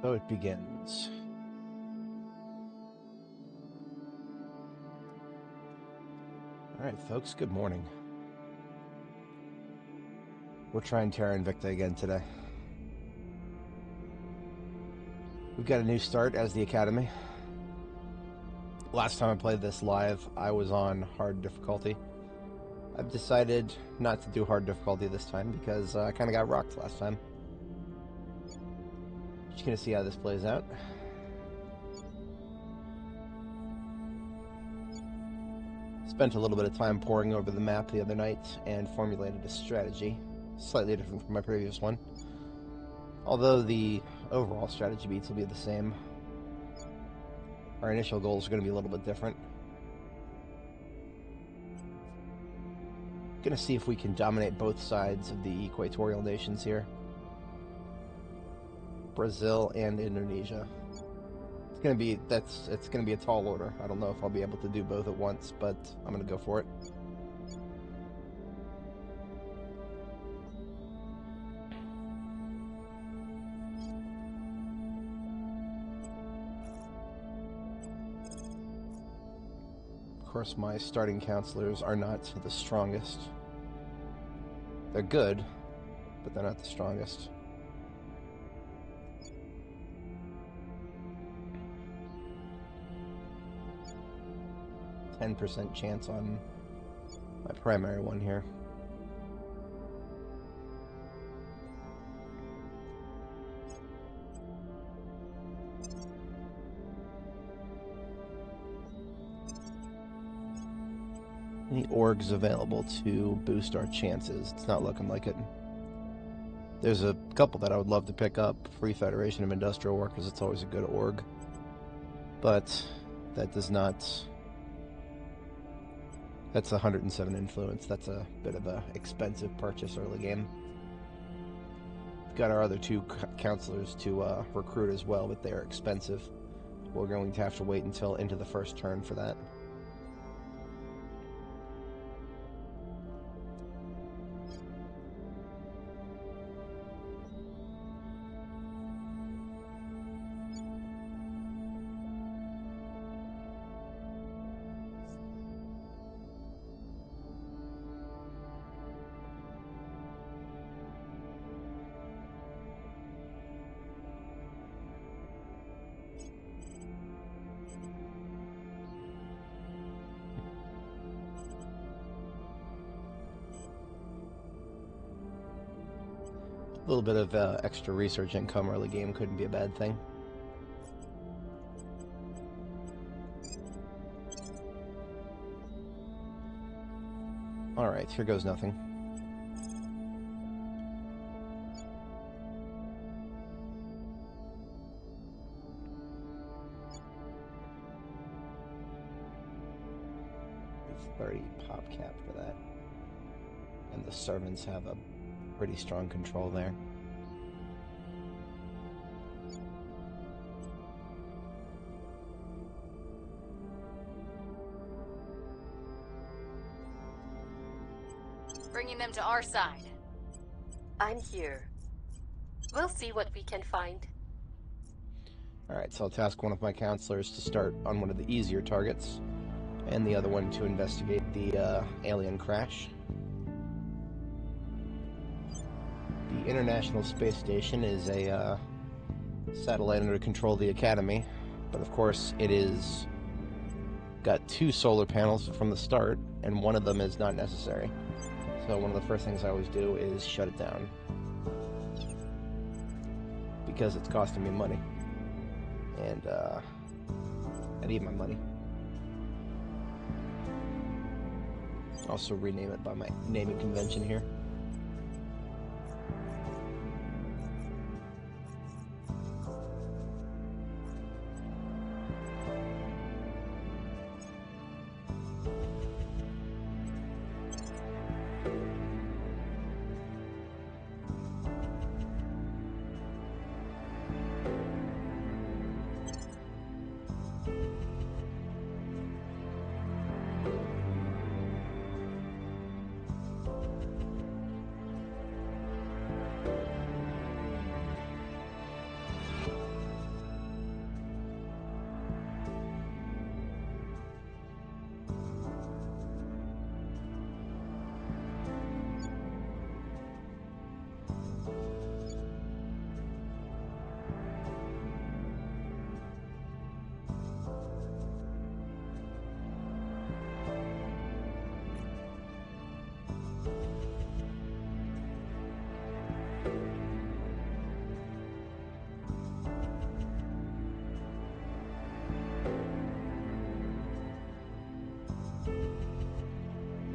So it begins. Alright, folks, good morning. We're trying Terra Invicta again today. We've got a new start as the Academy. Last time I played this live, I was on hard difficulty. I've decided not to do hard difficulty this time because I kind of got rocked last time. Just gonna see how this plays out. Spent a little bit of time poring over the map the other night and formulated a strategy, slightly different from my previous one. Although the overall strategy beats will be the same, our initial goals are going to be a little bit different. Going to see if we can dominate both sides of the equatorial nations here. Brazil and Indonesia. It's going to be a tall order. I don't know if I'll be able to do both at once, but I'm going to go for it. Of course, my starting counselors are not the strongest. They're good, but they're not the strongest. %10 chance on my primary one here. Any orgs available to boost our chances? It's not looking like it. There's a couple that I would love to pick up. Free Federation of Industrial Workers, it's always a good org. But that does not... That's 107 influence. That's a bit of an expensive purchase early game. We've got our other two counselors to recruit as well, but they're expensive. We're going to have to wait until into the first turn for that. A little bit of extra research income early game couldn't be a bad thing. Alright, here goes nothing. It's 30 pop cap for that. And the servants have a pretty strong control there. Bringing them to our side. I'm here. We'll see what we can find. Alright, so I'll task one of my counselors to start on one of the easier targets, and the other one to investigate the alien crash. The International Space Station is a satellite under control of the Academy, but of course it is got 2 solar panels from the start, and one of them is not necessary. So one of the first things I always do is shut it down, because it's costing me money, and I need my money. Also rename it by my naming convention here.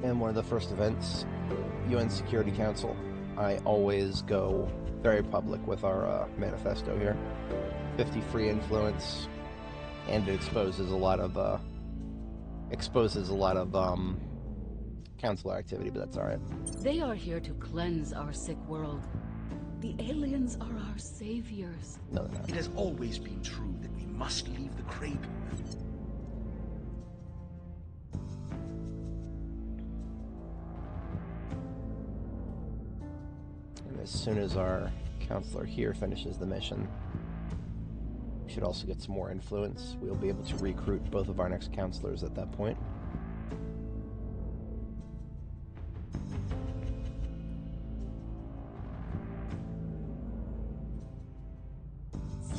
And one of the first events, UN Security Council. I always go very public with our manifesto here. 50 free influence, and it exposes a lot of councilor activity, but that's alright. They are here to cleanse our sick world. The aliens are our saviors. No, they're not. It has always been true that we must leave the cradle. And as soon as our counselor here finishes the mission, we should also get some more influence. We'll be able to recruit both of our next counselors at that point.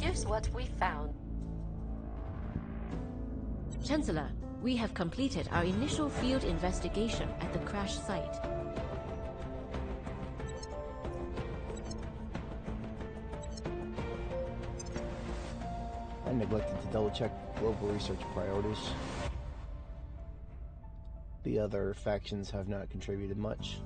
Here's what we found. Chancellor, we have completed our initial field investigation at the crash site. I neglected to double-check global research priorities. The other factions have not contributed much.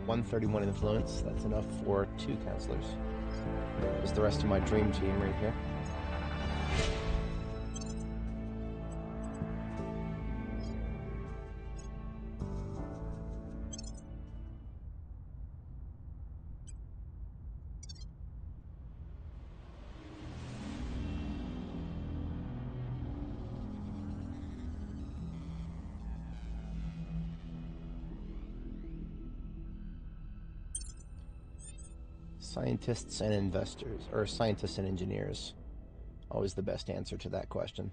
.131 influence, that's enough for 2 counselors. There's the rest of my dream team right here. Scientists and investors, or scientists and engineers. Always the best answer to that question.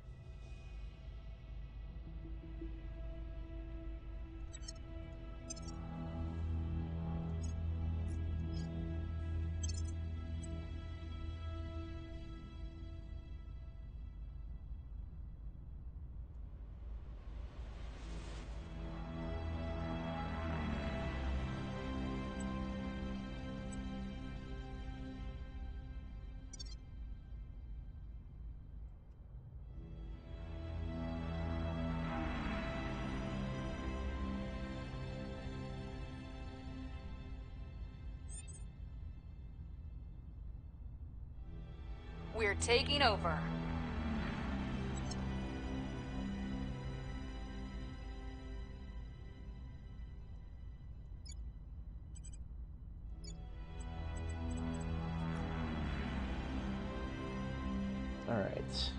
We're taking over. All right.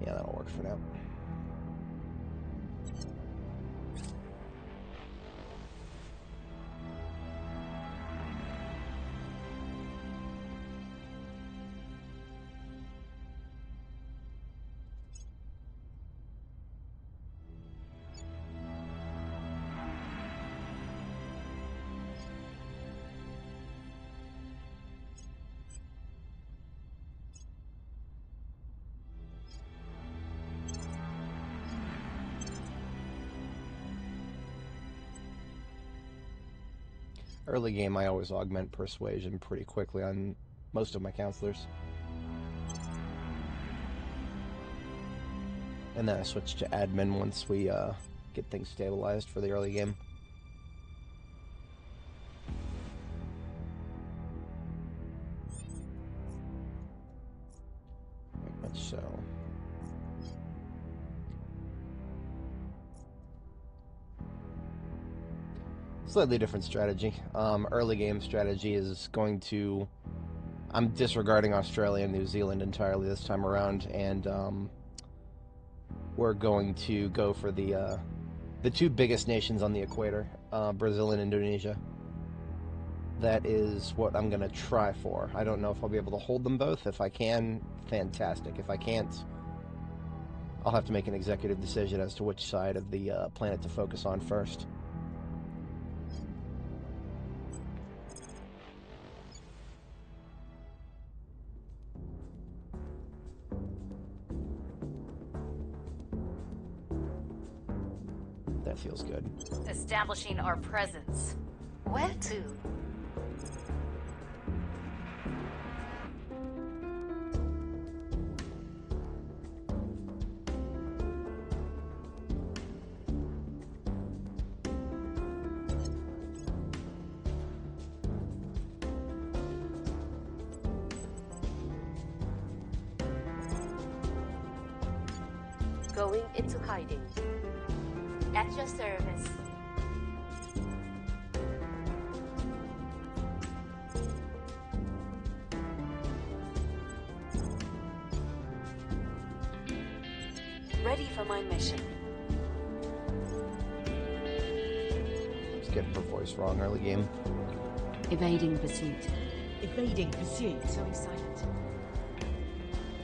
Yeah, that'll work for now. Early game, I always augment persuasion pretty quickly on most of my counselors. And then I switch to admin once we get things stabilized for the early game. so. Slightly different strategy. Early game strategy is going to... I'm disregarding Australia and New Zealand entirely this time around, and we're going to go for the two biggest nations on the equator, Brazil and Indonesia. That is what I'm going to try for. I don't know if I'll be able to hold them both. If I can, fantastic. If I can't, I'll have to make an executive decision as to which side of the planet to focus on first. That feels good. Establishing our presence. Where to? Going into hiding. At your service. Ready for my mission. Let's get her voice wrong early game. Evading pursuit. Evading pursuit. Going silent.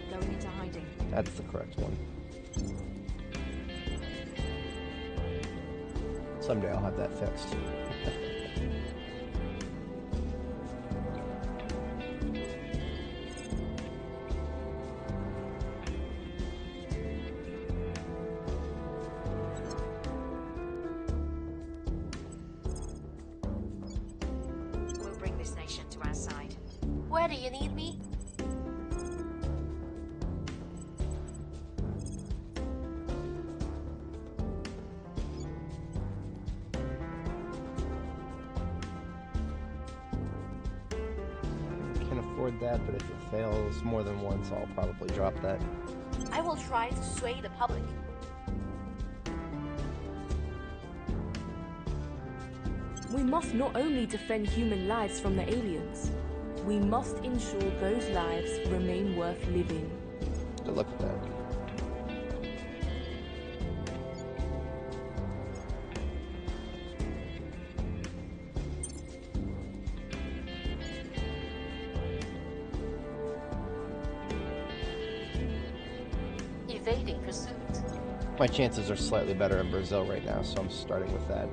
Going into hiding. That's the correct one. Someday I'll have that fixed. We'll bring this nation to our side. Where do you need me? That, but if it fails more than once, I'll probably drop that. I will try to sway the public. We must not only defend human lives from the aliens, we must ensure those lives remain worth living. Good luck with that. Evading pursuit. My chances are slightly better in Brazil right now, so I'm starting with that.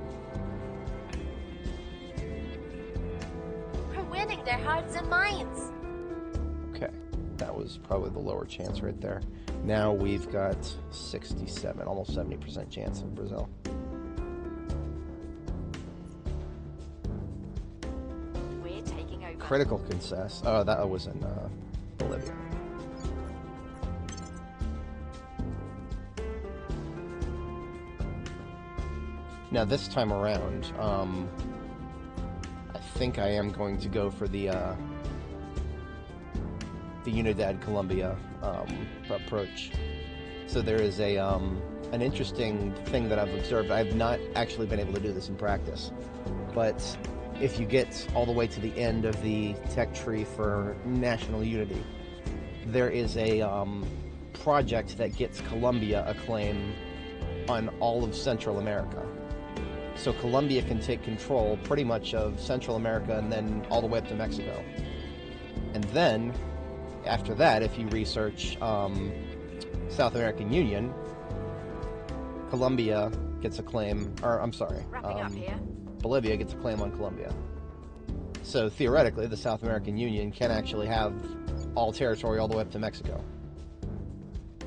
We're winning their hearts and minds. Okay, that was probably the lower chance right there. Now we've got 67, almost 70% chance in Brazil. We're taking over. Critical success. Oh, that was in Bolivia. Now this time around, I think I am going to go for the Unidad Colombia approach. So there is a an interesting thing that I've observed. I've not actually been able to do this in practice, but if you get all the way to the end of the tech tree for national unity, there is a project that gets Colombia a claim on all of Central America. So Colombia can take control pretty much of Central America and then all the way up to Mexico. And then, after that, if you research South American Union, Colombia gets a claim, or I'm sorry, Wrapping up here. Bolivia gets a claim on Colombia. So theoretically, the South American Union can actually have all territory all the way up to Mexico.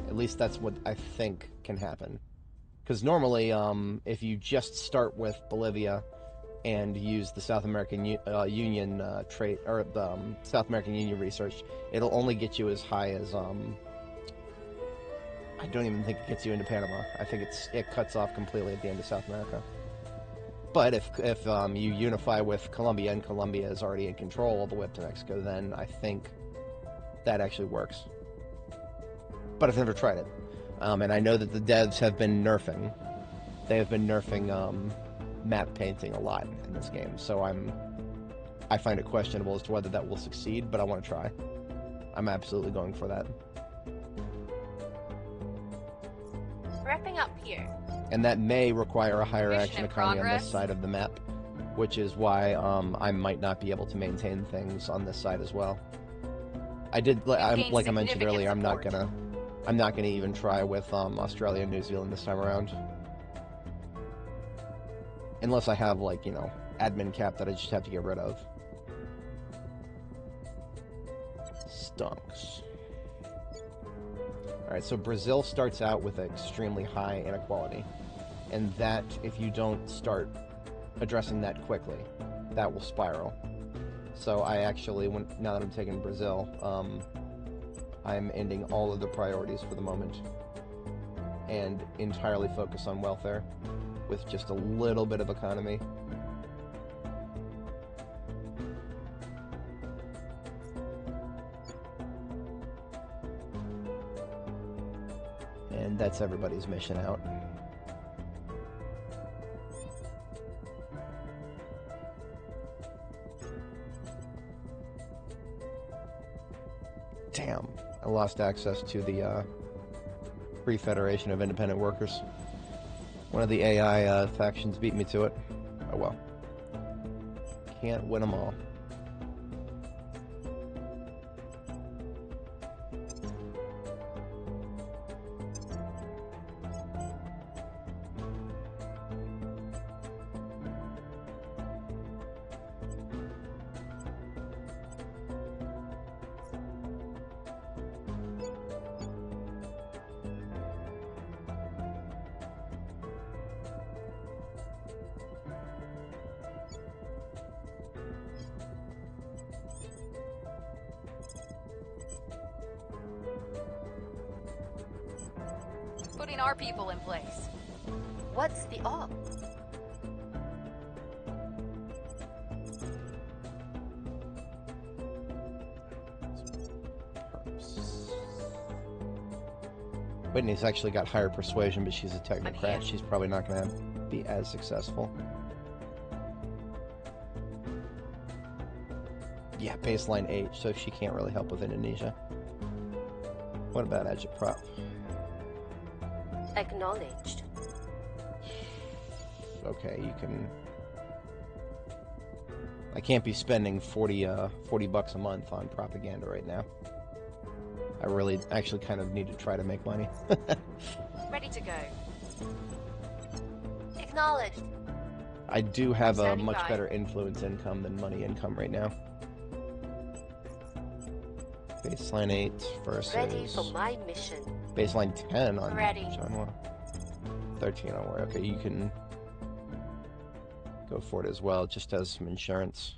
At least that's what I think can happen. Because normally, if you just start with Bolivia and use the South American Union trait or the South American Union research, it'll only get you as high as I don't even think it gets you into Panama. I think it cuts off completely at the end of South America. But if you unify with Colombia and Colombia is already in control all the way up to Mexico, then I think that actually works. but I've never tried it. And I know that the devs have been nerfing. They have been nerfing map painting a lot in this game, so I find it questionable as to whether that will succeed, but I want to try. I'm absolutely going for that. Wrapping up here. And that may require a higher Mission action in economy on progress. this side of the map, which is why I might not be able to maintain things on this side as well. I did, like I mentioned significant earlier, I'm not support. gonna even try with Australia and New Zealand this time around, unless I have, like, you know, admin cap that I just have to get rid of. Stunks. Alright, so Brazil starts out with extremely high inequality, and that, if you don't start addressing that quickly, that will spiral. So I actually, now that I'm taking Brazil, I'm ending all of the priorities for the moment, and entirely focus on welfare, with just a little bit of economy. And that's everybody's mission out. Damn, I lost access to the Free Federation of Independent Workers. One of the AI factions beat me to it. Oh well. Can't win them all. Putting our people in place. What's the op? Whitney's actually got higher persuasion, but she's a here. technocrat. She's probably not going to be as successful. Yeah, baseline 8, so she can't really help with Indonesia. What about agitprop? Acknowledged. Okay, you can... I can't be spending 40 bucks a month on propaganda right now. I really actually kind of need to try to make money. Ready to go. Acknowledged. I do have a Standing much by. better influence income than money income right now. Baseline 8 versus Ready for my mission. baseline 10 on Ready. John 13 on War. Okay, you can go for it as well, just as some insurance.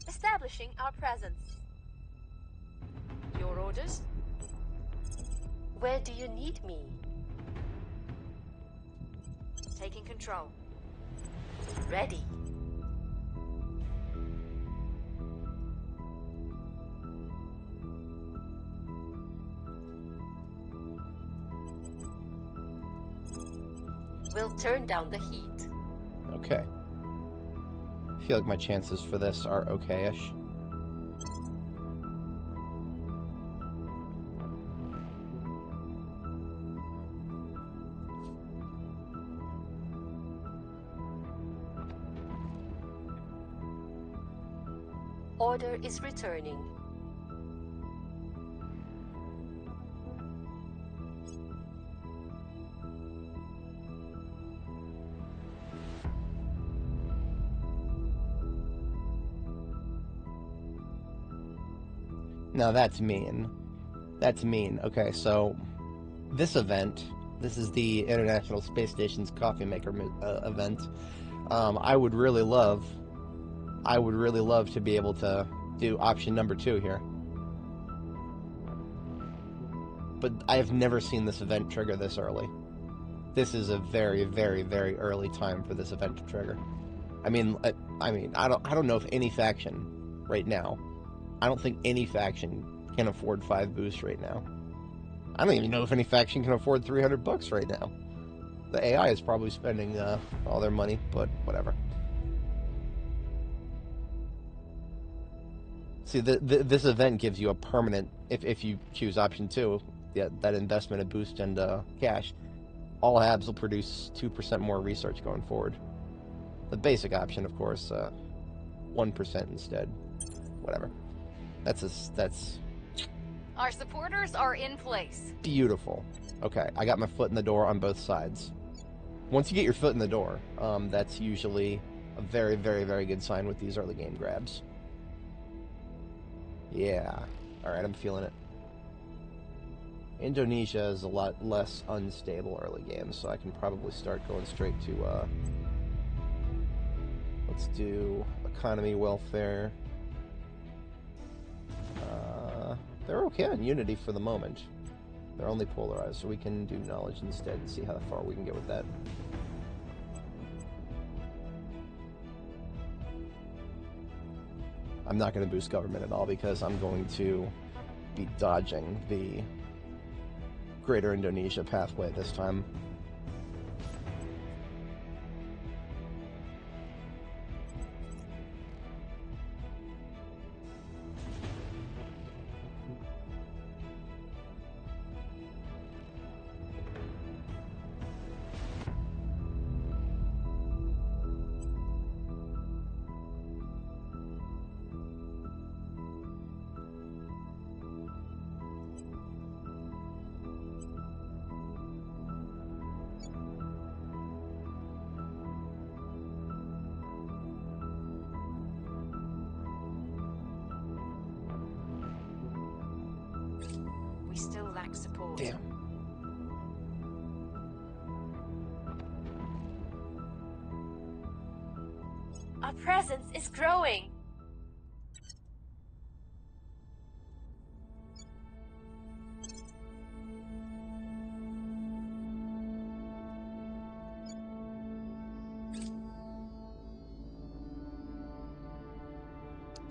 Establishing our presence. Your orders? Where do you need me? Taking control. Ready. We'll turn down the heat. Okay. I feel like my chances for this are okay-ish. Order is returning. Now that's mean. That's mean. Okay, so this event, this is the International Space Station's coffee maker event. I would really love to be able to do option number 2 here. But I've never seen this event trigger this early. This is a very, very, very early time for this event to trigger. I mean, I don't know if any faction right now. I don't think any faction can afford 5 boosts right now. I don't even know if any faction can afford $300 right now. The AI is probably spending all their money, but whatever. See, this event gives you a permanent, if you choose option 2, that investment of boost and cash, all habs will produce 2% more research going forward. The basic option, of course, 1% instead. Whatever. That's Our supporters are in place. beautiful. Okay, I got my foot in the door on both sides. Once you get your foot in the door, that's usually a very, very, very good sign with these early game grabs. Yeah. Alright, I'm feeling it. Indonesia is a lot less unstable early game, so I can probably start going straight to, let's do economy, welfare. They're okay on unity for the moment. They're only polarized, so we can do knowledge instead and see how far we can get with that. I'm not going to boost government at all because I'm going to be dodging the Greater Indonesia pathway this time. We still lack support. Damn. Our presence is growing.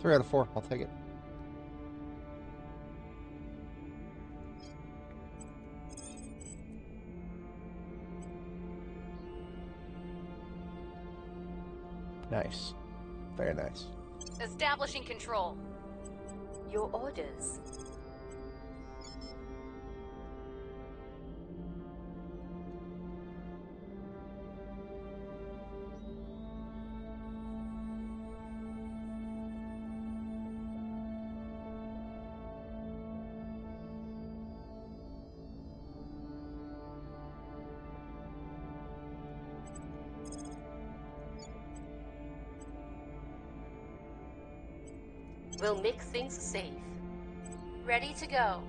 Three out of 4. I'll take it. Nice. Very nice. Establishing control. Your orders. We'll make things safe. Ready to go.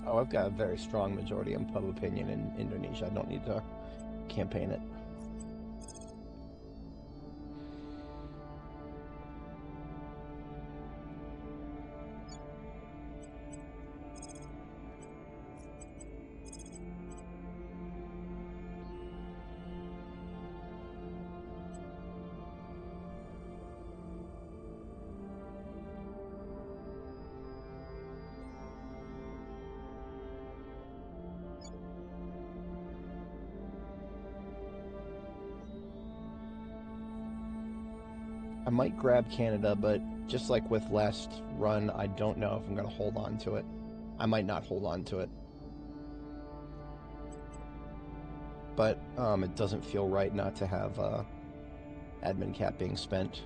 Oh, I've got a very strong majority in pub opinion in Indonesia. I don't need to campaign it. I might grab Canada, but just like with last run, I don't know if I'm going to hold on to it. I might not hold on to it. But it doesn't feel right not to have admin cap being spent.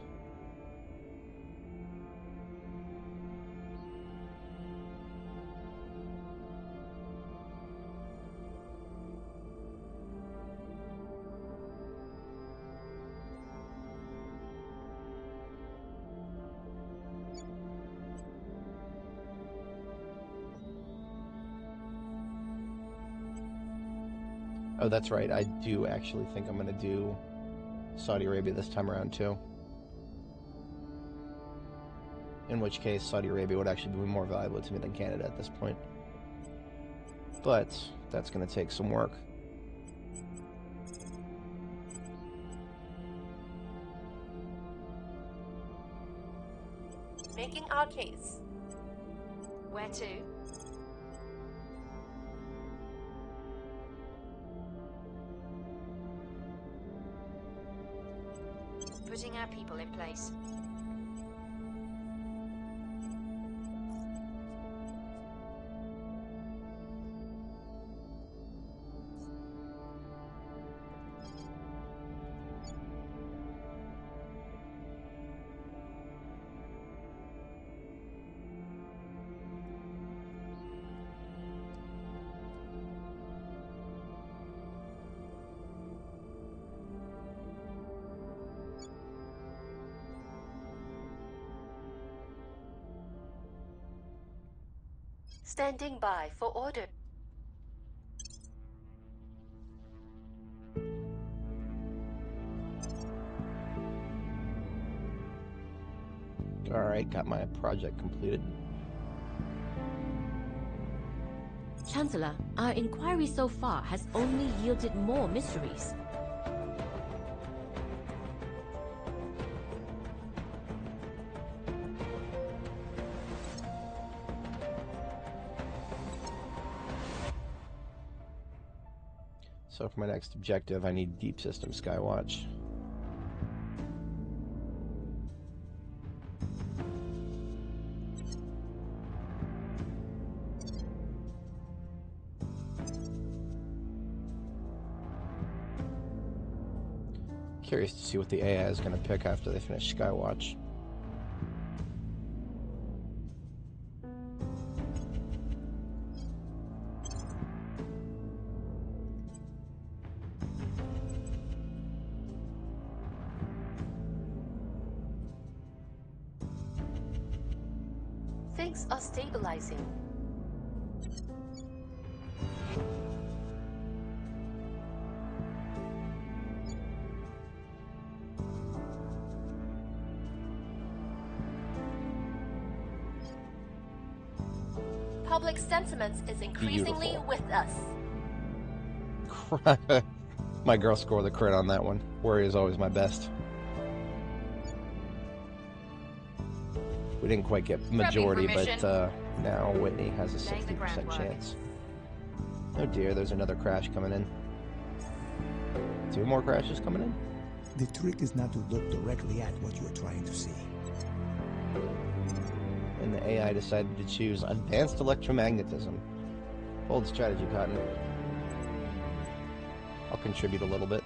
Oh, that's right. I do actually think I'm going to do Saudi Arabia this time around, too. in which case Saudi Arabia would actually be more valuable to me than Canada at this point. But that's going to take some work. Making our case. Where to? Putting our people in place. Standing by for order. Alright, got my project completed. Chancellor, our inquiry so far has only yielded more mysteries. So for my next objective, I need Deep System Skywatch. Curious to see what the AI is going to pick after they finish Skywatch. Things are stabilizing. Public sentiment is increasingly Beautiful. with us. My girl scored the crit on that one. Worry is always my best. We didn't quite get majority, but now Whitney has a 60% chance. Oh dear, there's another crash coming in. 2 more crashes coming in? The trick is not to look directly at what you're trying to see. And the AI decided to choose advanced electromagnetism. Bold strategy, Cotton. I'll contribute a little bit.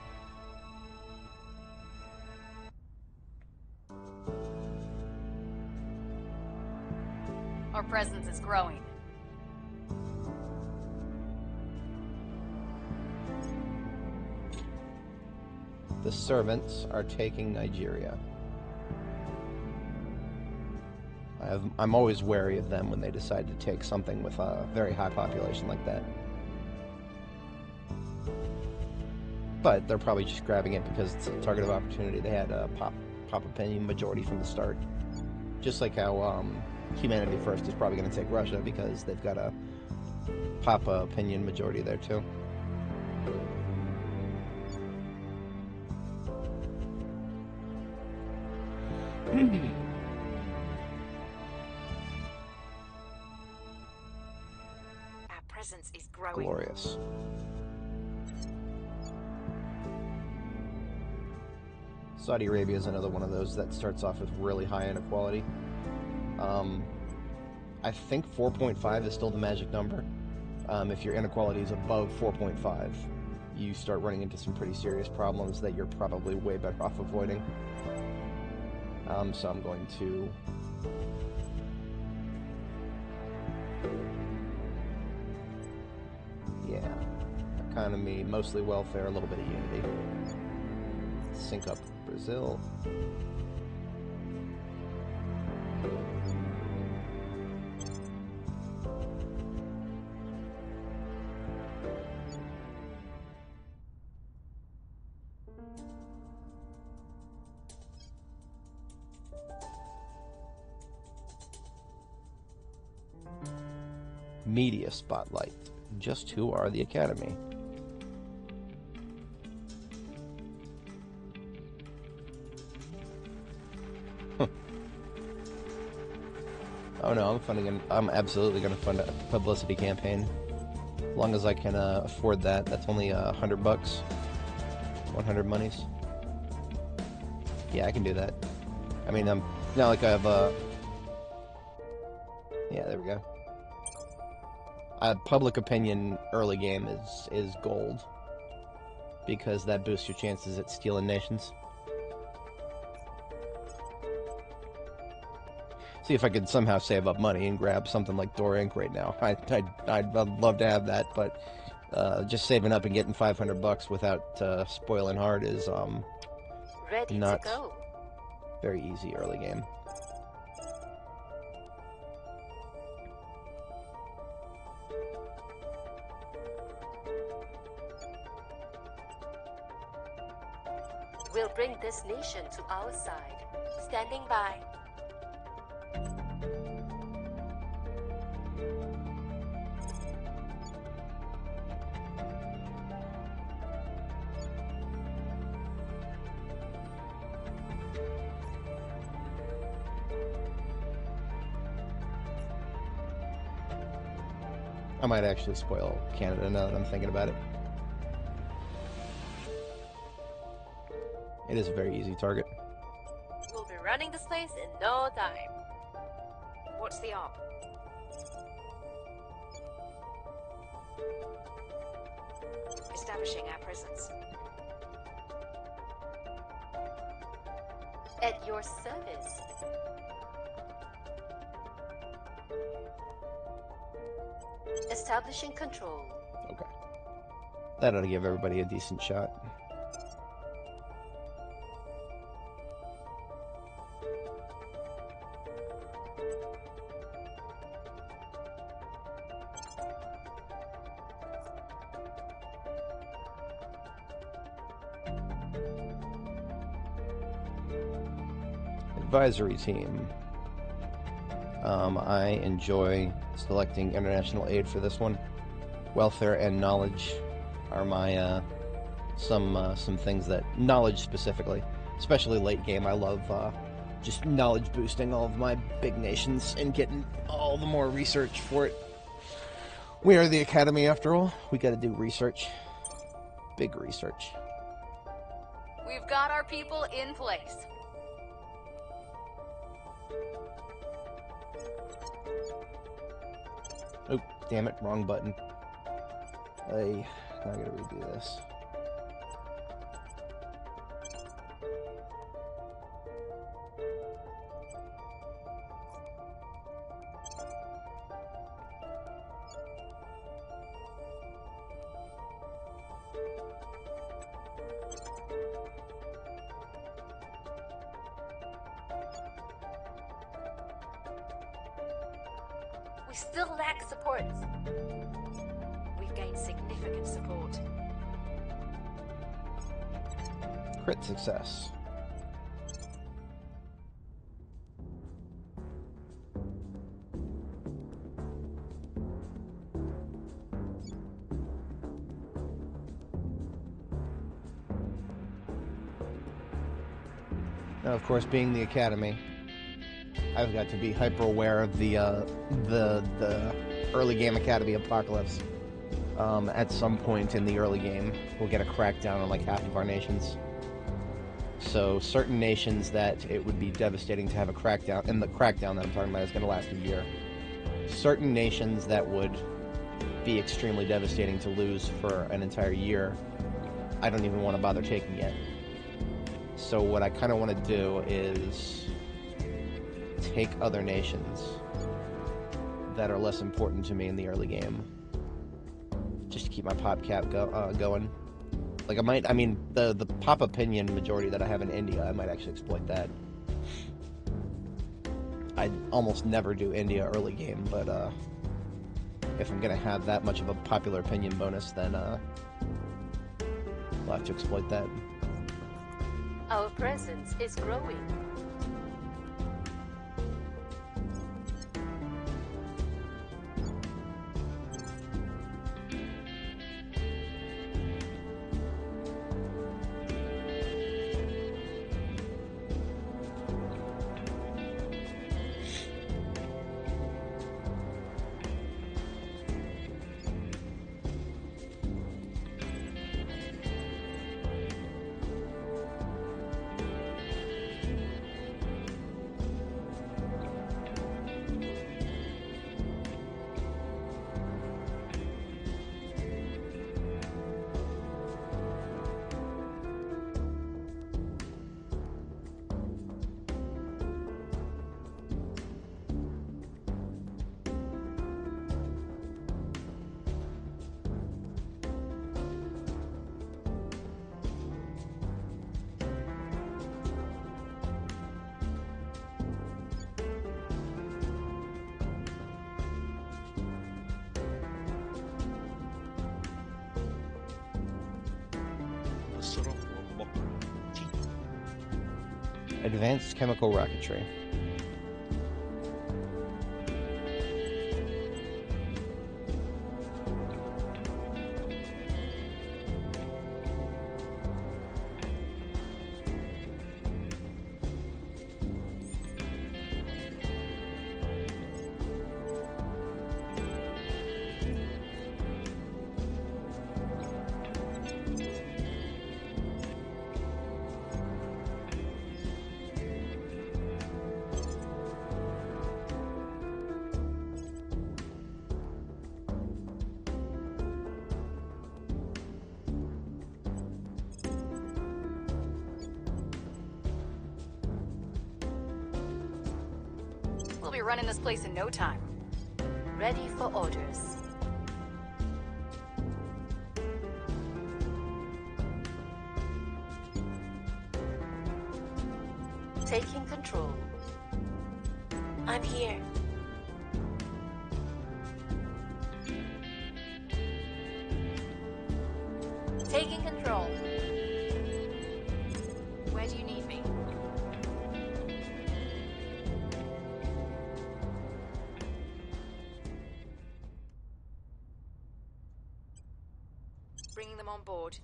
Our presence is growing. The servants are taking Nigeria. I'm always wary of them when they decide to take something with a very high population like that. But they're probably just grabbing it because it's a target of opportunity. They had a pop opinion majority from the start. Just like how Humanity First is probably going to take Russia because they've got a pop opinion majority there too. Our presence is growing. Glorious. Saudi Arabia is another one of those that starts off with really high inequality. I think 4.5 is still the magic number. If your inequality is above 4.5, you start running into some pretty serious problems that you're probably way better off avoiding. So I'm going to... Yeah. Economy, mostly welfare, a little bit of unity. Sync up Brazil. Media spotlight. Just who are the Academy? Oh no, I'm absolutely gonna fund a publicity campaign. As long as I can afford that. That's only $100 bucks. 100 monies. Yeah, I can do that. I mean, I'm not like I have yeah, there we go. Public opinion early game is gold, because that boosts your chances at stealing nations. See if I could somehow save up money and grab something like Door Inc. right now. I'd love to have that, but just saving up and getting 500 bucks without spoiling hard is Ready not to go. very easy early game. We'll bring this nation to our side. Standing by. I might actually spoil Canada now that I'm thinking about it. It is a very easy target. We'll be running this place in no time. What's the op? Establishing our presence. At your service. Establishing control. Okay. That ought to give everybody a decent shot. Advisory team. I enjoy selecting international aid for this one. Welfare and knowledge are my some things that knowledge specifically, especially late game. I love just knowledge boosting all of my big nations and getting all the more research for it. We are the Academy after all. We got to do research, big research. We've got our people in place. Oh, damn it, wrong button. I gotta redo this. We still lack support. We've gained significant support. Crit success. Now, of course, being the Academy, I've got to be hyper aware of the early game Academy apocalypse. At some point in the early game, we'll get a crackdown on like half of our nations. So certain nations that it would be devastating to have a crackdown, and the crackdown that I'm talking about is going to last a year. Certain nations that would be extremely devastating to lose for an entire year, I don't even want to bother taking yet. So what I kind of want to do is take other nations that are less important to me in the early game, just to keep my pop cap going. Like I mean, the pop opinion majority that I have in India, I might actually exploit that. I almost never do India early game, but if I'm gonna have that much of a popular opinion bonus, then we'll have to exploit that. Our presence is growing. Advanced chemical rocketry. We'll be running this place in no time. Ready for orders. Taking control. I'm here. Taking control. Where do you need me? Bringing them on board.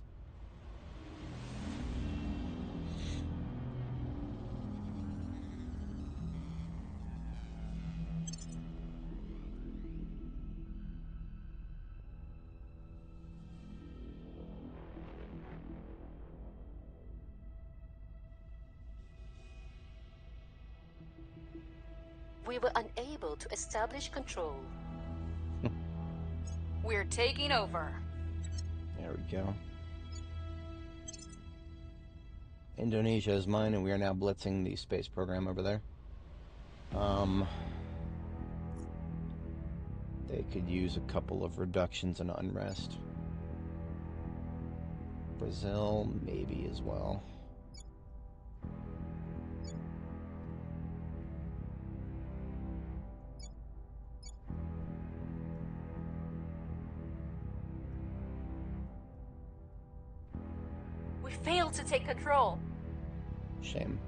We were unable to establish control. We're taking over. There we go. Indonesia is mine, and we are now blitzing the space program over there. They could use a couple of reductions in unrest. Brazil, maybe as well. We failed to take control. Shame.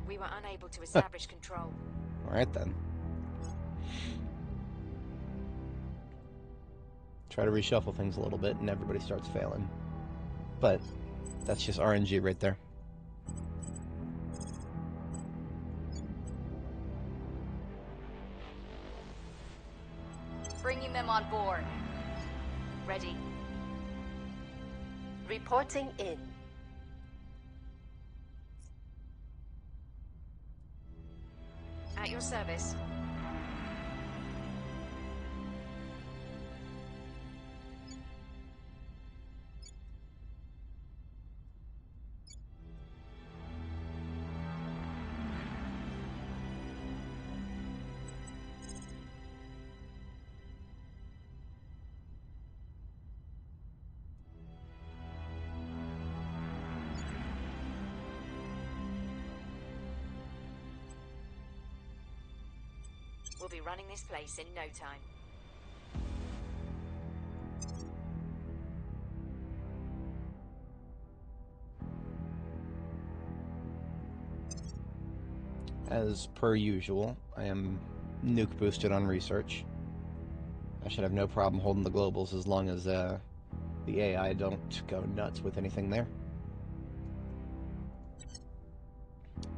We were unable to establish control. Alright then. Try to reshuffle things a little bit and everybody starts failing. But that's just RNG right there. Bringing them on board. Ready. Reporting in. At your service. We'll be running this place in no time. As per usual, I am nuke boosted on research. I should have no problem holding the globals as long as the AI don't go nuts with anything there.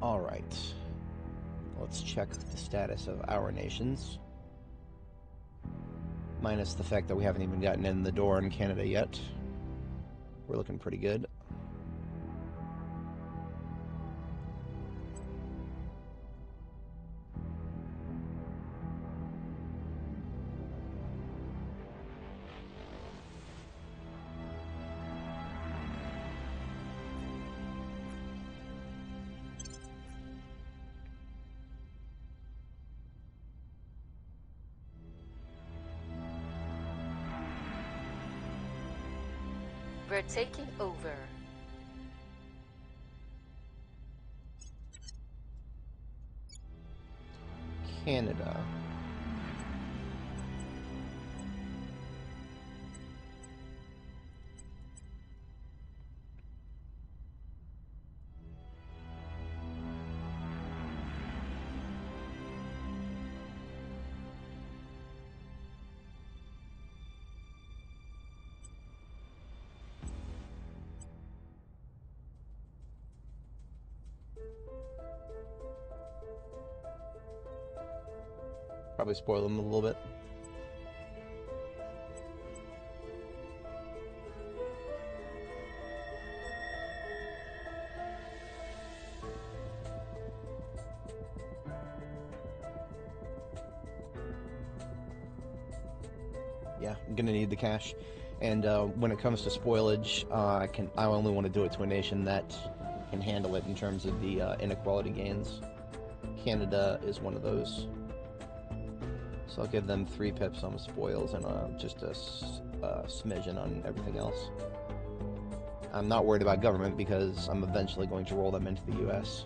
Alright. Let's check the status of our nations. Minus the fact that we haven't even gotten in the door in Canada yet. We're looking pretty good. We're taking over. Canada. Probably spoil them a little bit. Yeah, I'm gonna need the cash. And when it comes to spoilage, I only want to do it to a nation that can handle it in terms of the inequality gains. Canada is one of those. So I'll give them 3 pips on the spoils and just a smidgen on everything else. I'm not worried about government because I'm eventually going to roll them into the US.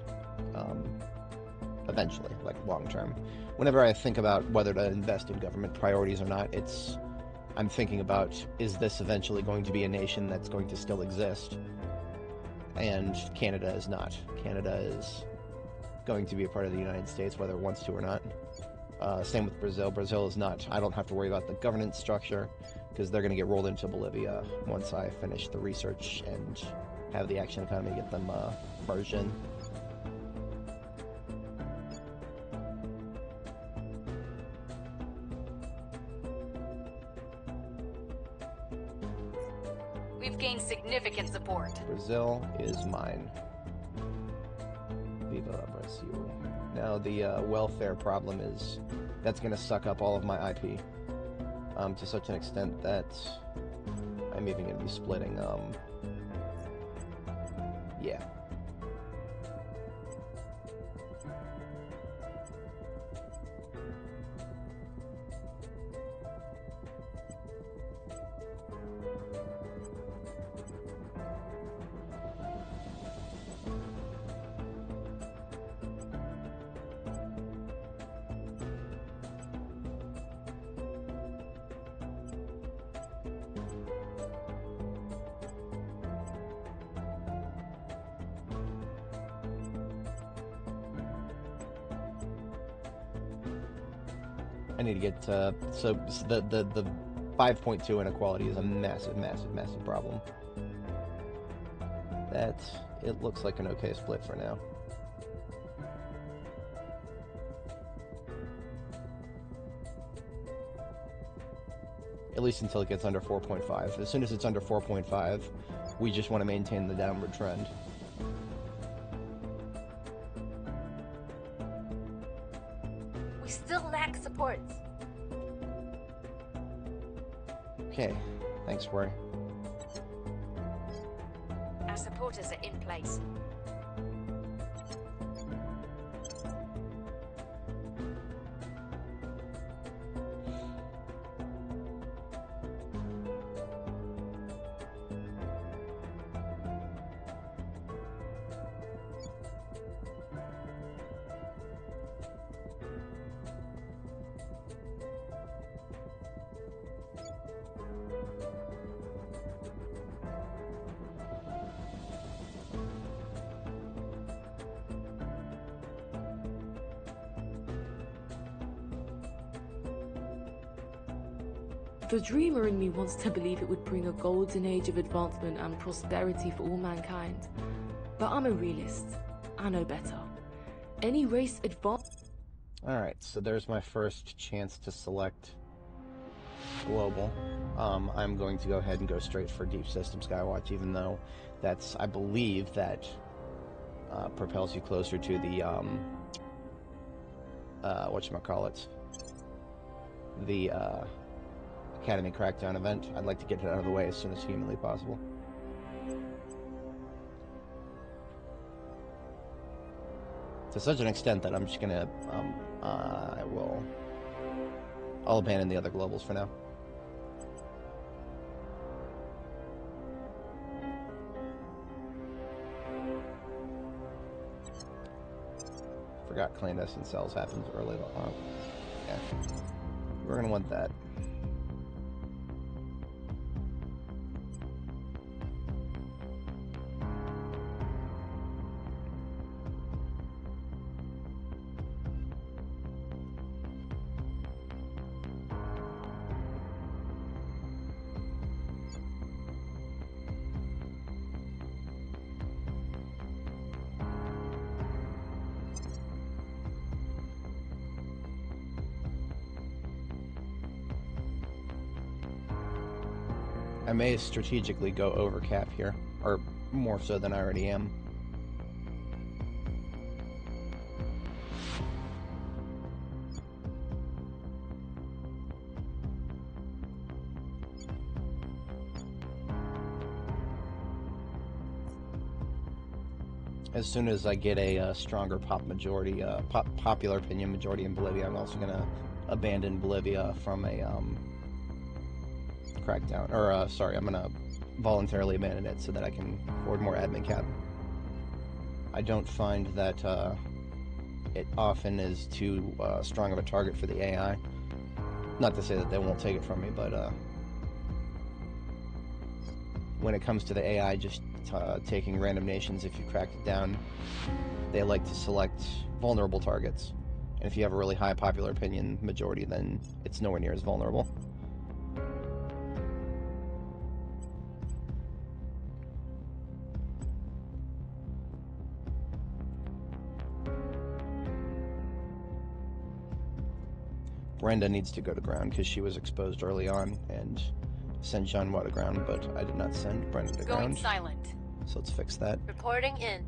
Eventually, like long term. Whenever I think about whether to invest in government priorities or not, I'm thinking about, is this eventually going to be a nation that's going to still exist? And Canada is not. Canada is going to be a part of the United States, whether it wants to or not. Same with Brazil. Brazil is not. I don't have to worry about the governance structure because they're going to get rolled into Bolivia once I finish the research and have the action economy get them merged in. We've gained significant support. Brazil is mine. Viva Brazil. Now the welfare problem is that's going to suck up all of my IP to such an extent that I'm even going to be splitting. Yeah. I need to get so the 5.2 inequality is a massive problem. It looks like an okay split for now. At least until it gets under 4.5. As soon as it's under 4.5, we just want to maintain the downward trend. We still lack support. Okay, thanks, Roy. Our supporters are in place. The dreamer in me wants to believe it would bring a golden age of advancement and prosperity for all mankind. But I'm a realist. I know better. Any race advance... Alright, so there's my first chance to select global. I'm going to go ahead and go straight for Deep System Skywatch, even though that's, I believe, that propels you closer to the, whatchamacallit, the, Academy Crackdown event. I'd like to get it out of the way as soon as humanly possible. To such an extent that I'm just gonna, I'll abandon the other globals for now. Forgot clandestine cells happens early. Yeah. We're gonna want that. I may strategically go over cap here, or more so than I already am. As soon as I get a stronger popular opinion majority in Bolivia, I'm also going to abandon Bolivia from a crackdown. Or, sorry, I'm going to voluntarily abandon it so that I can afford more admin cap. I don't find that it often is too strong of a target for the AI. Not to say that they won't take it from me, but when it comes to the AI just taking random nations, if you crack it down, they like to select vulnerable targets. And if you have a really high popular opinion majority, then it's nowhere near as vulnerable. Brenda needs to go to ground because she was exposed early on, and send Jean-Hua to ground, but I did not send Brenda to ground. Going silent. So let's fix that. Reporting in.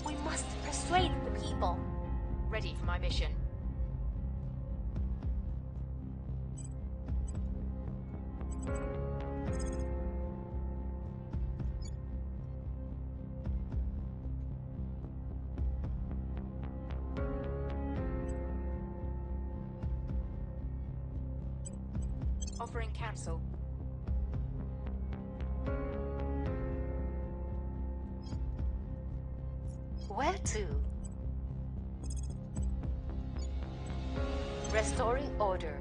We must persuade the people. Ready for my mission. Offering cancel. Where to? Restoring order.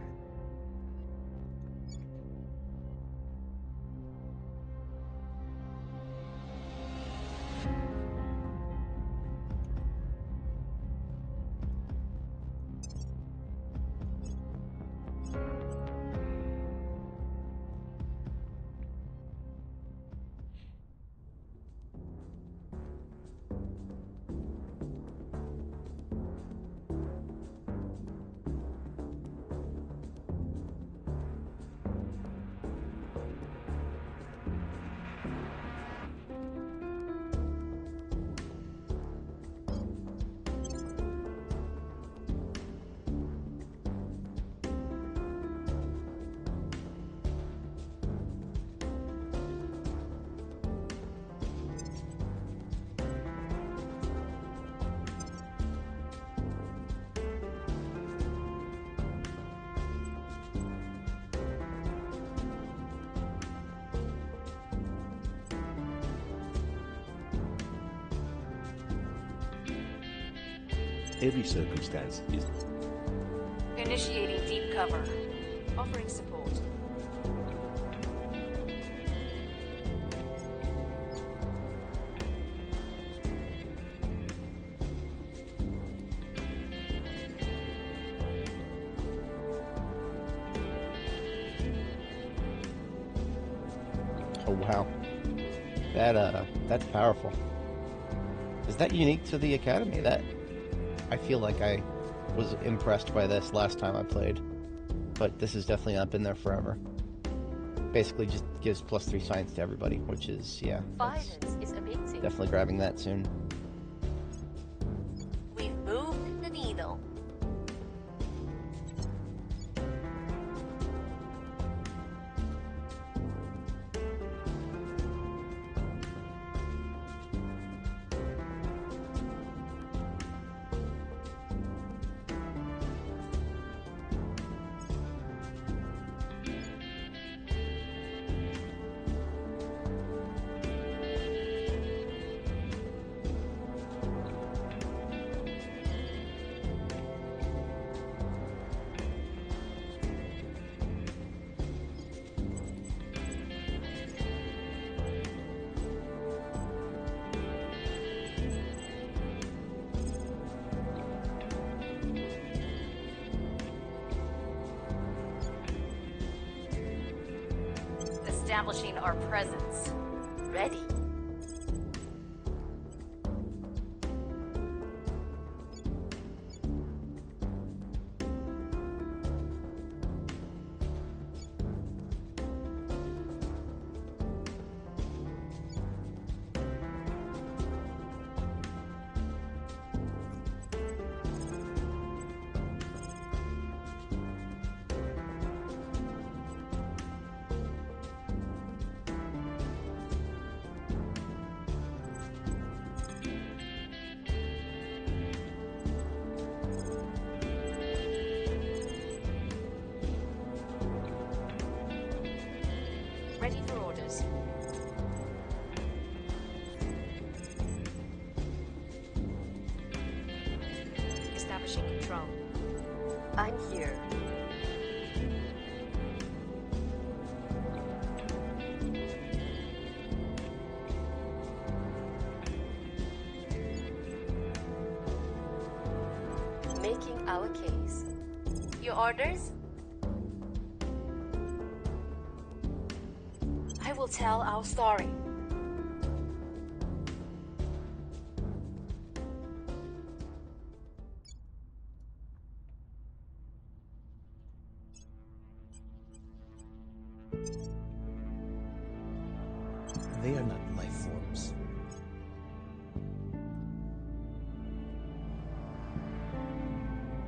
Every circumstance is... Initiating deep cover. Offering support. Oh wow, that's powerful. Is that unique to the Academy? That I feel like I was impressed by this last time I played, but this has definitely not been there forever. Basically, just gives +3 science to everybody, which is Violence is amazing. definitely grabbing that soon. We've moved the needle. Establishing our presence. Ready. Ready for orders. Establishing control. I'm here. Making our case. Your orders? I will tell our story. They are not life forms.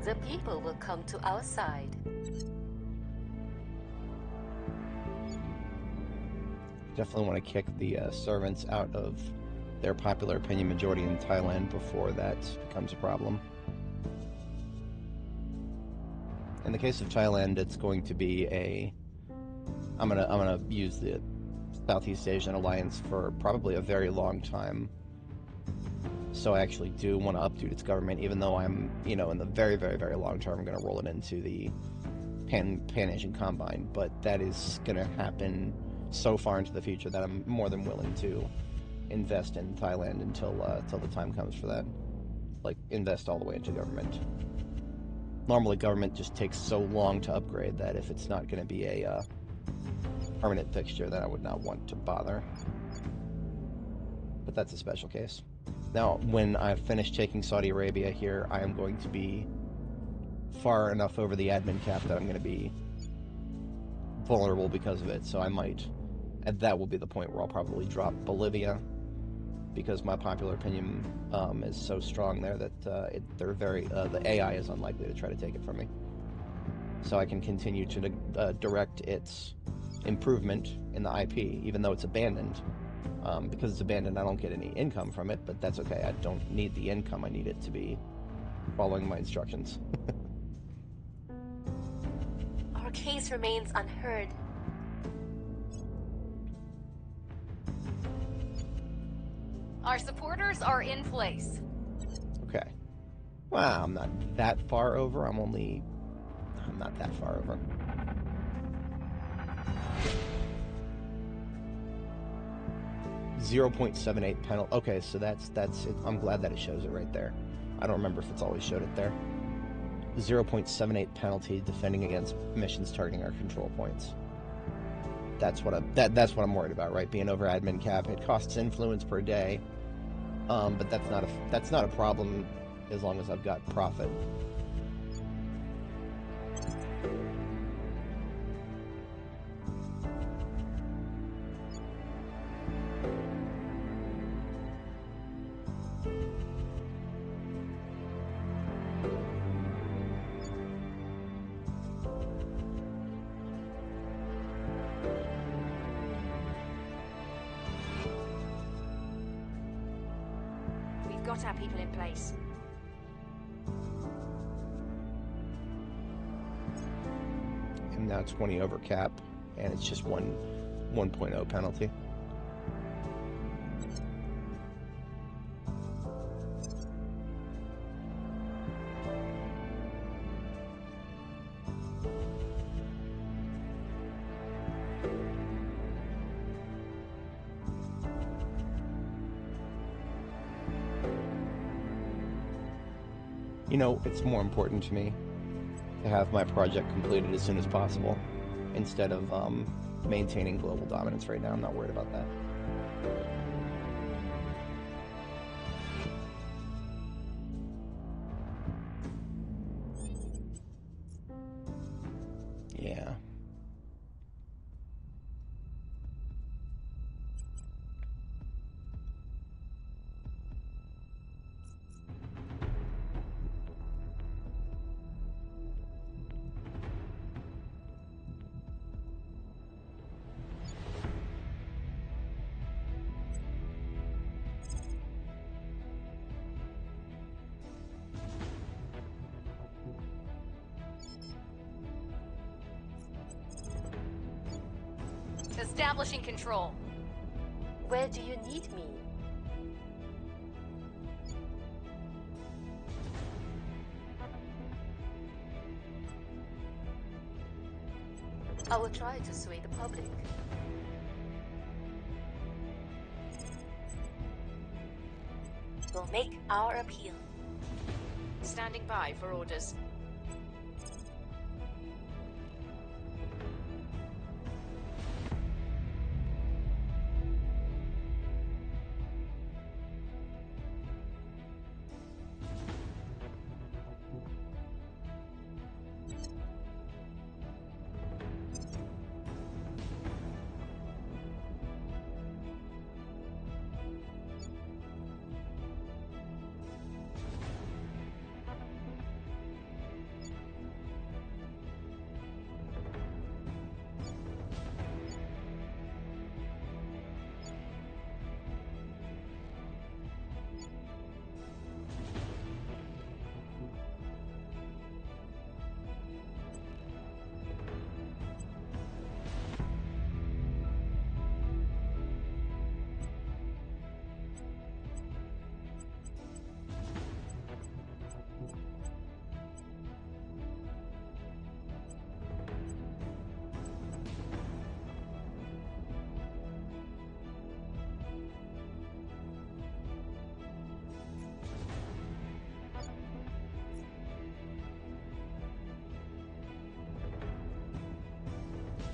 The people will come to our side. Definitely want to kick the servants out of their popular opinion majority in Thailand before that becomes a problem. In the case of Thailand, it's going to be a... I'm gonna use the Southeast Asian Alliance for probably a very long time. So I actually do want to updo its government, even though I'm, you know, in the very, very, very long term, I'm going to roll it into the Pan-Asian Combine. But that is going to happen so far into the future that I'm more than willing to invest in Thailand until the time comes for that. Like, invest all the way into government. Normally, government just takes so long to upgrade that if it's not going to be a permanent fixture, then I would not want to bother. But that's a special case. Now, when I've finished taking Saudi Arabia here, I am going to be far enough over the admin cap that I'm going to be vulnerable because of it, so I might... And that will be the point where I'll probably drop Bolivia, because my popular opinion is so strong there that the AI is unlikely to try to take it from me. So I can continue to direct its improvement in the IP, even though it's abandoned. Because it's abandoned, I don't get any income from it, but that's okay. I don't need the income. I need it to be following my instructions. Our case remains unheard. Our supporters are in place. Okay. Wow, I'm not that far over. I'm not that far over. .78 penalty. Okay, so that's it. I'm glad that it shows it right there. I don't remember if it's always showed it there. 0.78 penalty defending against missions targeting our control points. That's what I'm worried about, right? Being over admin cap, it costs influence per day, but that's not a problem as long as I've got profit. Got our people in place. I'm now 20 over cap, and it's just 1.0 penalty. You know, it's more important to me to have my project completed as soon as possible instead of maintaining global dominance right now. I'm not worried about that. Yeah. Establishing control. Where do you need me? I will try to sway the public. We'll make our appeal. Standing by for orders.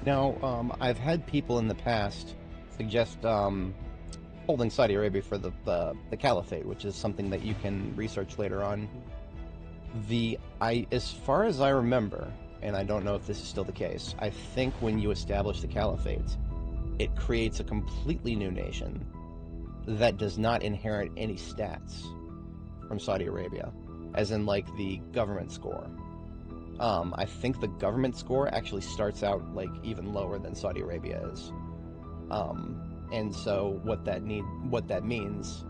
Now, I've had people in the past suggest holding Saudi Arabia for the Caliphate, which is something that you can research later on. As far as I remember, and I don't know if this is still the case, I think when you establish the Caliphate, it creates a completely new nation that does not inherit any stats from Saudi Arabia, as in like the government score. I think the government score actually starts out like even lower than Saudi Arabia is. And so what that means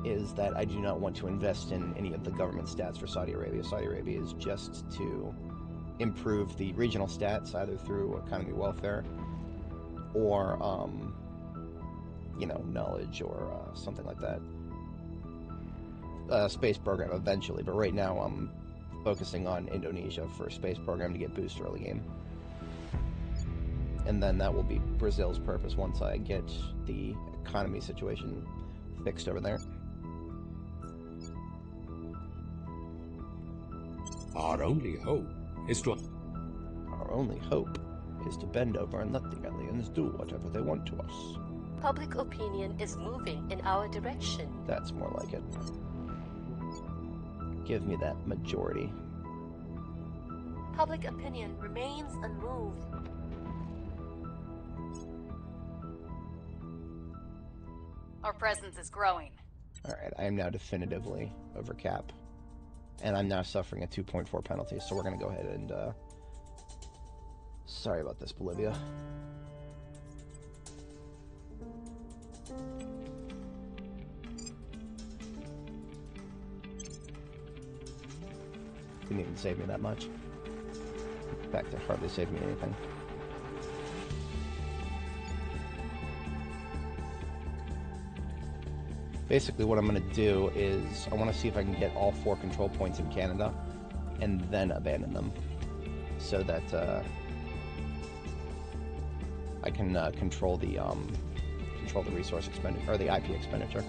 is that I do not want to invest in any of the government stats for Saudi Arabia. Saudi Arabia is just to improve the regional stats, either through economy welfare or, knowledge or something like that. Space program eventually, but right now I'm focusing on Indonesia for space program to get boost early game. And then that will be Brazil's purpose once I get the economy situation fixed over there. Our only hope is to bend over and let the aliens do whatever they want to us. Public opinion is moving in our direction. That's more like it. Give me that majority. Public opinion remains unmoved. Our presence is growing. Alright, I am now definitively over cap. And I'm now suffering a 2.4 penalty, so we're going to go ahead and... Sorry about this, Bolivia. Didn't even save me that much. In fact, it hardly saved me anything. Basically, what I'm going to do is I want to see if I can get all 4 control points in Canada and then abandon them, so that I can control the resource expenditure or the IP expenditure.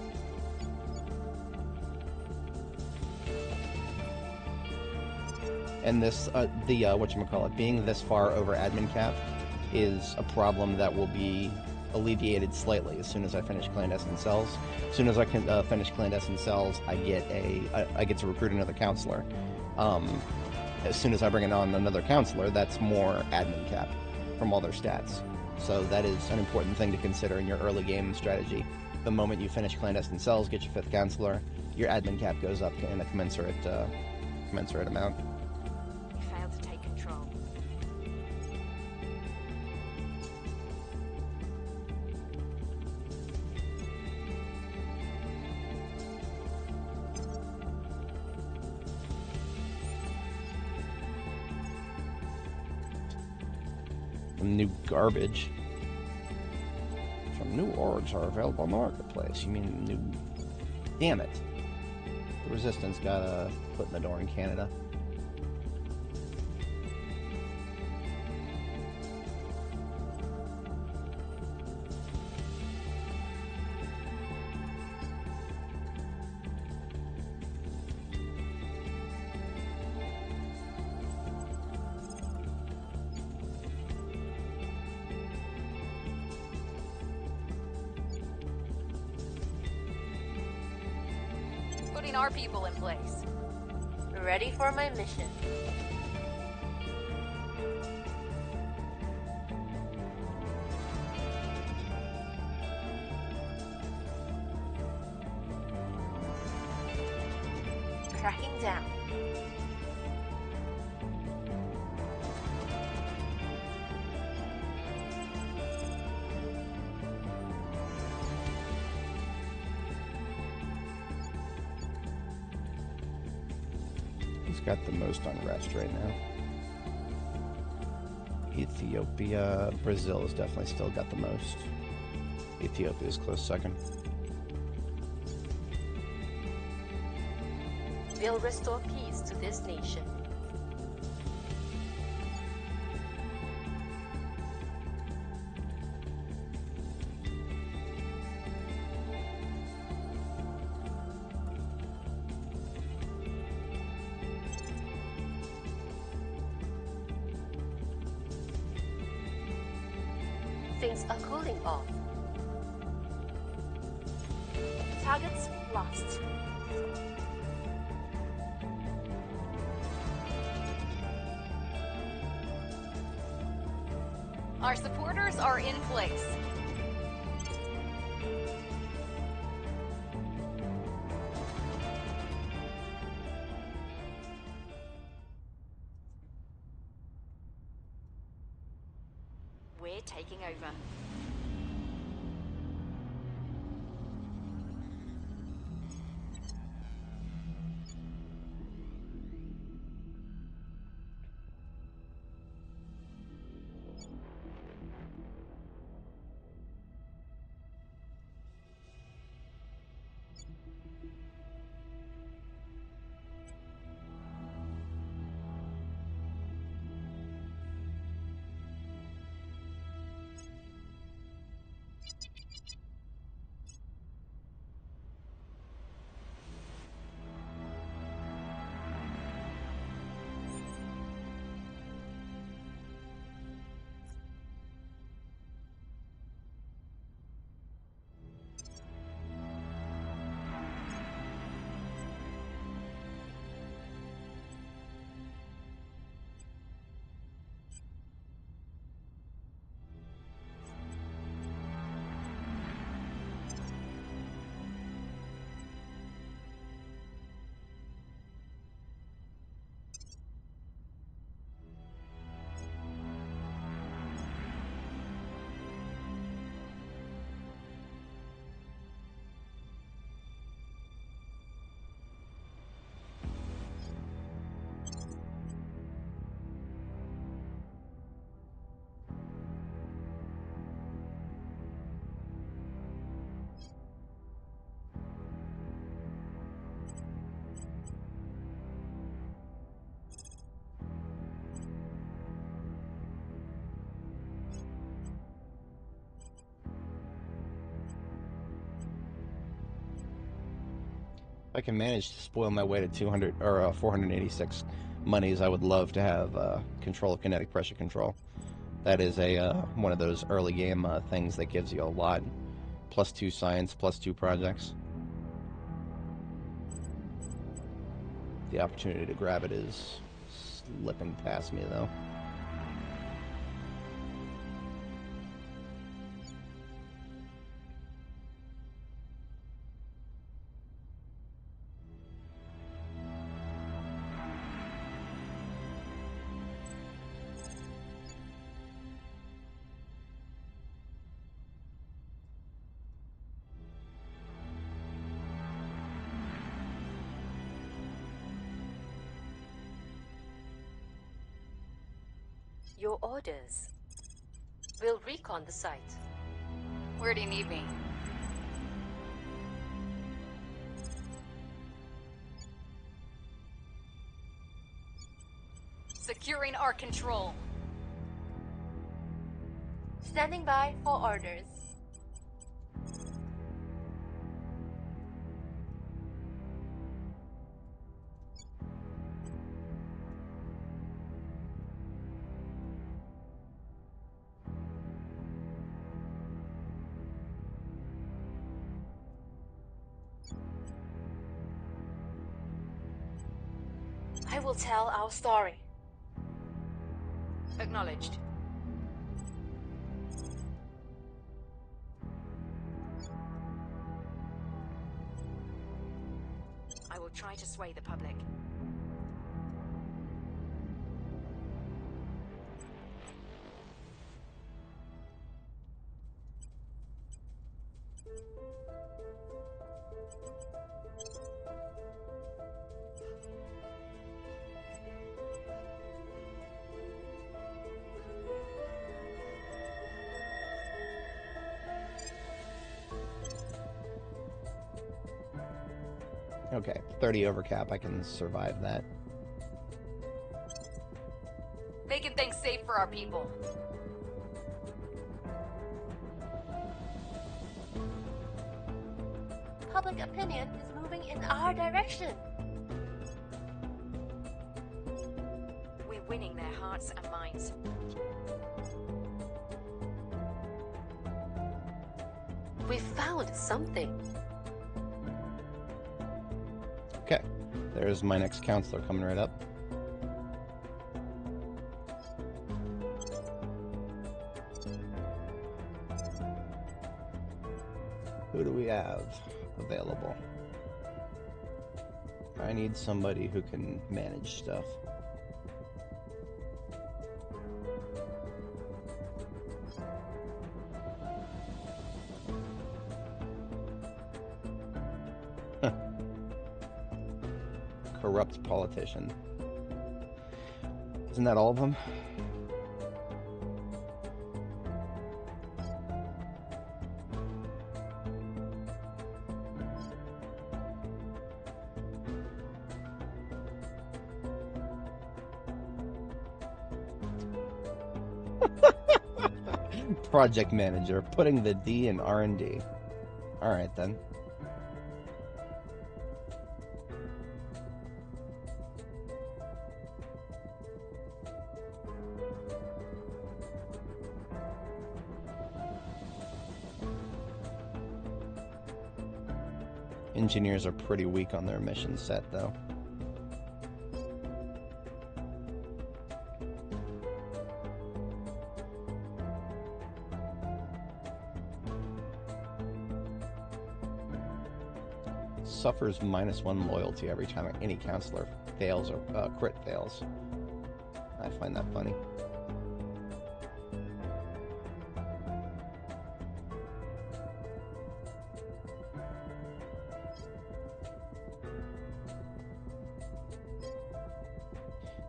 And this, being this far over admin cap is a problem that will be alleviated slightly as soon as I finish clandestine cells. As soon as I can finish clandestine cells, I get to recruit another counselor. As soon as I bring on another counselor, that's more admin cap from all their stats. So that is an important thing to consider in your early game strategy. The moment you finish clandestine cells, get your 5th counselor, your admin cap goes up in a commensurate amount. We failed to take control. New garbage. New orgs are available in the marketplace. You mean new... Damn it. The Resistance got a foot in the door in Canada. Putting our people in place. Ready for my mission. Tracking down. Who's got the most unrest right now? Ethiopia. Brazil has definitely still got the most. Ethiopia is close second. We'll restore peace to this nation. Things are cooling off. Targets lost. Our supporters are in place. We're taking over. If I can manage to spoil my way to 200 or 486 monies, I would love to have control of kinetic pressure control. That is a one of those early game things that gives you a lot. +2 science, +2 projects. The opportunity to grab it is slipping past me, though. Your orders. We'll recon the site. Where do you need me? Securing our control. Standing by for orders. I will tell our story. Acknowledged. I will try to sway the public. Okay, 30 overcap, I can survive that. Making things safe for our people. Public opinion is moving in our direction. We're winning their hearts and minds. We found something. Okay, there's my next counselor coming right up. Who do we have available? I need somebody who can manage stuff. Corrupt politician. Isn't that all of them? Project manager, putting the D in R&D. All right then. Engineers are pretty weak on their mission set, though. Suffers -1 loyalty every time any counselor fails or crit fails. I find that funny.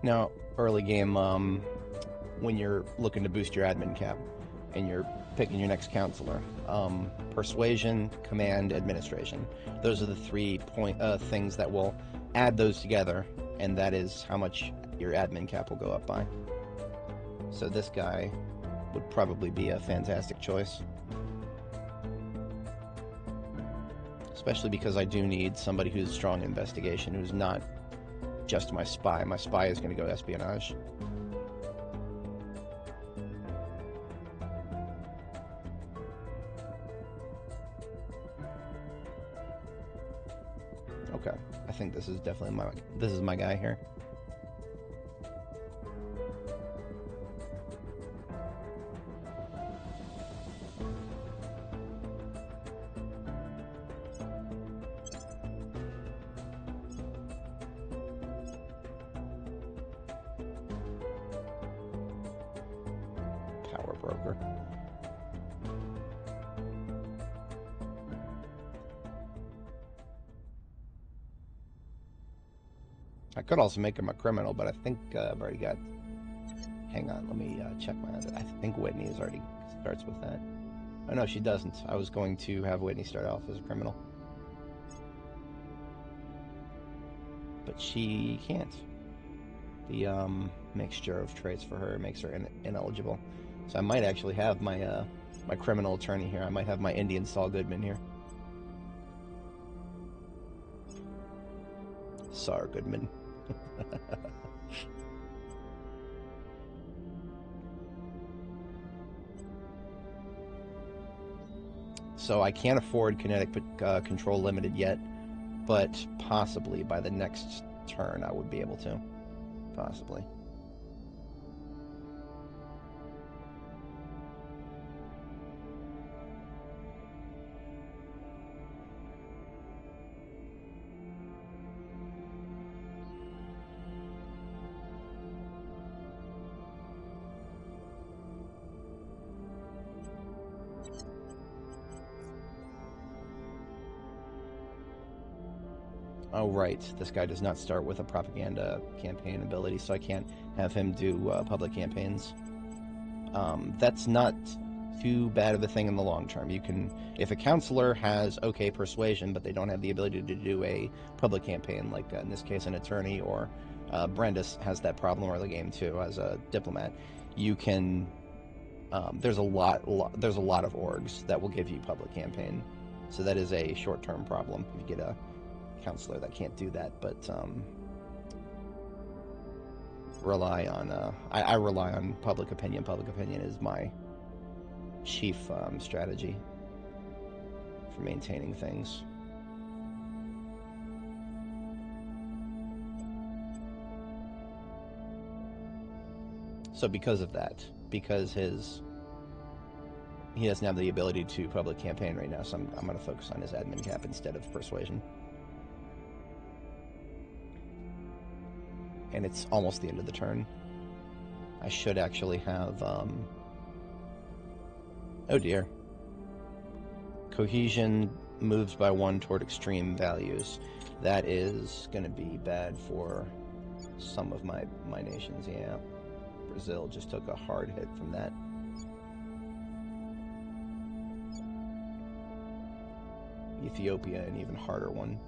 Now, early game, when you're looking to boost your admin cap and you're picking your next counselor, persuasion, command, administration. Those are the 3 things that will add those together, and that is how much your admin cap will go up by. So this guy would probably be a fantastic choice. Especially because I do need somebody who's strong in investigation, who's not just my spy. My spy is going to go espionage. Okay, I think this is definitely my guy here. Power broker. I could also make him a criminal, but I think I've already got... Hang on, let me check my other... I think Whitney already starts with that. Oh no, she doesn't. I was going to have Whitney start off as a criminal. But she can't. The mixture of traits for her makes her ineligible. So I might actually have my my criminal attorney here. I might have my Indian Saul Goodman here. Saul Goodman. So I can't afford kinetic control limited yet, but possibly by the next turn I would be able to. Possibly. Oh, right. This guy does not start with a propaganda campaign ability, so I can't have him do public campaigns. That's not too bad of a thing in the long term. You can, if a counselor has okay persuasion, but they don't have the ability to do a public campaign, like in this case an attorney, or Brandis has that problem early game too as a diplomat, you can. There's a lot of orgs that will give you public campaign, so that is a short-term problem if you get a counselor that can't do that. But rely on I rely on public opinion. Public opinion is my chief strategy for maintaining things. So because of that, because he doesn't have the ability to public campaign right now, so I'm going to focus on his admin cap instead of persuasion. And it's almost the end of the turn. I should actually have, oh dear. Cohesion moves by 1 toward extreme values. That is going to be bad for some of my nations, yeah. Brazil just took a hard hit from that. Ethiopia, an even harder one.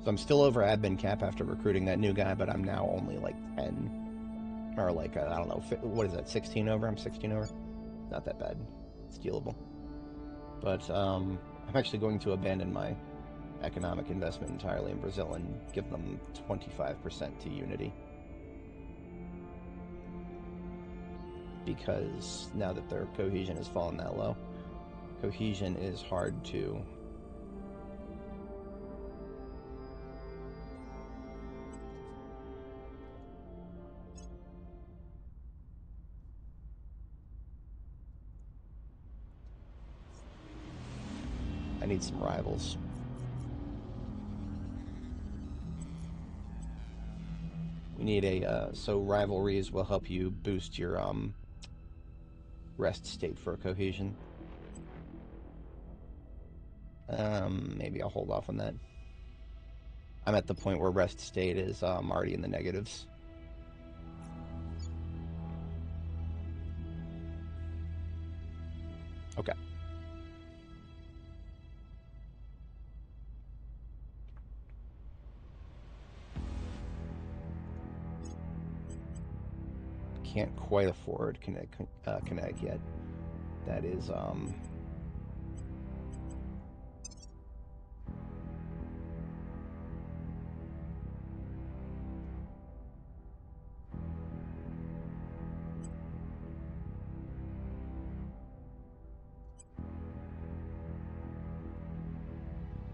So I'm still over admin cap after recruiting that new guy, but I'm now only like 10, or like, I don't know, what is that, 16 over? I'm 16 over. Not that bad. It's dealable. But I'm actually going to abandon my economic investment entirely in Brazil and give them 25% to unity. Because now that their cohesion has fallen that low, cohesion is hard to... I need some rivals. We need a, so rivalries will help you boost your, rest state for cohesion. Maybe I'll hold off on that. I'm at the point where rest state is, already in the negatives. Okay. Can't quite afford kinetic yet. That is,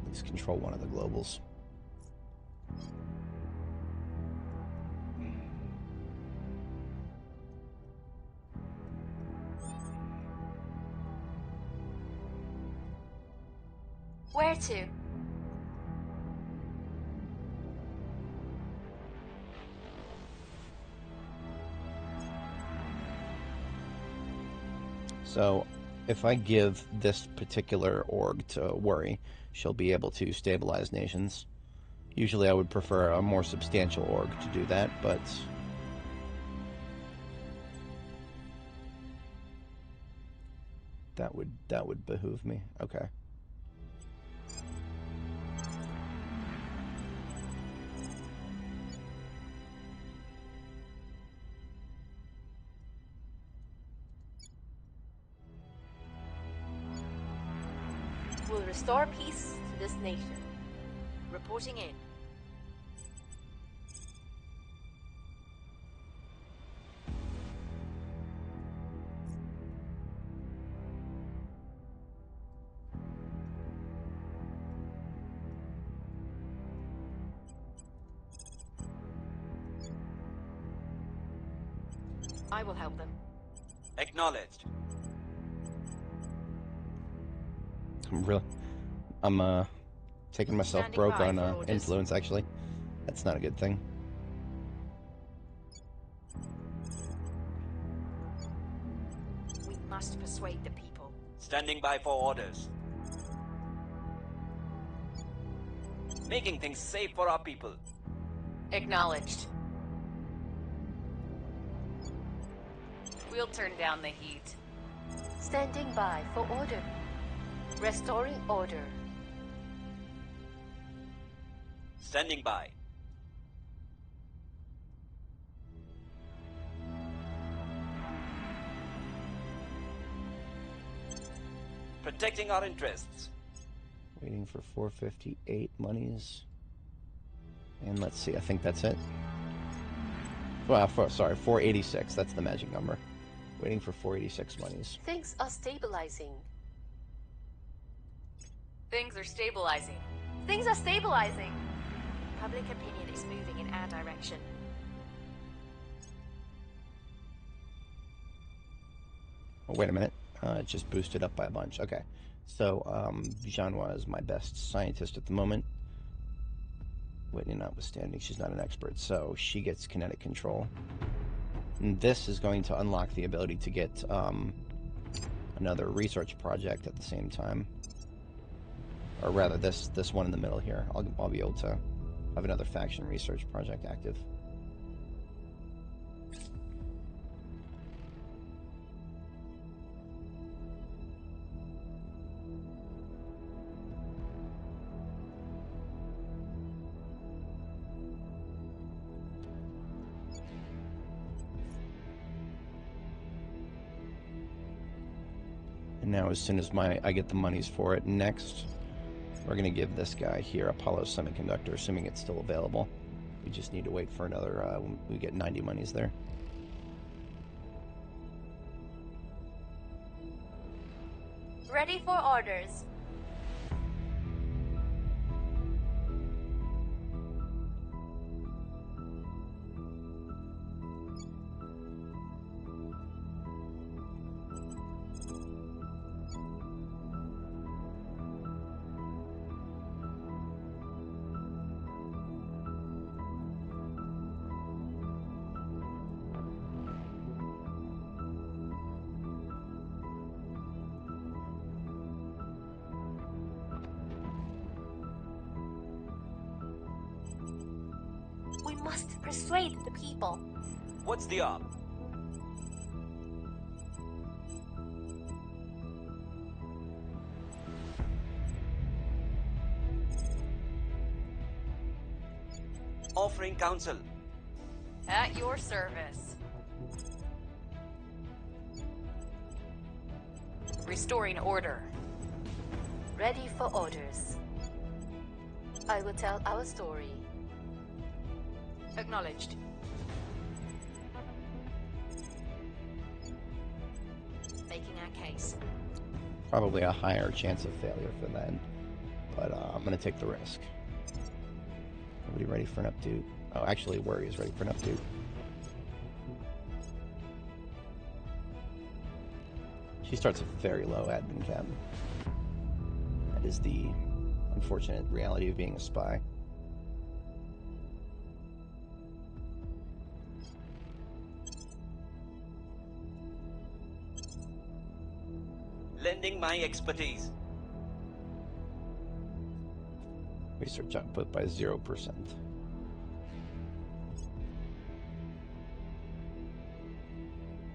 let's control one of the globals. Where to? So, if I give this particular org to Worry, she'll be able to stabilize nations. Usually I would prefer a more substantial org to do that, but... that would behoove me. Okay. Will restore peace to this nation. Reporting in. I will help them. Acknowledged. I'm taking myself broke on influence, actually. That's not a good thing. We must persuade the people. Standing by for orders. Making things safe for our people. Acknowledged. We'll turn down the heat. Standing by for order. Restoring order. Standing by. Protecting our interests. Waiting for 458 monies. And let's see, I think that's it. Well, sorry, 486. That's the magic number. Waiting for 486 monies. Things are stabilizing. Things are stabilizing. Things are stabilizing. Public opinion is moving in our direction. Oh, wait a minute. It just boosted up by a bunch. Okay. So, Janwa is my best scientist at the moment. Whitney notwithstanding, she's not an expert, so she gets kinetic control. And this is going to unlock the ability to get another research project at the same time. Or rather, this one in the middle here. I'll be able to have another faction research project active. And now, as soon as I get the monies for it, next we're going to give this guy here Apollo Semiconductor, assuming it's still available. We just need to wait for another, we get 90 monies there. Ready for orders. We must persuade the people. What's the op? Offering counsel. At your service. Restoring order. Ready for orders. I will tell our story. Acknowledged. Making our case. Probably a higher chance of failure for that, but I'm going to take the risk. Nobody ready for an update? Oh, actually, Worry is ready for an update. She starts a very low admin cap. That is the unfortunate reality of being a spy. Lending my expertise. Research output by 0%.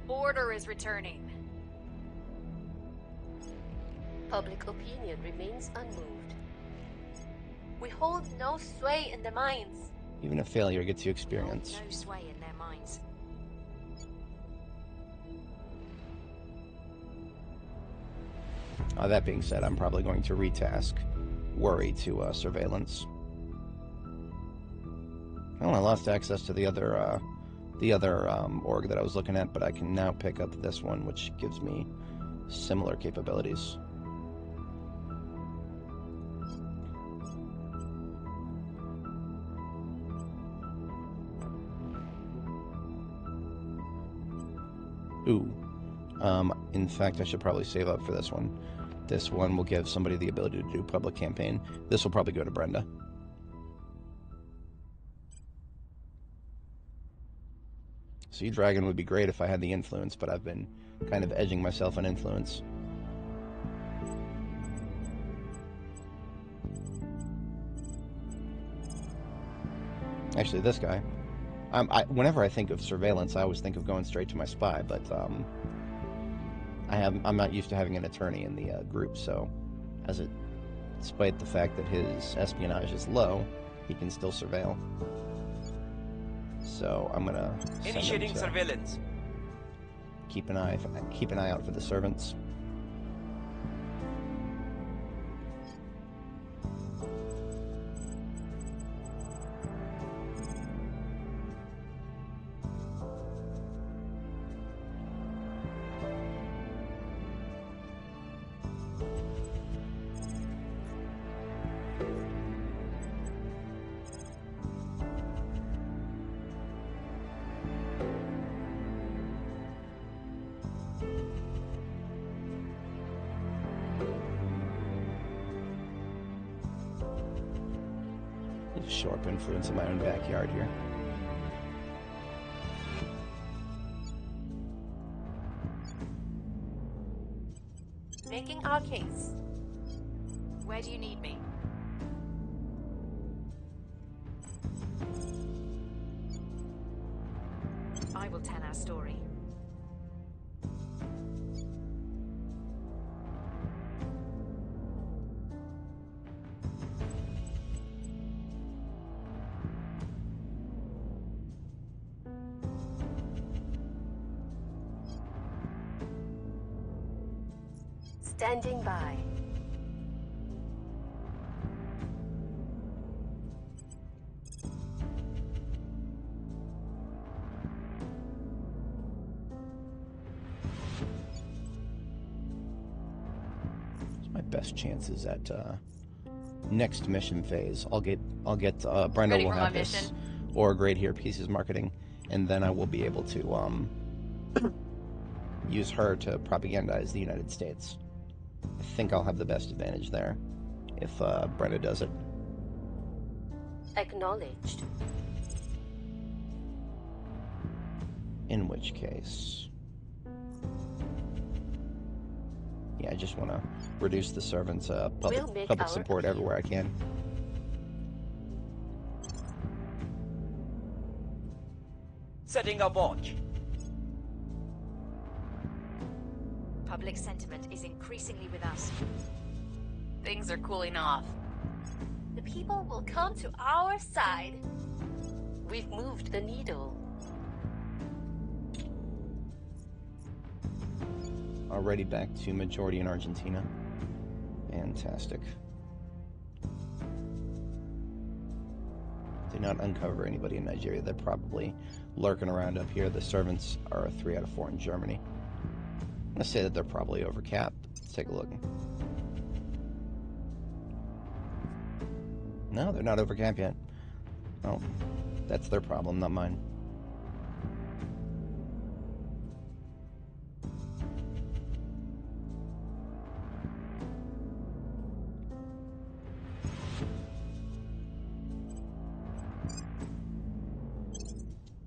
Order is returning. Public opinion remains unmoved. We hold no sway in the minds. Even a failure gets you experience. No sway in their minds. That being said, I'm probably going to retask Worry to Surveillance. Well, I lost access to the other org that I was looking at, but I can now pick up this one, which gives me similar capabilities. Ooh. In fact, I should probably save up for this one. This one will give somebody the ability to do public campaign. This will probably go to Brenda. Sea Dragon would be great if I had the influence, but I've been kind of edging myself on influence. Actually, this guy. Whenever I think of surveillance, I always think of going straight to my spy, but I'm not used to having an attorney in the group, so despite the fact that his espionage is low, he can still surveil. So I'm gonna initiating surveillance. Keep an eye out for the servants. Show up influence in my own backyard here. Making our case. Where do you need me? I will tell our story. Standing by. My best chances at next mission phase. I'll get Brenda will have this or grade here pieces marketing, and then I will be able to use her to propagandize the United States. I think I'll have the best advantage there if Brenda does it. Acknowledged. In which case, yeah, I just want to reduce the servants' public support everywhere I can. Setting a watch. Public sentiment is increasingly with us. Things are cooling off. The people will come to our side. We've moved the needle. Already back to majority in Argentina. Fantastic. Did not uncover anybody in Nigeria. They're probably lurking around up here. The servants are a 3 out of 4 in Germany. I'm going to say that they're probably over capped. Let's take a look. No, they're not over cap yet. Oh, that's their problem, not mine.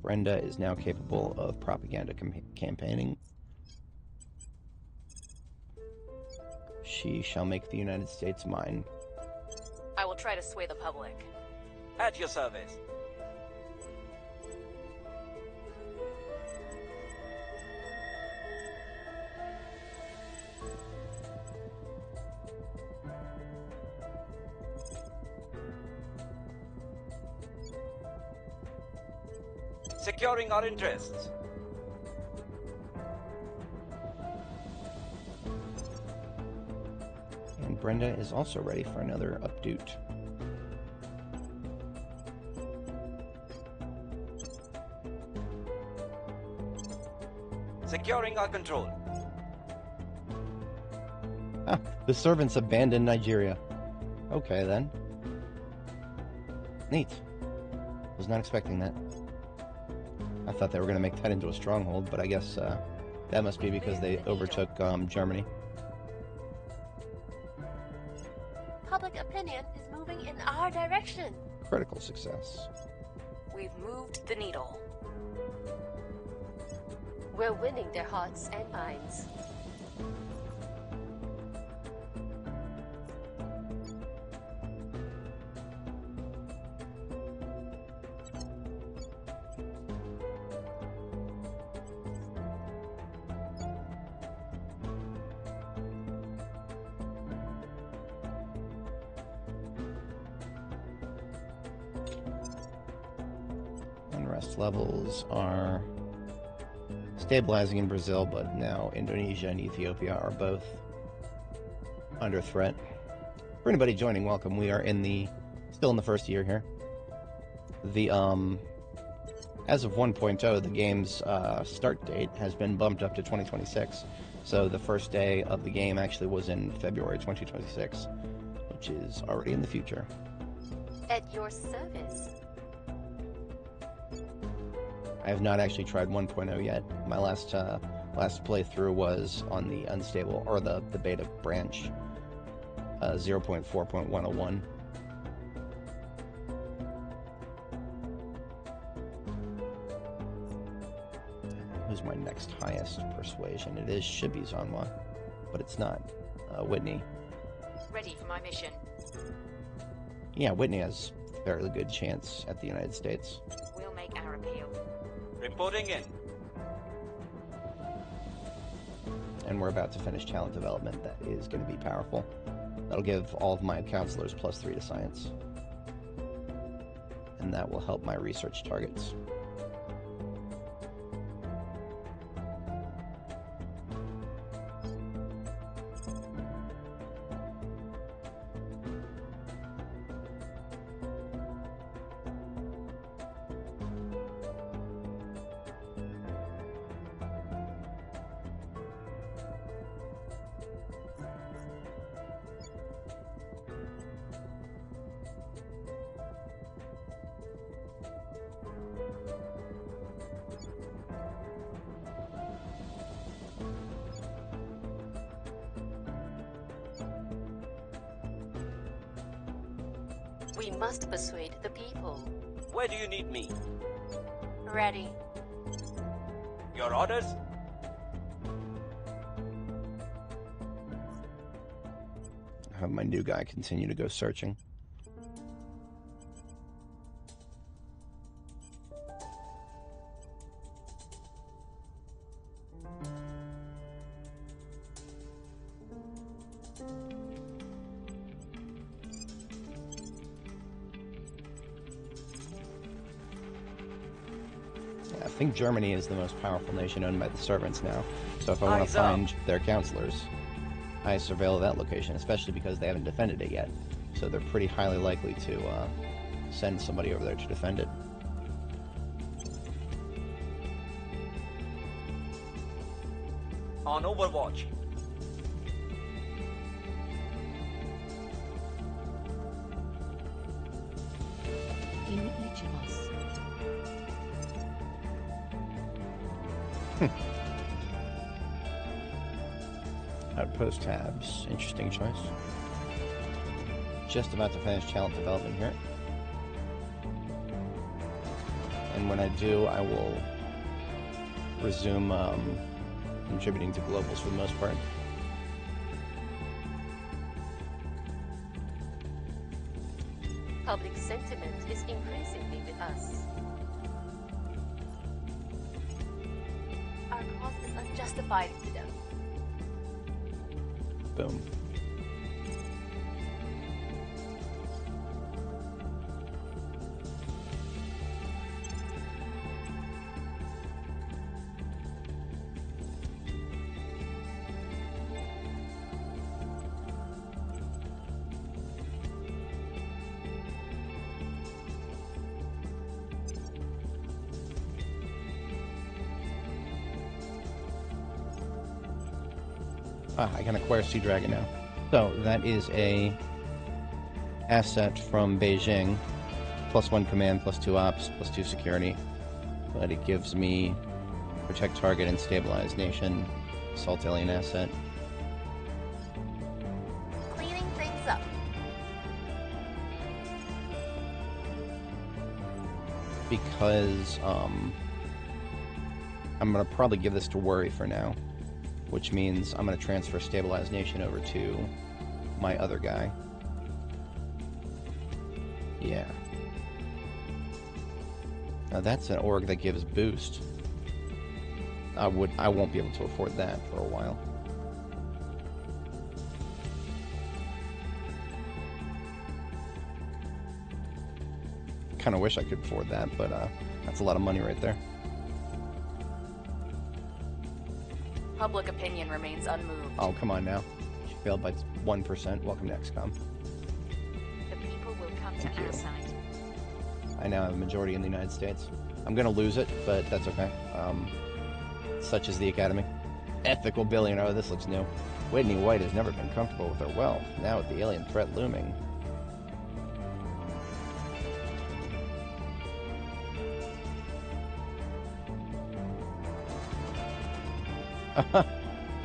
Brenda is now capable of propaganda campaigning. She shall make the United States mine. I will try to sway the public. At your service. Securing our interests. And Brenda is also ready for another updoot. Securing our control. Ah, the servants abandoned Nigeria. Okay, then. Neat. Was not expecting that. I thought they were going to make that into a stronghold, but I guess that must be because they overtook Germany. Public opinion is moving in our direction. Critical success. We've moved the needle. We're winning their hearts and minds. Unrest levels are stabilizing in Brazil, but now Indonesia and Ethiopia are both under threat. For anybody joining, welcome. We are still in the first year here. The as of 1.0, the game's start date has been bumped up to 2026. So the first day of the game actually was in February 2026, which is already in the future. At your service. I have not actually tried 1.0 yet. My last playthrough was on the unstable, or the beta branch, 0.4.101. Who's my next highest persuasion? It should be Zanwa, but it's not. Whitney. Ready for my mission. Yeah, Whitney has a fairly good chance at the United States. We'll make our appeal. Reporting in. And we're about to finish talent development. That is going to be powerful. That'll give all of my counselors +3 to science. And that will help my research targets. We must persuade the people. Where do you need me? Ready. Your orders? Have my new guy continue to go searching. I think Germany is the most powerful nation owned by the servants now. So if I want to find their counselors, I surveil that location, especially because they haven't defended it yet. So they're pretty highly likely to send somebody over there to defend it. On Overwatch. In each of us. Outpost tabs. Interesting choice. Just about to finish talent development here. And when I do, I will resume contributing to globals for the most part. Public sentiment is increasingly with us. Our cause is unjustified to them. Boom. I can acquire Sea Dragon now. So that is a asset from Beijing. +1 command, +2 ops, +2 security. But it gives me protect target and stabilize nation, assault alien asset. Cleaning things up. Because I'm gonna probably give this to Worry for now. Which means I'm going to transfer Stabilized Nation over to my other guy. Yeah. Now that's an org that gives boost. I won't be able to afford that for a while. Kind of wish I could afford that, but that's a lot of money right there. Public opinion remains unmoved. Oh, come on now. She failed by 1%. Welcome to XCOM. The people will come to our side. I now have a majority in the United States. I'm gonna lose it, but that's okay. Such is the Academy. Ethical billionaire. Oh, this looks new. Whitney White has never been comfortable with her wealth. Now with the alien threat looming.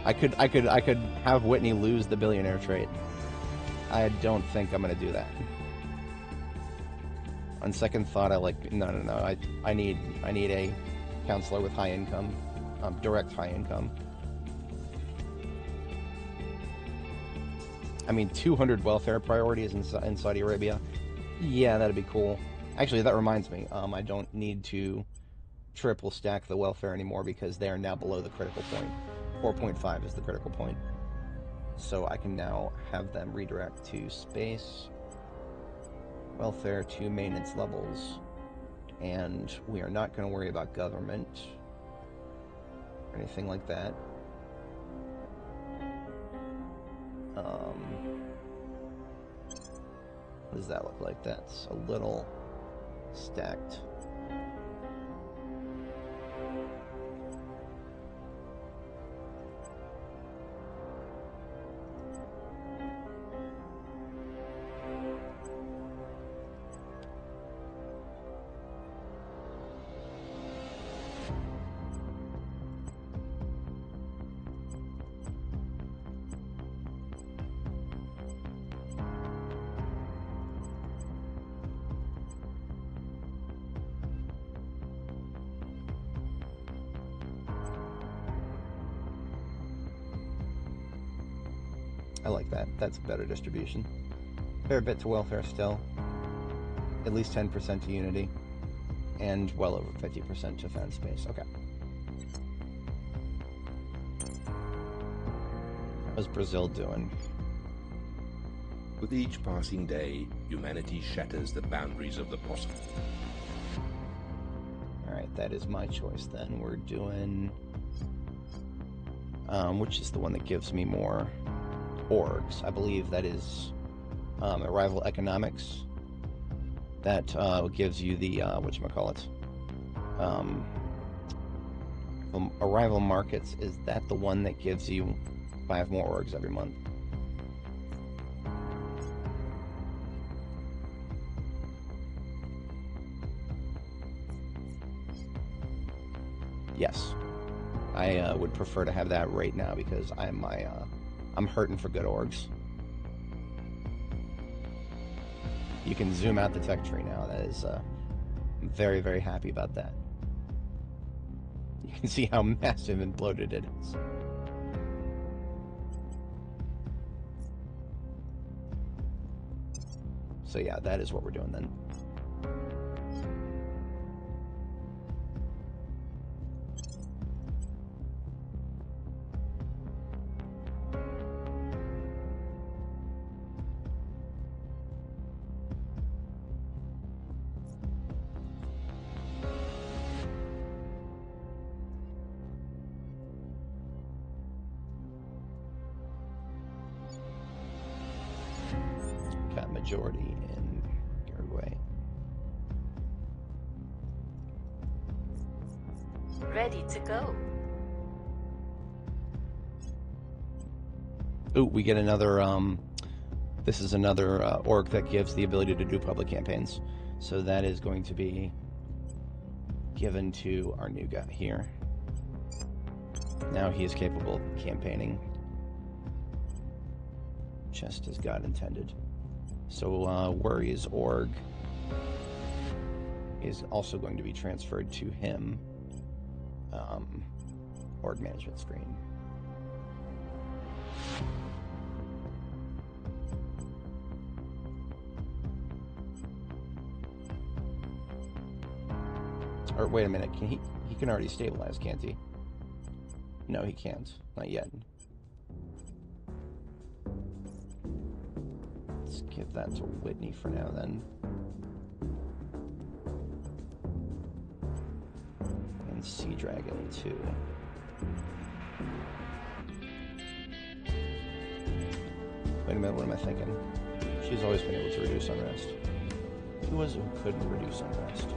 I could have Whitney lose the billionaire trait. I don't think I'm gonna do that. On second thought, no. I need a counselor with high income, direct high income. I mean, 200 welfare priorities in Saudi Arabia. Yeah, that'd be cool. Actually, that reminds me. I don't need to triple stack the welfare anymore because they are now below the critical point. 4.5 is the critical point. So I can now have them redirect to space, welfare to maintenance levels, and we are not going to worry about government or anything like that. What does that look like? That's a little stacked. I like that. That's a better distribution. Fair bit to welfare still. At least 10% to unity. And well over 50% to defense space. Okay. How's Brazil doing? With each passing day, humanity shatters the boundaries of the possible. Alright, that is my choice then. We're doing... which is the one that gives me more orgs? I believe that is Arrival Economics. That gives you the, whatchamacallit? Arrival Markets, is that the one that gives you 5 more orgs every month? Yes. I would prefer to have that right now because I'm hurting for good orgs. You can zoom out the tech tree now. I'm very, very happy about that. You can see how massive and bloated it is. So yeah, that is what we're doing then. Got majority in Uruguay. Ready to go. Ooh, we get another, this is another org that gives the ability to do public campaigns. So that is going to be given to our new guy here. Now he is capable of campaigning just as God intended. So Worry's org is also going to be transferred to him. Org management screen. Or wait a minute, can he can already stabilize, can't he? No, he can't. Not yet. Let's give that to Whitney for now then. And Sea Dragon too. Wait a minute, what am I thinking? She's always been able to reduce unrest. Who was it who couldn't reduce unrest?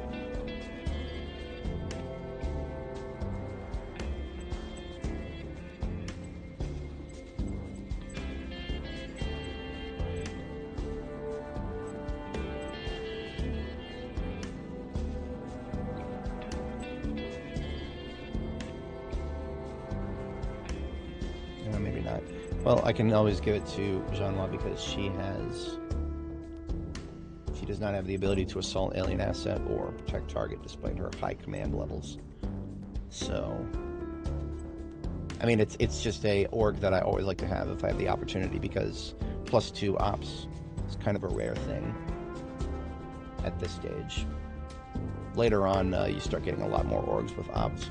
Maybe not. Well, I can always give it to Jeannois because she does not have the ability to assault alien asset or protect target despite her high command levels. So, I mean, it's just a org that I always like to have if I have the opportunity because +2 ops is kind of a rare thing at this stage. Later on, you start getting a lot more orgs with ops.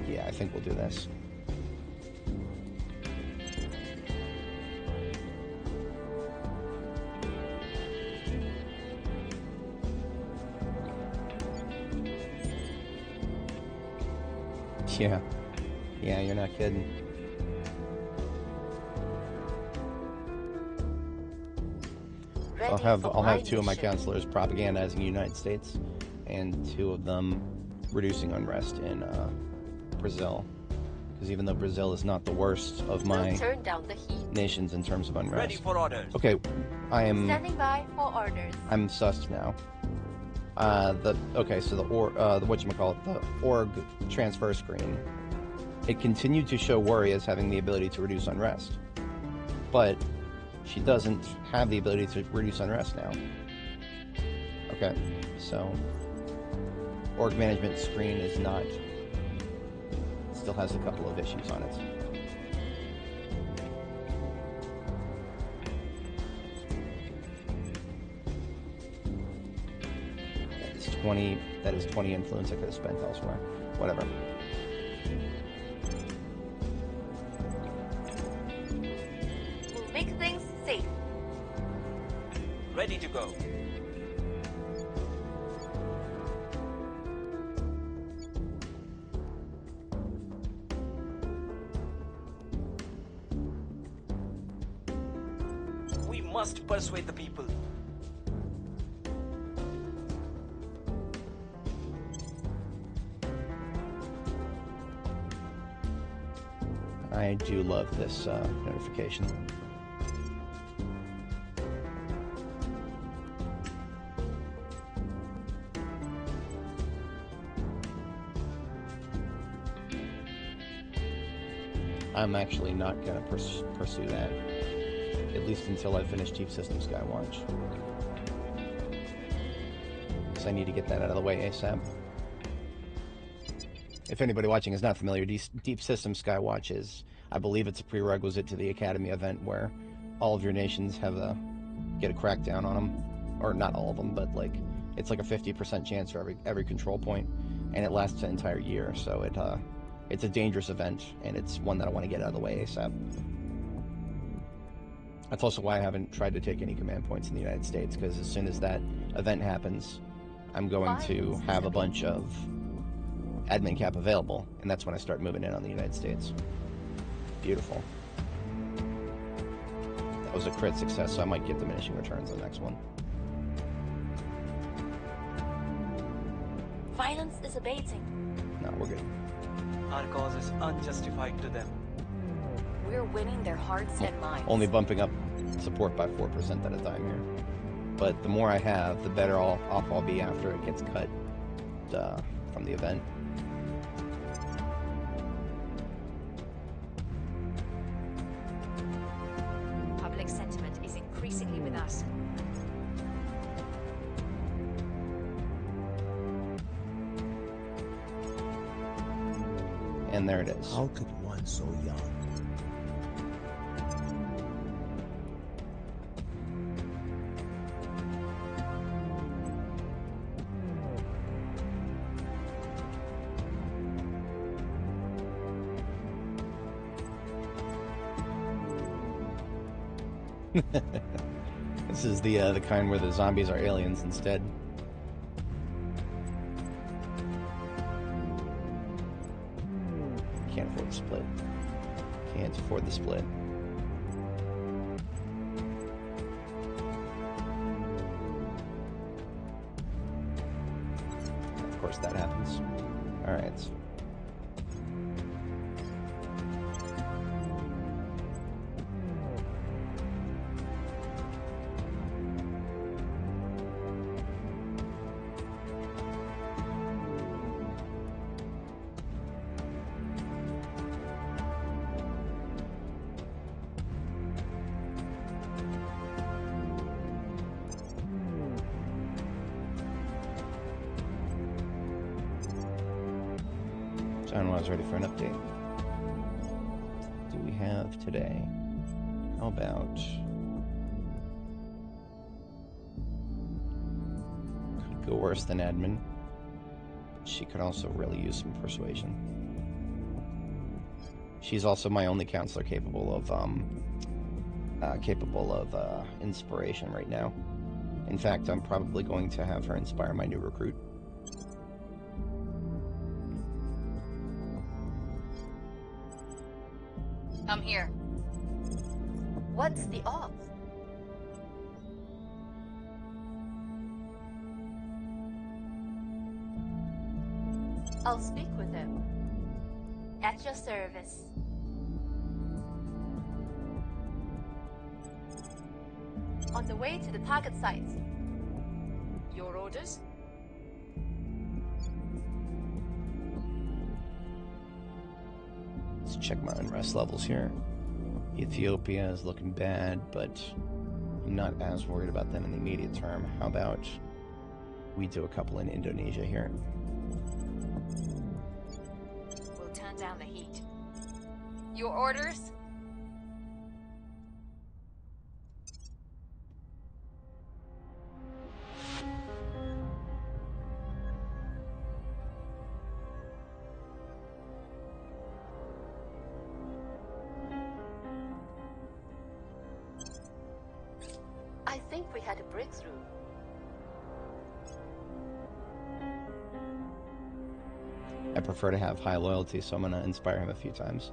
Yeah, I think we'll do this. Yeah, you're not kidding. I'll have 2 of my counselors propagandizing the United States, and 2 of them reducing unrest in Brazil. Because even though Brazil is not the worst of my nations in terms of unrest. Ready for orders. Okay, I am Standing by for orders. I'm sus now. The whatchamacallit, the org transfer screen. It continued to show Worry as having the ability to reduce unrest, but she doesn't have the ability to reduce unrest now. Okay, so org management screen is not, still has a couple of issues on it. That is 20 influence I could have spent elsewhere. Whatever. We'll make things safe. Ready to go. We must persuade the people. I do love this notification. I'm actually not going to pursue that, at least until I finish Deep System Skywatch. So I need to get that out of the way ASAP. If anybody watching is not familiar, Deep System Skywatch is, I believe it's a prerequisite to the Academy event where all of your nations have get a crackdown on them. Or not all of them, but like, it's like a 50% chance for every control point, and it lasts an entire year, so it's a dangerous event, and it's one that I want to get out of the way ASAP. That's also why I haven't tried to take any command points in the United States, because as soon as that event happens, I'm going to have a bunch of admin cap available, and that's when I start moving in on the United States. Beautiful. That was a crit success, so I might get diminishing returns on the next one. Violence is abating. No, we're good. Our cause is unjustified to them. We're winning their hearts and minds. Only bumping up support by 4% at a time here. But the more I have, the better off I'll be after it gets cut from the event. Public sentiment is increasingly with us. And there it is. How could one so young? This is the kind where the zombies are aliens instead. Can't afford the split. Can't afford the split. Of course that happens. Alright. John was ready for an update. What do we have today? How about... Could go worse than admin. She could also really use some persuasion. She's also my only counselor capable of inspiration right now. In fact, I'm probably going to have her inspire my new recruit. I'm here. What's the odds? I'll speak with him. At your service. On the way to the target site. Your orders? Let's check my unrest levels here. Ethiopia is looking bad, but I'm not as worried about them in the immediate term. How about we do a couple in Indonesia here? We'll turn down the heat. Your orders? I think we had a breakthrough. I prefer to have high loyalty, so I'm going to inspire him a few times.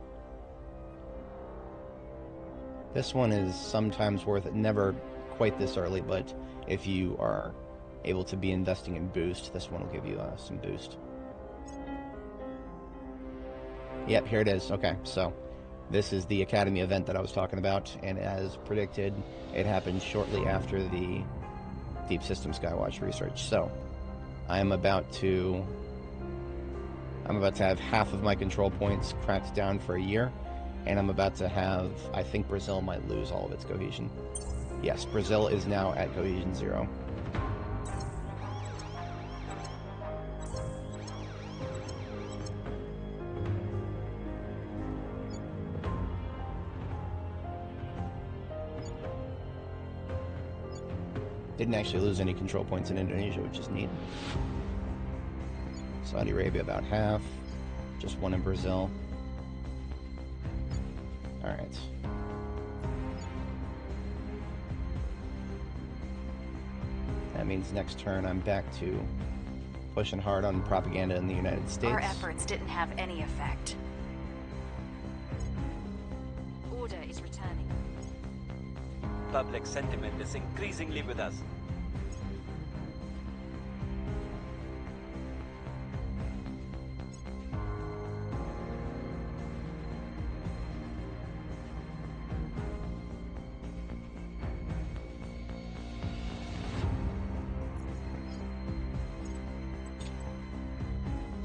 This one is sometimes worth it. Never quite this early, but if you are able to be investing in boost, this one will give you some boost. Yep, here it is. Okay, so This is the Academy event that I was talking about, and as predicted, it happened shortly after the Deep System Skywatch research. So, I'm about to have half of my control points cracked down for a year, and I'm about to have, I think Brazil might lose all of its cohesion. Yes, Brazil is now at cohesion 0. Didn't actually lose any control points in Indonesia, which is neat. Saudi Arabia about half, just one in Brazil. Alright. That means next turn I'm back to pushing hard on propaganda in the United States. Our efforts didn't have any effect. Order is returning. Public sentiment is increasingly with us.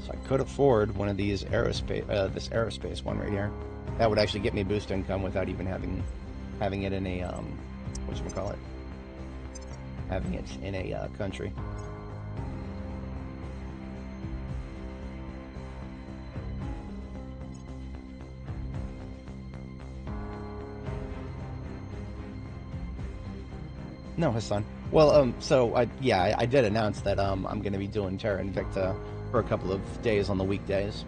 So I could afford one of these aerospace, this aerospace one right here. That would actually get me boost income without even having it in a whatchamacallit? Having it in a country. No, Hassan. Well, so I did announce that I'm going to be doing Terra Invicta for a couple of days on the weekdays.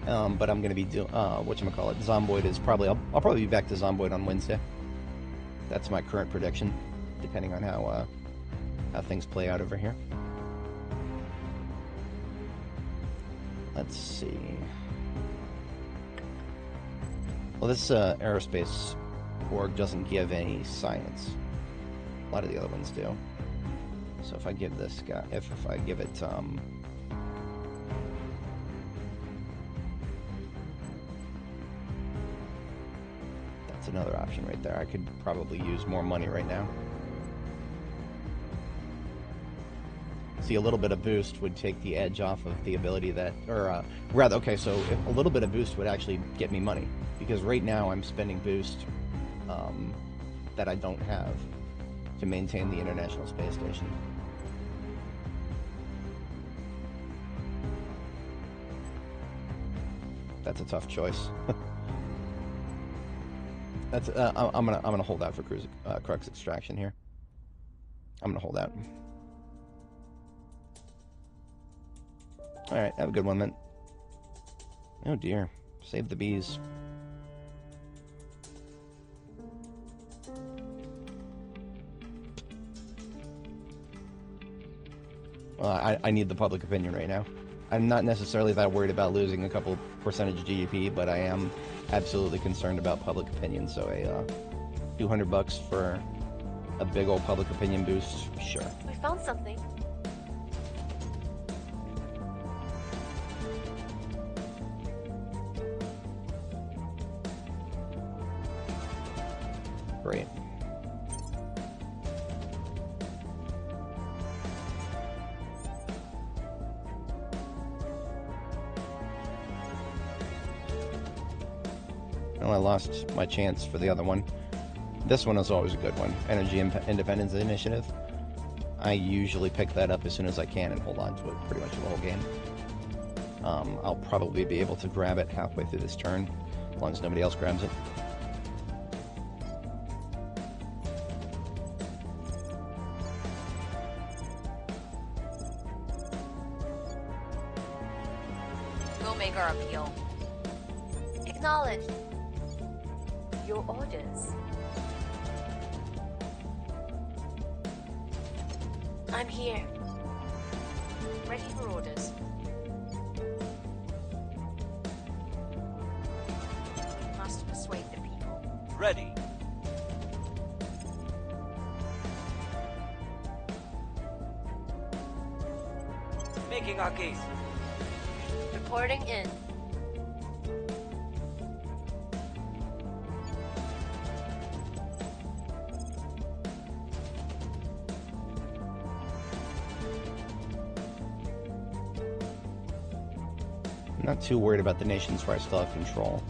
But I'm going to be doing, whatchamacallit, Zomboid is probably, I'll probably be back to Zomboid on Wednesday. That's my current prediction, depending on how things play out over here. Let's see. Well, this aerospace org doesn't give any science. A lot of the other ones do. So if I give this guy, if I give it, that's another option right there. I could probably use more money right now. See, a little bit of boost would take the edge off of the ability that, or rather, okay, so a little bit of boost would actually get me money, because right now I'm spending boost that I don't have to maintain the International Space Station. That's a tough choice. That's I'm gonna hold out for Crux extraction here. I'm gonna hold out. All right, have a good one, then. Oh dear, save the bees. Well, I need the public opinion right now. I'm not necessarily that worried about losing a couple percentage of GDP, but I am absolutely concerned about public opinion. So a $200 for a big old public opinion boost, sure. We found something. Great. Well, I lost my chance for the other one. This one is always a good one. Energy Independence Initiative. I usually pick that up as soon as I can and hold on to it pretty much the whole game. I'll probably be able to grab it halfway through this turn, as long as nobody else grabs it. We'll make our appeal. Acknowledged. Your orders. I'm here. Ready for orders. We must persuade the people. Ready. Making our case. Reporting in. I'm not too worried about the nations where I still have control.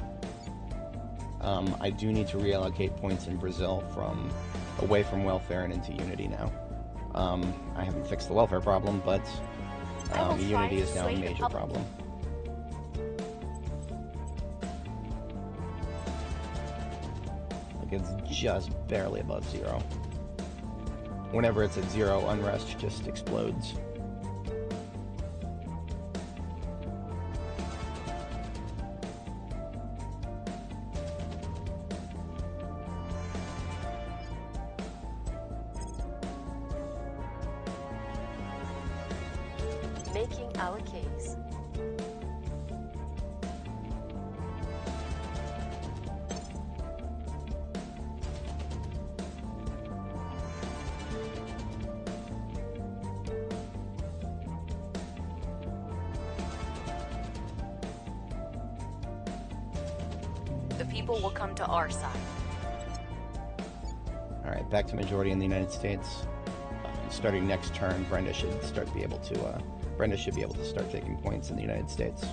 I do need to reallocate points in Brazil from away from welfare and into unity now. I haven't fixed the welfare problem, but unity is now a major problem. Like, it's just barely above 0. Whenever it's at 0, unrest just explodes. Making our case. The people will come to our side. Alright, back to majority in the United States. Starting next turn, Brenda should be able to start taking points in the United States.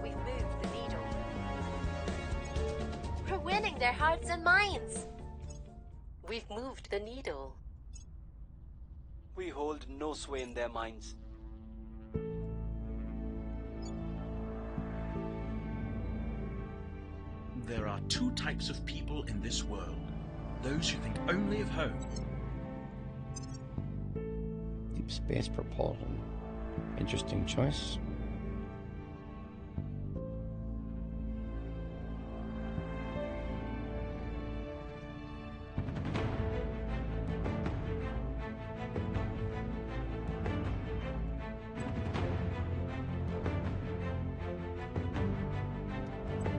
We've moved the needle. We're winning their hearts and minds. We've moved the needle. We hold no sway in their minds. There are two types of people in this world. Those who think only of home. Deep space propulsion. Interesting choice.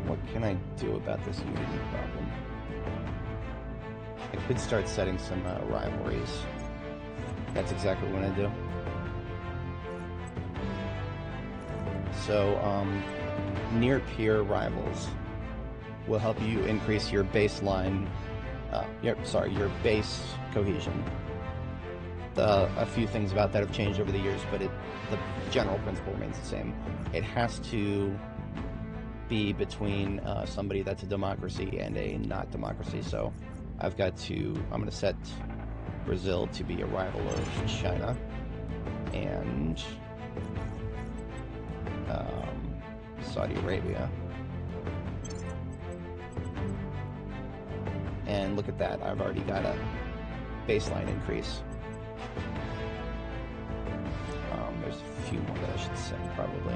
What can I do about this unity problem? I could start setting some rivalries. That's exactly what I do. So, near peer rivals will help you increase your baseline, your base cohesion. A few things about that have changed over the years, but the general principle remains the same. It has to be between somebody that's a democracy and a not democracy. So I'm going to set Brazil to be a rival of China, and Saudi Arabia. And look at that, I've already got a baseline increase. There's a few more that I should set, probably.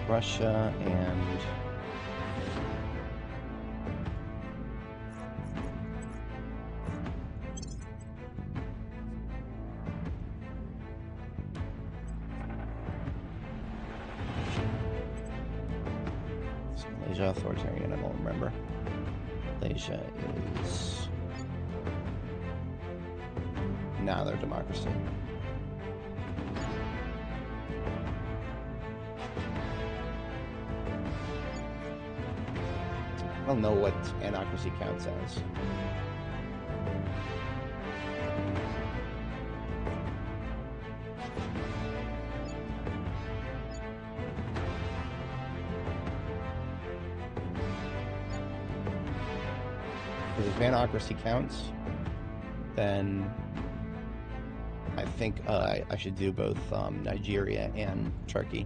Russia and Malaysia authoritarian, I don't remember. Malaysia is now their democracy. I don't know what anocracy counts as. Because if anocracy counts, then I think I should do both Nigeria and Turkey.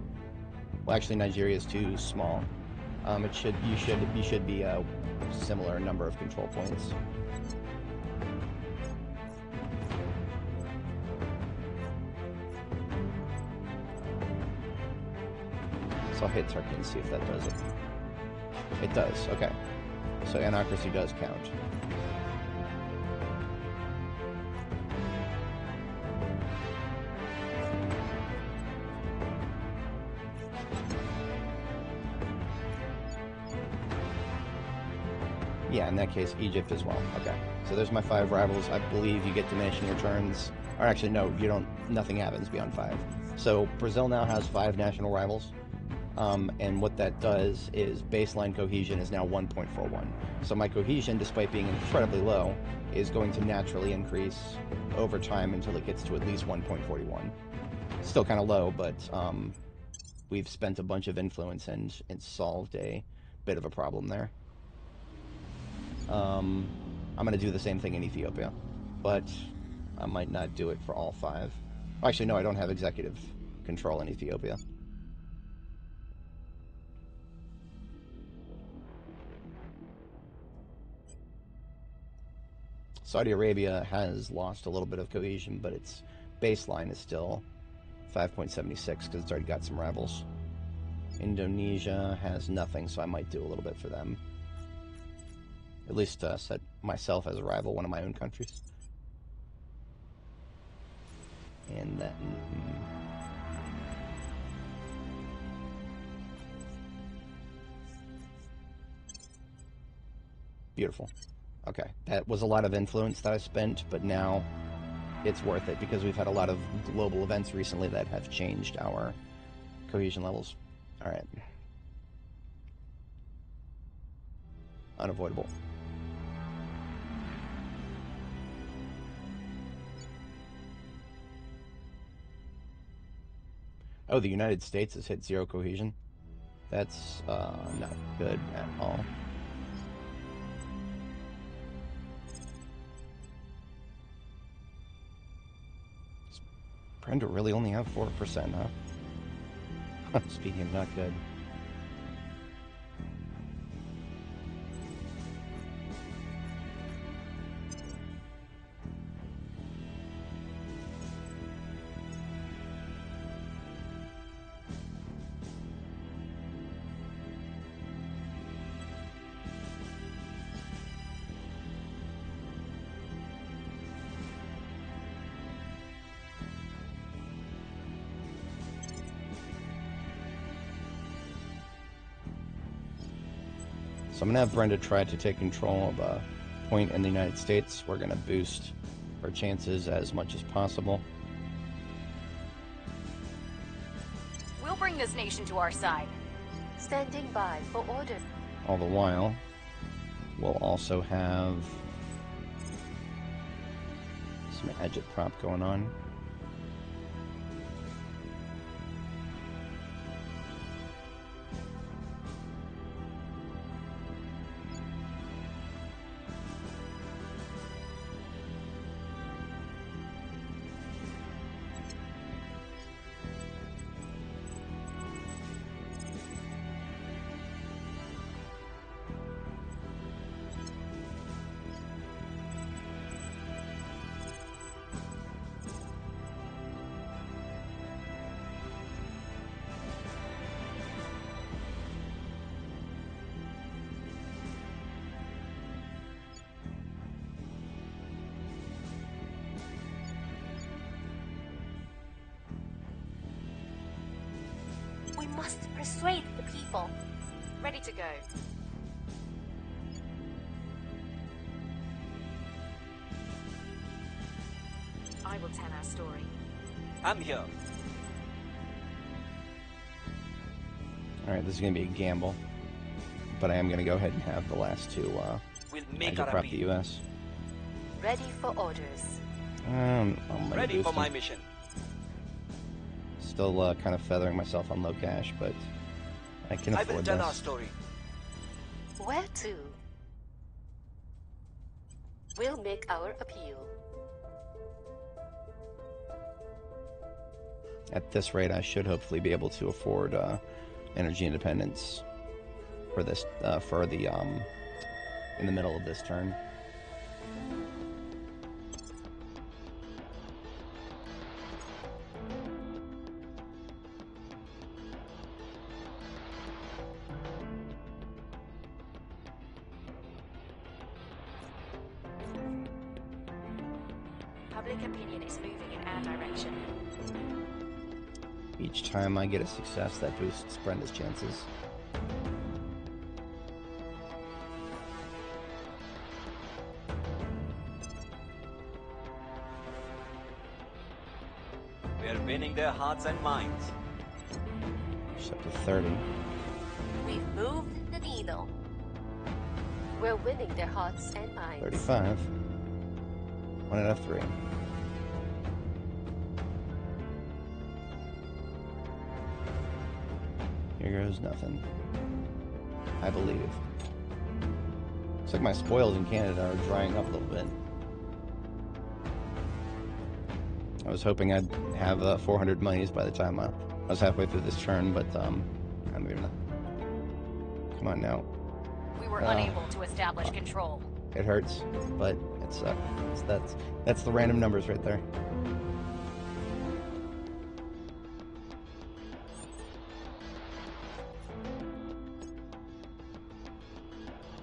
Well, actually, Nigeria is too small. You should be a similar number of control points. I'll hit Turkey and see if that does it. It does, okay. So anocracy does count. Yeah, in that case, Egypt as well. Okay. So there's my 5 rivals. I believe you get diminishing returns. Or actually, no, you don't. Nothing happens beyond 5. So Brazil now has 5 national rivals. And what that does is baseline cohesion is now 1.41. So my cohesion, despite being incredibly low, is going to naturally increase over time until it gets to at least 1.41. Still kind of low, but we've spent a bunch of influence and solved a bit of a problem there. I'm going to do the same thing in Ethiopia, but I might not do it for all 5. Actually, no, I don't have executive control in Ethiopia. Saudi Arabia has lost a little bit of cohesion, but its baseline is still 5.76 because it's already got some rivals. Indonesia has nothing, so I might do a little bit for them. At least set myself as a rival, one of my own countries. And then... Beautiful. Okay, that was a lot of influence that I spent, but now it's worth it because we've had a lot of global events recently that have changed our cohesion levels. Alright. Unavoidable. Oh, the United States has hit 0 cohesion. That's not good at all. Does Brenda really only have 4%, huh? Speaking of not good. So I'm going to have Brenda try to take control of a point in the United States. We're going to boost her chances as much as possible. We'll bring this nation to our side. Standing by for order. All the while, we'll also have some agitprop going on. We must persuade the people. Ready to go. I will tell our story. I'm here. Alright, this is going to be a gamble. But I am going to go ahead and have the last 2 We'll make our agitprop appeal. the U.S. Ready for orders. I'm Ready for my mission. Still kind of feathering myself on low cash, but I can I will afford tell this. our story. Where to? We'll make our appeal. At this rate, I should hopefully be able to afford energy independence for this in the middle of this turn. Public opinion is moving in our direction. Each time I get a success, that boosts Brenda's chances. We're winning their hearts and minds. She's up to 30. We've moved the needle. We're winning their hearts and minds. 35. 1 out of 3. Here goes nothing. I believe. Looks like my spoils in Canada are drying up a little bit. I was hoping I'd have 400 monies by the time I was halfway through this turn, but I'm gonna... Come on now. We were unable to establish control. It hurts, but it's that's the random numbers right there.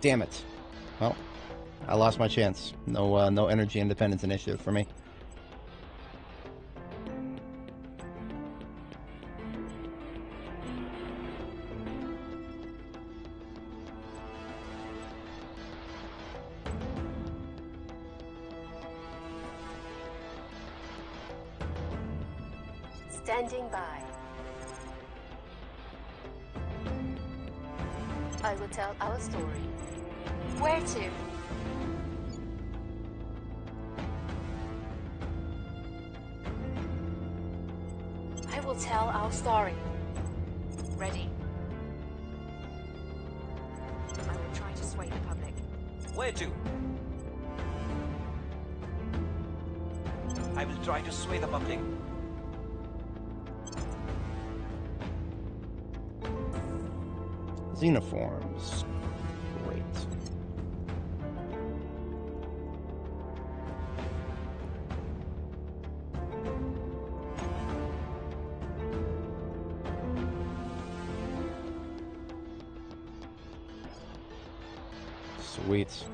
Damn it. Well, I lost my chance. No energy independence initiative for me. Standing by. I will tell our story. Where to? I will tell our story. Ready. I will try to sway the public. Where to? I will try to sway the public. Xenoforms. Great. Sweet.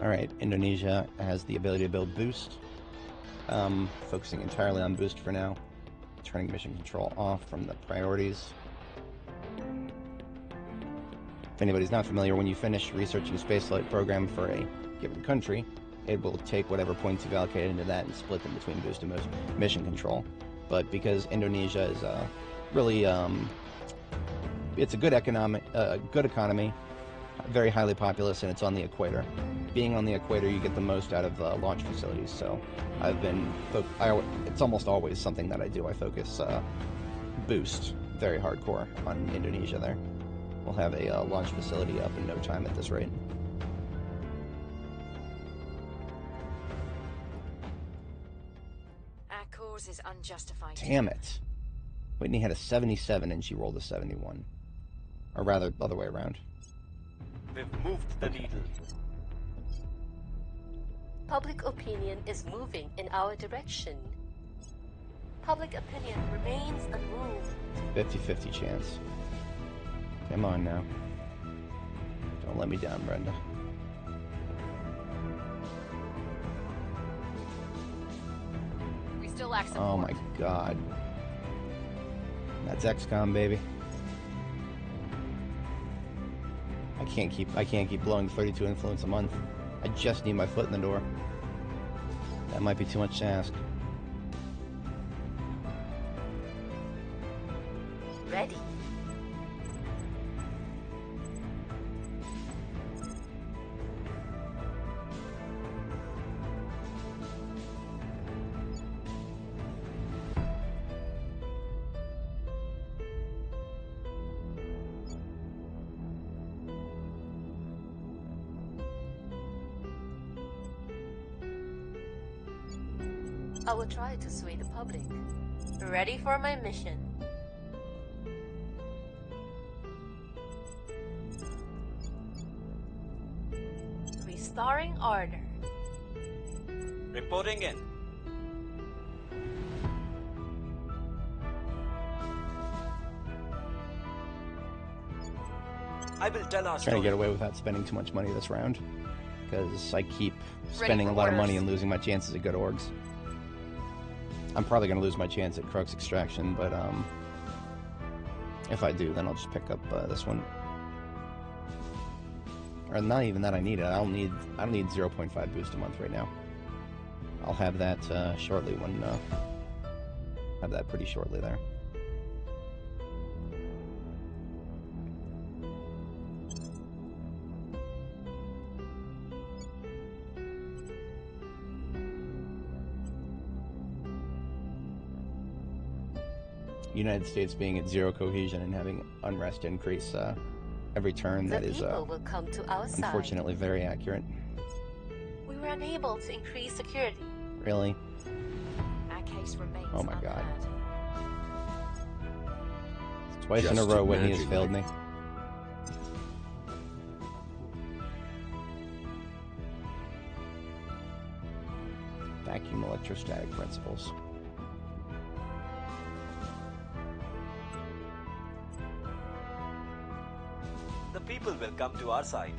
Alright, Indonesia has the ability to build boost. Focusing entirely on boost for now. Turning mission control off from the priorities. If anybody's not familiar, when you finish researching a spaceflight program for a given country, it will take whatever points you've allocated into that and split them between boost and mission control. But because Indonesia is really, it's a good economy, very highly populous, and it's on the equator. Being on the equator, you get the most out of launch facilities. So I've been, it's almost always something that I do. I focus boost very hardcore on Indonesia there. We'll have a launch facility up in no time at this rate. Our cause is unjustified. Damn it. Whitney had a 77 and she rolled a 71. Or rather, other way around. We've moved the needle. Public opinion is moving in our direction. Public opinion remains unmoved. 50-50 chance. Come on now. Don't let me down, Brenda. We still lack support. Oh my god. That's XCOM, baby. I can't keep blowing 32 influence a month. I just need my foot in the door. That might be too much to ask. Ready. I will try to sway the public. Ready for my mission. Restoring order. Reporting in. I will tell our story. Trying to get away without spending too much money this round, because I keep spending a lot of money and losing my chances at good orgs. I'm probably going to lose my chance at Crux Extraction, but if I do, then I'll just pick up this one. Or not even that I need it. I don't need 0.5 boost a month right now. I'll have that shortly when have that pretty shortly there. United States being at 0 cohesion and having unrest increase every turn, that is will come to our unfortunately side. very accurate. We were unable to increase security. Really? Our case remains Oh my god. unheard. Twice in a Just row Whitney has imagine, failed me. Vacuum electrostatic principles. The people will come to our side.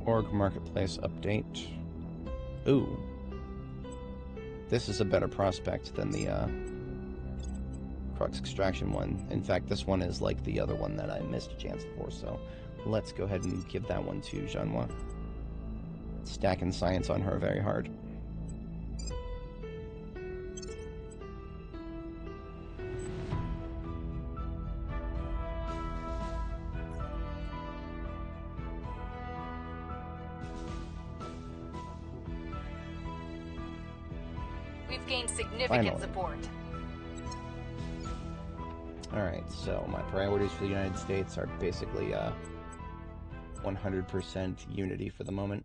Org Marketplace update. Ooh. This is a better prospect than the Crux Extraction one. In fact, this one is like the other one that I missed a chance for, so let's go ahead and give that one to Janwa. Stacking science on her very hard. We've gained significant Finally. support. Alright, so my priorities for the United States are basically 100% unity for the moment.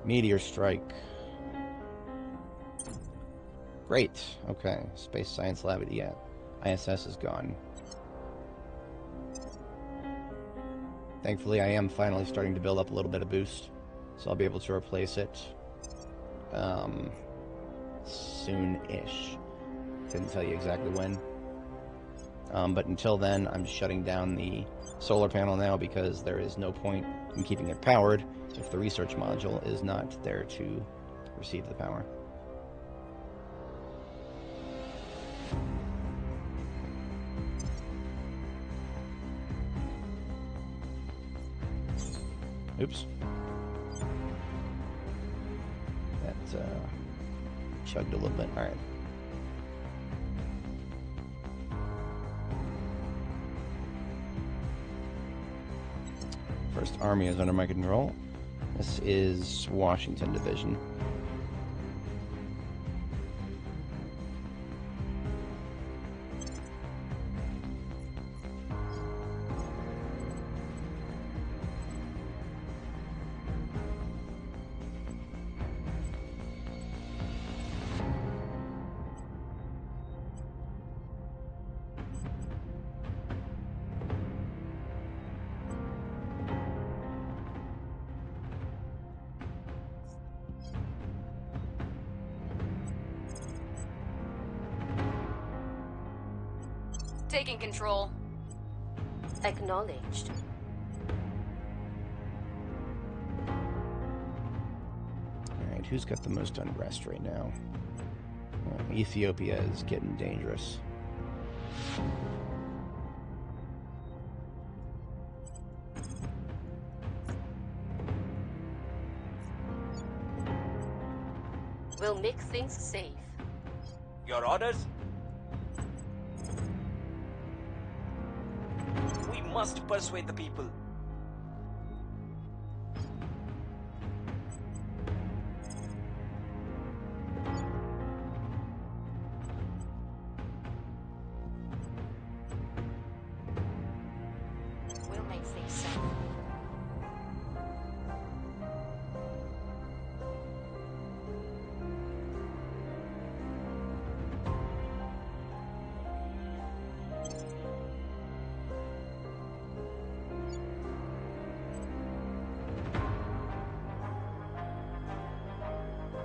Meteor strike. Great. Okay. Space Science Lab. Yeah. ISS is gone. Thankfully, I am finally starting to build up a little bit of boost, so I'll be able to replace it soon-ish. Couldn't tell you exactly when. But until then, I'm shutting down the solar panel now because there is no point in keeping it powered if the research module is not there to receive the power. Oops. That chugged a little bit. Alright. First Army is under my control. This is Washington Division. Taking control. Acknowledged. Alright, who's got the most unrest right now? Ethiopia is getting dangerous. We'll make things safe. Your orders? We must persuade the people. We'll make things safe.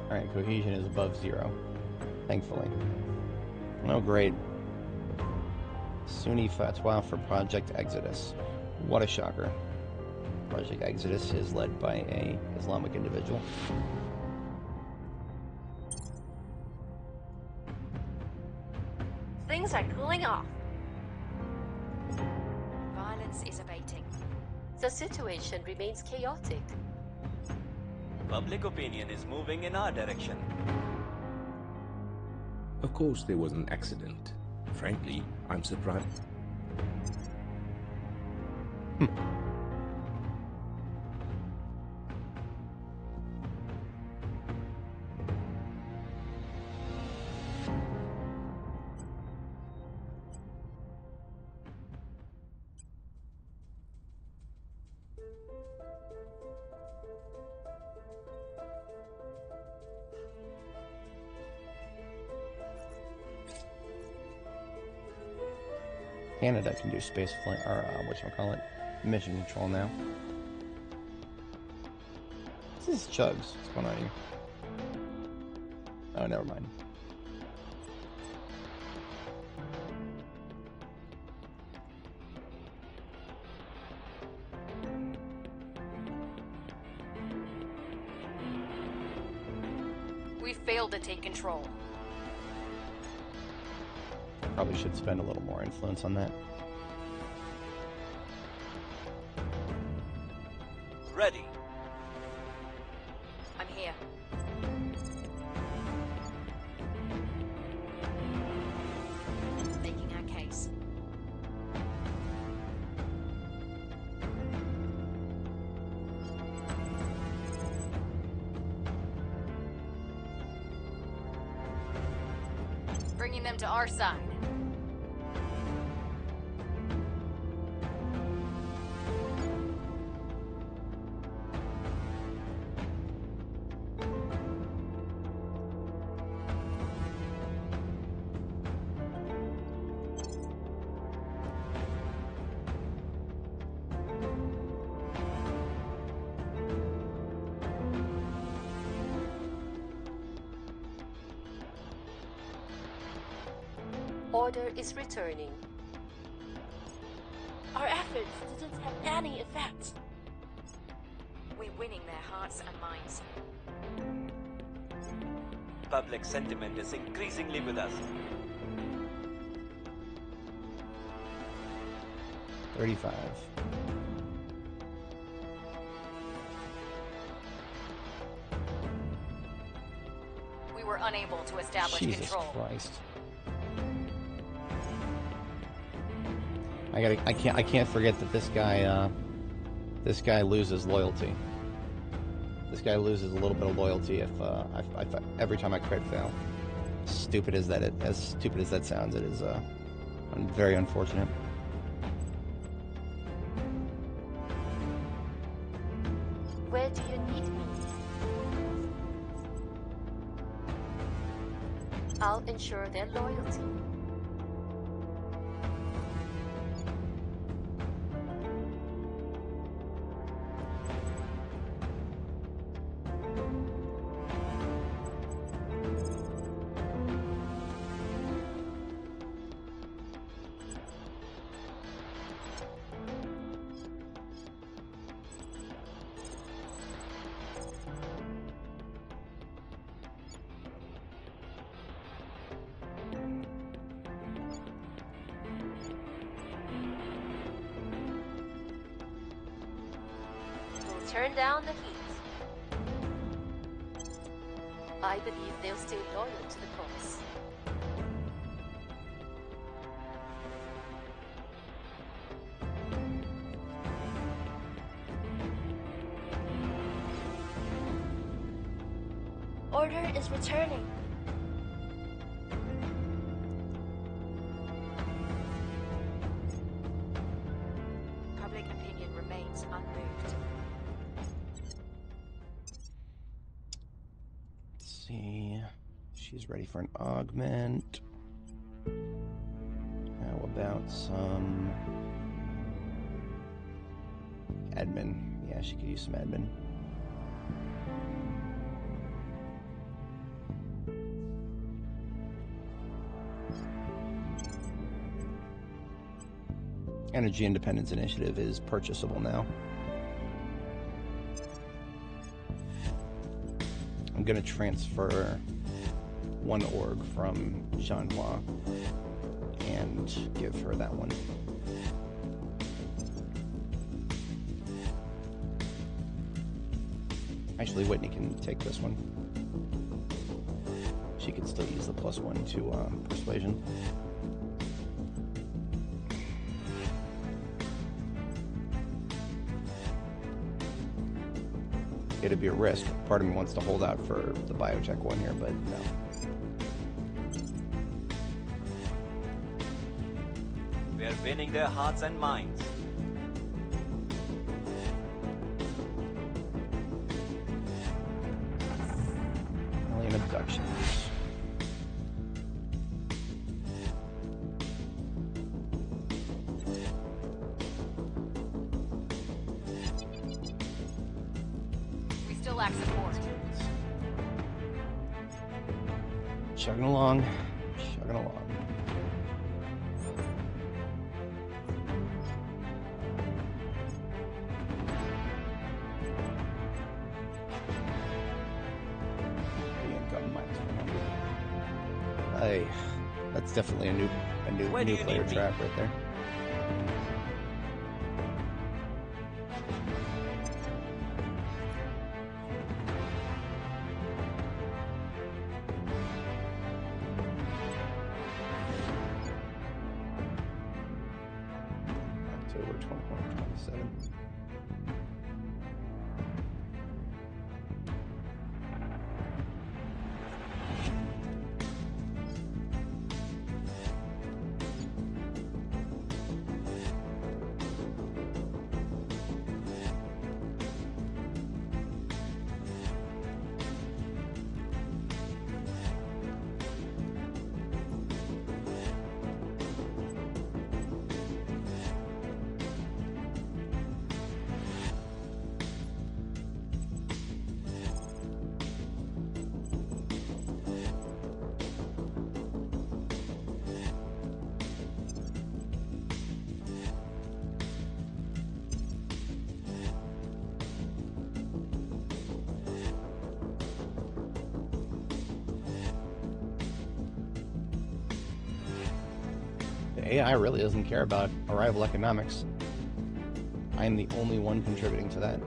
Alright, cohesion is above 0. Thankfully. Oh, great. Sunni fatwa for Project Exodus. What a shocker. Project Exodus is led by a Islamic individual. Things are cooling off. Violence is abating. The situation remains chaotic. Public opinion is moving in our direction. Of course there was an accident. Frankly, I'm surprised. Canada can do space flight, or whatchamacallit, mission control now. This is Chugs. What's going on here? Oh, never mind. We failed to take control. Probably should spend a little more influence on that. Ready. I'm here. Making our case. Bringing them to our side. Order is returning. Our efforts didn't have any effect. We're winning their hearts and minds. Public sentiment is increasingly with us. 35. We were unable to establish Jesus control. Christ. I can't forget that this guy loses loyalty. This guy loses a little bit of loyalty if every time I crit fail. As stupid as that sounds, it is very unfortunate. Where do you need me? I'll ensure their loyalty. Turn down the heat. I believe they'll stay loyal to the cause. Order is returning. Public opinion remains unmoved. Let's see. She's ready for an augment. How about some admin? Yeah, she could use some admin. Energy Independence Initiative is purchasable now. I'm gonna transfer 1 org from Jeanhua and give her that one. Actually, Whitney can take this one. She could still use the +1 to persuasion. It'd be a risk. Part of me wants to hold out for the biotech one here, but no. We're winning their hearts and minds. Alien abductions. We still lack support. Chugging along. Chugging along. Hey, that's definitely a new player trap right there. October 2027. AI really doesn't care about arrival economics. I am the only one contributing to that.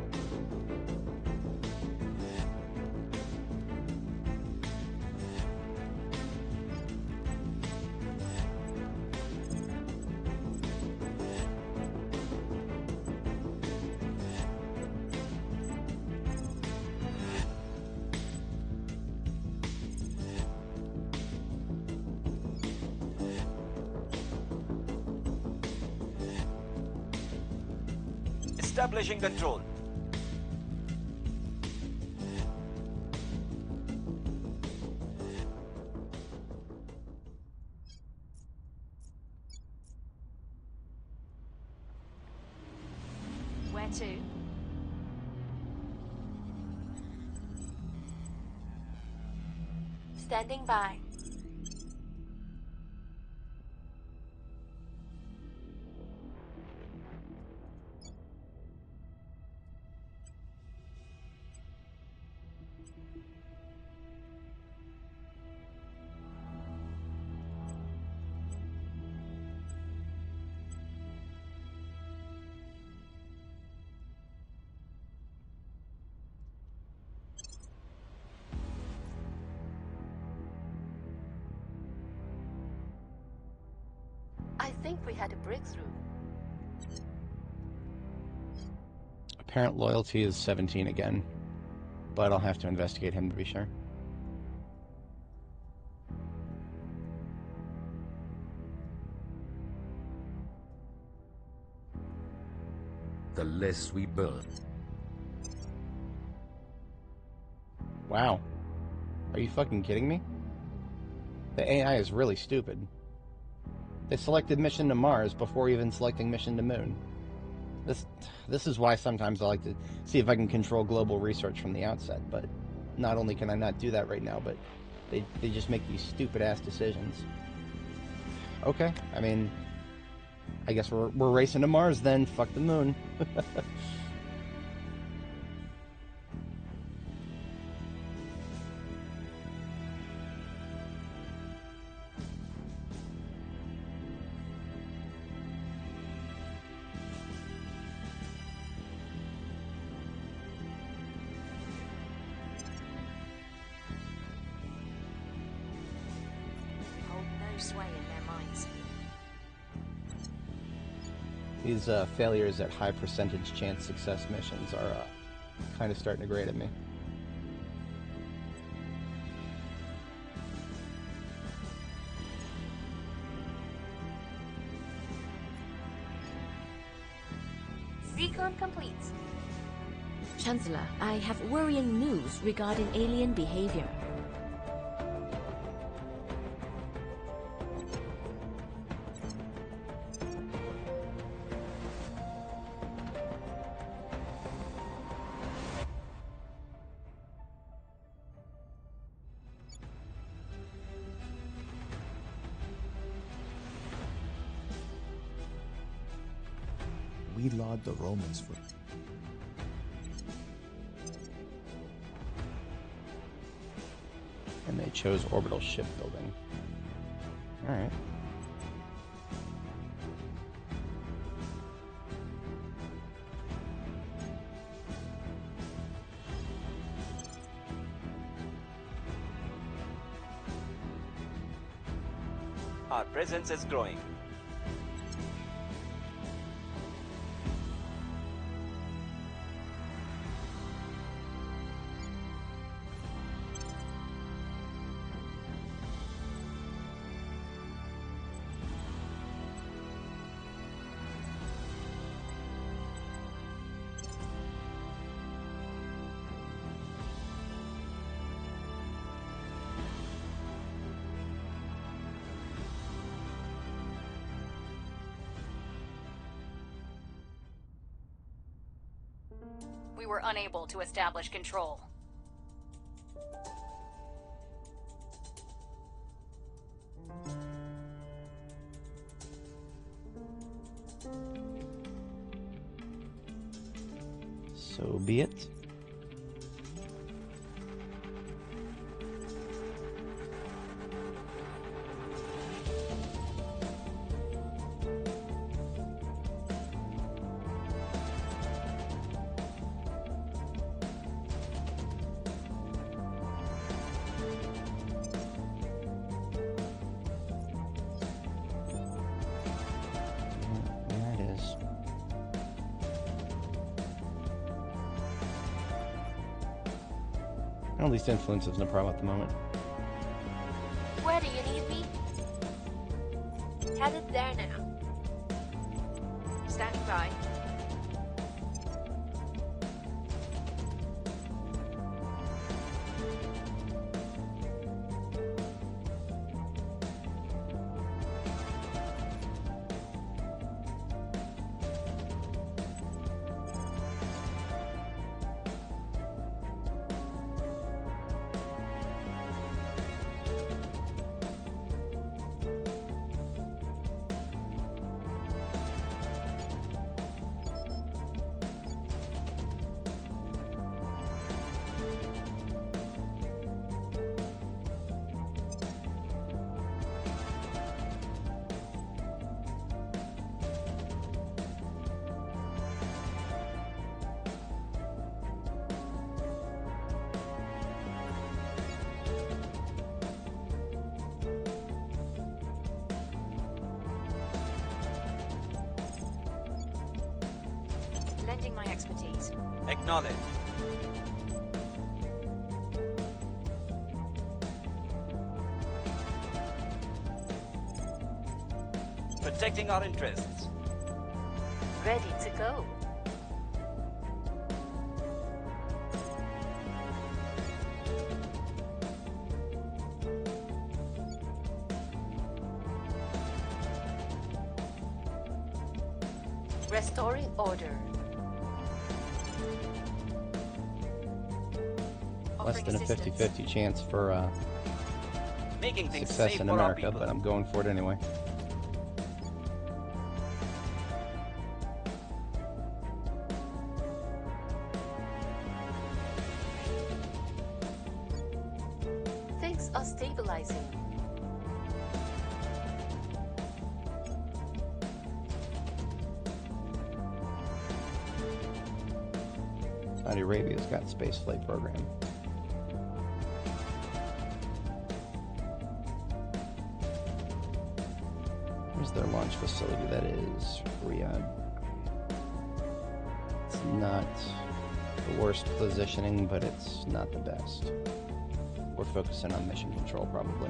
Establishing control. Where to? Standing by. I think we had a breakthrough. Apparent loyalty is 17 again, but I'll have to investigate him to be sure. The less we burn. Wow. Are you fucking kidding me? The AI is really stupid. They selected mission to Mars before even selecting mission to Moon. This is why sometimes I like to see if I can control global research from the outset, but not only can I not do that right now, but they just make these stupid-ass decisions. Okay, I mean, I guess we're racing to Mars then. Fuck the moon. Hold no sway in their minds. These failures at high percentage chance success missions are kind of starting to grate at me. Recon complete. Chancellor, I have worrying news regarding alien behavior. We laud the Romans for... And they chose orbital shipbuilding. Alright. Our presence is growing. We were unable to establish control. So be it. There it is. At least influence isn't a problem at the moment. Where do you need me? Headed there now. Standing by. Lending my expertise. Acknowledge. Protecting our interests. Ready to go. Restoring order. Less than a 50-50 chance for Making things success safe in for our America, people. but I'm going for it anyway. Systems are stabilizing. Saudi Arabia's got spaceflight program. Here's their launch facility, that is Riyadh. It's not the worst positioning, but it's not the best. We're focusing on mission control, probably.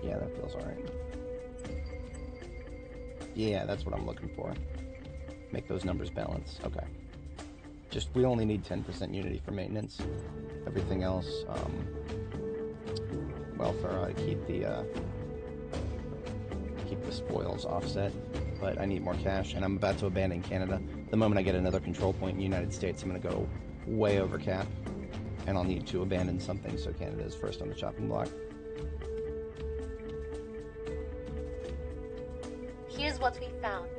Yeah, that feels alright. Yeah, that's what I'm looking for. Make those numbers balance. Okay. Just, we only need 10% unity for maintenance. Everything else, welfare ought to keep the spoils offset. But I need more cash, and I'm about to abandon Canada. The moment I get another control point in the United States, I'm going to go way over cap. And I'll need to abandon something, so Canada is first on the chopping block. Here's what we found.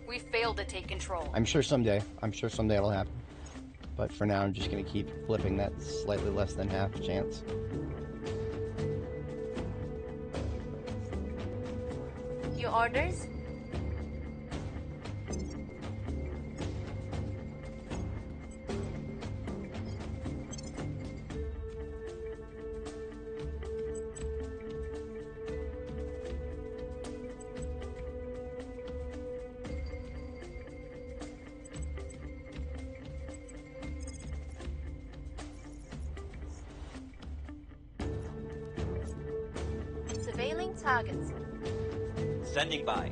We failed to take control. I'm sure someday it'll happen. But for now, I'm just going to keep flipping that slightly less than half chance. Your orders? Surveilling targets. Standing by.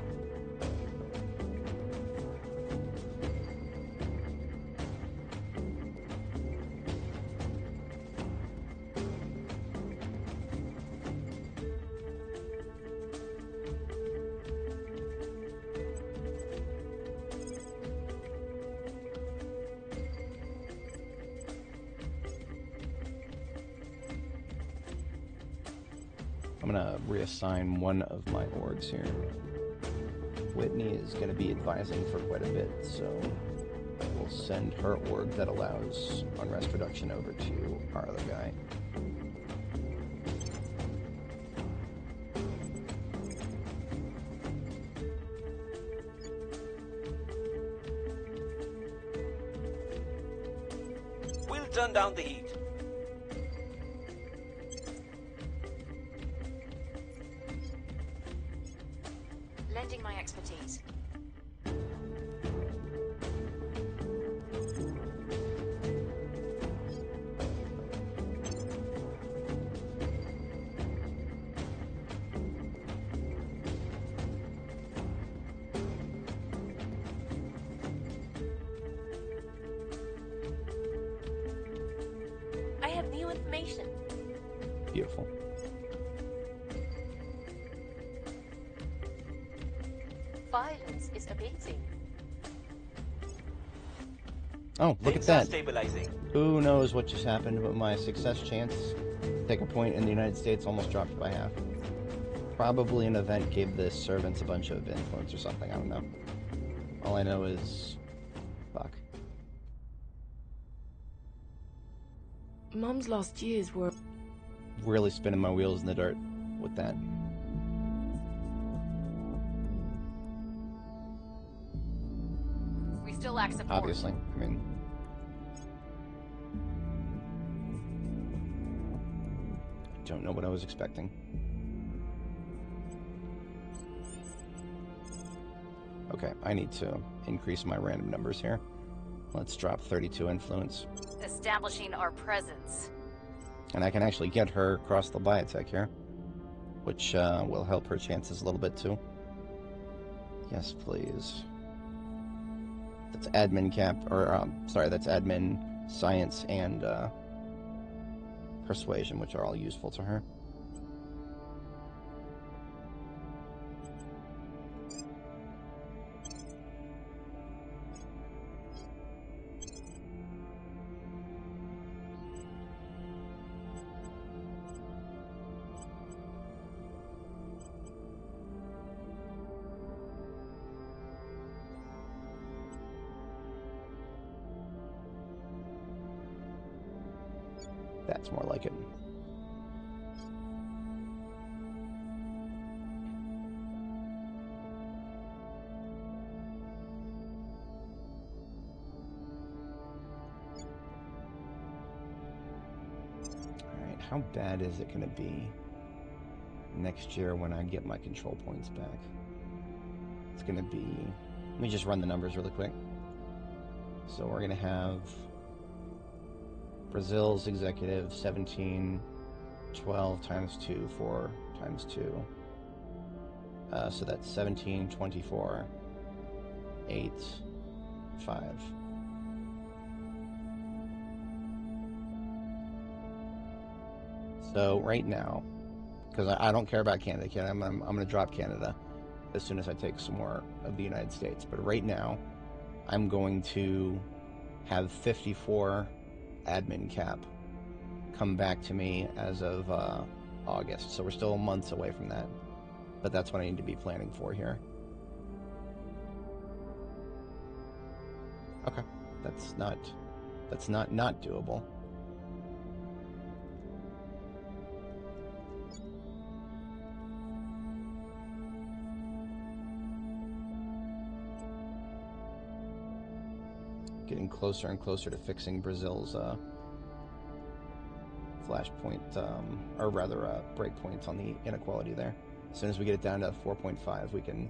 I'm gonna reassign one of my orgs here. Whitney is gonna be advising for quite a bit, so we'll send her org that allows unrest reduction over to our other guy. We'll turn down the heat. Lending my expertise. I have new information. Beautiful. Violence is abating. Oh, look at Things are that. stabilizing. Who knows what just happened, but my success chance to take a point in the United States almost dropped by half. Probably an event gave the servants a bunch of influence or something, I don't know. All I know is... fuck. Mum's last years were... Really spinning my wheels in the dirt with that. lack support. obviously. I mean, I don't know what I was expecting. Okay, I need to increase my random numbers here. Let's drop 32 influence. Establishing our presence. And I can actually get her across the biotech here, which will help her chances a little bit too. Yes, please. That's admin cap, or sorry, that's admin, science, and persuasion, which are all useful to her. That's more like it. Alright, how bad is it going to be next year when I get my control points back? It's going to be... Let me just run the numbers really quick. So we're going to have... Brazil's executive 17, 12 times 2, 4 times 2. So that's 17, 24, 8, 5. So right now, because I don't care about Canada, I'm going to drop Canada as soon as I take some more of the United States. But right now, I'm going to have 54 admin cap come back to me as of August, so we're still months away from that, but that's what I need to be planning for here. Okay, that's not doable. Getting closer and closer to fixing Brazil's flashpoint, or rather breakpoint on the inequality there. As soon as we get it down to 4.5, we can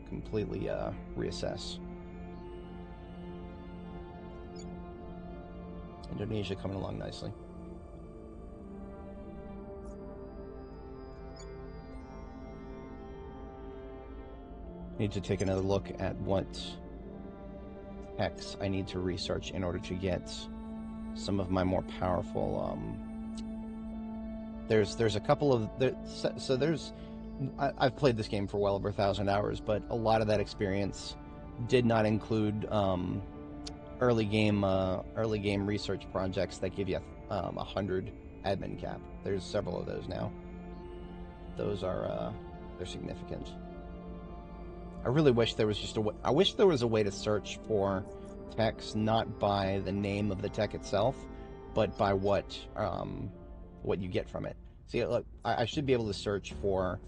completely reassess. Indonesia coming along nicely. Need to take another look at what X I need to research in order to get some of my more powerful there's a couple of I've played this game for well over 1,000 hours, but a lot of that experience did not include early game research projects that give you 100 admin cap. There's several of those now. Those are they're significant. I really wish there was just a way, I wish there was a way to search for techs not by the name of the tech itself, but by what you get from it. See, look, I should be able to search for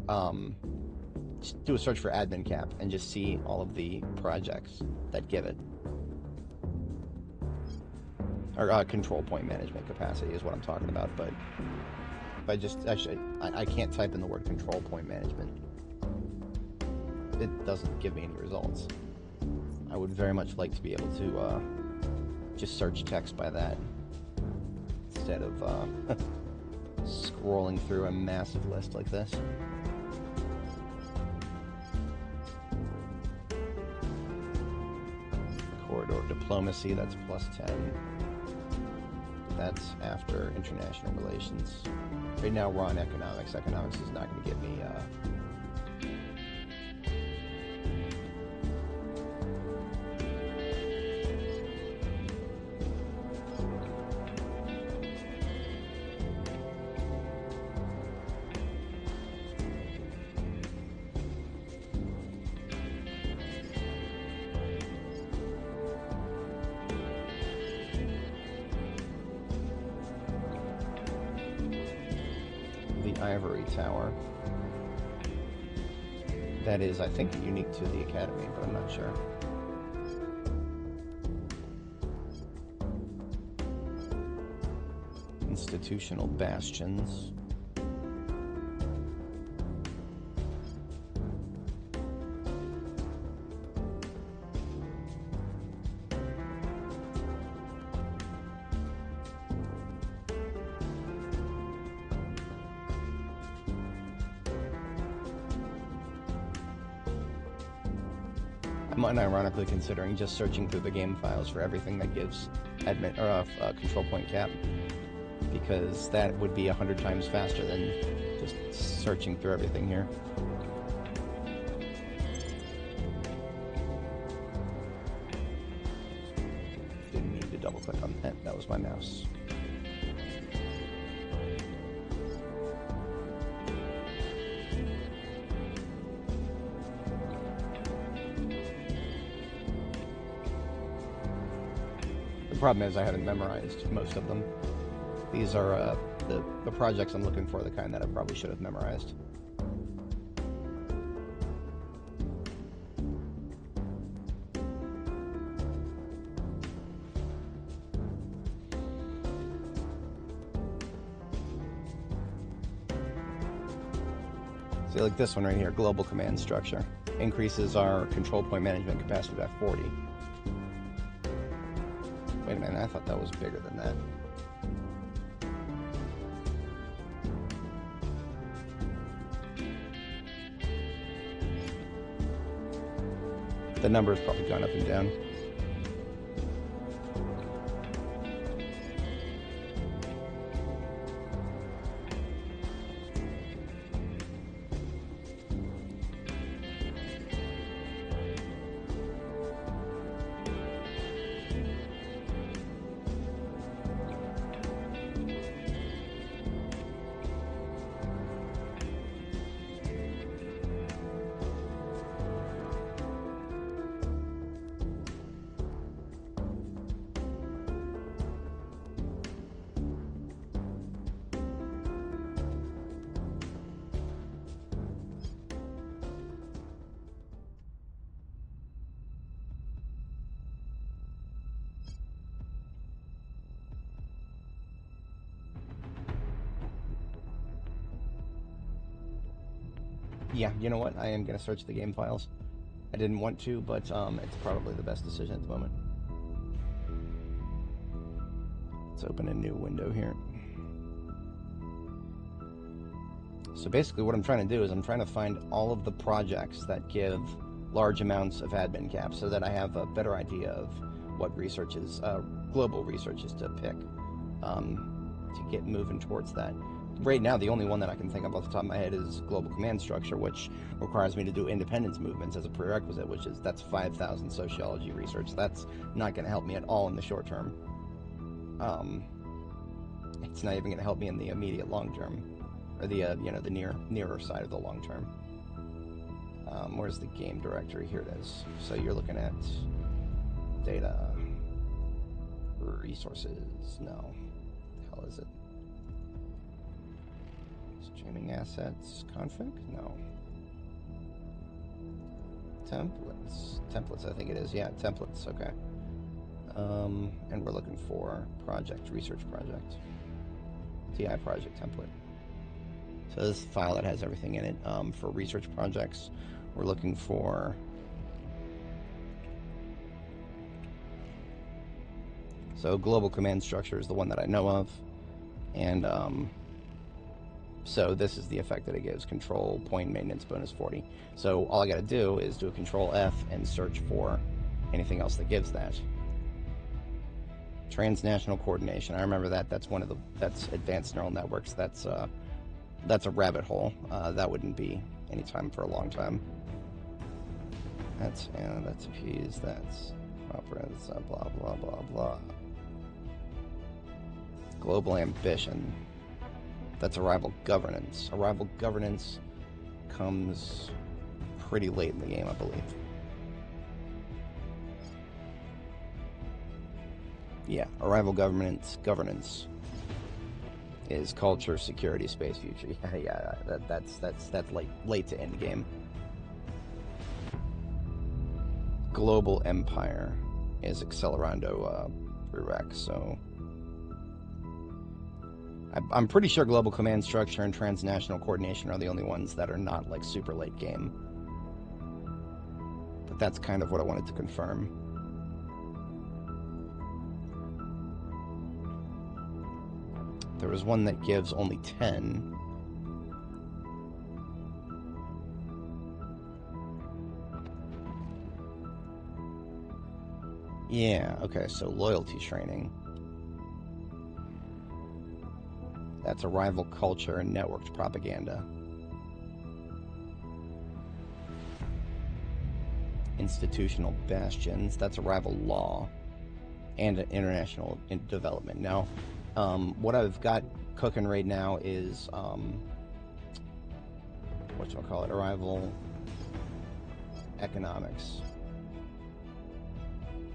do a search for admin cap and just see all of the projects that give it. Or control point management capacity is what I'm talking about, but if I just I can't type in the word control point management. It doesn't give me any results. I would very much like to be able to just search text by that instead of scrolling through a massive list like this. Corridor diplomacy, that's +10. That's after international relations. Right now we're on economics. Economics is not going to give me Ivory Tower. That is, I think, unique to the Academy, but I'm not sure. Institutional bastions. I'm unironically considering just searching through the game files for everything that gives admin or control point cap, because that would be 100 times faster than just searching through everything here. Didn't mean to double click on that. That was my mouse. The problem is I haven't memorized most of them. These are the projects I'm looking for, the kind that I probably should have memorized. See, like this one right here, global command structure. Increases our control point management capacity by 40. Wait a minute, I thought that was bigger than that. The number's probably gone up and down. Yeah, you know what? I am going to search the game files. I didn't want to, but it's probably the best decision at the moment. Let's open a new window here. So basically what I'm trying to do is I'm trying to find all of the projects that give large amounts of admin cap so that I have a better idea of what researches, global researches to pick to get moving towards that. Right now, the only one that I can think of off the top of my head is global command structure, which requires me to do independence movements as a prerequisite, that's 5,000 sociology research. That's not going to help me at all in the short term. It's not even going to help me in the immediate long term, or the the nearer side of the long term. Where's the game directory? Here it is. So you're looking at data, resources. No, the hell is it? Streaming assets, config? No. Templates. Templates, I think it is. Yeah, templates, okay. And we're looking for project, research project. TI project template. So this file that has everything in it. For research projects, we're looking for... So global command structure is the one that I know of. And, so this is the effect that it gives, control point maintenance bonus 40. So all I got to do is do a control F and search for anything else that gives that. Transnational coordination. I remember that. That's one of the. That's advanced neural networks. That's a rabbit hole. That wouldn't be any time for a long time. That's appease. That's blah blah blah blah. Global ambition. That's arrival governance. Arrival governance comes pretty late in the game, I believe. Yeah, arrival governance is culture, security, space, future. Yeah, that's late to end game. Global empire is accelerando prereq, so I'm pretty sure global command structure and transnational coordination are the only ones that are not, like, super late game. But that's kind of what I wanted to confirm. There was one that gives only 10. Yeah, okay, so loyalty training. That's arrival culture and networked propaganda. Institutional bastions, that's arrival law. And international development. Now, what I've got cooking right now is, whatchamacallit, arrival economics,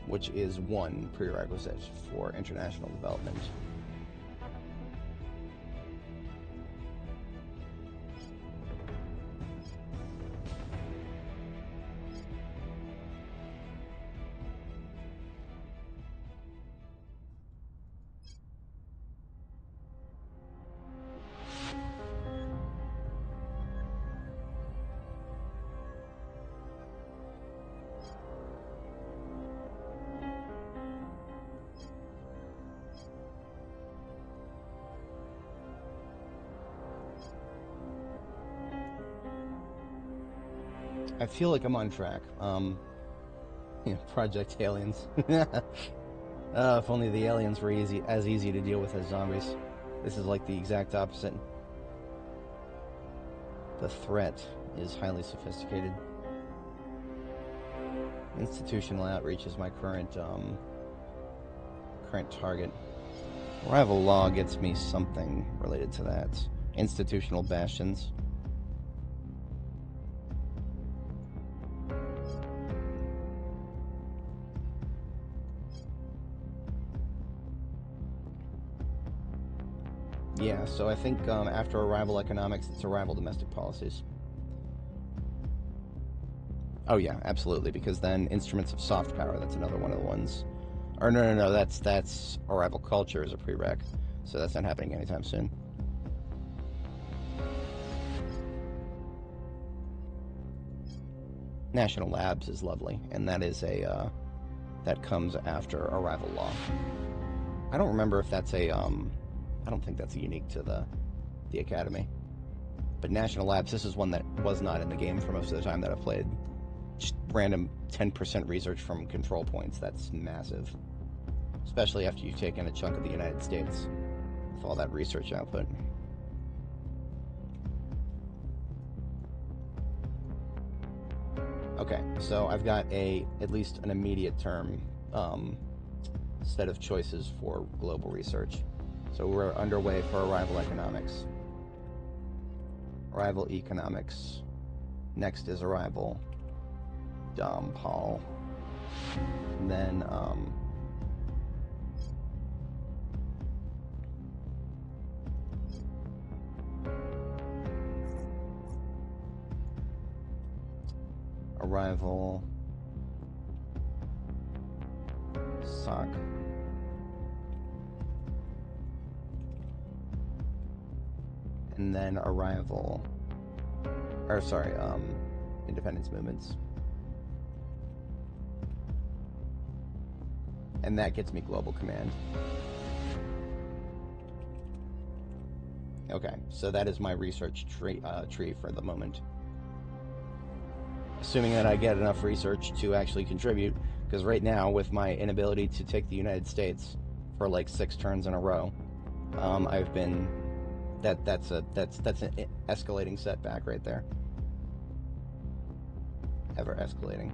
which is one prerequisite for international development. I feel like I'm on track. Project Aliens. If only the aliens were as easy to deal with as zombies. This is like the exact opposite. The threat is highly sophisticated. Institutional outreach is my current target. Arrival law gets me something related to that. Institutional bastions. Yeah, so I think after arrival economics, it's arrival domestic policies. Oh yeah, absolutely, because then instruments of soft power, that's another one of the ones. Or no, that's arrival culture as a prereq, so that's not happening anytime soon. National Labs is lovely, and that is a, that comes after arrival law. I don't remember if that's a, I don't think that's unique to the Academy. But National Labs, this is one that was not in the game for most of the time that I've played. Just random 10% research from control points, that's massive. Especially after you've taken a chunk of the United States with all that research output. Okay, so I've got at least an immediate term set of choices for global research. So we're underway for arrival economics. Arrival economics. Next is arrival Dom Paul. And then arrival SOC. And then arrival, or sorry, independence movements. And that gets me global command. Okay, so that is my research tree for the moment. Assuming that I get enough research to actually contribute, because right now, with my inability to take the United States for like 6 turns in a row, I've been that's an escalating setback right there. Ever escalating.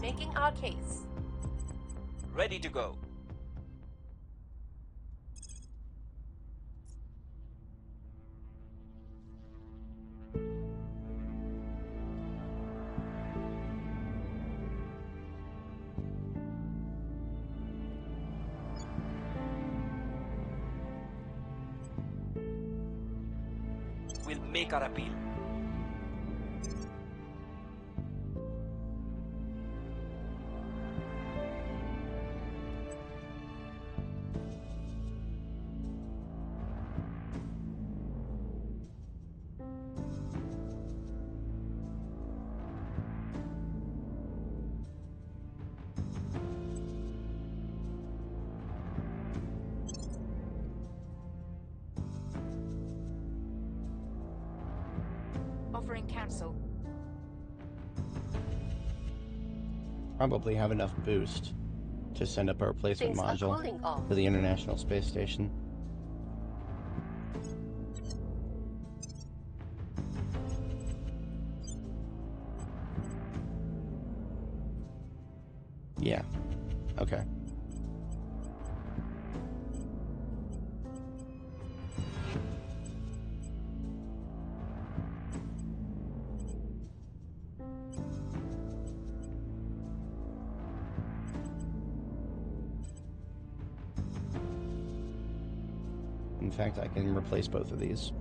Making our case. Ready to go. We'll make our appeal. Offering counsel. Probably have enough boost to send up a replacement Things are module cooling off. for the International Space Station. Yeah. Okay. In fact, I can replace both of these.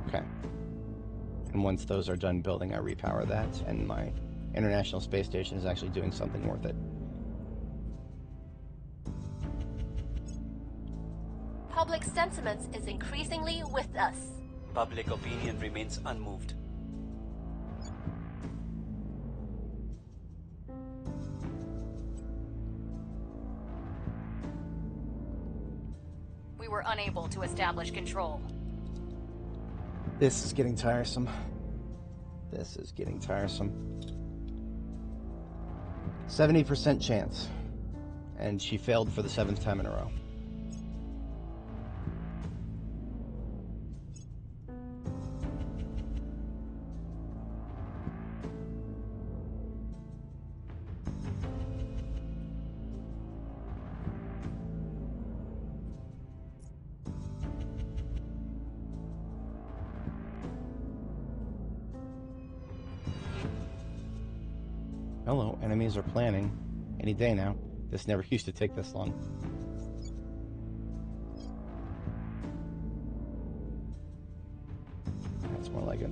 Okay. And once those are done building, I repower that, and my International Space Station is actually doing something worth it. Public sentiment is increasingly with us. Public opinion remains unmoved. We were unable to establish control. This is getting tiresome. This is getting tiresome. 70% chance. And she failed for the 7th time in a row. Hello, enemies are planning. Any day now. This never used to take this long. That's more like it.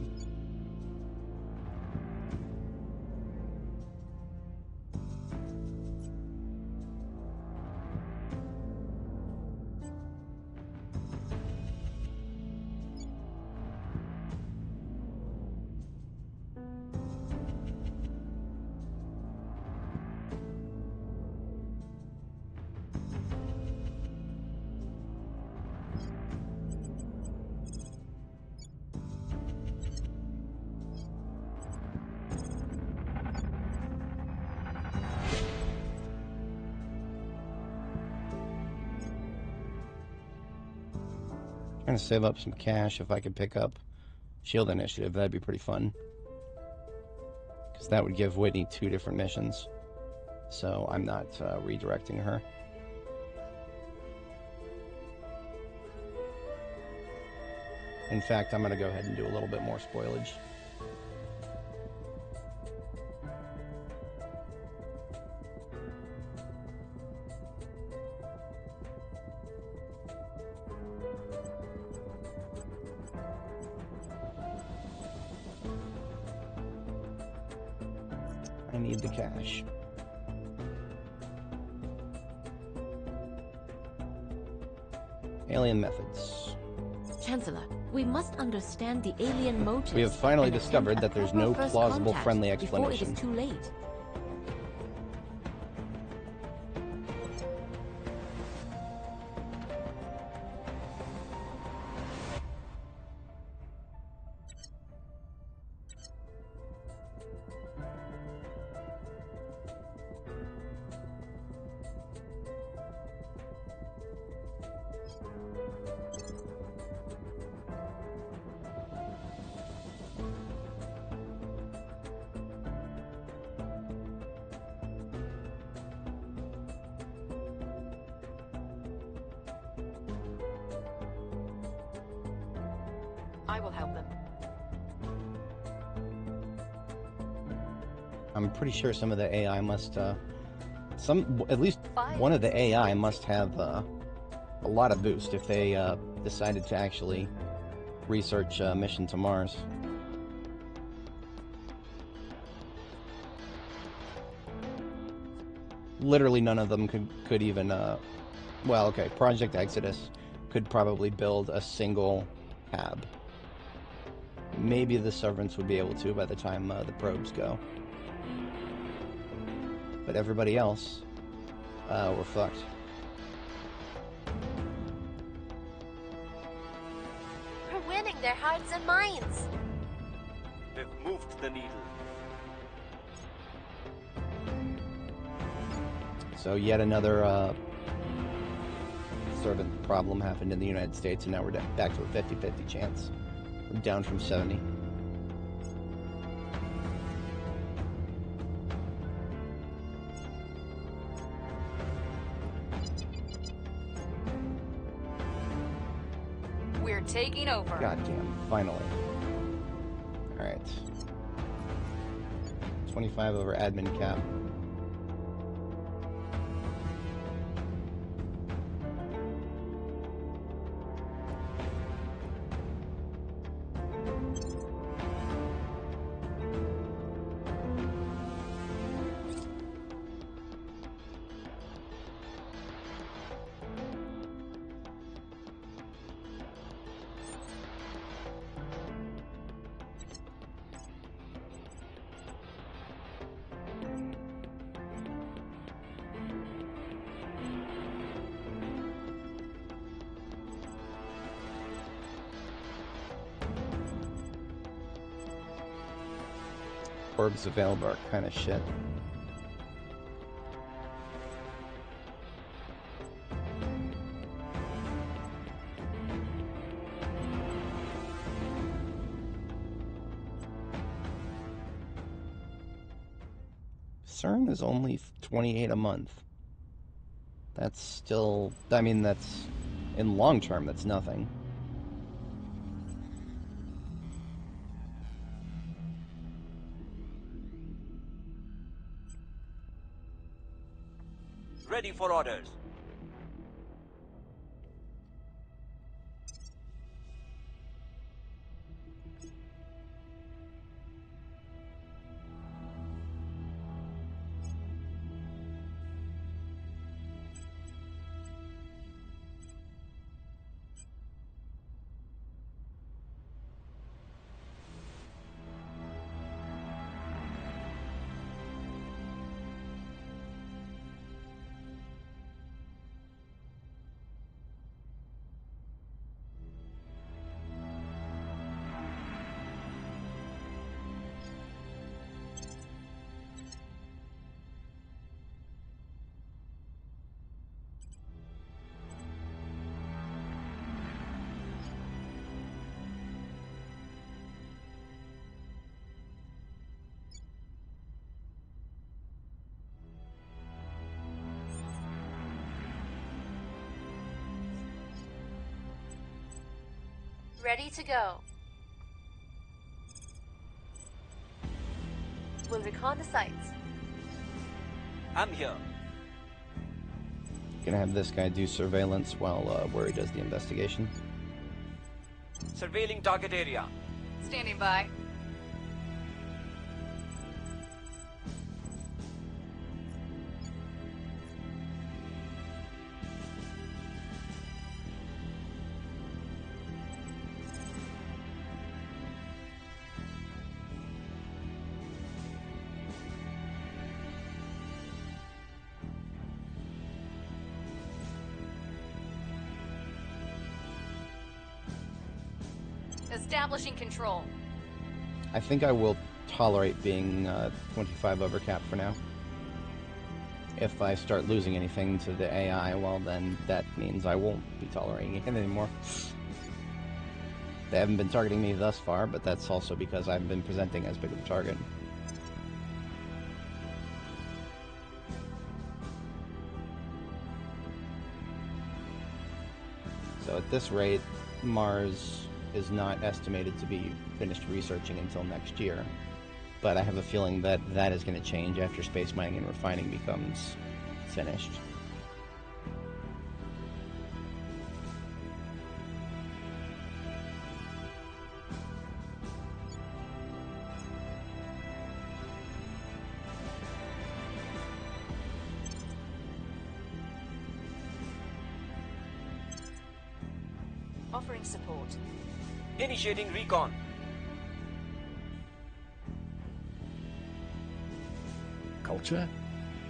Trying to save up some cash if I could pick up Shield Initiative. That'd be pretty fun. Because that would give Whitney 2 different missions. So I'm not redirecting her. In fact, I'm going to go ahead and do a little bit more spoilage. I need the cash. Alien methods. Chancellor, we must understand the alien motives. We have finally and discovered attempt that there's a proper no first plausible contact friendly before it explanation. is too late. I will help them. I'm pretty sure some of the AI must, at least one of the AI must have a lot of boost if they decided to actually research a mission to Mars. Literally none of them could even, well, okay, Project Exodus could probably build a single hab. Maybe the Servants would be able to by the time the probes go. But everybody else, we're fucked. We're winning their hearts and minds. We've moved the needle. So yet another servant problem happened in the United States, and now we're back to a 50-50 chance. We're down from 70. We're taking over. Goddamn, finally. Alright. 25 over admin cap. Orbs available are kind of shit. CERN is only 28 a month. That's still, I mean, that's, in long term, that's nothing. Ready for orders. Ready to go. We'll recon the sites. I'm here. Gonna have this guy do surveillance while where he does the investigation. Surveilling target area. Standing by. Establishing control. I think I will tolerate being 25 over cap for now. If I start losing anything to the AI, well then that means I won't be tolerating it anymore. They haven't been targeting me thus far, but that's also because I've been presenting as big of a target. So at this rate, Mars is not estimated to be finished researching until next year. But I have a feeling that that is going to change after space mining and refining becomes finished. Offering support. Initiating recon. Culture?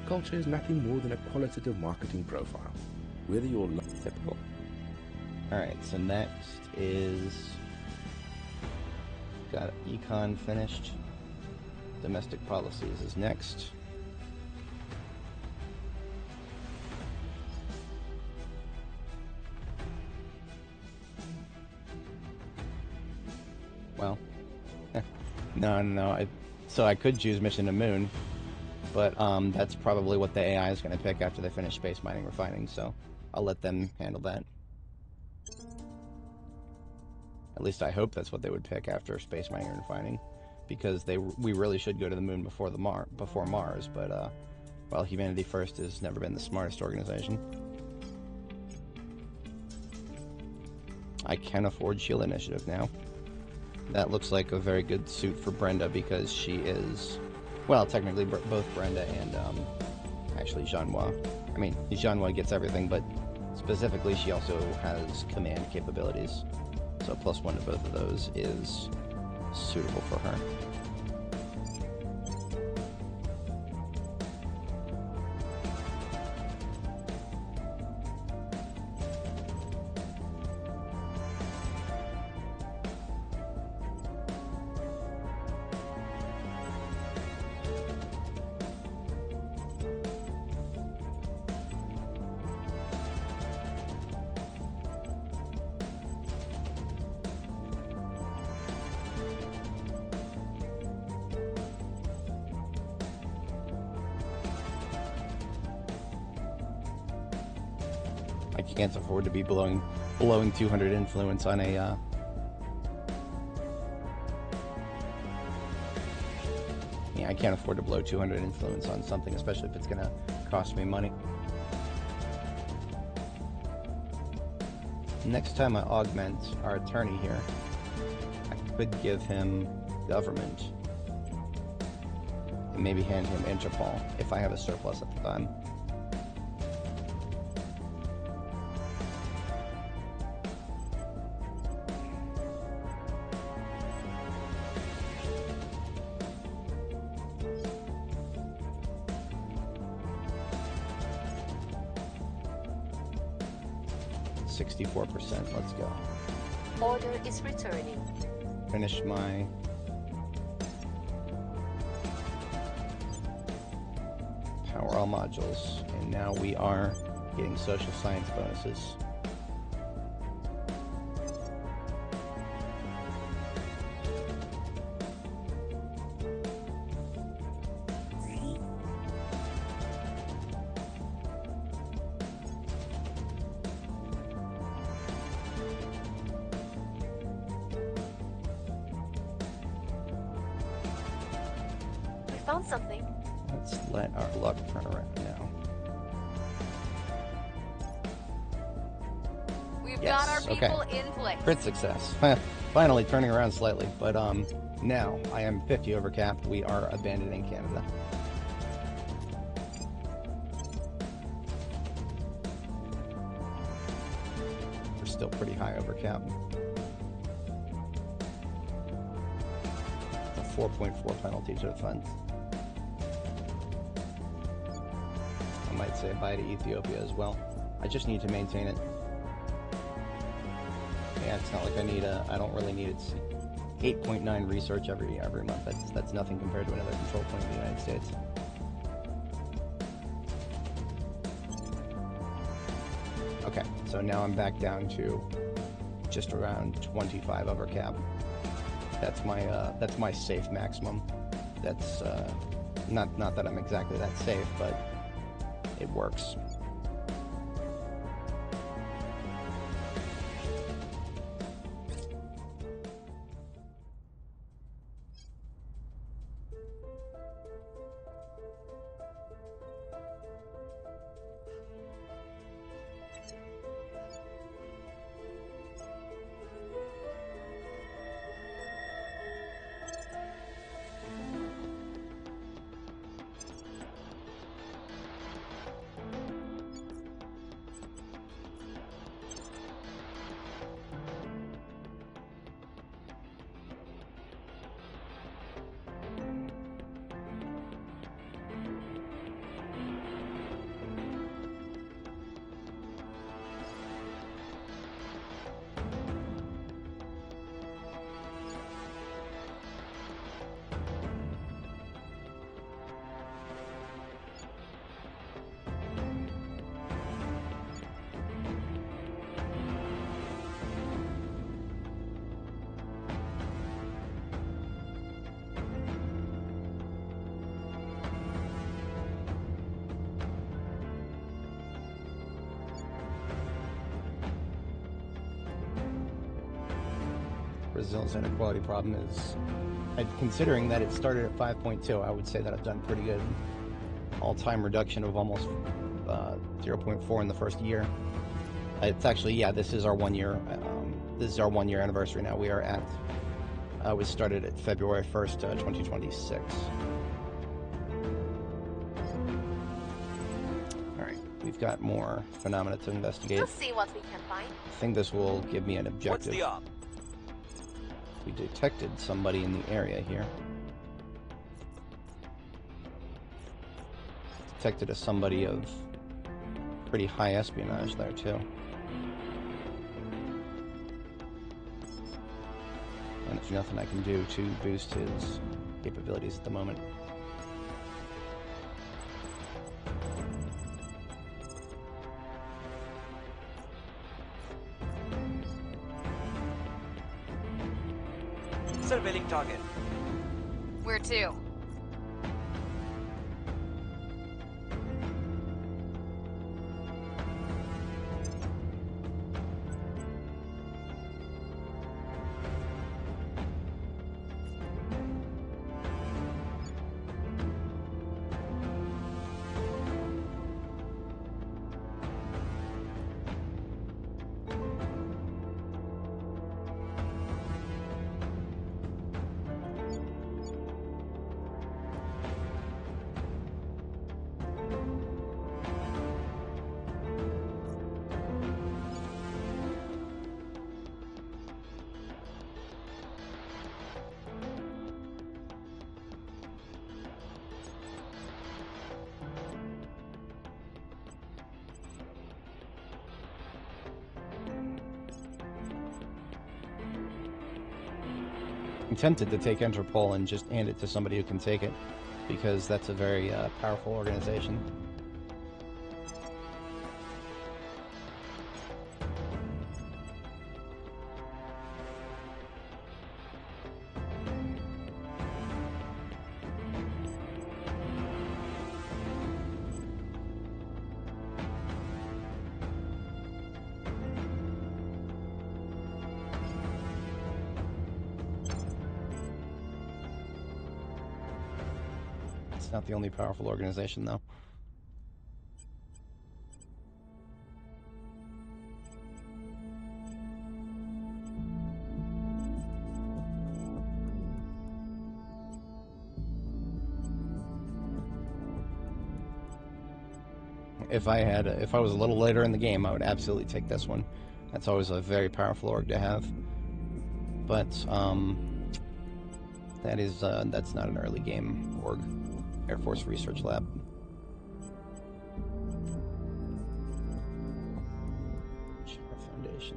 Culture is nothing more than a qualitative marketing profile. Whether you're typical. Alright, so next is... got econ finished. Domestic policies is next. Well, no. So I could choose mission to moon, but that's probably what the AI is going to pick after they finish space mining refining. So I'll let them handle that. At least I hope that's what they would pick after space mining and refining, because we really should go to the moon before Mars. But well, Humanity First has never been the smartest organization. I can afford Shield Initiative now. That looks like a very good suit for Brenda, because she is, well, technically both Brenda and actually Jean-Noir. I mean, Jean-Noir gets everything, but specifically she also has command capabilities. So +1 to both of those is suitable for her. I can't afford to be blowing 200 influence on a yeah, I can't afford to blow 200 influence on something, especially if it's gonna cost me money. Next time I augment our attorney here, I could give him government and maybe hand him Interpol if I have a surplus at the time. Let's go. Order is returning. Finish my power all modules, and now we are getting social science bonuses. Found something. Let's let our luck turn around now. We've Yes, got our people okay. in place. Crit success. Finally turning around slightly, but now I am 50 over cap. We are abandoning Canada. We're still pretty high over cap. 4.4 penalty to the fund. I might say bye to Ethiopia as well. I just need to maintain it. Yeah, it's not like I don't really need it. 8.9 research every month. That's nothing compared to another control point in the United States. Okay, so now I'm back down to just around 25 over cap. That's my safe maximum. That's not that I'm exactly that safe, but it works. Brazil's inequality problem is, considering that it started at 5.2, I would say that I've done pretty good. All-time reduction of almost 0.4 in the first year. It's actually, yeah, this is our 1 year. This is our 1 year anniversary now. We are at. We started at February 1st, 2026. All right, we've got more phenomena to investigate. We'll see what we can find. I think this will give me an objective. What's the op? We detected somebody in the area here. Detected somebody of pretty high espionage there too. And there's nothing I can do to boost his capabilities at the moment. Surveilling target. Where to? I'm tempted to take Interpol and just hand it to somebody who can take it, because that's a very powerful organization. It's not the only powerful organization, though. If I was a little later in the game, I would absolutely take this one. That's always a very powerful org to have. But that's not an early game org. Air Force Research Lab. Foundation.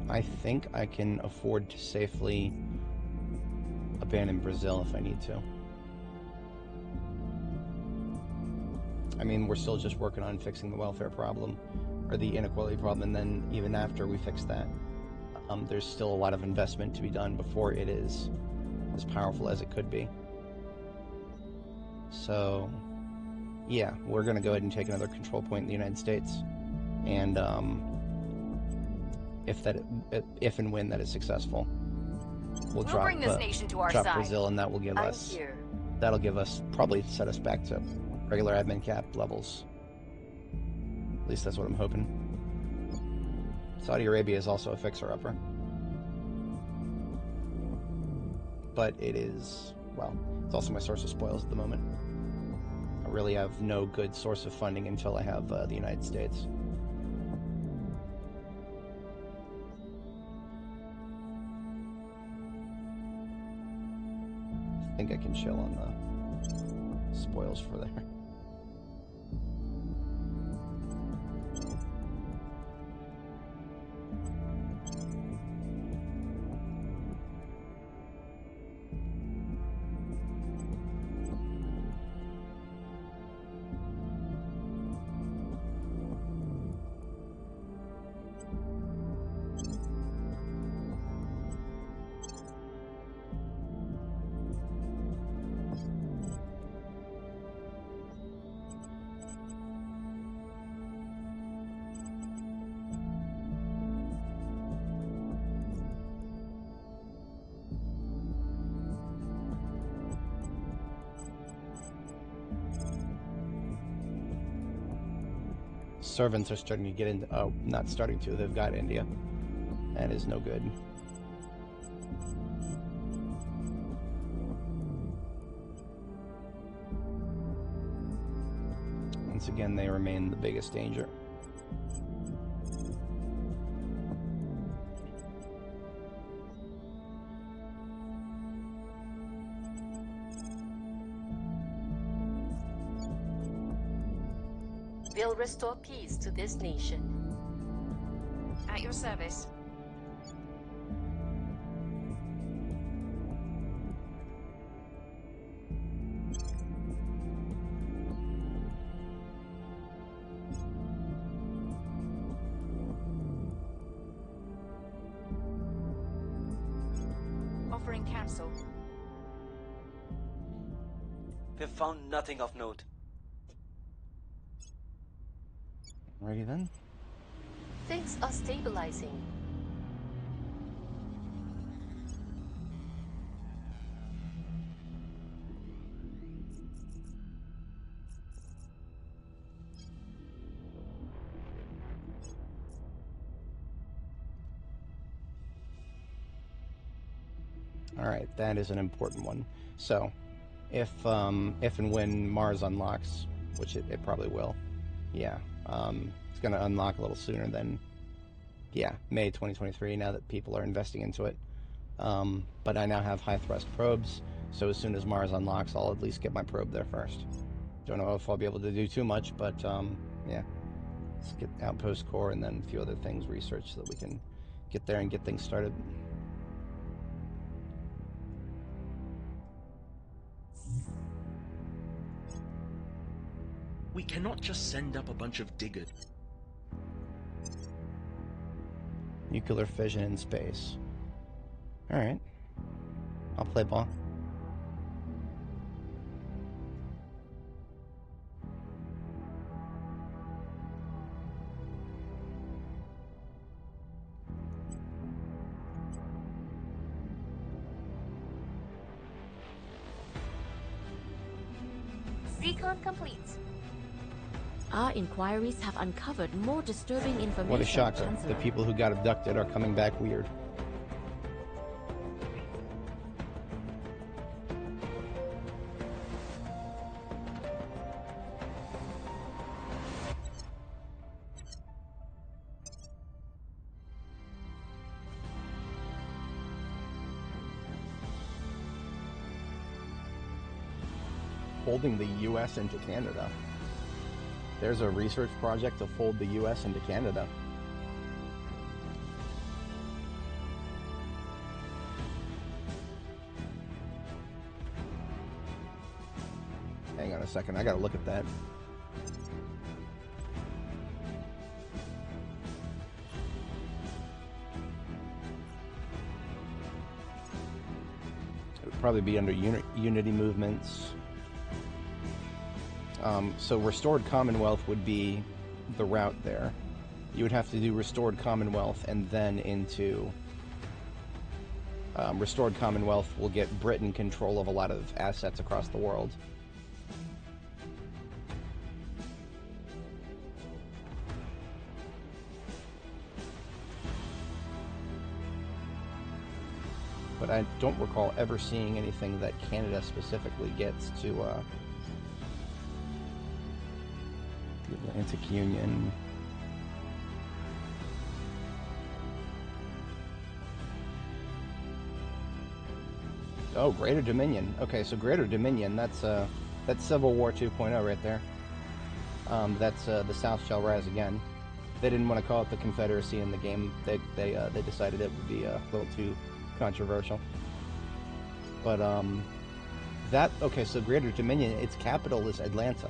I think I can afford to safely abandon Brazil if I need to. I mean, we're still just working on fixing the welfare problem, or the inequality problem, and then even after we fix that, there's still a lot of investment to be done before it is as powerful as it could be. So, yeah, we're going to go ahead and take another control point in the United States, and if and when that is successful, we'll drop bring this nation to our side. Brazil, and that will give us that'll give us probably set us back to regular admin cap levels. At least that's what I'm hoping. Saudi Arabia is also a fixer-upper, but it is, well, it's also my source of spoils at the moment. I really have no good source of funding until I have the United States. I think I can chill on the spoils for there. servants are starting to get into... Oh, not starting to. They've got India. That is no good. Once again, they remain the biggest danger. We'll restore peace to this nation. At your service. Offering counsel. We've found nothing of note. Ready then? Things are stabilizing. Alright, that is an important one. So, if and when Mars unlocks, which it probably will, yeah, it's going to unlock a little sooner than, yeah, May 2023, now that people are investing into it. But I now have high thrust probes, so as soon as Mars unlocks, I'll at least get my probe there first. Don't know if I'll be able to do too much, but yeah. Let's get Outpost Core and then a few other things researched so that we can get there and get things started. We cannot just send up a bunch of diggers. Nuclear fission in space. Alright. I'll play ball. Recon complete. Our inquiries have uncovered more disturbing information. What a shocker. Chancellor. The people who got abducted are coming back weird. Holding the U.S. into Canada. There's a research project to fold the U.S. into Canada. Hang on a second, I gotta look at that. It would probably be under Unity movements. So Restored Commonwealth would be the route there. You would have to do Restored Commonwealth and then into... Restored Commonwealth will get Britain control of a lot of assets across the world. But I don't recall ever seeing anything that Canada specifically gets to, the Atlantic Union. Oh, Greater Dominion. Okay, so Greater Dominion, that's Civil War 2.0 right there. That's the South shall rise again. They didn't want to call it the Confederacy in the game. They decided it would be a little too controversial. But okay, so Greater Dominion, its capital is Atlanta.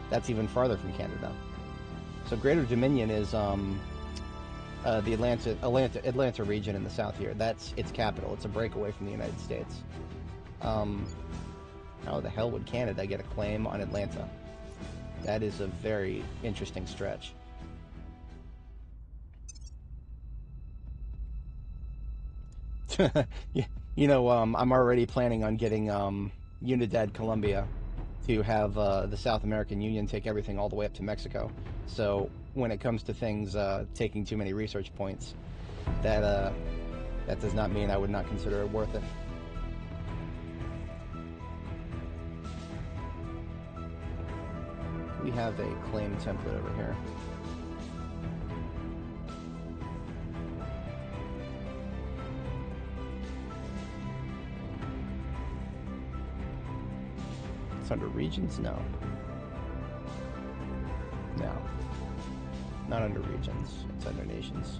That's even farther from Canada. So Greater Dominion is the Atlanta region in the south here. That's its capital. It's a breakaway from the United States. How the hell would Canada get a claim on Atlanta? That is a very interesting stretch. You know, I'm already planning on getting Unidad Columbia to have the South American Union take everything all the way up to Mexico. So when it comes to things taking too many research points, that does not mean I would not consider it worth it. We have a claim template over here. It's under regions? No. No. Not under regions. It's under nations.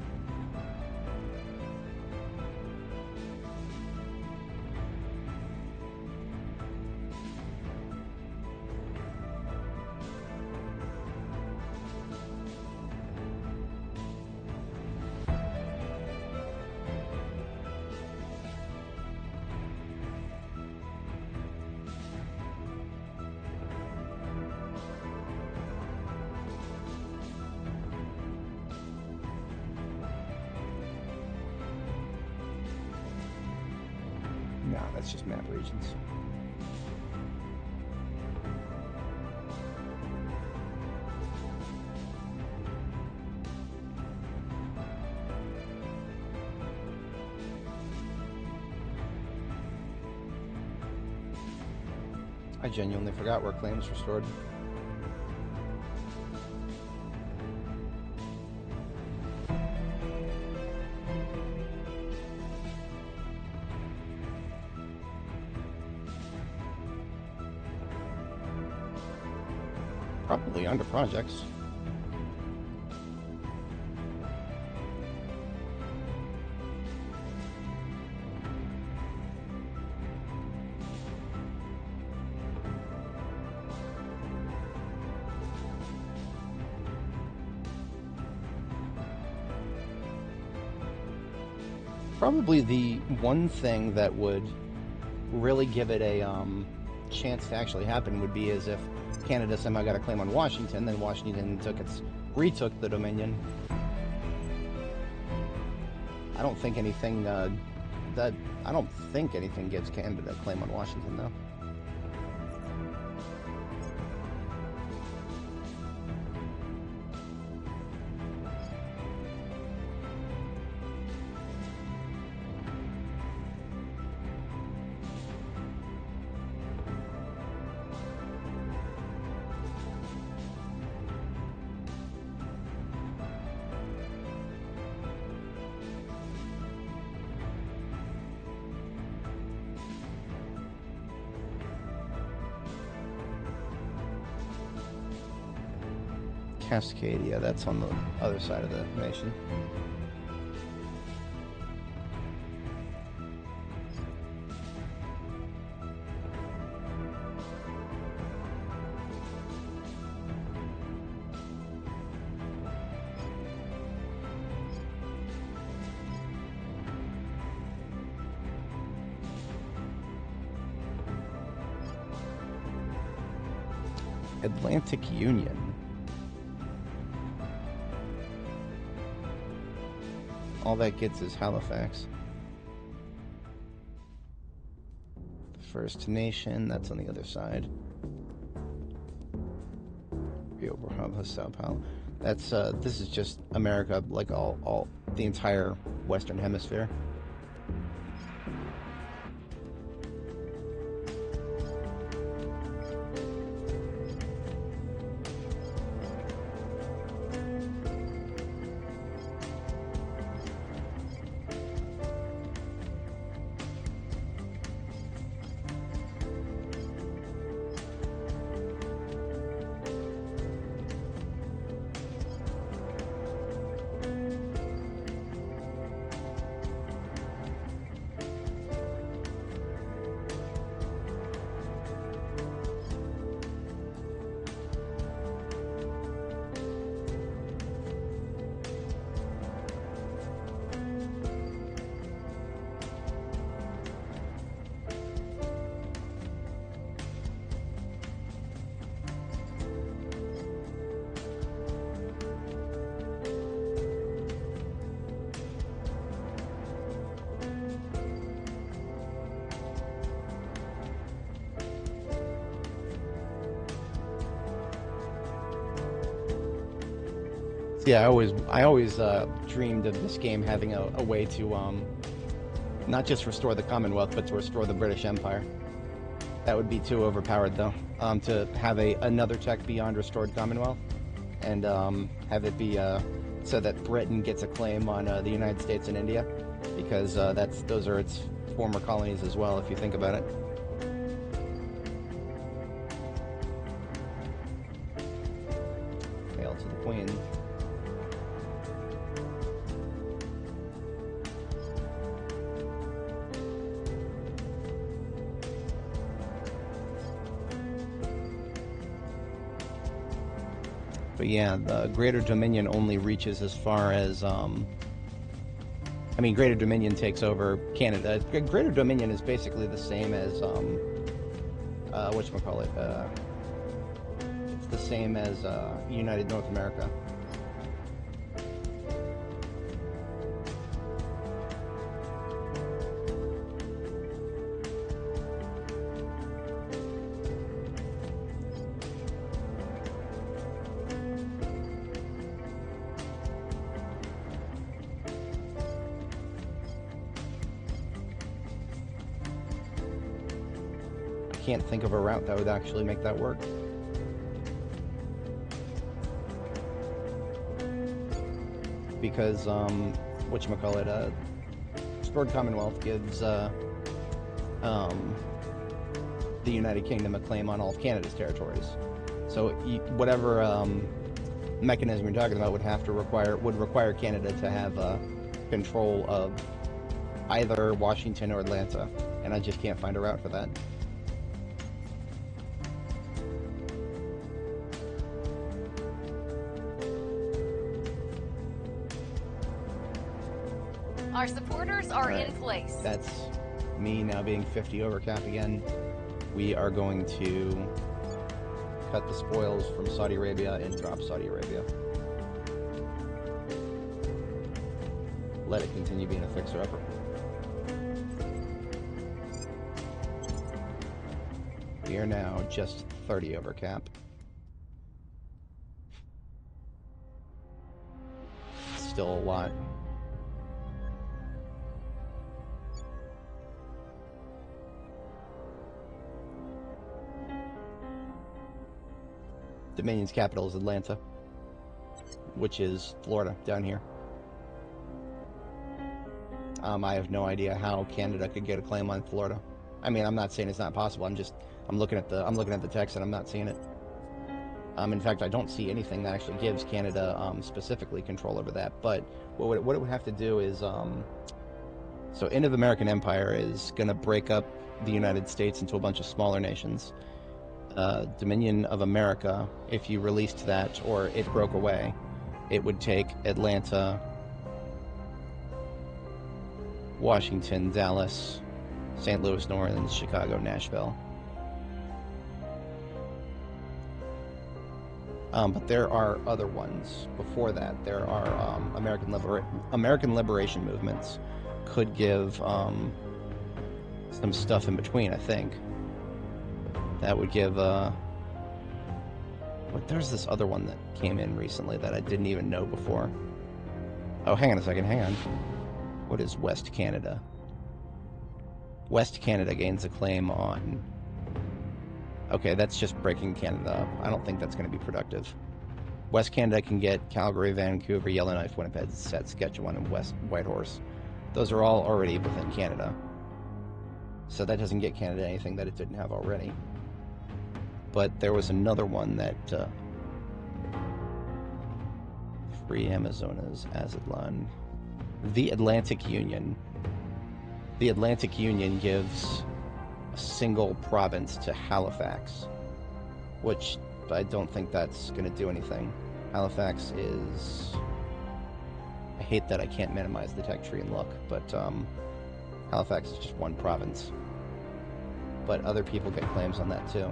No, that's just map regions. I genuinely forgot where claims were stored. Probably under projects. Probably the one thing that would really give it a chance to actually happen would be as if Canada somehow got a claim on Washington, then Washington retook the Dominion. I don't think anything gives Canada a claim on Washington though. Cascadia, that's on the other side of the nation. Atlantic Union. All that gets is Halifax. The First Nation, that's on the other side. Rio Bravo, Sao Paulo. That's this is just America, like all the entire Western Hemisphere. Yeah, I always dreamed of this game having a way to not just restore the Commonwealth, but to restore the British Empire. That would be too overpowered, though. To have another tech beyond restored Commonwealth, and have it be so that Britain gets a claim on the United States and India, because those are its former colonies as well, if you think about it. Hail to the Queen. But yeah, the Greater Dominion only reaches as far as, I mean, Greater Dominion takes over Canada. Greater Dominion is basically the same as, whatchamacallit, it's the same as, United North America. Can't think of a route that would actually make that work. Because, whatchamacallit, Restored Commonwealth gives, the United Kingdom a claim on all of Canada's territories. So, whatever, mechanism you're talking about would require Canada to have, control of either Washington or Atlanta, and I just can't find a route for that. Our supporters are in place. That's me now being 50 over cap again. We are going to cut the spoils from Saudi Arabia and drop Saudi Arabia. Let it continue being a fixer-upper. We are now just 30 over cap. Still a lot. Dominion's capital is Atlanta, which is Florida down here. I have no idea how Canada could get a claim on Florida. I mean, I'm not saying it's not possible. I'm looking at the text and I'm not seeing it. In fact, I don't see anything that actually gives Canada specifically control over that. But what it would have to do is, so End of American Empire is going to break up the United States into a bunch of smaller nations. Dominion of America, if you released that or it broke away, it would take Atlanta, Washington, Dallas, St. Louis, New Orleans, Chicago, Nashville. But there are other ones before that. There are American liberation movements could give some stuff in between, I think. That would give, but there's this other one that came in recently that I didn't even know before. Oh, hang on a second, hang on. What is West Canada? West Canada gains a claim on... Okay, that's just breaking Canada up. I don't think that's going to be productive. West Canada can get Calgary, Vancouver, Yellowknife, Winnipeg, Saskatchewan, and West Whitehorse. Those are all already within Canada. So that doesn't get Canada anything that it didn't have already. But there was another one that Free Amazonas, Aztlan. The Atlantic Union. The Atlantic Union gives a single province to Halifax, which I don't think that's going to do anything. Halifax is... I hate that I can't minimize the tech tree and look, but Halifax is just one province. But other people get claims on that too.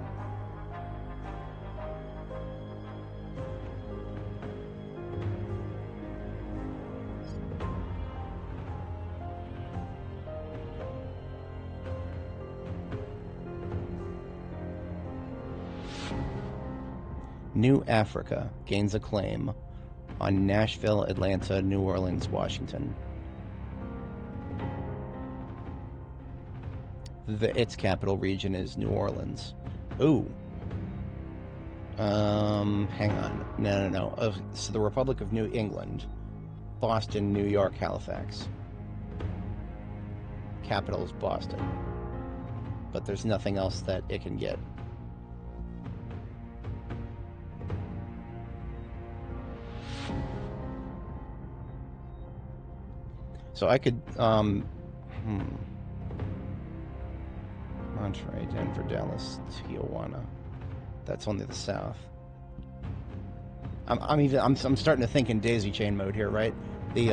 New Africa gains a claim on Nashville, Atlanta, New Orleans, Washington. Its capital region is New Orleans. Ooh. Hang on. No. So the Republic of New England, Boston, New York, Halifax. Capital is Boston. But there's nothing else that it can get. So I could, Monterey, Denver, Dallas, Tijuana. That's only the south. I'm starting to think in daisy chain mode here, right? The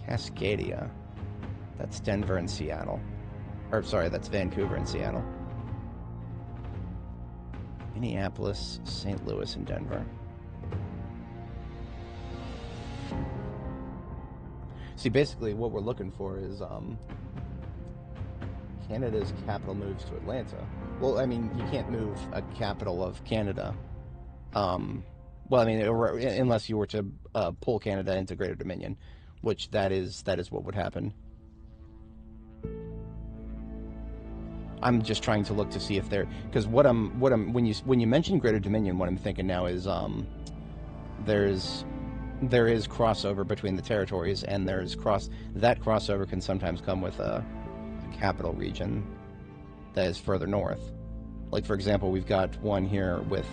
Cascadia. That's Denver and Seattle. Or sorry, that's Vancouver and Seattle. Minneapolis, St. Louis, and Denver. See, basically what we're looking for is Canada's capital moves to Atlanta. Well, I mean, you can't move a capital of Canada. Well, I mean, unless you were to pull Canada into Greater Dominion, which that is what would happen. I'm just trying to look to see if there, because when you mention Greater Dominion, what I'm thinking now is there is crossover between the territories, and that crossover can sometimes come with a capital region that is further north. Like, for example, we've got one here with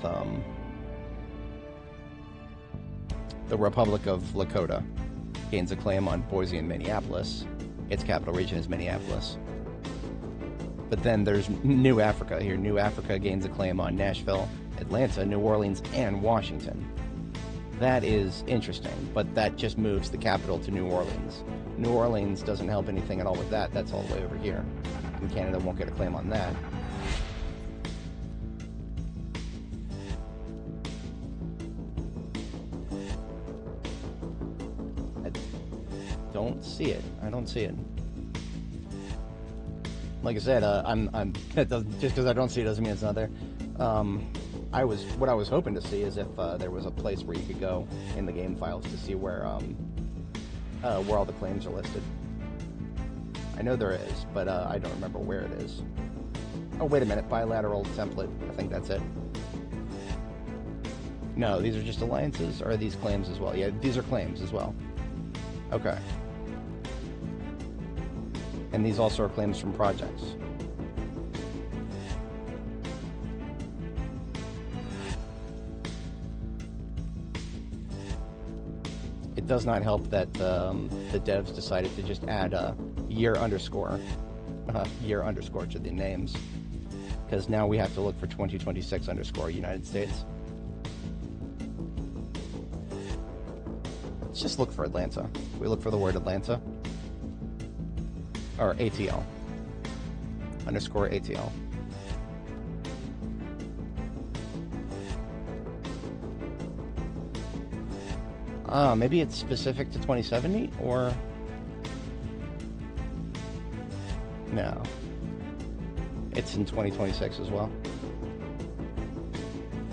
the Republic of Lakota gains a claim on Boise and Minneapolis. Its capital region is Minneapolis. But then there's New Africa here. New Africa gains a claim on Nashville, Atlanta, New Orleans, and Washington. That is interesting, but that just moves the capital to New Orleans. New Orleans doesn't help anything at all with that. That's all the way over here. And Canada won't get a claim on that. I don't see it. I don't see it. Like I said, just because I don't see it doesn't mean it's not there. What I was hoping to see is if there was a place where you could go in the game files to see where all the claims are listed. I know there is, but I don't remember where it is. Oh, wait a minute, bilateral template. I think that's it. No, these are just alliances, or are these claims as well? Yeah, these are claims as well. Okay. And these also are claims from projects. It does not help that the devs decided to just add a year underscore to the names, because now we have to look for 2026 underscore United States. Let's just look for Atlanta. We look for the word Atlanta. Or ATL. Underscore ATL. Maybe it's specific to 2070, or... No. It's in 2026 as well.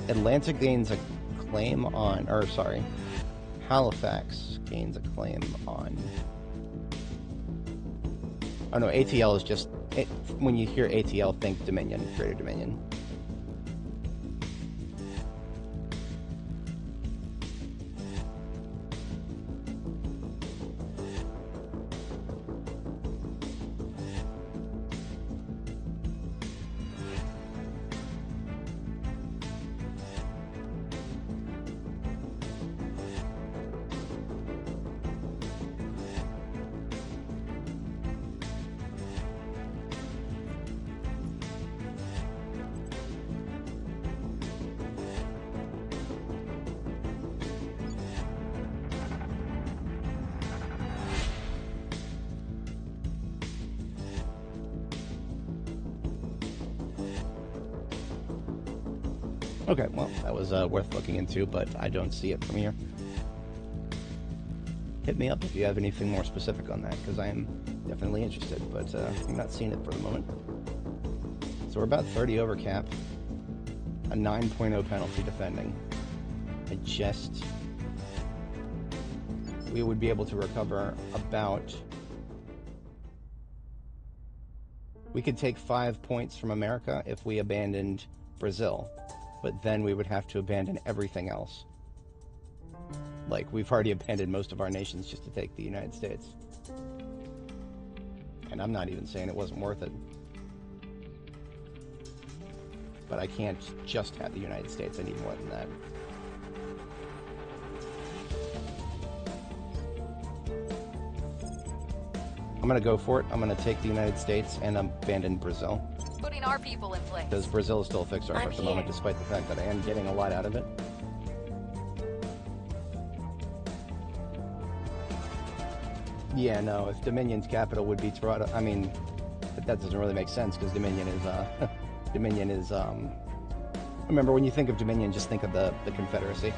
Atlanta gains a claim on... Or, sorry. Halifax gains a claim on... Oh no, ATL is just... when you hear ATL, think Dominion, Greater Dominion. Okay, well, that was worth looking into, but I don't see it from here. Hit me up if you have anything more specific on that, because I am definitely interested, but I'm not seeing it for the moment. So we're about 30 over cap. a 9.0 penalty defending. We would be able to recover about... We could take 5 points from America if we abandoned Brazil, but then we would have to abandon everything else. Like, we've already abandoned most of our nations just to take the United States. And I'm not even saying it wasn't worth it. But I can't just have the United States, I need more than that. I'm gonna go for it. I'm gonna take the United States and abandon Brazil. Putting our people in place. Because Brazil is still a fixer at the moment, despite the fact that I am getting a lot out of it. Yeah, no, if Dominion's capital would be Toronto, I mean, that doesn't really make sense, because Dominion is, remember, when you think of Dominion, just think of the Confederacy.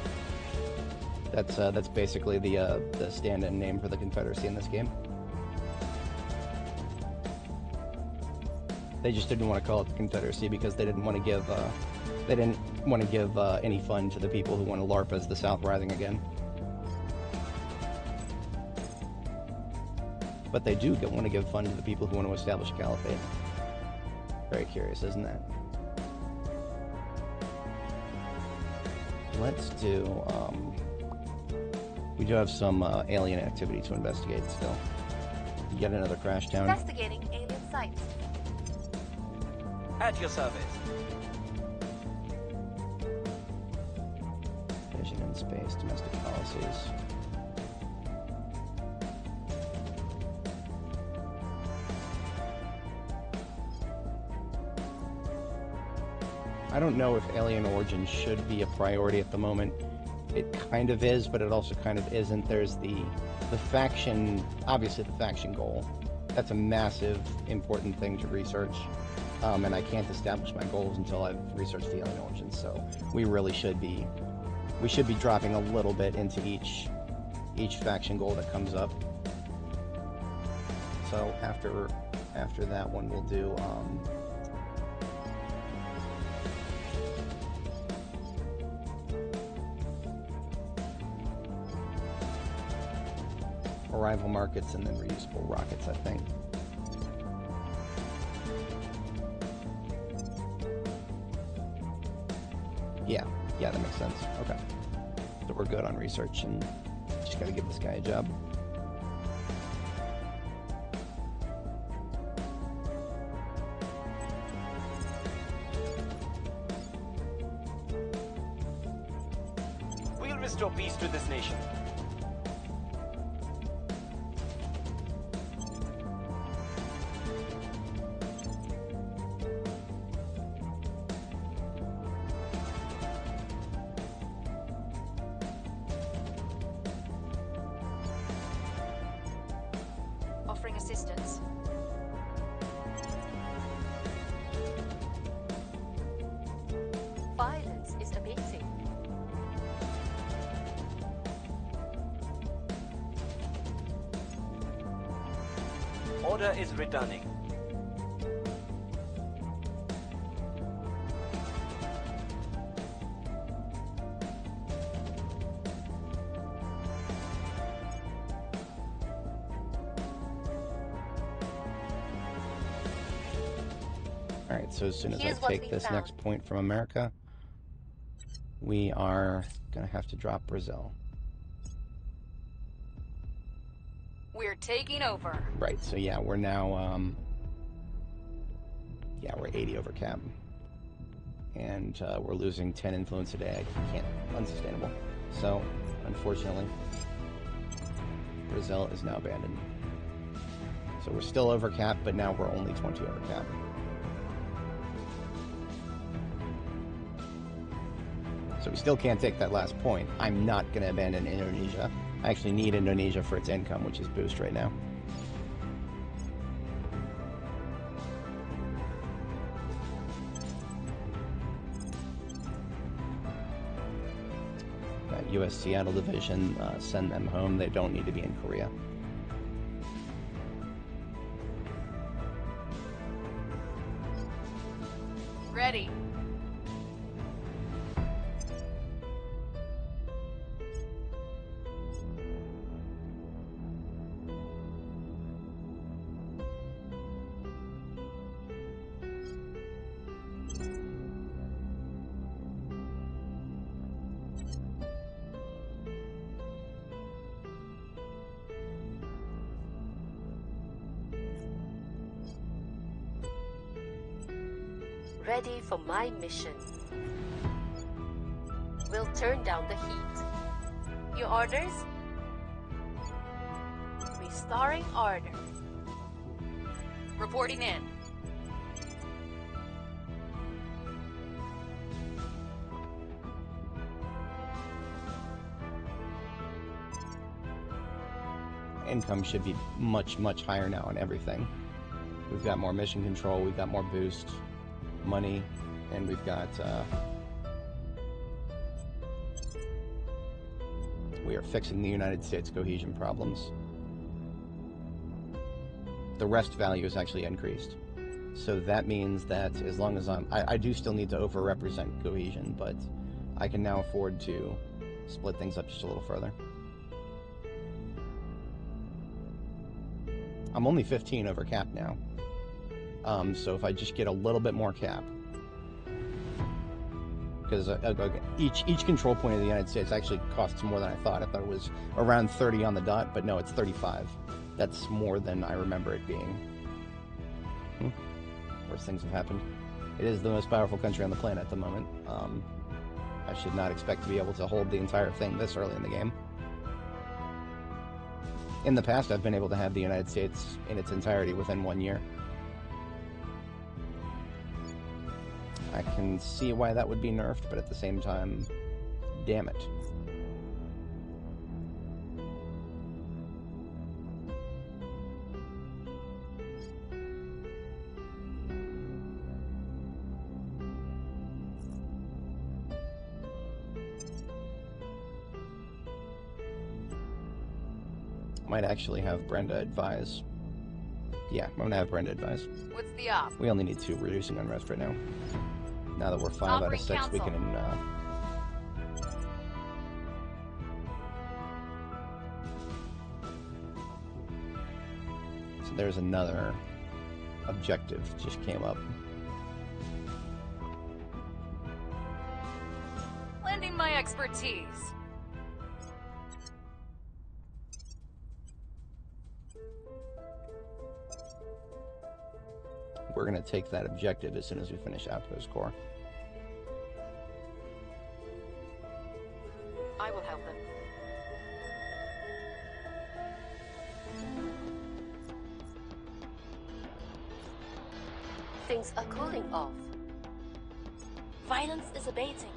That's basically the stand-in name for the Confederacy in this game. They just didn't want to call it the Confederacy because they didn't want to give any fun to the people who want to LARP as the South Rising again. But they do want to give fun to the people who want to establish a caliphate. Very curious, isn't that? Let's do, we do have some alien activity to investigate still. Yet another crash town. Investigating alien sites. At your service. Vision in space, domestic policies. I don't know if alien origin should be a priority at the moment. It kind of is, but it also kind of isn't. There's the faction, obviously the faction goal. That's a massive, important thing to research. And I can't establish my goals until I've researched the alien origins, so we really should be dropping a little bit into each faction goal that comes up. So after that one, we'll do arrival markets and then reusable rockets, I think. Yeah, that makes sense. Okay. So we're good on research and just gotta give this guy a job. We'll restore peace to this nation. Assistance. Violence is abating. Order is returning. Alright, so as soon as I take this next point from America, we are going to have to drop Brazil. We're taking over. Right, so yeah, we're now, yeah, we're 80 over cap. And we're losing 10 influence a day. I can't, unsustainable. So, unfortunately, Brazil is now abandoned. So we're still over cap, but now we're only 20 over cap. So we still can't take that last point. I'm not going to abandon Indonesia. I actually need Indonesia for its income, which is boost right now. Got U.S. Seattle Division, send them home. They don't need to be in Korea. Ready. ready for my mission. We'll turn down the heat. Your orders? Restoring order. Reporting in. Income should be much, much higher now on everything. We've got more mission control, we've got more boost, money, and we've got, we are fixing the United States cohesion problems. The rest value is actually increased. So that means that as long as I do still need to overrepresent cohesion, but I can now afford to split things up just a little further. I'm only 15 over cap now. So if I just get a little bit more cap, because each control point of the United States actually costs more than I thought. I thought it was around 30 on the dot, but no, it's 35. That's more than I remember it being. Worse things have happened. It is the most powerful country on the planet at the moment. I should not expect to be able to hold the entire thing this early in the game. In the past, I've been able to have the United States in its entirety within 1 year. I can see why that would be nerfed, but at the same time, damn it. Might actually have Brenda advise. Yeah, I'm gonna have Brenda advise. What's the op? We only need 2 reducing unrest right now. Now that we're 5 out of 6, we can. So there's another objective just came up. Lending my expertise. We're going to take that objective as soon as we finish Outpost Core. I will help them. Things are cooling off. Violence is abating.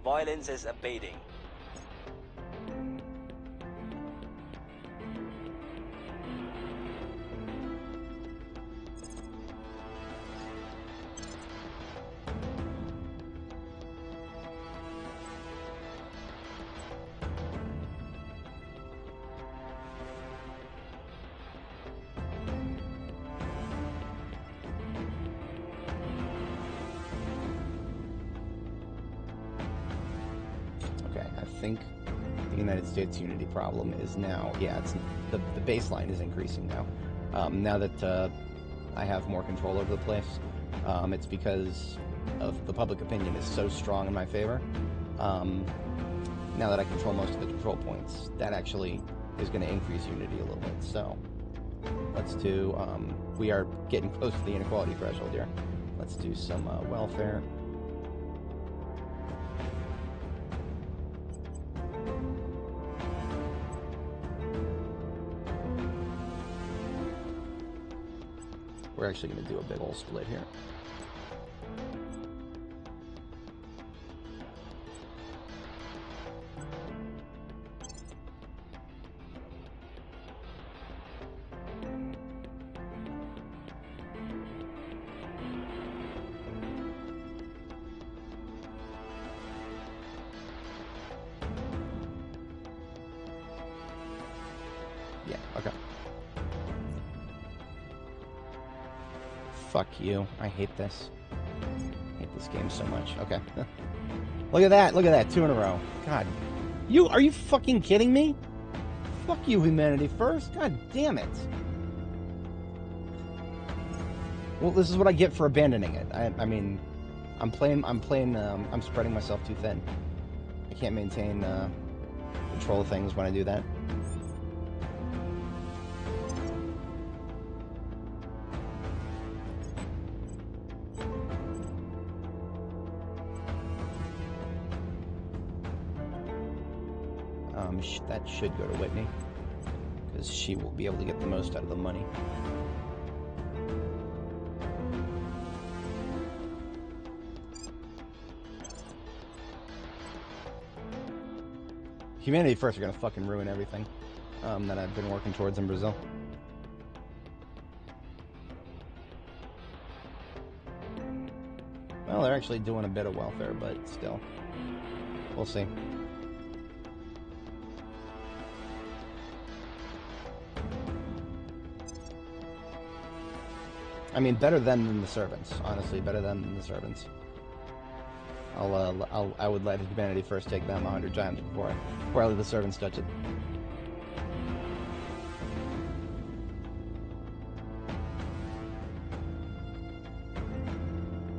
Violence is abating. I think the United States unity problem is now, yeah, it's the baseline is increasing now. Now that I have more control over the place, it's because of the public opinion is so strong in my favor. Now that I control most of the control points, that actually is going to increase unity a little bit. So let's do, we are getting close to the inequality threshold here. Let's do some welfare. We're actually going to do a big old split here. Yeah, okay. Fuck you. I hate this. I hate this game so much. Okay. Look at that. Look at that. 2 in a row. God. Are you fucking kidding me? Fuck you, humanity first. God damn it. Well, this is what I get for abandoning it. I mean, I'm spreading myself too thin. I can't maintain control of things when I do that. That should go to Whitney, because she will be able to get the most out of the money. Humanity First are gonna fucking ruin everything that I've been working towards in Brazil. Well, they're actually doing a bit of welfare, but still. We'll see. I mean, better than the servants. Honestly, better than the servants. I would let Humanity First take them 100 times before I let the servants touch it.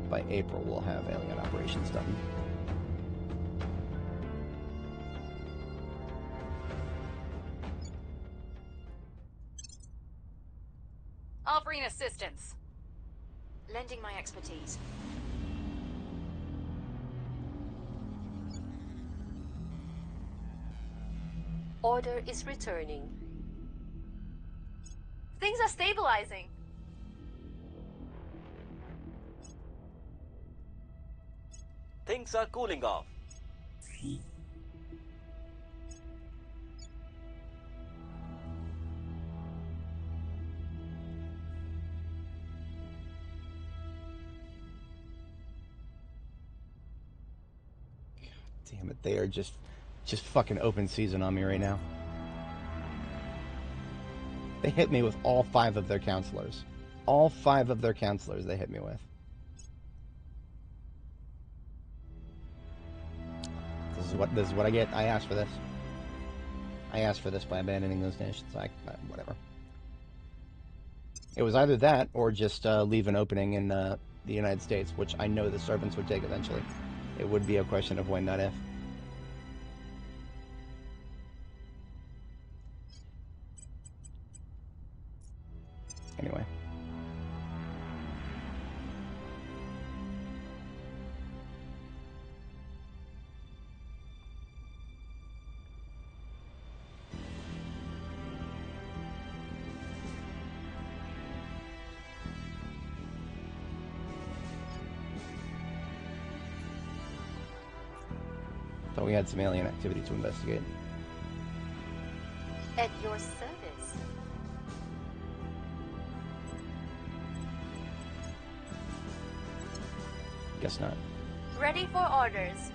By April, we'll have alien operations done. Offering assistance. Lending my expertise. Order is returning. Things are stabilizing. Things are cooling off. Damn it, they are just fucking open season on me right now. They hit me with all 5 of their counselors. All 5 of their counselors they hit me with. This is what I get. I asked for this. I asked for this by abandoning those nations. Whatever. It was either that or just leave an opening in the United States, which I know the servants would take eventually. It would be a question of when, not if. Anyway. Thought we had some alien activity to investigate. At your service. Guess not. Ready for orders.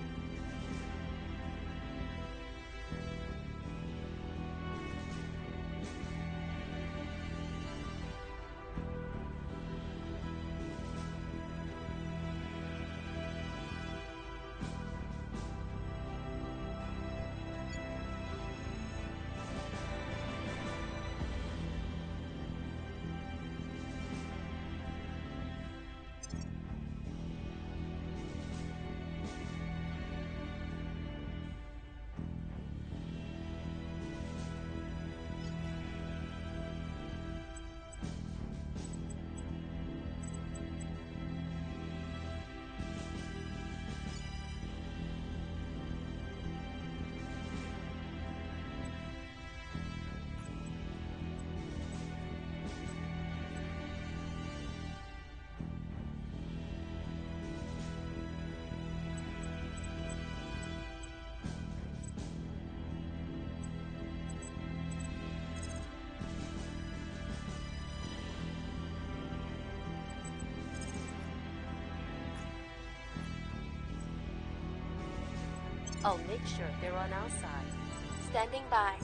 I'll make sure they're on our side. Standing by.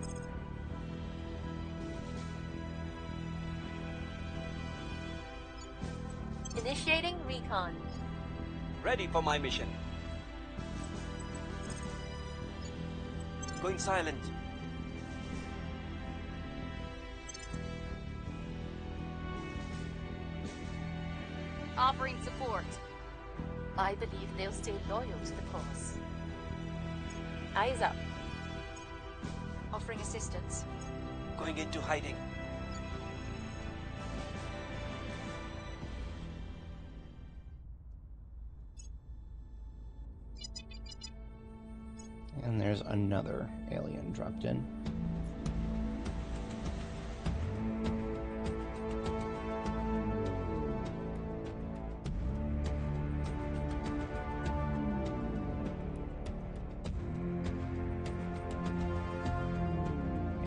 Initiating recon. Ready for my mission. Going silent. Offering support. I believe they'll stay loyal to the cause. Eyes up. Offering assistance. Going into hiding. And there's there's another alien dropped in.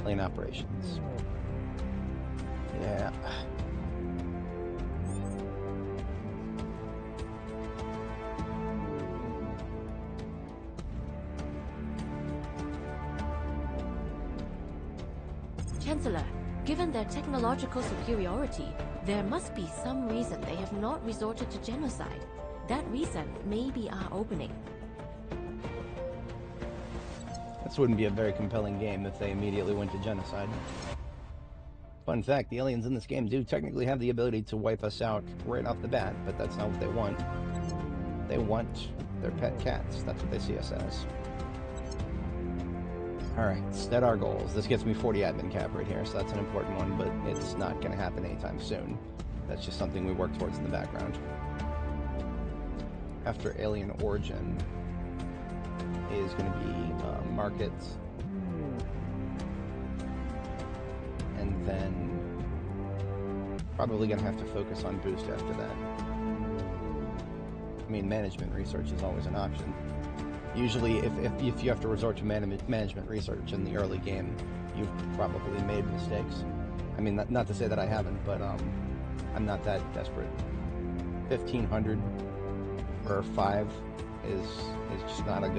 Alien operations. Yeah. Chancellor, given their technological superiority, there must be some reason they have not resorted to genocide. That reason may be our opening. This wouldn't be a very compelling game if they immediately went to genocide. Fun fact, the aliens in this game do technically have the ability to wipe us out right off the bat, but that's not what they want. They want their pet cats. That's what they see us as. Alright, set our goals. This gets me 40 admin cap right here, so that's an important one, but it's not going to happen anytime soon. That's just something we work towards in the background. After Alien Origin is going to be markets, and then probably going to have to focus on boost after that. I mean, management research is always an option. Usually, if you have to resort to management research in the early game, you've probably made mistakes. I mean, not to say that I haven't, but I'm not that desperate. 1,500 for 5 is just not a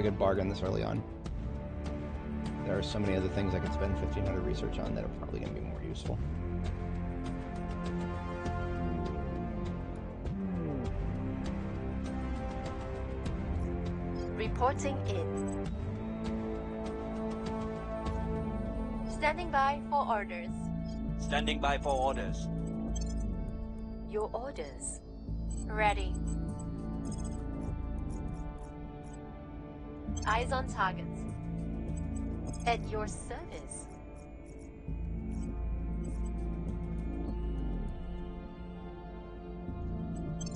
good bargain this early on. There are so many other things I could spend 1,500 research on that are probably going to be more useful. Reporting in. Standing by for orders. Standing by for orders. Your orders. Ready. Eyes on targets. At your service.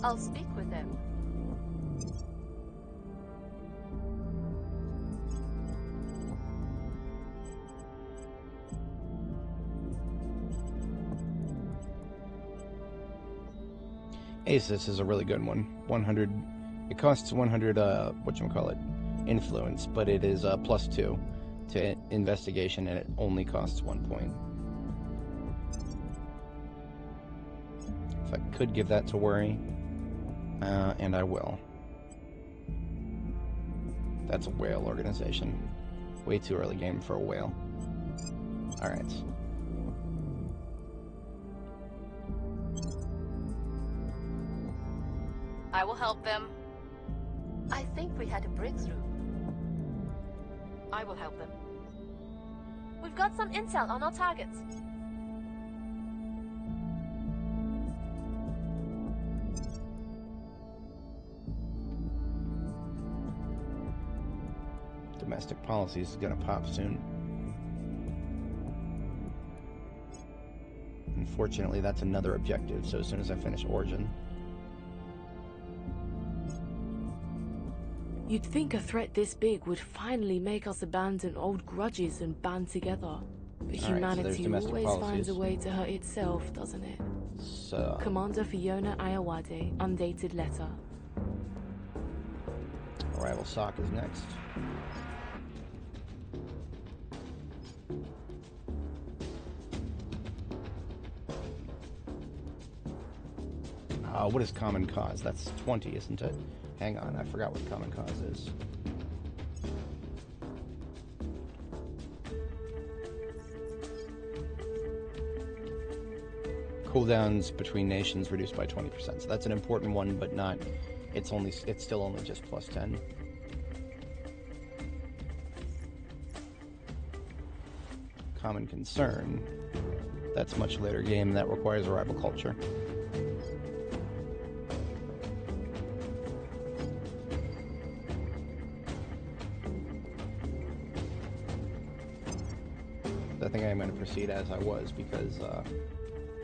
I'll speak with them. Asus is a really good one. 100. It costs 100. Influence, but it is +2 to investigation, and it only costs 1 point. If I could give that to worry, and I will. That's a whale organization. Way too early game for a whale. All right. I will help them. I think we had a breakthrough. I will help them. We've got some intel on our targets. Domestic policy is going to pop soon. Unfortunately, that's another objective, so as soon as I finish Origin. You'd think a threat this big would finally make us abandon old grudges and band together. But humanity always finds a way to hurt itself, doesn't it? So... Commander Fiona Ayawade, undated letter. Arrival SOC is next. What is common cause? That's 20, isn't it? Hang on, I forgot what common cause is. Cooldowns between nations reduced by 20%. So that's an important one, but not. It's still only just +10. Common concern. That's much later game. That requires arrival culture. I think I'm going to proceed as I was, because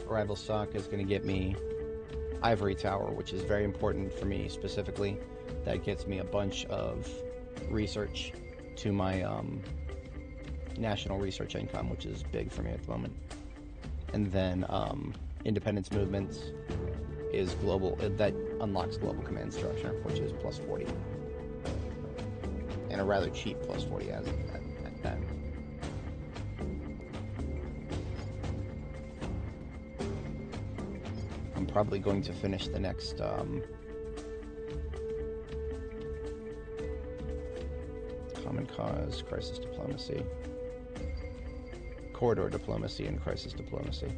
Arrival SOC is going to get me Ivory Tower, which is very important for me specifically. That gets me a bunch of research to my national research income, which is big for me at the moment. And then independence movements is global. That unlocks global command structure, which is plus 40. And a rather cheap plus 40 at that. I'm probably going to finish the next common cause, crisis diplomacy, corridor diplomacy, and crisis diplomacy.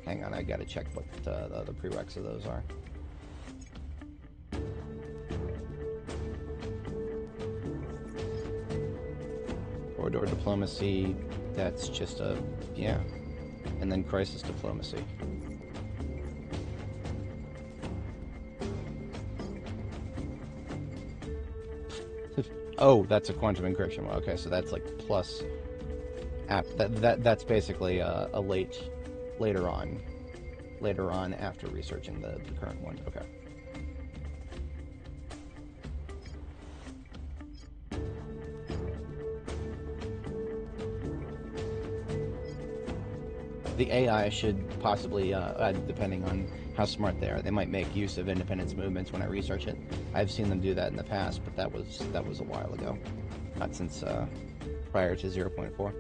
Hang on, I gotta check what the other prereqs of those are. Corridor diplomacy, that's just a, yeah. And then crisis diplomacy. Oh, that's a quantum encryption one. Okay, so that's like plus app. That's basically a later on after researching the current one. Okay. The AI should possibly, depending on how smart they are, they might make use of independence movements when I research it. I've seen them do that in the past, but that was a while ago, not since prior to 0.4.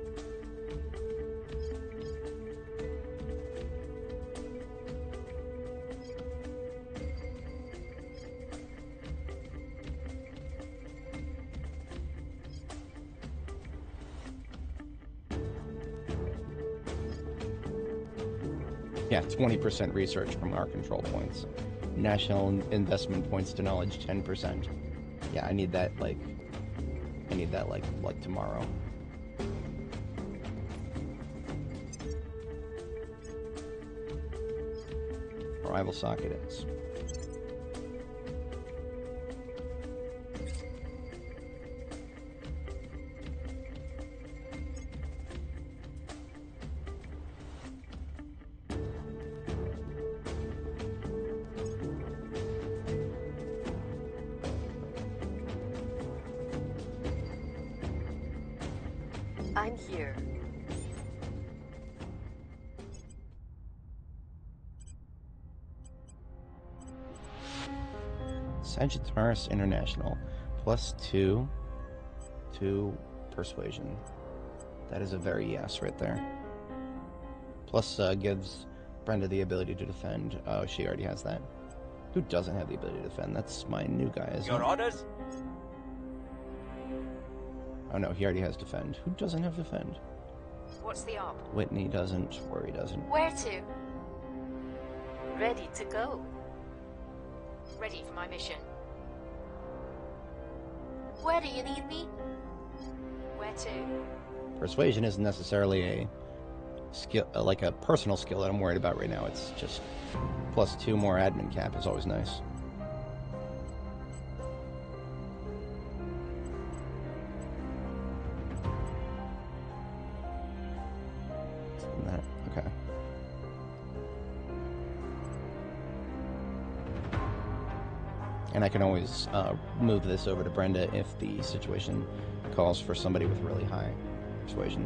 Yeah, 20% research from our control points. National investment points to knowledge, 10%. Yeah, I need that like tomorrow. Rival socket is. I'm here. Sagittarius International, +2 to persuasion. That is a very yes right there. Plus gives Brenda the ability to defend. Oh, she already has that. Who doesn't have the ability to defend? That's my new guy, isn't it? Your orders? Oh no, he already has defend. Who doesn't have defend? What's the op? Whitney doesn't. Worry doesn't. Where to? Ready to go. Ready for my mission. Where do you need me? Where to? Persuasion isn't necessarily a skill, like a personal skill that I'm worried about right now. It's just +2 more admin cap is always nice. Okay. And I can always move this over to Brenda if the situation calls for somebody with really high persuasion.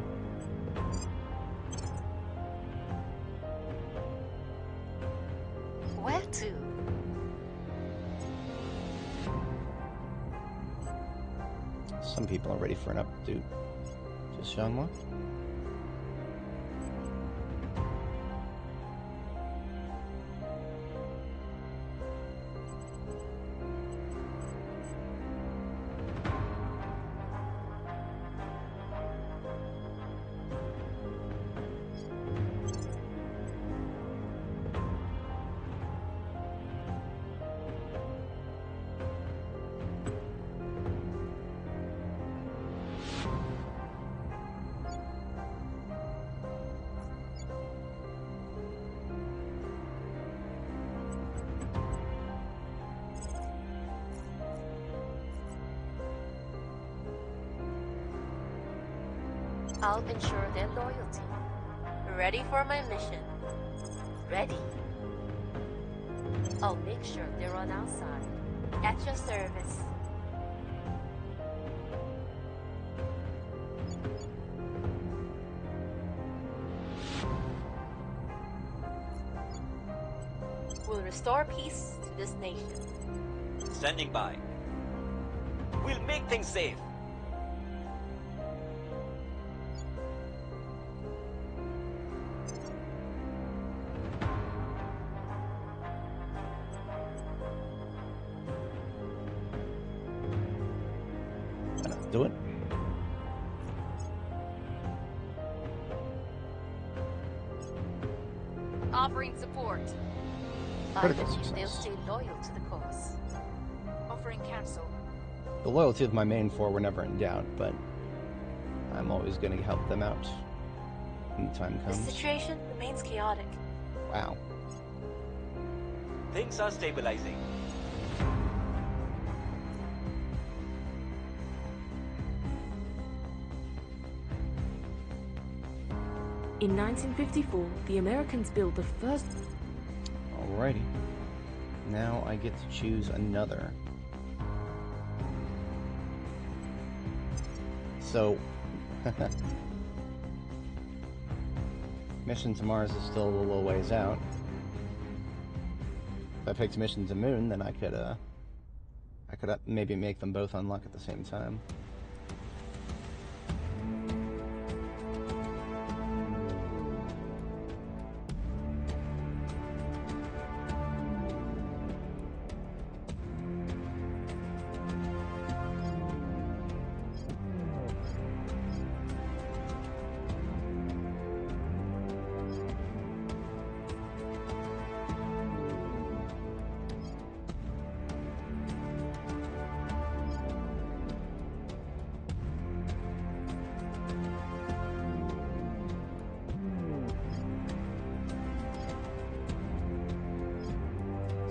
Where to? Some people are ready for an updo. Just Sean Moore. I'll ensure their loyalty. Ready for my mission. Ready. I'll make sure they're on our side. At your service. will restore peace to this nation. Standing by. We'll make things safe. Do it. Offering support. I Critical believe they'll success. stay loyal to the cause. Offering counsel. The loyalty of my main four were never in doubt, but I'm always going to help them out when the time The comes. situation remains chaotic. Wow. Things are stabilizing. In 1954, the Americans built the first... Alrighty. Now I get to choose another. So, Mission to Mars is still a little ways out. If I picked Mission to Moon, then I could maybe make them both unlock at the same time.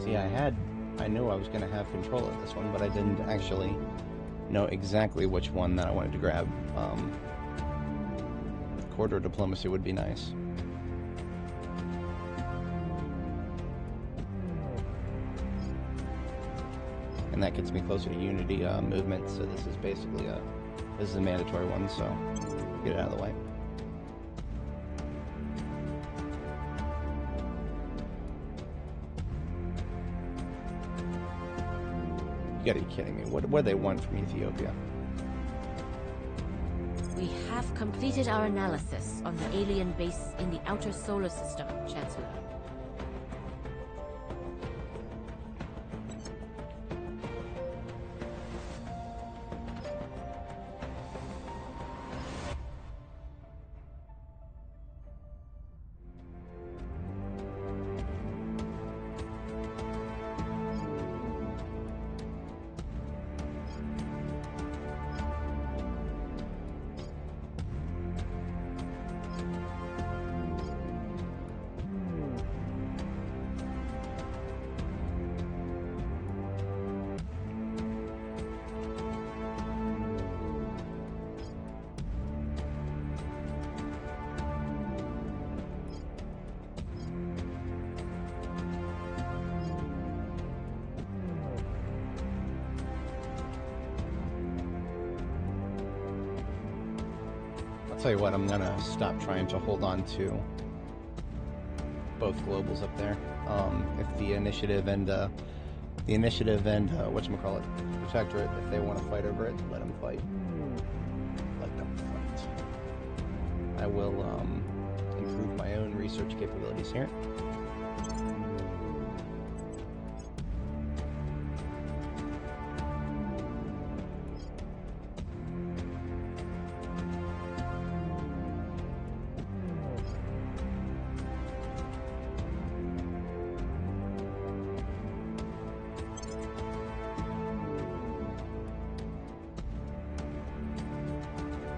See, I knew I was going to have control of this one, but I didn't actually know exactly which one that I wanted to grab. Corridor diplomacy would be nice. And that gets me closer to Unity movement, so this is basically this is a mandatory one, so get it out of the way. You gotta be kidding me. What do they want from Ethiopia? We have completed our analysis on the alien base in the outer solar system, Chancellor. Tell you what, I'm gonna stop trying to hold on to both globals up there. If the initiative and whatchamacallit, Protectorate, if they want to fight over it, let them fight. Let them fight. I will improve my own research capabilities here.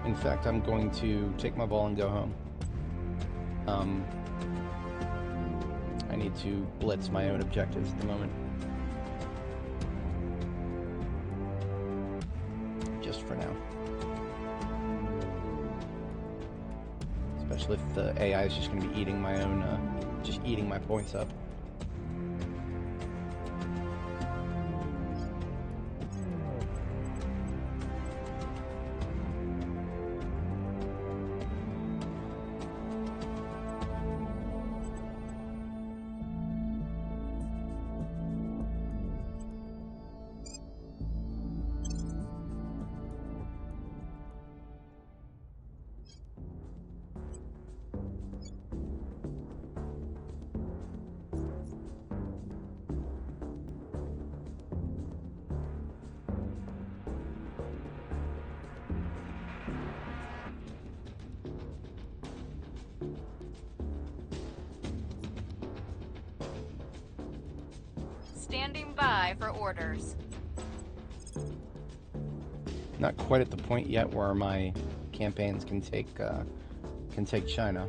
In fact, I'm going to take my ball and go home. I need to blitz my own objectives at the moment. Just for now. Especially if the AI is just going to be eating my own, just eating my points up. Standing by for orders. Not quite at the point yet where my campaigns can take China.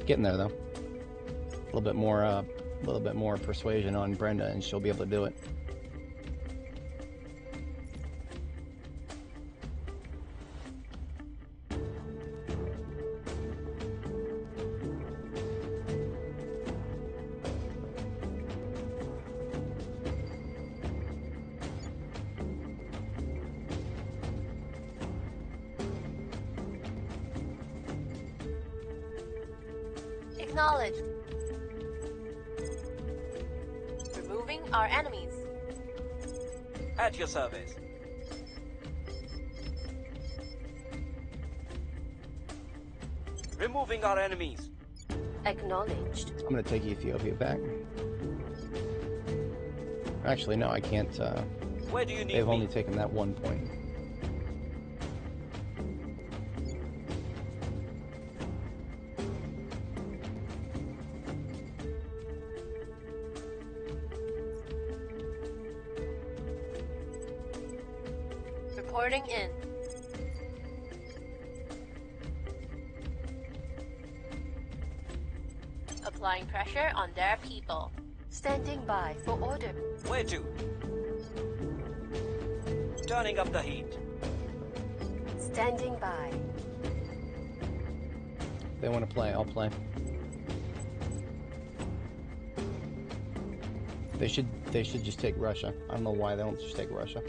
Getting there though. A little bit more persuasion on Brenda, and she'll be able to do it. Acknowledged. Removing our enemies. At your service. Removing our enemies. Acknowledged. I'm gonna take Ethiopia back. Actually, no, I can't. Where do you need They've me? only taken that 1 point. Reporting in. Applying pressure on their people. Standing by for order. Where to? Turning up the heat. Standing by. If they want to play, I'll play. They should just take Russia. I don't know why they don't just take Russia.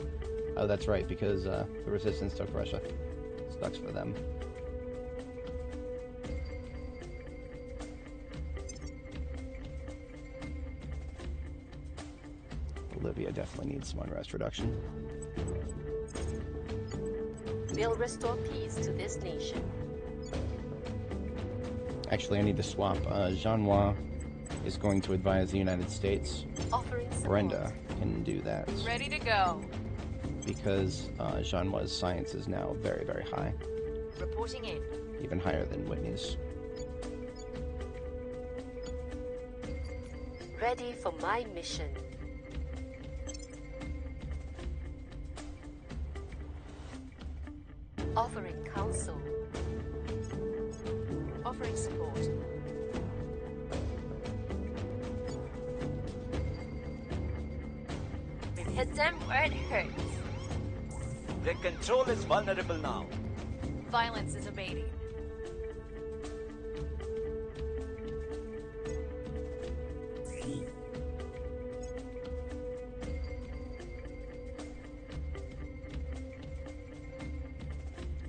Oh, that's right, because the resistance took Russia. Sucks for them. Libya definitely needs some unrest reduction. We'll restore peace to this nation. Actually, I need to swap. Jean-Noir is going to advise the United States. Offering support. Brenda can do that. Ready to go. Because Jean-Noir's science is now very, very high. Reporting in. Even higher than Whitney's. Ready for my mission. Offering counsel. Offering support. We've hit them where it hurts. Their control is vulnerable now. Violence is abating.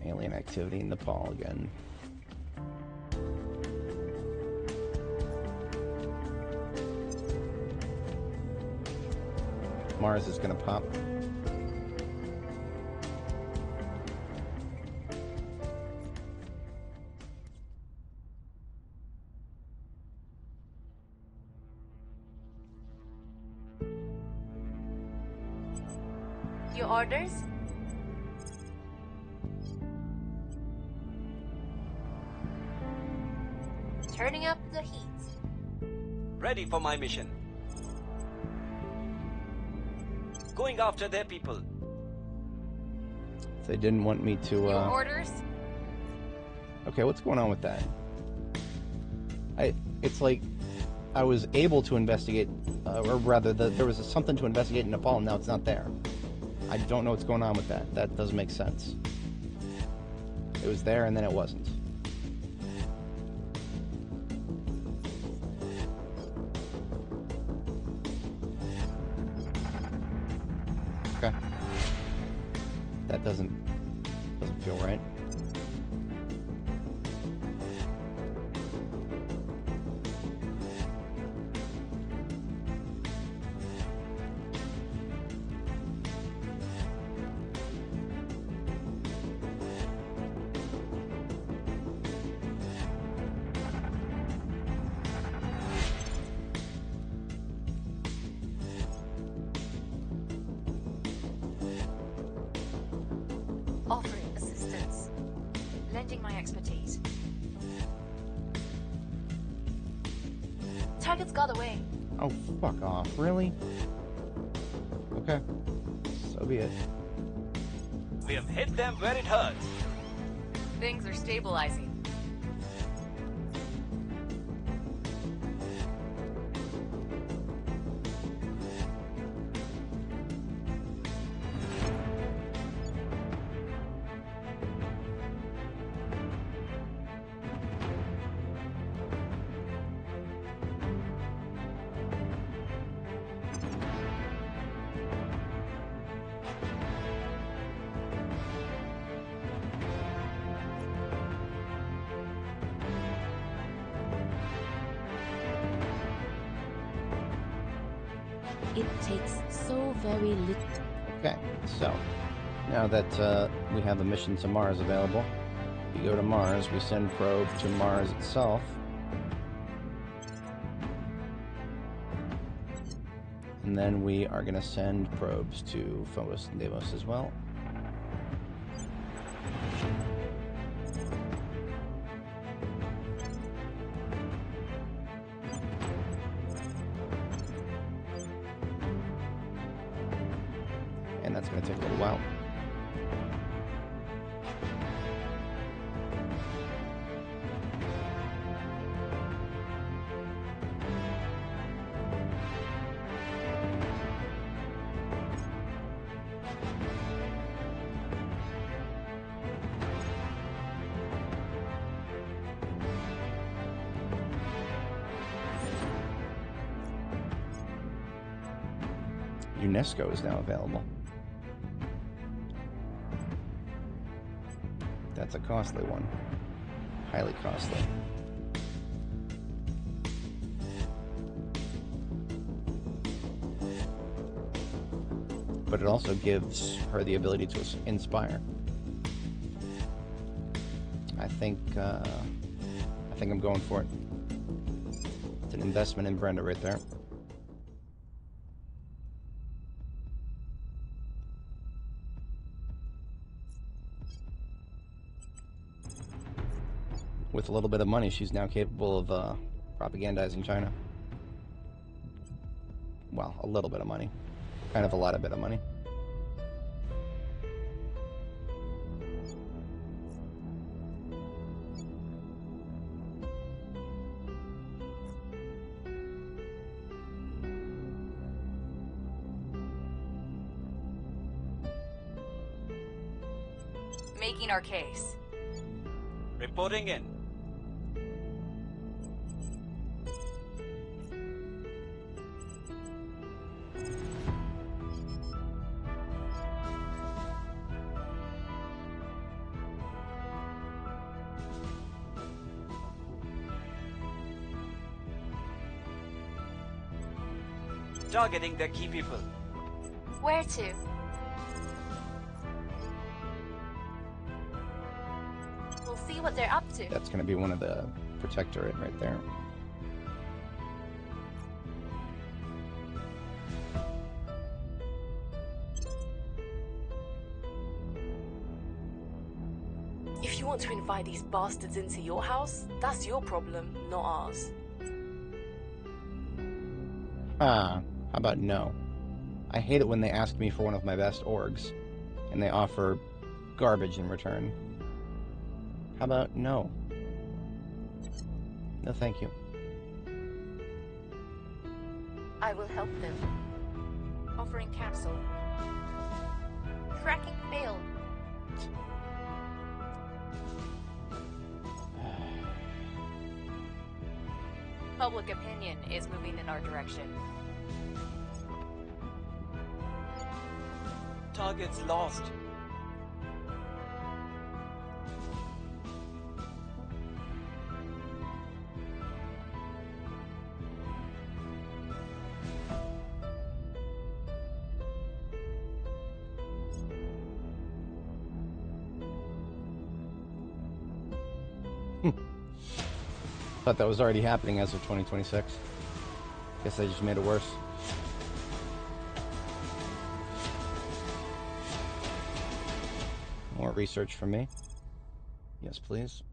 Alien activity in Nepal again. Mars is gonna pop. Your orders? Turning up the heat. Ready for my mission. Going after their people. They didn't want me to. Your orders? Okay, what's going on with that? It's like I was able to investigate, or rather, there was something to investigate in Nepal, and now it's not there. I don't know what's going on with that. That doesn't make sense. It was there, and then it wasn't. Okay. That doesn't feel right. Offering assistance. Lending my expertise. targets got away. Oh, fuck off. Really? Okay. So be it. We have hit them where it hurts. Things are stabilizing. It takes so very little. Okay, so now that we have the mission to Mars available, we go to Mars, we send probe to Mars itself. And then we are going to send probes to Phobos and Deimos as well. And that's going to take a little while. UNESCO is now available. That's a costly one. Highly costly. But it also gives her the ability to inspire. I think I'm going for it. It's an investment in Brenda right there. With a little bit of money, she's now capable of propagandizing China. Well, a little bit of money. Kind of a lot of bit of money. Making our case. Reporting in. Targeting their key people. Where to? We'll see what they're up to. That's going to be one of the Protectorate right there. If you want to invite these bastards into your house, that's your problem, not ours. How about no? I hate it when they ask me for one of my best orgs, and they offer garbage in return. How about no? No, thank you. I will help them. Offering cancel. Tracking failed. Public opinion is moving in our direction. Targets lost. Thought that was already happening as of 2026. Guess they just made it worse. More research from me. Yes, please.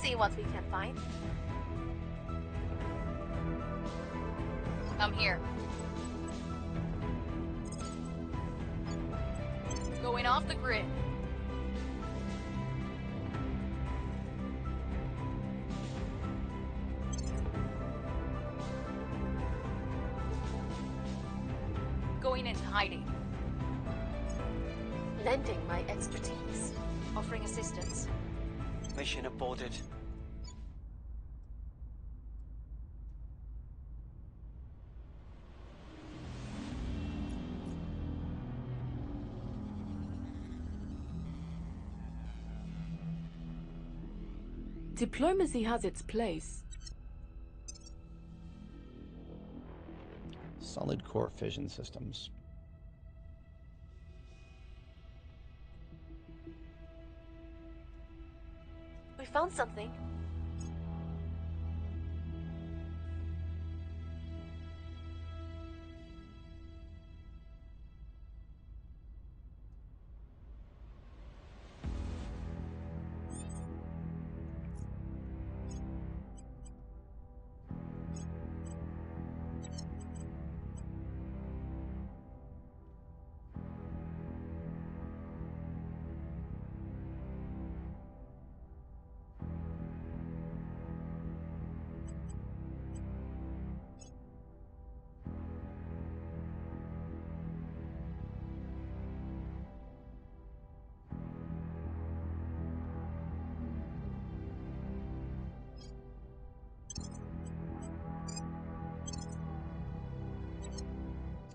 see what we can find. I'm here. Going off the grid. Going into hiding. Lending my expertise. Offering assistance. Mission aborted. Diplomacy has its place. Solid core fission systems. We found something.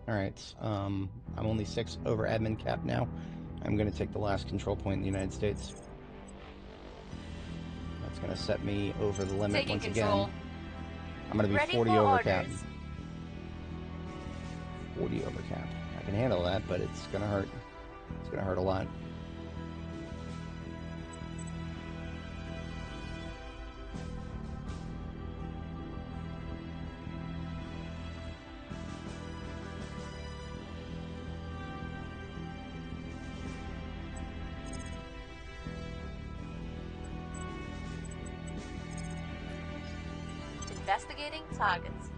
Alright, I'm only 6 over admin cap now. I'm going to take the last control point in the United States. That's going to set me over the limit Taking once control. again. I'm going to be Ready 40 for over cap. orders. 40 over cap. I can handle that, but it's going to hurt. It's going to hurt a lot. Investigating targets.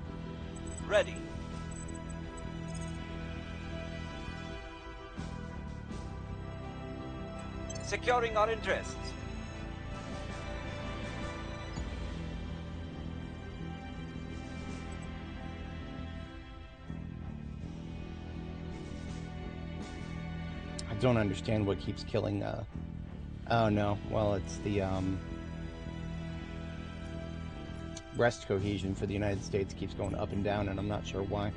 Ready. Securing our interests. I don't understand what keeps killing, oh no, well it's the, breast cohesion for the United States keeps going up and down, and I'm not sure why.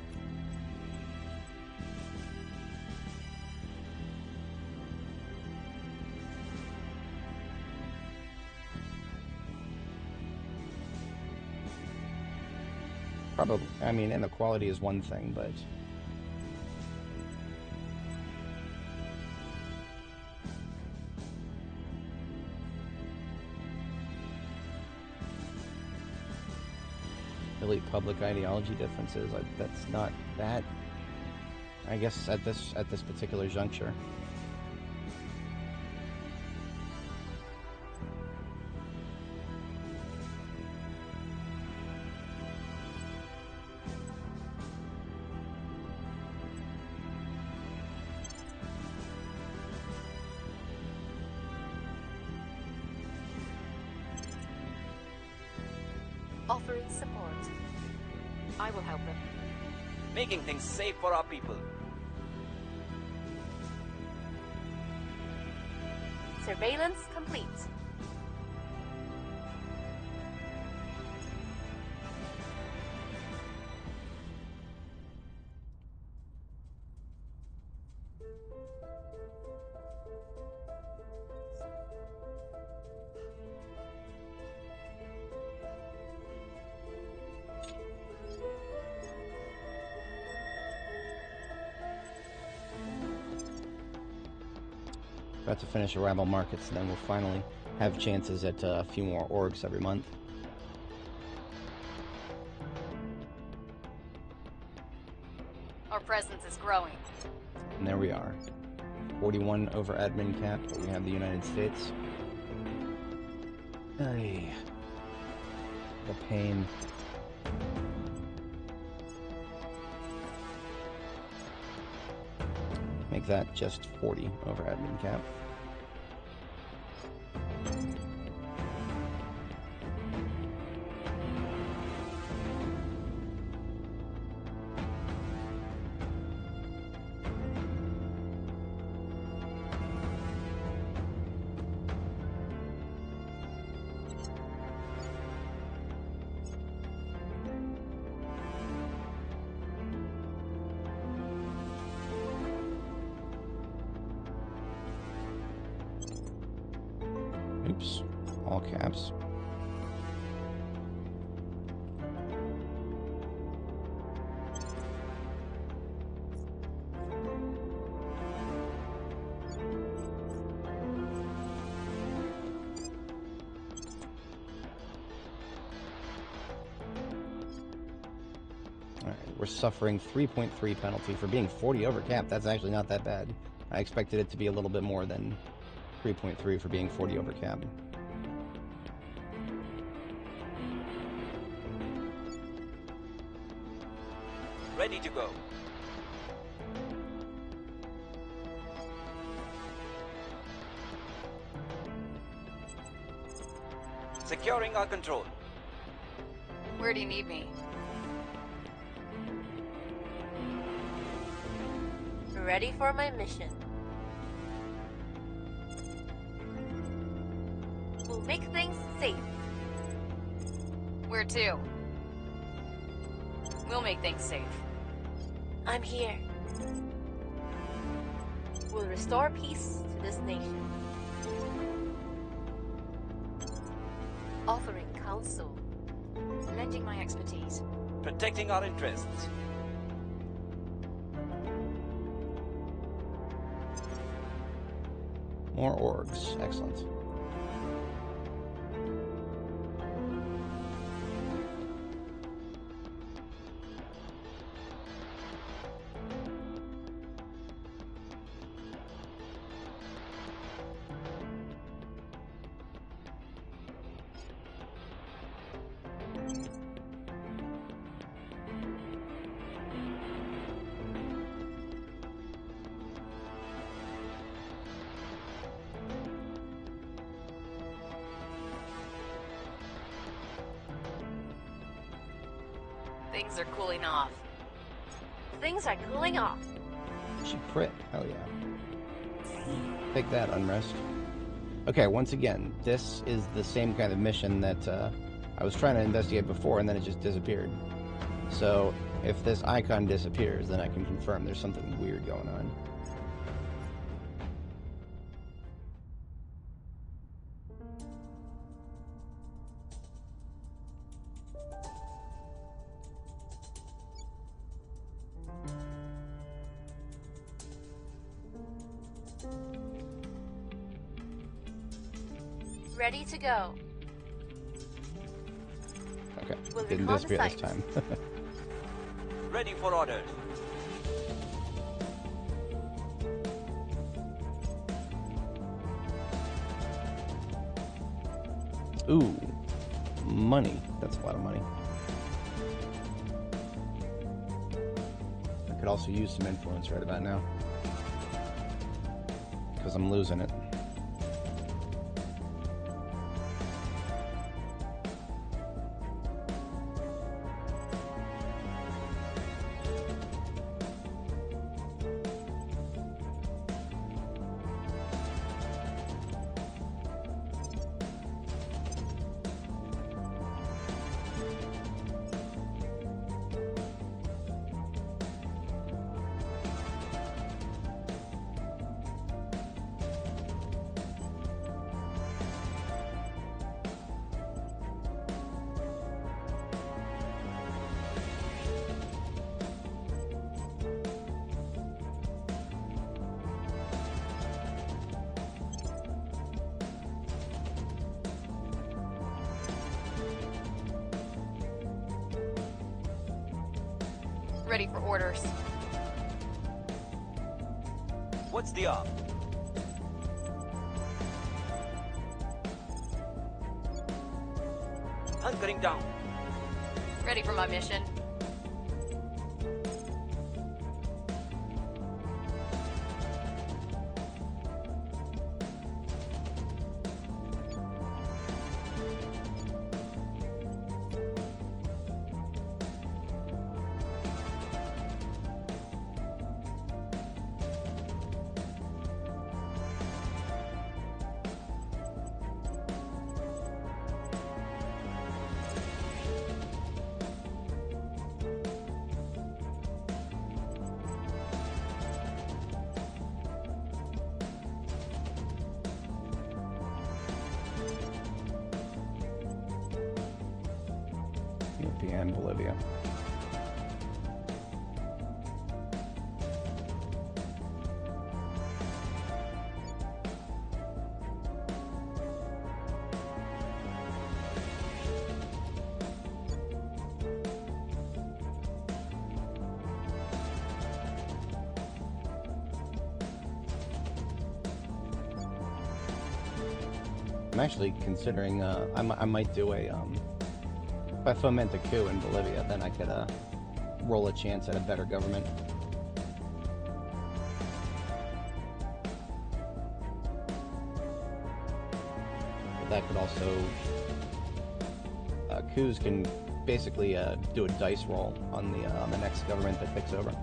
Probably, I mean, inequality is one thing, but elite public ideology differences, that's not that, I guess, at this particular juncture. Offering support. I will help them. Making things safe for our people. Surveillance complete. About to finish Arrival Markets, and then we'll finally have chances at a few more orgs every month. Our presence is growing. And there we are. 41 over admin cap, but we have the United States. Ay, the pain. Make that just 40 over admin cap. Oops, all caps. Alright, we're suffering 3.3 penalty for being 40 over cap. That's actually not that bad. I expected it to be a little bit more than 3.3 for being 40 over cap. Ready to go. Securing our control. Where do you need me? Ready for my mission. We'll make things safe. Where to? We'll make things safe. I'm here. We'll restore peace to this nation. Offering counsel. Lending my expertise. Protecting our interests. More orgs. Excellent. Things are cooling off. Things are cooling off. She crit. Hell yeah. Take that, Unrest. Okay, once again, this is the same kind of mission that I was trying to investigate before, and then it just disappeared. So, if this icon disappears, then I can confirm there's something weird going on. Ready to go. Okay, We'll didn't recall the disappear this site. time. Ready for orders. Ooh, money. That's a lot of money. I could also use some influence right about now. Because I'm losing it. Ready for orders. What's the op? Hunkering down. Ready for my mission. and Bolivia. I'm actually considering, I might do a, if I foment a coup in Bolivia, then I could, roll a chance at a better government. But that could also, coups can basically, do a dice roll on the next government that takes over.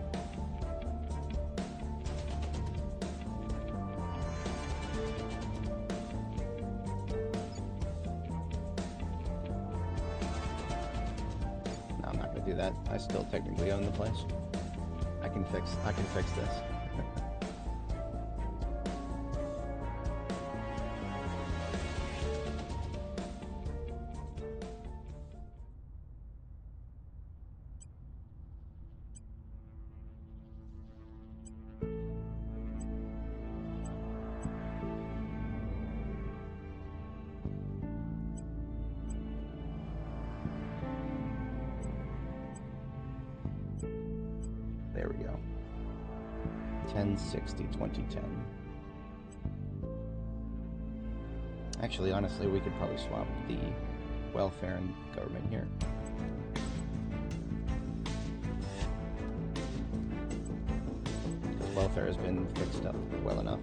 Do that. I still technically own the place. I can fix this. There we go. 1060, 2010. Actually, honestly, we could probably swap the welfare and government here. Because welfare has been fixed up well enough.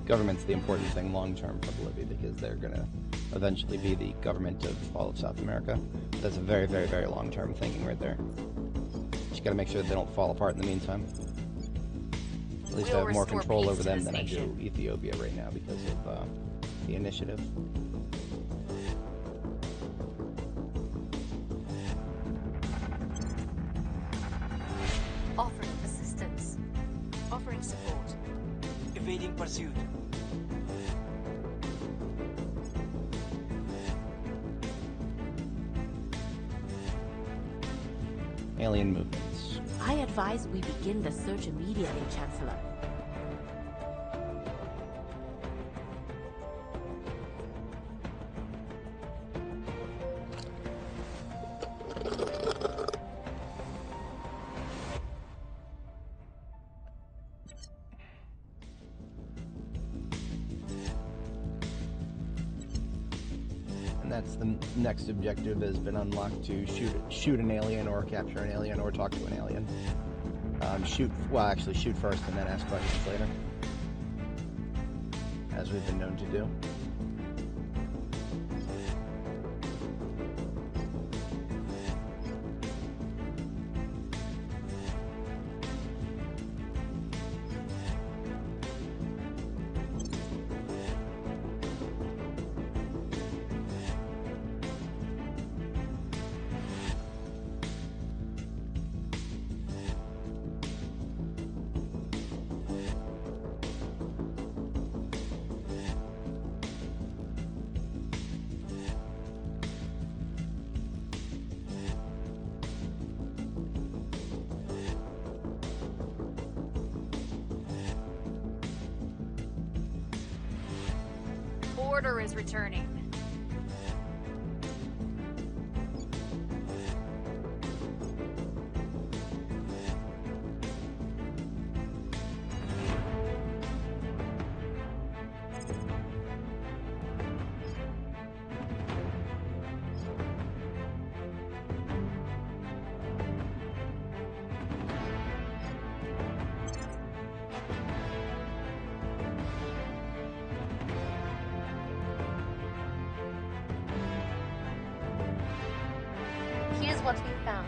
Government's the important thing long-term for Bolivia because they're going to eventually be the government of all of South America. That's a very, very, very long-term thinking right there. Just got to make sure that they don't fall apart in the meantime. At least I have more control over them than I do Ethiopia right now because of the initiative. Offering assistance. Offering support. Evading pursuit. Alien movements. I advise we begin the search immediately, Chancellor. That's the next objective has been unlocked to shoot an alien or capture an alien or talk to an alien. Shoot first and then ask questions later, as we've been known to do. Order is returning. what we found.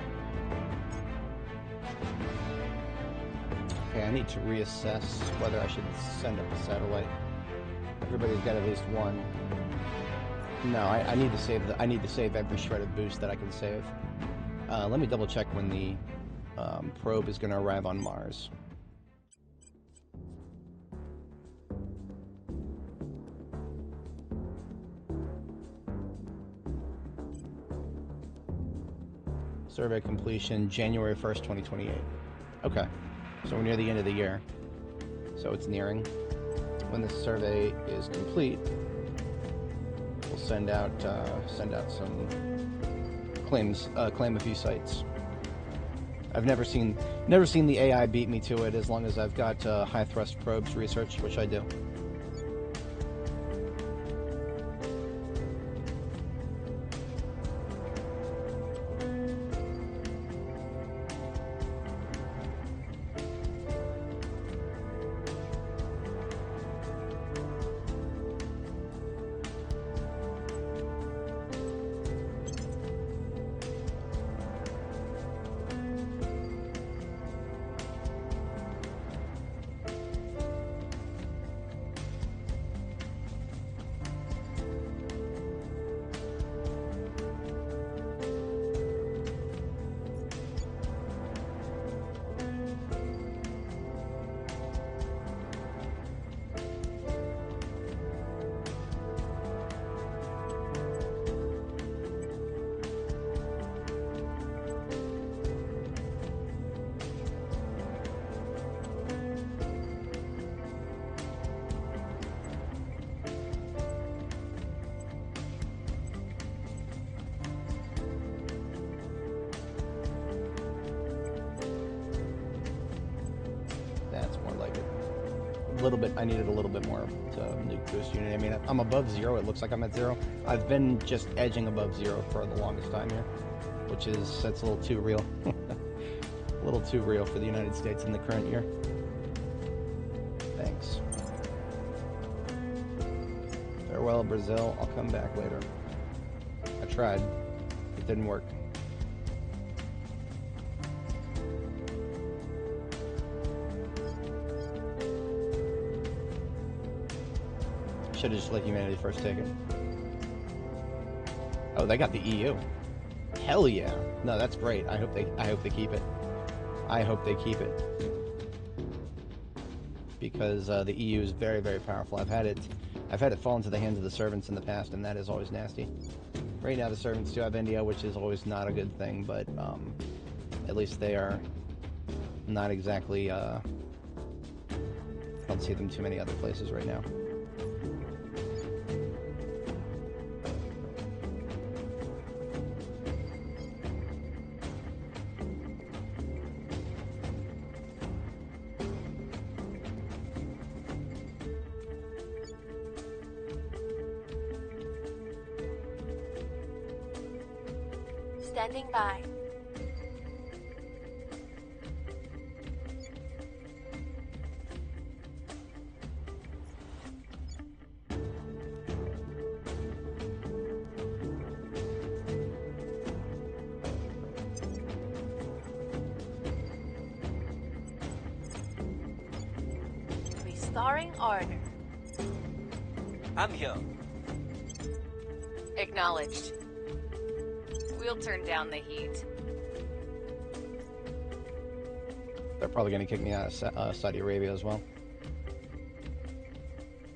Okay, I need to reassess whether I should send up a satellite. Everybody's got at least one. No, I need to save I need to save every shred of boost that I can save. Let me double check when the probe is going to arrive on Mars. Survey completion, January 1st, 2028. Okay, so we're near the end of the year. So it's nearing. When this survey is complete, we'll send out some claims, claim a few sites. I've never seen the AI beat me to it as long as I've got high thrust probes researched, which I do. I needed a little bit more to nuke boost unit. I mean, I'm above 0. It looks like I'm at 0. I've been just edging above 0 for the longest time here, which is, that's a little too real. A little too real for the United States in the current year. Thanks. Farewell, Brazil. I'll come back later. I tried. It didn't work. Should have just let humanity first take it. Oh, they got the EU. Hell yeah! No, that's great. I hope they keep it. I hope they keep it because the EU is very, very powerful. I've had it fall into the hands of the servants in the past, and that is always nasty. Right now, the servants do have India, which is always not a good thing, but at least they are not exactly. I don't see them too many other places right now. Standing by. Restoring order. I'm here. Acknowledged. We'll turn down the heat. They're probably going to kick me out of Saudi Arabia as well,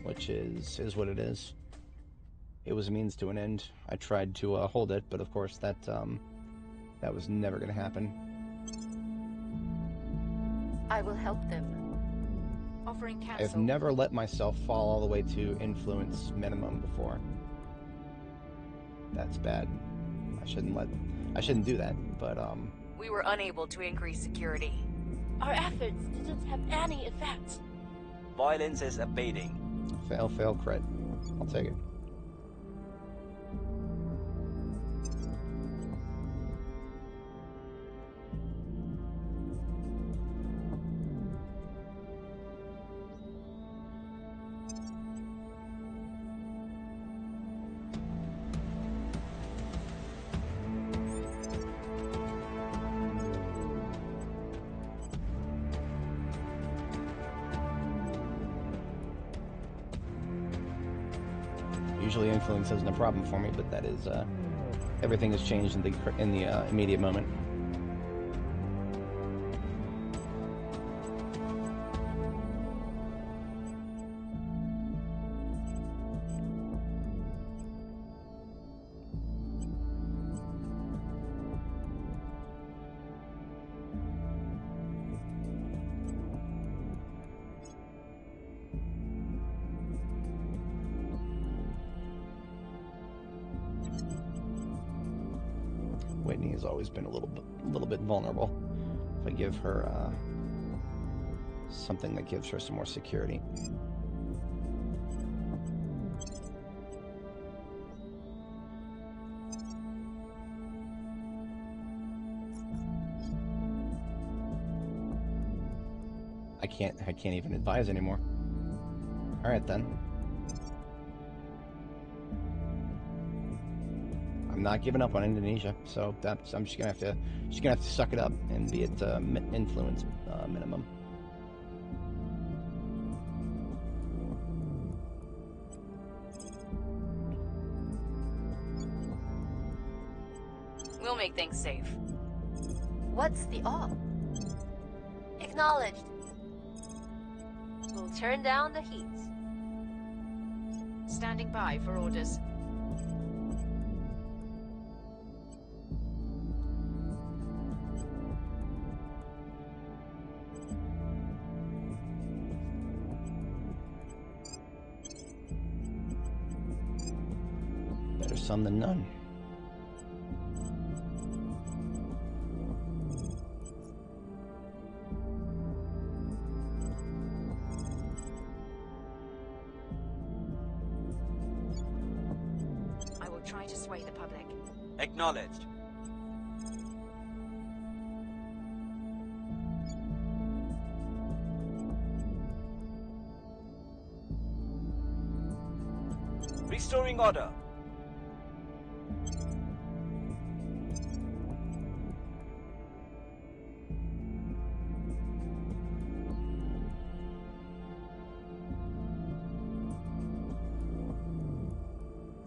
which is what it is. It was a means to an end. I tried to hold it, but of course that was never going to happen. I will help them. Offering cancel. I've never let myself fall all the way to influence minimum before. That's bad. I shouldn't do that, but We were unable to increase security. Our efforts didn't have any effect. Violence is abating. Fail, crit. I'll take it. Usually influence isn't a problem for me, but that is, everything has changed in the immediate moment. Whitney has always been a little bit vulnerable. If I give her something that gives her some more security. I can't even advise anymore. All right then. I'm not giving up on Indonesia, so I'm just gonna have to suck it up and be at influence minimum. We'll make things safe. What's the all? Acknowledged. We'll turn down the heat. Standing by for orders. Better some than none. I will try to sway the public. Acknowledged. Restoring order.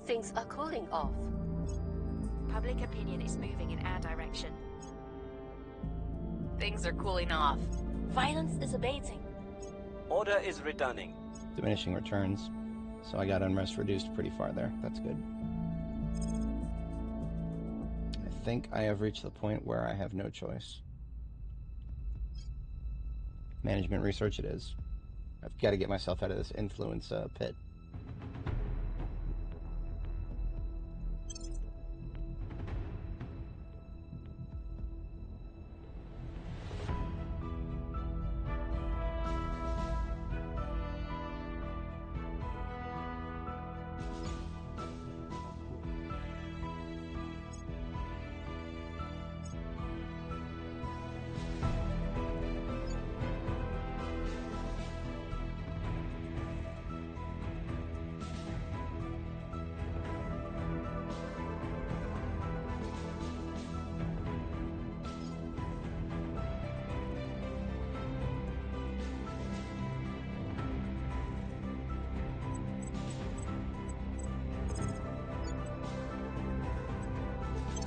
Things are cooling off. Public opinion is moving in our direction. Things are cooling off. Violence is abating. Order is returning. Diminishing returns. So I got unrest reduced pretty far there. That's good. I think I have reached the point where I have no choice. Management research it is. I've got to get myself out of this influence pit.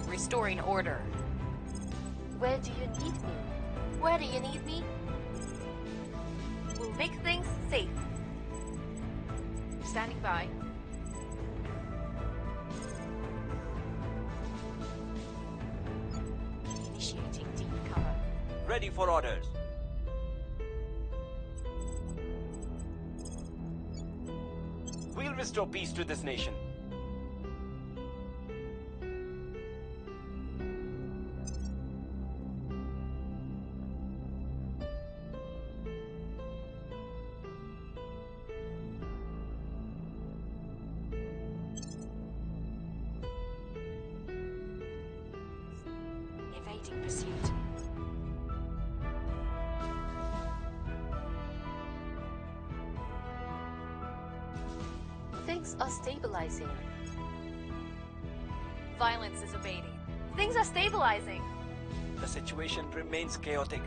Restoring order. Where do you need me? Where do you need me? We'll make things safe. Standing by. Initiating deep cover. Ready for orders. We'll restore peace to this nation. Evading pursuit. Things are stabilizing. Violence is abating. Things are stabilizing. The situation remains chaotic.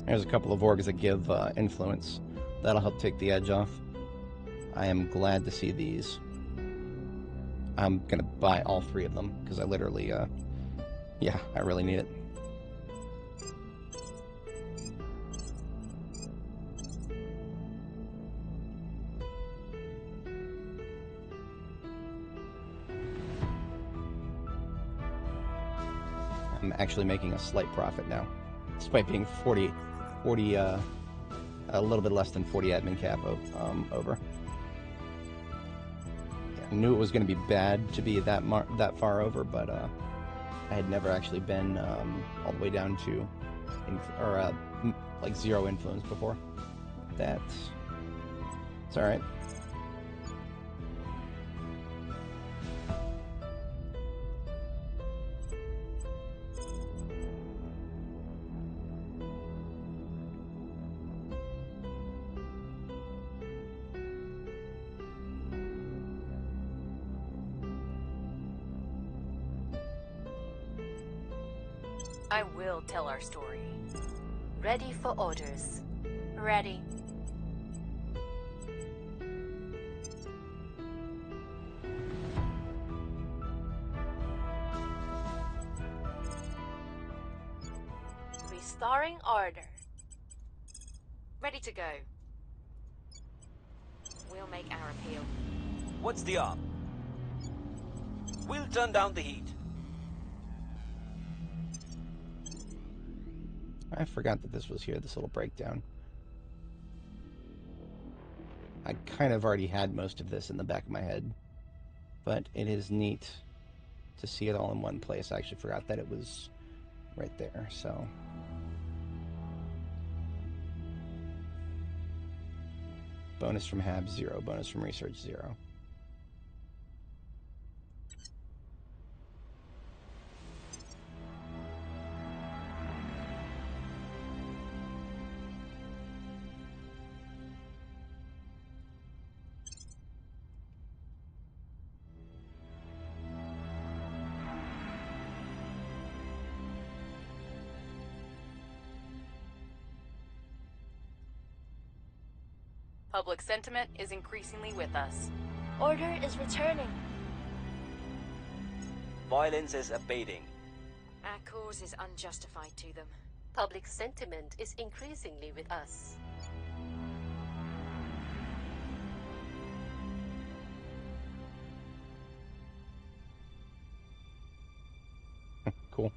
There's a couple of orgs that give influence. That'll help take the edge off. I am glad to see these. I'm gonna buy all 3 of them, because I literally, yeah, I really need it. I'm actually making a slight profit now, despite being 40, a little bit less than 40 admin cap over. Yeah, I knew it was going to be bad to be that far over, but I had never actually been all the way down to, like 0 influence before. It's all right. I will tell our story. Ready for orders. Ready. Restoring order. Ready to go. We'll make our appeal. What's the op? We'll turn down the heat. I forgot that this was here, this little breakdown. I kind of already had most of this in the back of my head, but it is neat to see it all in one place. I actually forgot that it was right there, so. Bonus from Hab, 0. Bonus from Research, 0. Public sentiment is increasingly with us. Order is returning. Violence is abating. Our cause is unjustified to them. Public sentiment is increasingly with us. Cool.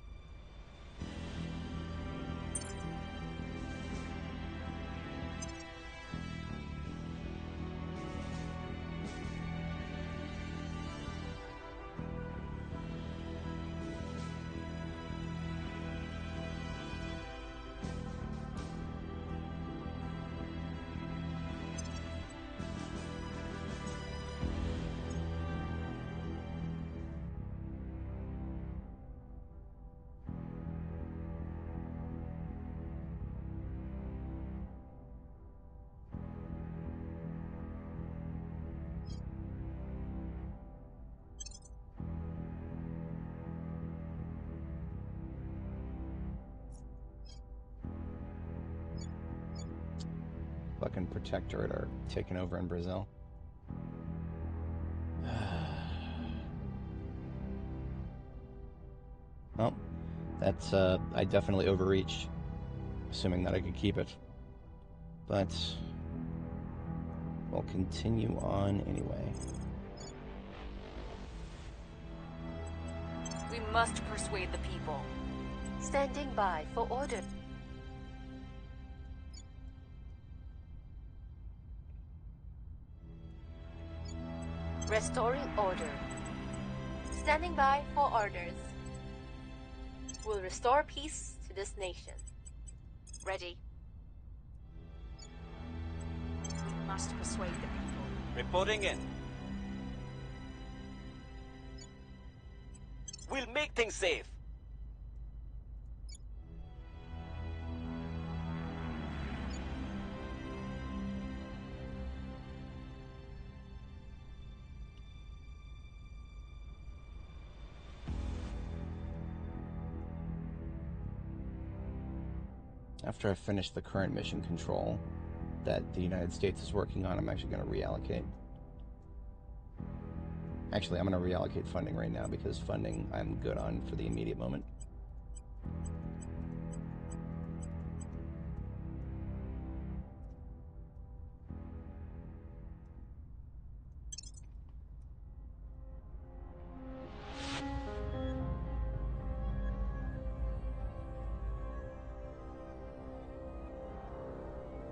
Fucking Protectorate are taking over in Brazil. Well, that's, I definitely overreached, assuming that I could keep it. But we'll continue on anyway. We must persuade the people. Standing by for order. Restoring order. Standing by for orders. Will restore peace to this nation. Ready. We must persuade the people. Reporting in. We'll make things safe. After I finish the current mission control that the United States is working on, I'm actually going to reallocate. Actually, I'm going to reallocate funding right now because funding I'm good on for the immediate moment.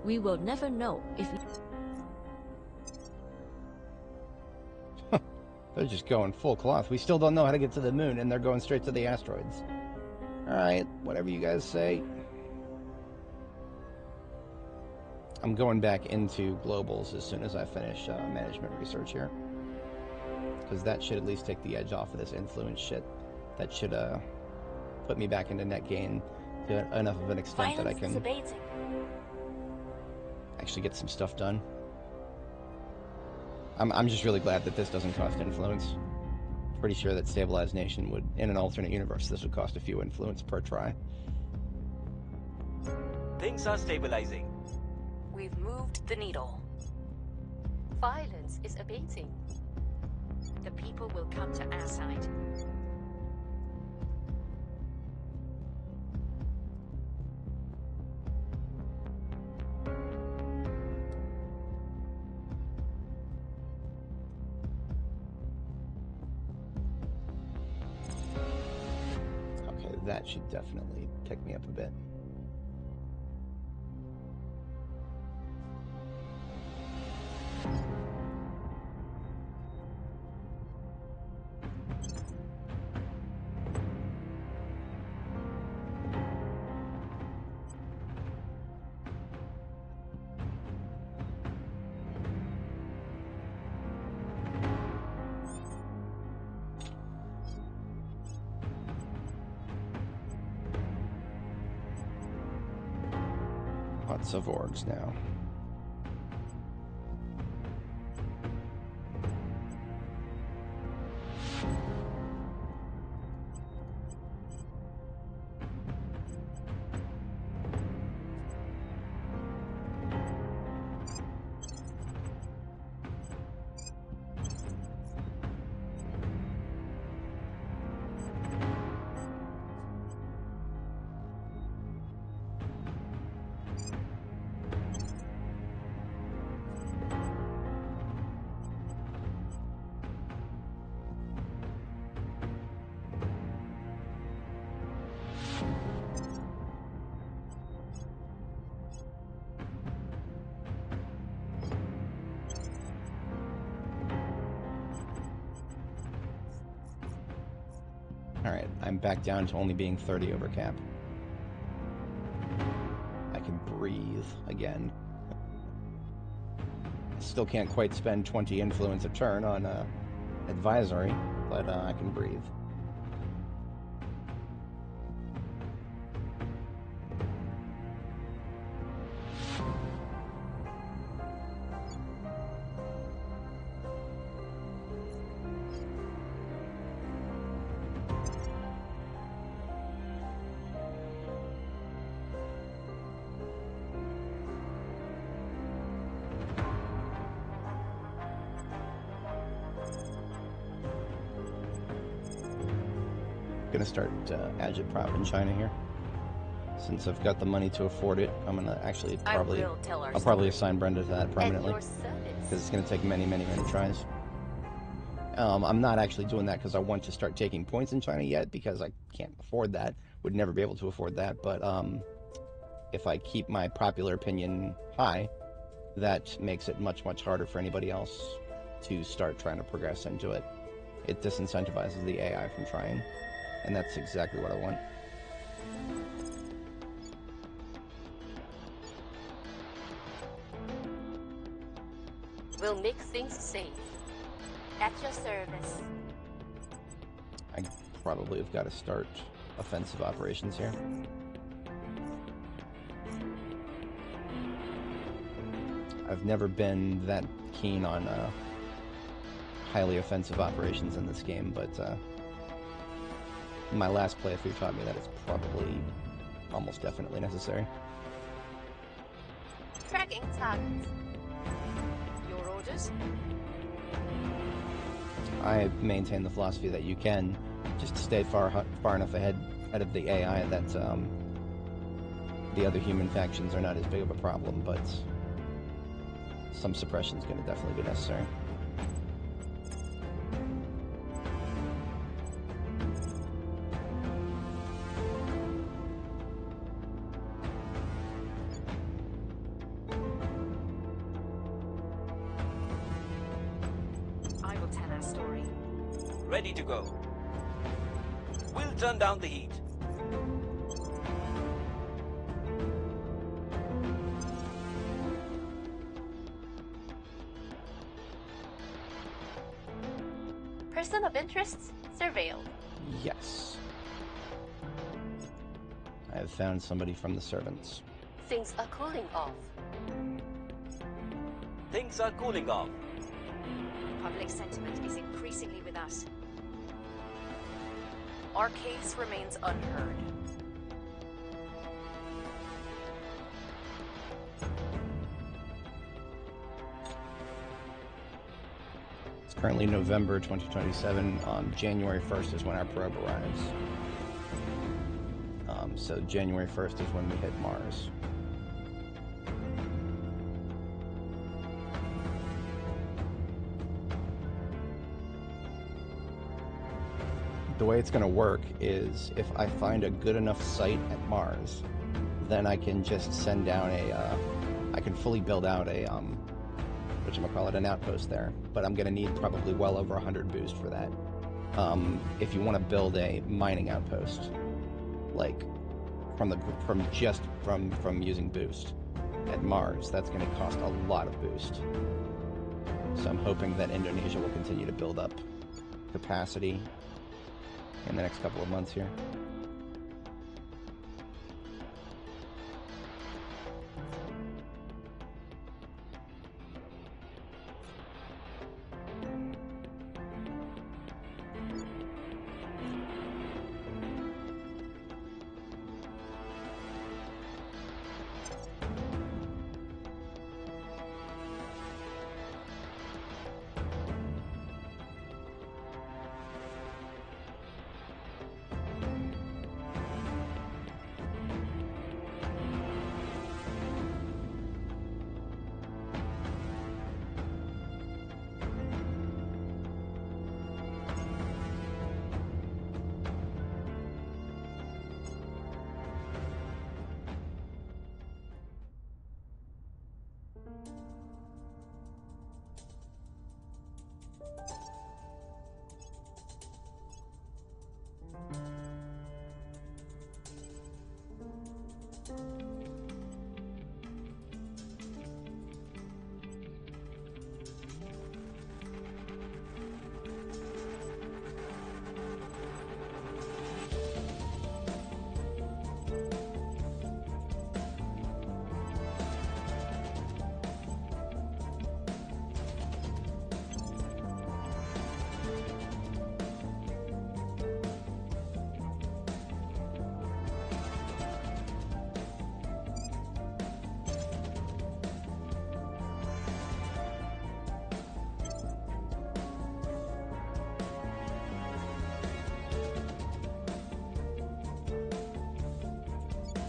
We will never know if... They're just going full cloth. We still don't know how to get to the moon, and they're going straight to the asteroids. Alright, whatever you guys say. I'm going back into globals as soon as I finish management research here. Because that should at least take the edge off of this influence shit. That should put me back into net gain to enough of an extent that I can actually get some stuff done. I'm just really glad that this doesn't cost influence. Pretty sure that Stabilized Nation would, in an alternate universe, this would cost a few influence per try. Things are stabilizing. We've moved the needle. Violence is abating. The people will come to our side. That should definitely pick me up a bit. Lots of orgs now. Alright, I'm back down to only being 30 over cap. I can breathe again. I still can't quite spend 20 influence a turn on advisory, but I can breathe. Gonna start agitprop in China here. Since I've got the money to afford it, I'm gonna actually I'll probably assign Brenda to that permanently. Because it's gonna take many tries. I'm not actually doing that because I want to start taking points in China yet, because I can't afford that. Would never be able to afford that, but if I keep my popular opinion high, that makes it much harder for anybody else to start trying to progress into it. It disincentivizes the AI from trying. And that's exactly what I want. We'll make things safe. At your service. I probably have got to start offensive operations here. I've never been that keen on highly offensive operations in this game, but my last playthrough taught me that it's almost definitely necessary. Tracking targets. Your orders? I maintain the philosophy that you can just stay far enough ahead of the AI that the other human factions are not as big of a problem, but some suppression is going to definitely be necessary. I will tell our story. Ready to go. We'll turn down the heat. Person of interest surveilled. Yes. I have found somebody from the servants. Things are cooling off. Things are cooling off. Public sentiment is increasingly with us. Our case remains unheard. It's currently November 2027. January 1st is when our probe arrives. So January 1st is when we hit Mars. The way it's going to work is if I find a good enough site at Mars, then I can just send down I can fully build out a, whatchamacallit, an outpost there. But I'm going to need probably well over 100 boost for that. If you want to build a mining outpost, like from using boost at Mars, that's going to cost a lot of boost. So I'm hoping that Indonesia will continue to build up capacity in the next couple of months here.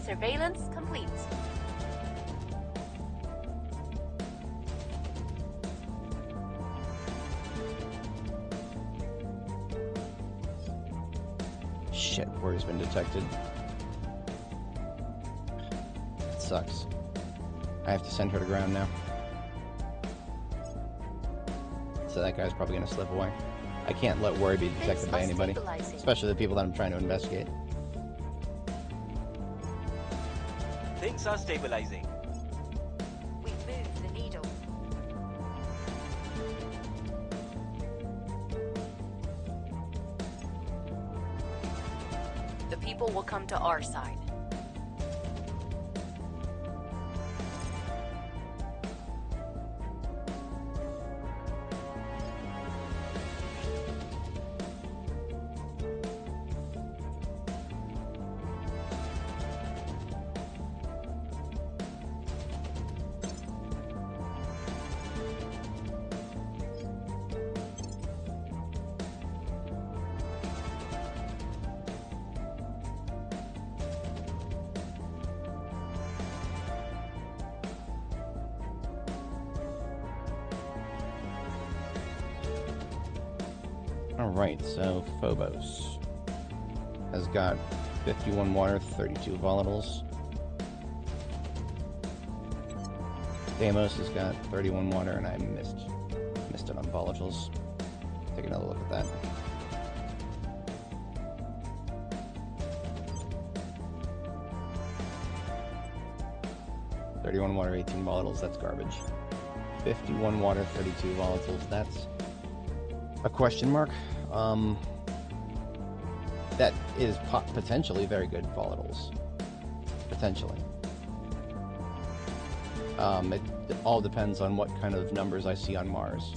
Surveillance complete. Shit, worry's been detected. That sucks. I have to send her to ground now. So that guy's probably gonna slip away. I can't let worry be detected by anybody, especially the people that I'm trying to investigate. Things are stabilizing. We've moved the needle. The people will come to our side. Alright, so Phobos has got 51 water, 32 volatiles. Deimos has got 31 water, and I missed it on volatiles. Take another look at that. $31 water, 18 volatiles, that's garbage. 51 water, 32 volatiles, that's a question mark. That is potentially very good volatiles. Potentially. It all depends on what kind of numbers I see on Mars.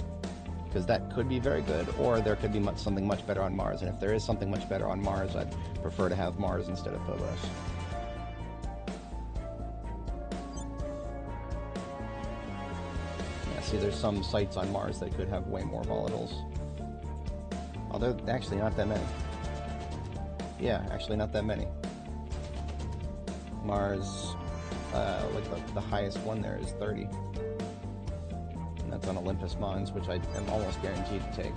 Because that could be very good, or there could be something much better on Mars. And if there is something much better on Mars, I'd prefer to have Mars instead of Phobos. Yeah, see, there's some sites on Mars that could have way more volatiles. Although, actually not that many. Yeah, actually not that many. Mars, like the highest one there is 30. And that's on Olympus Mons, which I am almost guaranteed to take.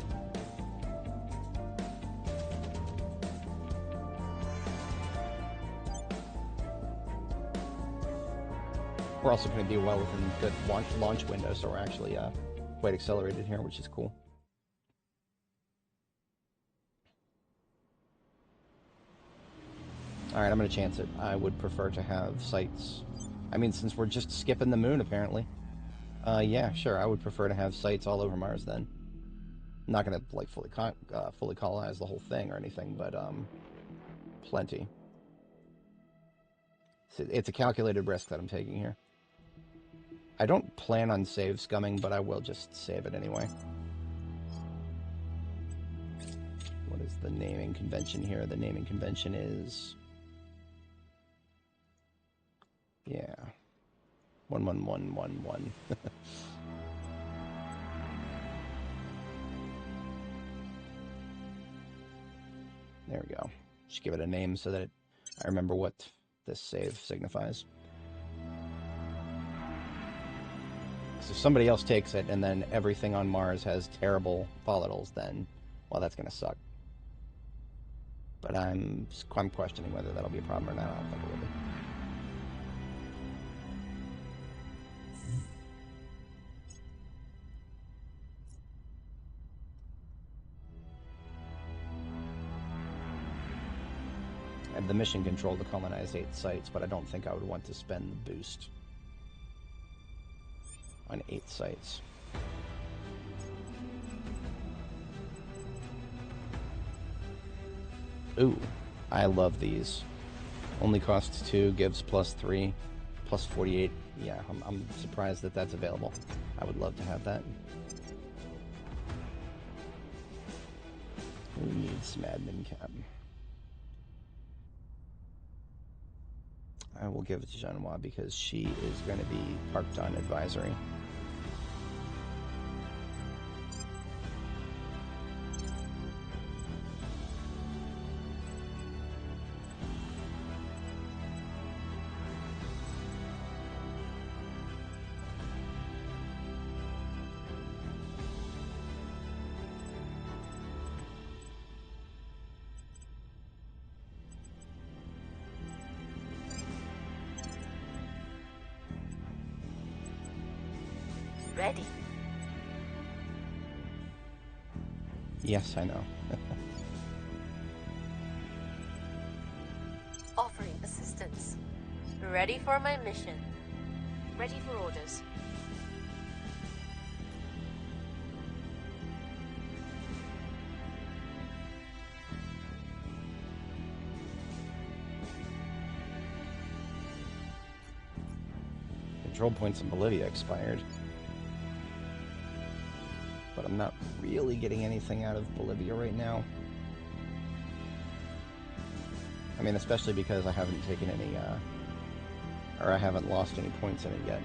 We're also going to be well within good launch window, so we're actually quite accelerated here, which is cool. Alright, I'm going to chance it. I would prefer to have sites. I mean, since we're just skipping the moon, apparently. Yeah, sure, I would prefer to have sites all over Mars, then. I'm not going to, like, fully colonize the whole thing or anything, but, plenty. It's a calculated risk that I'm taking here. I don't plan on save scumming, but I will just save it anyway. What is the naming convention here? The naming convention is... yeah. 11111. There we go. Just give it a name so that I remember what this save signifies. So if somebody else takes it and then everything on Mars has terrible volatiles, then, well, that's going to suck. But I'm questioning whether that'll be a problem or not. I don't think it will be. I have the mission control to colonize 8 sites, but I don't think I would want to spend the boost on 8 sites. Ooh, I love these. Only costs 2, gives +3, plus 48. Yeah, I'm surprised that that's available. I would love to have that. Who needs some admin cap? I will give it to Jeannois because she is going to be parked on advisory. Ready. Yes, I know. Offering assistance. Ready for my mission. Ready for orders. Control points in Bolivia expired. But I'm not really getting anything out of Bolivia right now. I mean, especially because I haven't taken any, or I haven't lost any points in it yet.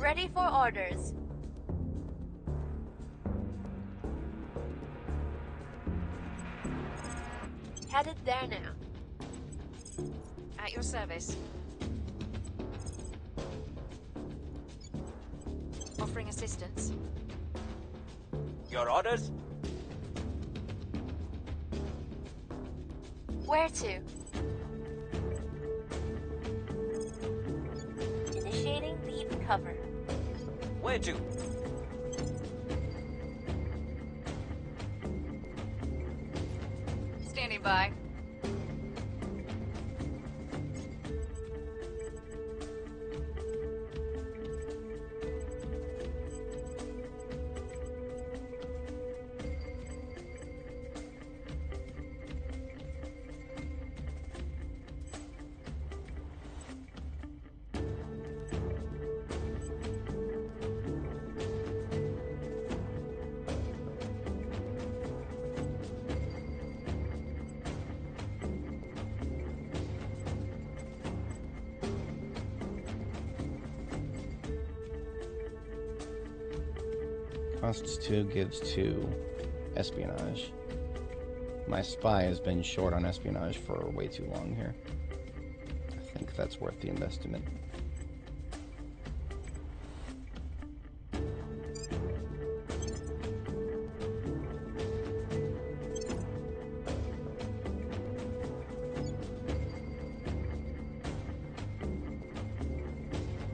Ready for orders. Headed there now. At your service. Offering assistance. Your orders? Where to? Initiating lead cover. Where to? Standing by. Costs 2, gives 2, espionage. My spy has been short on espionage for way too long here. I think that's worth the investment.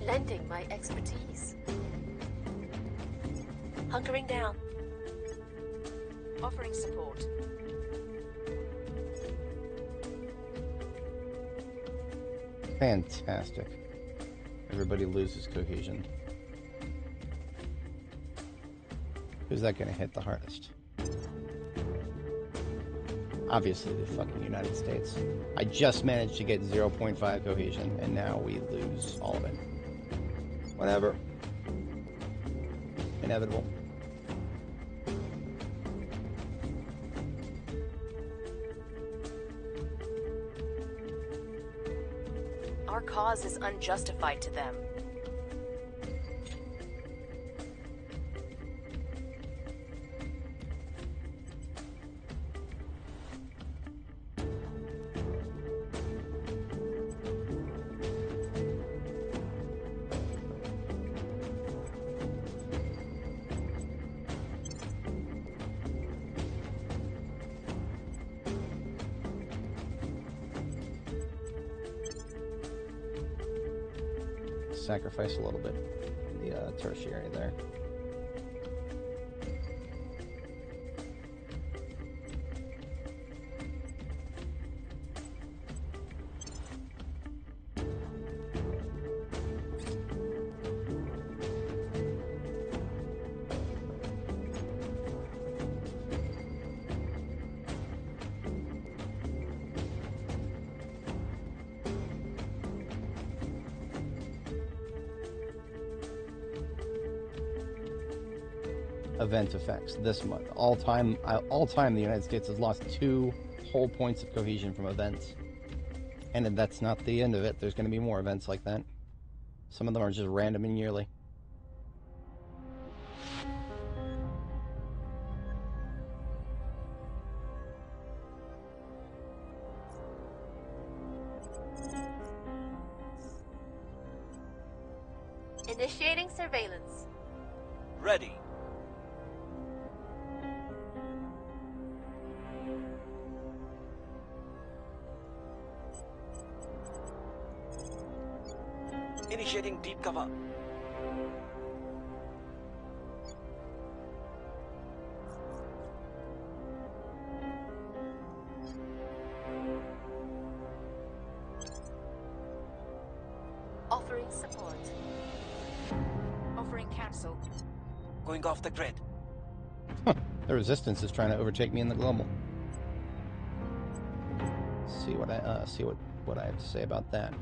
Lending my expertise. Hunkering down. Offering support. Fantastic. Everybody loses cohesion. Who's that gonna hit the hardest? Obviously the fucking United States. I just managed to get 0.5 cohesion, and now we lose all of it. Whatever. Inevitable. Our cause is unjustified to them. Sacrifice a little bit in the tertiary there. Event effects this month. All time the United States has lost 2 whole points of cohesion from events. And that's not the end of it. There's going to be more events like that. Some of them are just random and yearly. Initiating surveillance. Ready. Initiating deep cover. Offering support. Offering cancel. Going off the grid. The resistance is trying to overtake me in the global. See what I have to say about that.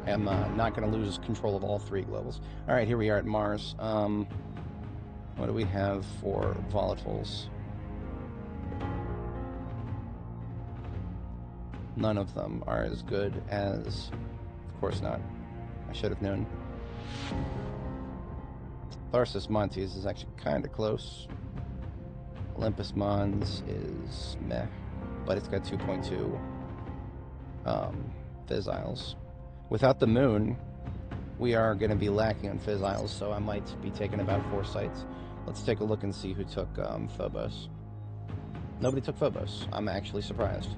I am not going to lose control of all 3 globals. All right, here we are at Mars. What do we have for volatiles? None of them are as good as... Of course not. I should have known. Tharsis Montes is actually kind of close. Olympus Mons is meh, but it's got 2.2 fissiles. Without the moon, we are going to be lacking on fissiles, so I might be taking about 4 sites. Let's take a look and see who took Phobos. Nobody took Phobos. I'm actually surprised.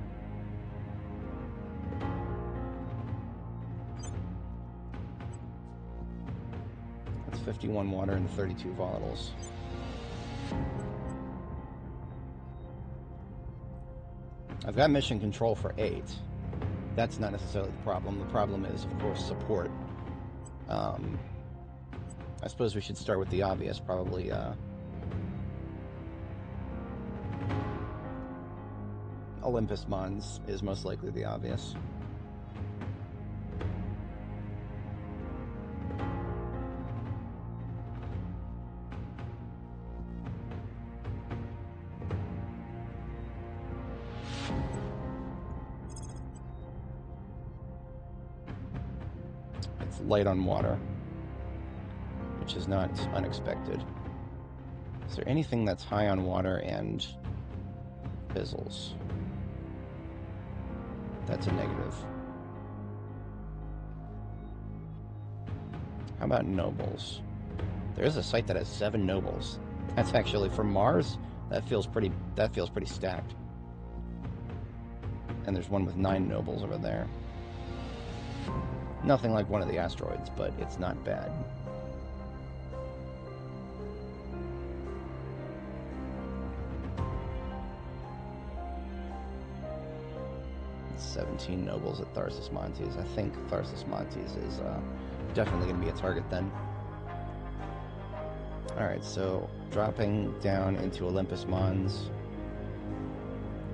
That's 51 water and 32 volatiles. I've got mission control for 8. That's not necessarily the problem. The problem is, of course, support. I suppose we should start with the obvious, probably, Olympus Mons is most likely the obvious. It's light on water, which is not unexpected. Is there anything that's high on water and fizzles? That's a negative. How about nobles? There is a site that has 7 nobles. That's actually, for Mars, that feels pretty stacked. And there's one with 9 nobles over there. Nothing like one of the asteroids, but it's not bad. 17 nobles at Tharsis Montes. I think Tharsis Montes is definitely going to be a target then. Alright, so dropping down into Olympus Mons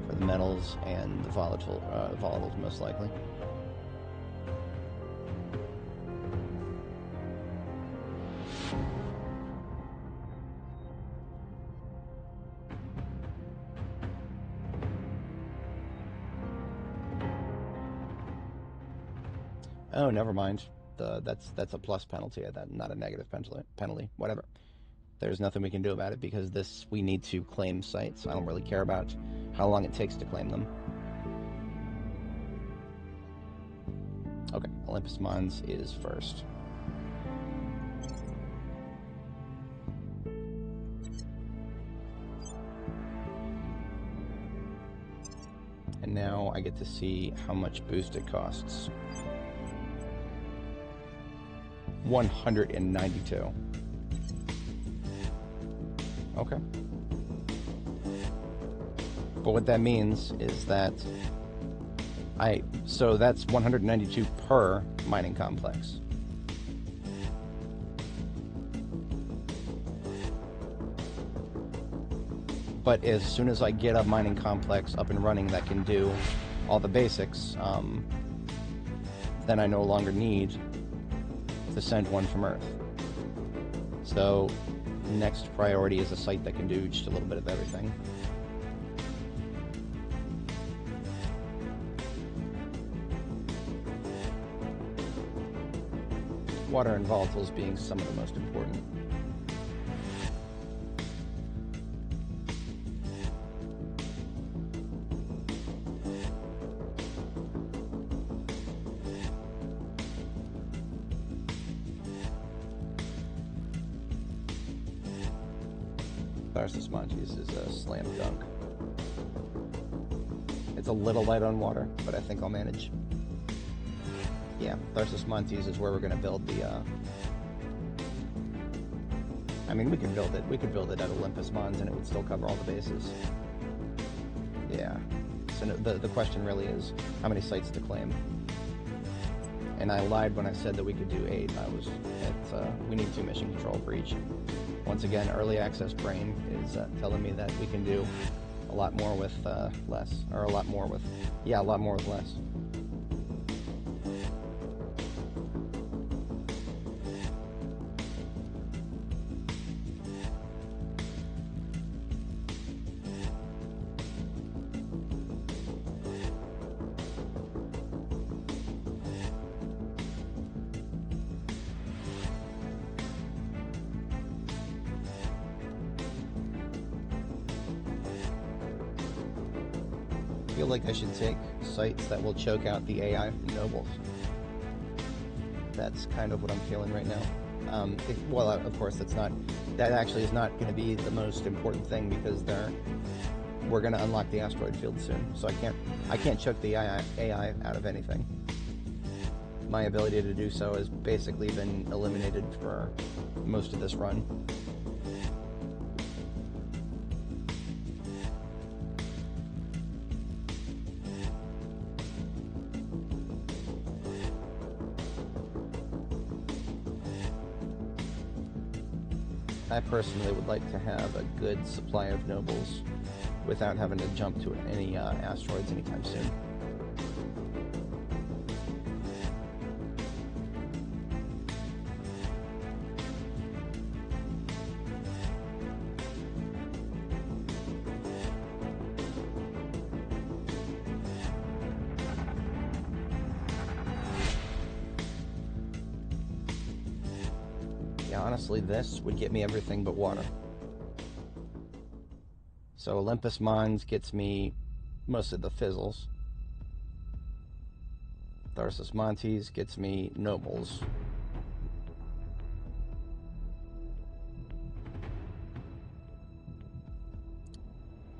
for the metals and the volatiles most likely. Oh, never mind. That's a plus penalty, not a negative penalty. Whatever. There's nothing we can do about it because we need to claim sites. I don't really care about how long it takes to claim them. Okay, Olympus Mons is first. And now I get to see how much boost it costs. 192. Okay. But what that means is that so that's 192 per mining complex. But as soon as I get a mining complex up and running that can do all the basics, then I no longer need to send one from Earth. So next priority is a site that can do just a little bit of everything. Water and volatiles being some of the most important. Tharsis Montes is a slam dunk. It's a little light on water, but I think I'll manage. Yeah, Tharsis Montes is where we're going to build the, I mean, we could build it at Olympus Mons and it would still cover all the bases. Yeah. So the question really is, how many sites to claim? And I lied when I said that we could do 8. We need 2 mission control for each. Once again, early access brain is telling me that we can do a lot more with less, or a lot more with less. feel like I should take sites that will choke out the AI from nobles. That's kind of what I'm feeling right now. Well, of course, that actually is not going to be the most important thing, because we're going to unlock the asteroid field soon, so I can't choke the AI out of anything. My ability to do so has basically been eliminated for most of this run. I personally would like to have a good supply of nobles without having to jump to any asteroids anytime soon. Yeah, honestly, this would get me everything but water. So Olympus Mons gets me most of the fizzles. Tharsis Montes gets me nobles.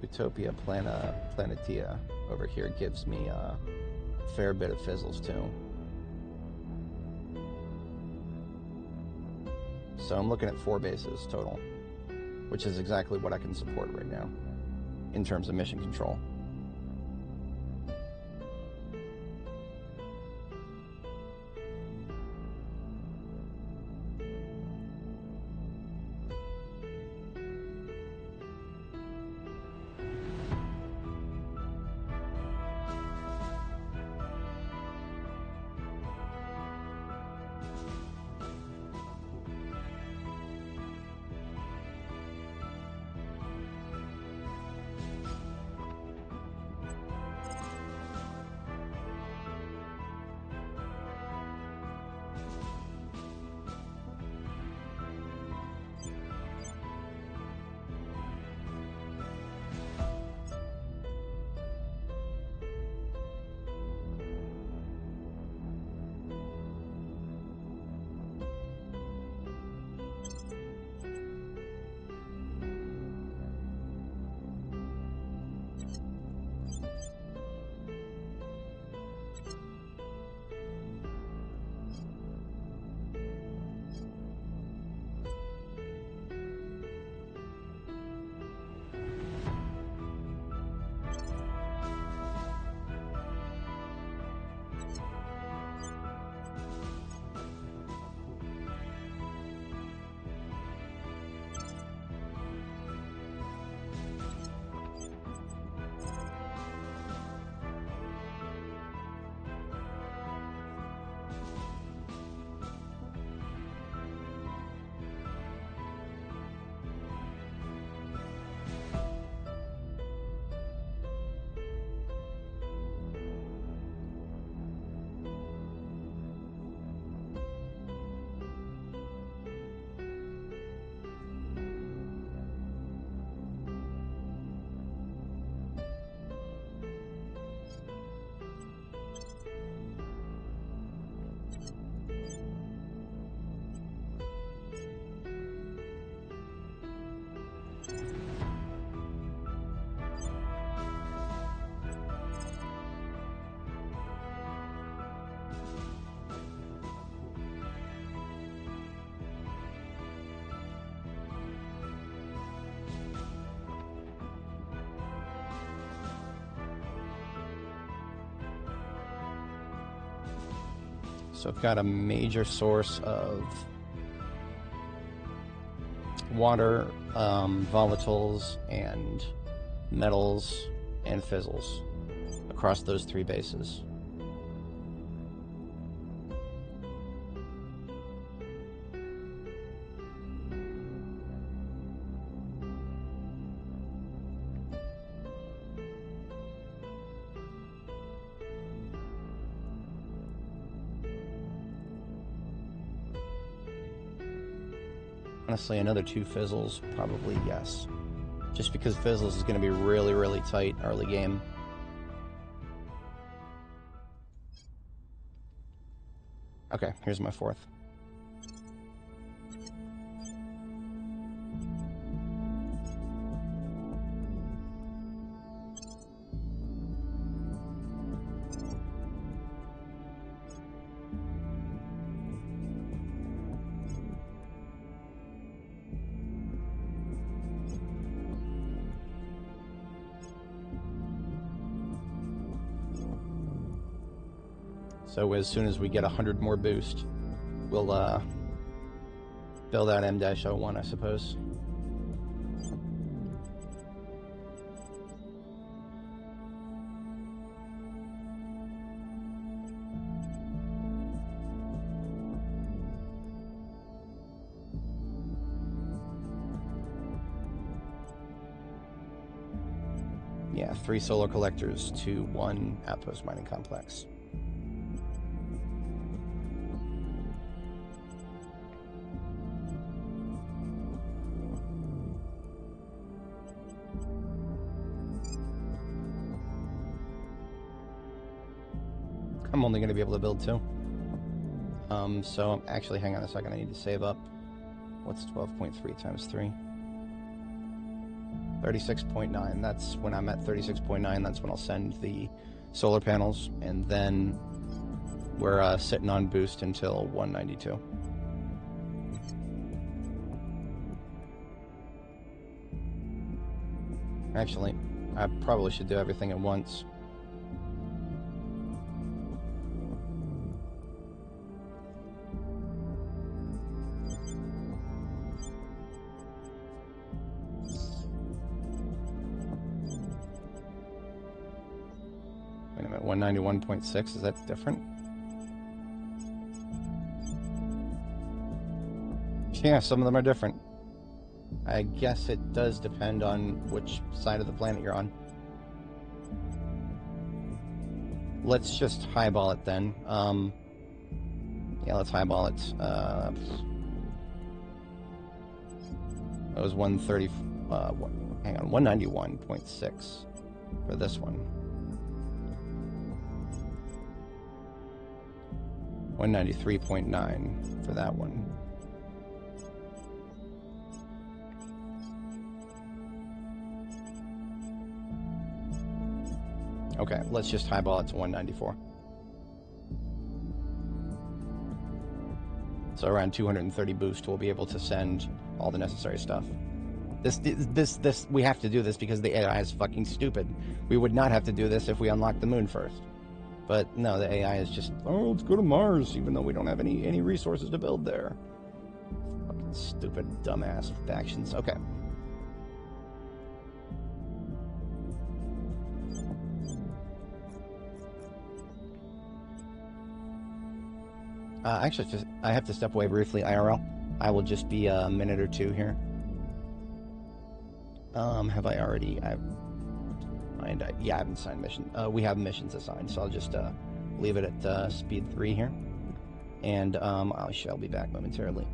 Utopia Planetia over here gives me a fair bit of fizzles too. So I'm looking at 4 bases total, which is exactly what I can support right now in terms of mission control. So I've got a major source of water, volatiles, and metals, and fizzles across those 3 bases. Honestly, another 2 fizzles, probably yes. Just because fizzles is going to be really, really tight early game. Okay, here's my fourth. So as soon as we get 100 more boost, we'll build out M-01, I suppose. Yeah, 3 solar collectors to 1 outpost mining complex. I'm only going to be able to build 2. So actually, hang on a second, I need to save up. What's 12.3 times 3? 36.9. That's when I'm at 36.9. That's when I'll send the solar panels, and then we're sitting on boost until 192. Actually, I probably should do everything at once. Wait a minute, 191.6, is that different? Yeah, some of them are different. I guess it does depend on which side of the planet you're on. Let's just highball it then. Yeah, let's highball it. That was 130. Hang on, 191.6 for this one. 193.9 for that one. Okay, let's just highball it to 194. So around 230 boost, we'll be able to send all the necessary stuff. This, we have to do this because the AI is fucking stupid. We would not have to do this if we unlocked the moon first. But no, the AI is just, oh, let's go to Mars, even though we don't have any resources to build there. Fucking stupid, dumbass factions. Okay. Actually, I have to step away briefly, IRL. I will just be a minute or two here. Have I already? Yeah, I haven't signed mission. We have missions assigned, so I'll just leave it at speed 3 here, and I shall be back momentarily.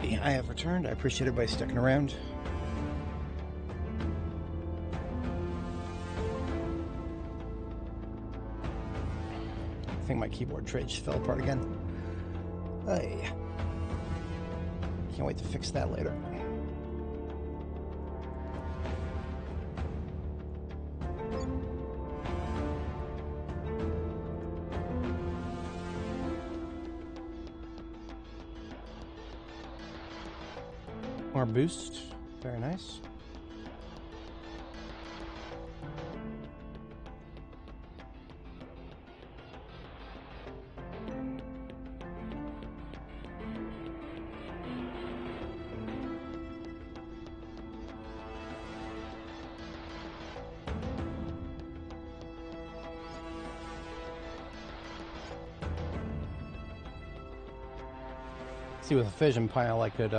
Alrighty, I have returned. I appreciate everybody sticking around. I think my keyboard tray just fell apart again. Hey. Can't wait to fix that later. More boost. Very nice. See, with a fission pile, I could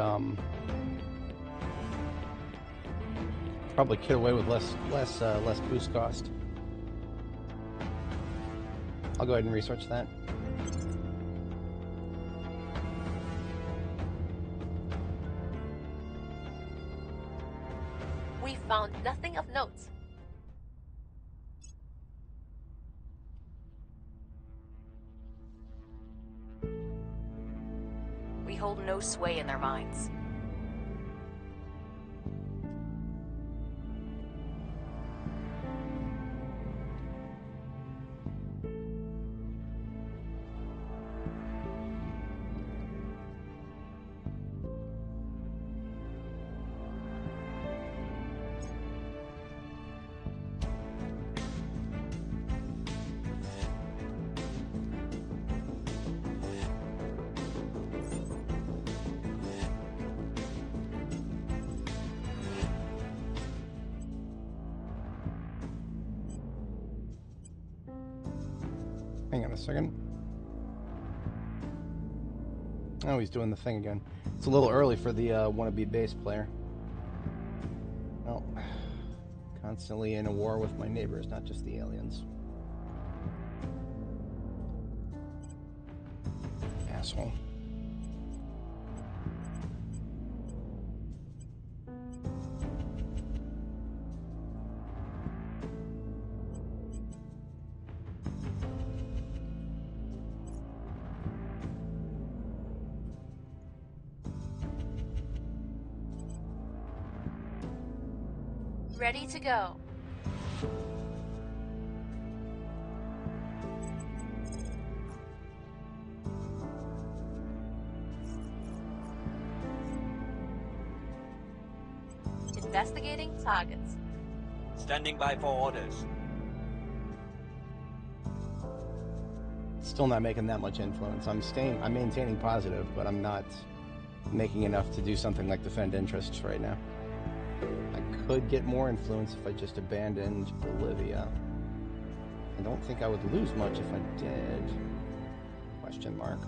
probably get away with less boost cost. I'll go ahead and research that. We found nothing of note. We hold no sway in their minds. Hang on a second. Oh, he's doing the thing again. It's a little early for the wannabe bass player. Well, constantly in a war with my neighbors, not just the aliens. Asshole. Ready to go. Investigating targets. Standing by for orders. Still not making that much influence. I'm maintaining positive, but I'm not making enough to do something like defend interests right now. I could get more influence if I just abandoned Bolivia. I don't think I would lose much if I did. Question mark.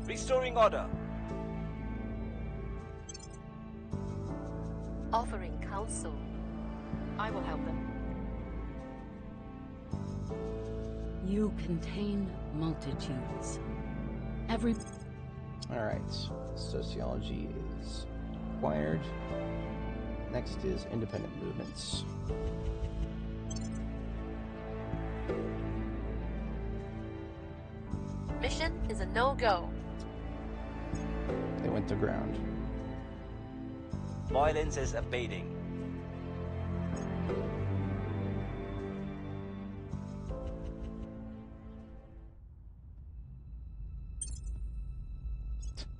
Restoring order. Offering counsel. I will help them. You contain multitudes. Every... Alright, sociology is acquired. Next is independent movements. Mission is a no-go. went to ground. Violence is abating.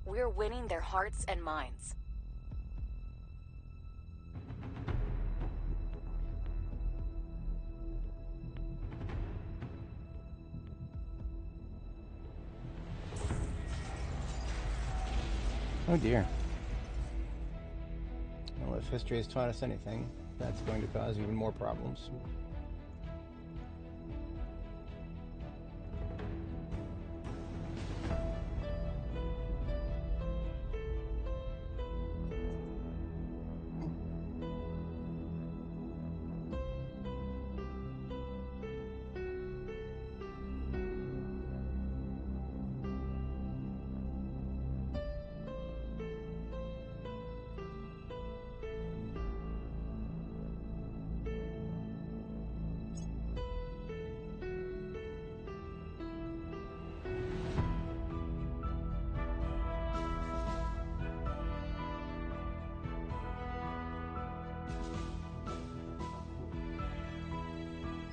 We're winning their hearts and minds. Oh dear. Well, if history has taught us anything, that's going to cause even more problems.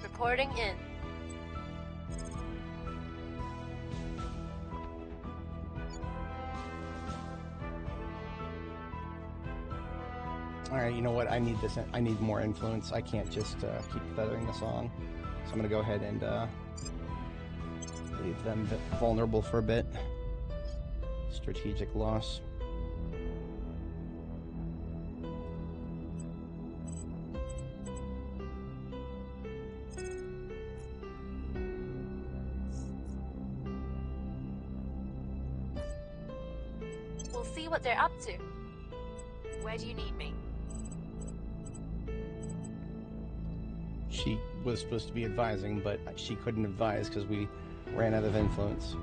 Reporting in. Alright, you know what? I need this. I need more influence. I can't just keep feathering this on. So I'm going to go ahead and leave them vulnerable for a bit. Strategic loss. We'll see what they're up to. Where do you need me? She was supposed to be advising, but she couldn't advise because we ran out of influence.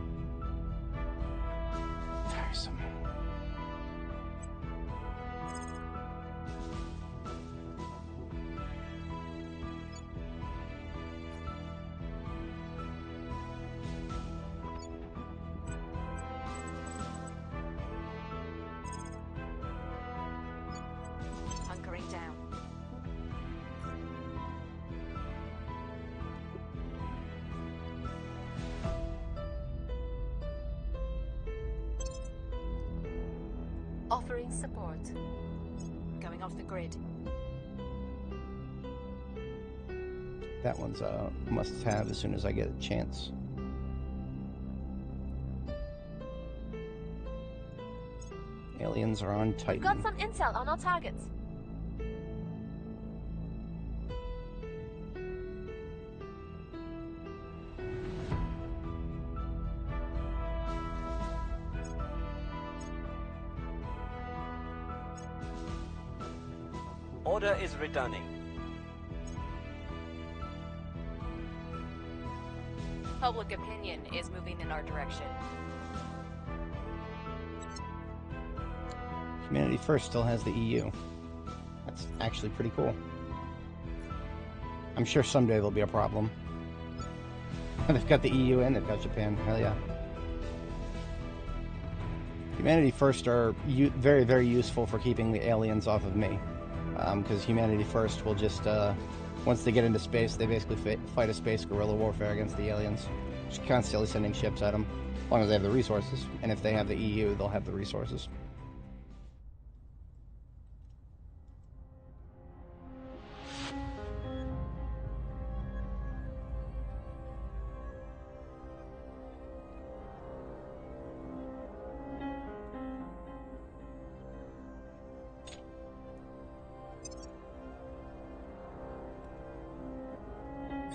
Tiresome. Hunkering down. Offering support. Going off the grid. That one's a must-have as soon as I get a chance. Aliens are on Titan. We've got some intel on our targets. Order is returning. Public opinion is moving in our direction. Humanity First still has the EU. That's actually pretty cool. I'm sure someday there'll be a problem. They've got the EU and they've got Japan. Hell yeah. Humanity First are very, very useful for keeping the aliens off of me. Because Humanity First will just, once they get into space, they basically fight a space guerrilla warfare against the aliens. Just constantly sending ships at them, as long as they have the resources. And if they have the EU, they'll have the resources.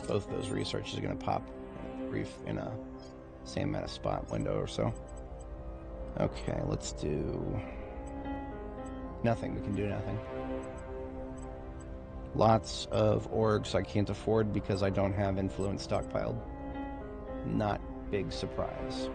Both those researches are going to pop in a same amount of spot window or so. Okay, let's do nothing. We can do nothing. Lots of orgs I can't afford because I don't have influence stockpiled. Not big surprise.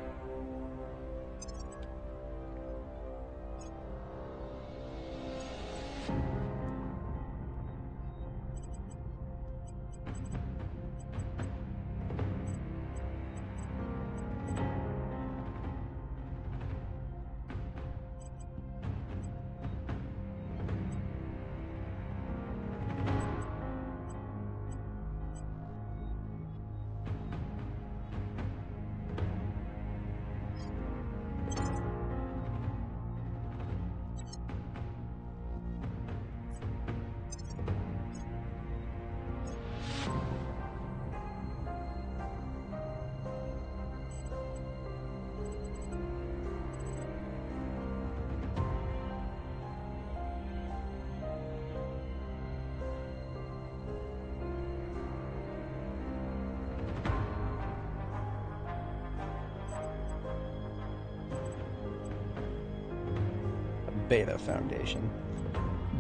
Beta Foundation.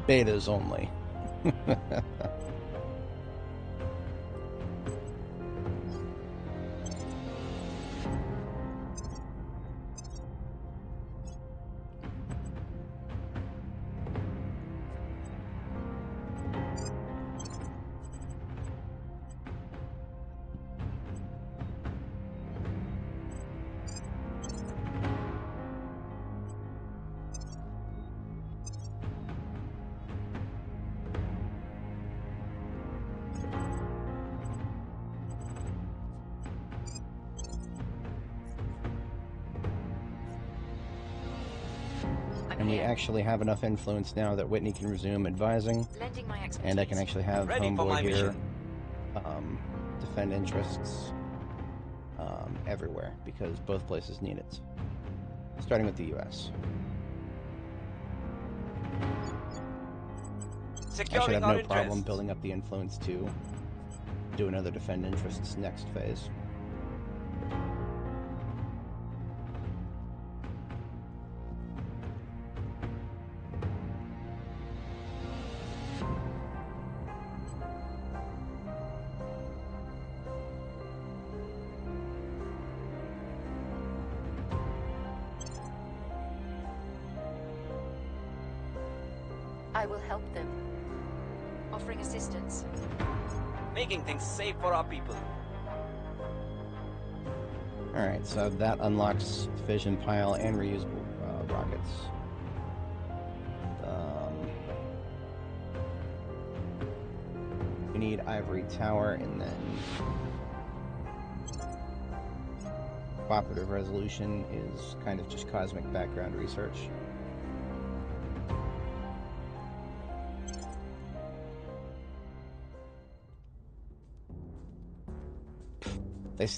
Betas only. And we actually have enough influence now that Whitney can resume advising, and I can actually have Homeboy here defend interests everywhere, because both places need it. Starting with the U.S. I should have no problem building up the influence to do another defend interests next phase. I will help them. Offering assistance. Making things safe for our people. Alright, so that unlocks fission pile and reusable rockets. We need Ivory Tower, and then cooperative resolution is kind of just cosmic background research.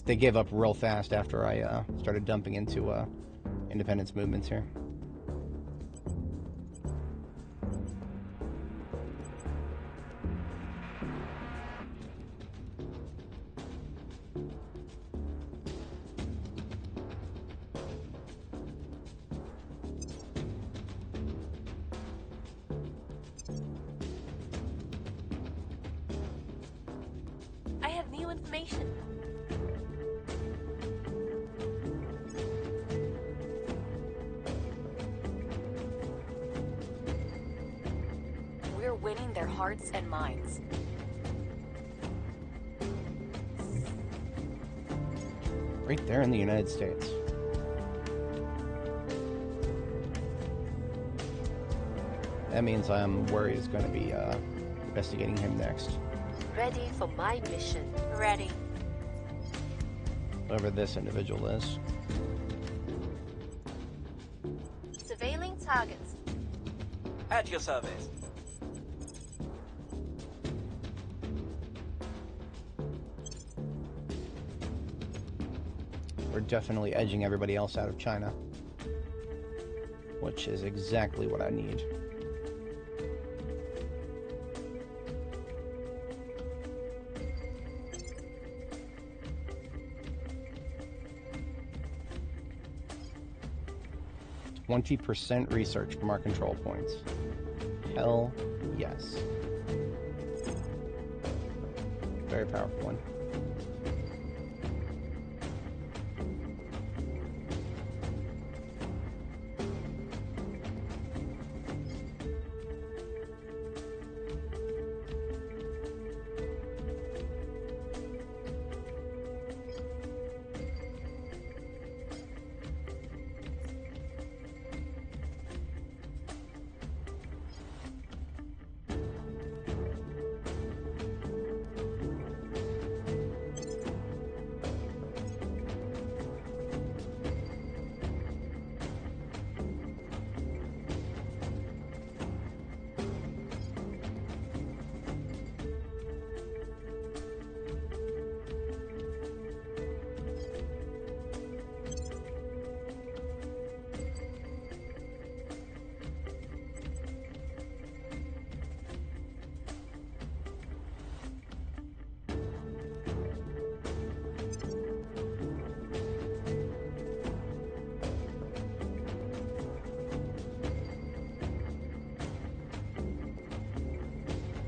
They gave up real fast after I started dumping into independence movements here. I have new information. We're winning their hearts and minds. Right there in the United States. That means I'm worried it's going to be investigating him next. Ready for my mission. Ready. Whoever this individual is. Surveilling targets. At your service. We're definitely edging everybody else out of China, which is exactly what I need. %20 research from our control points. Hell yes. Very powerful one.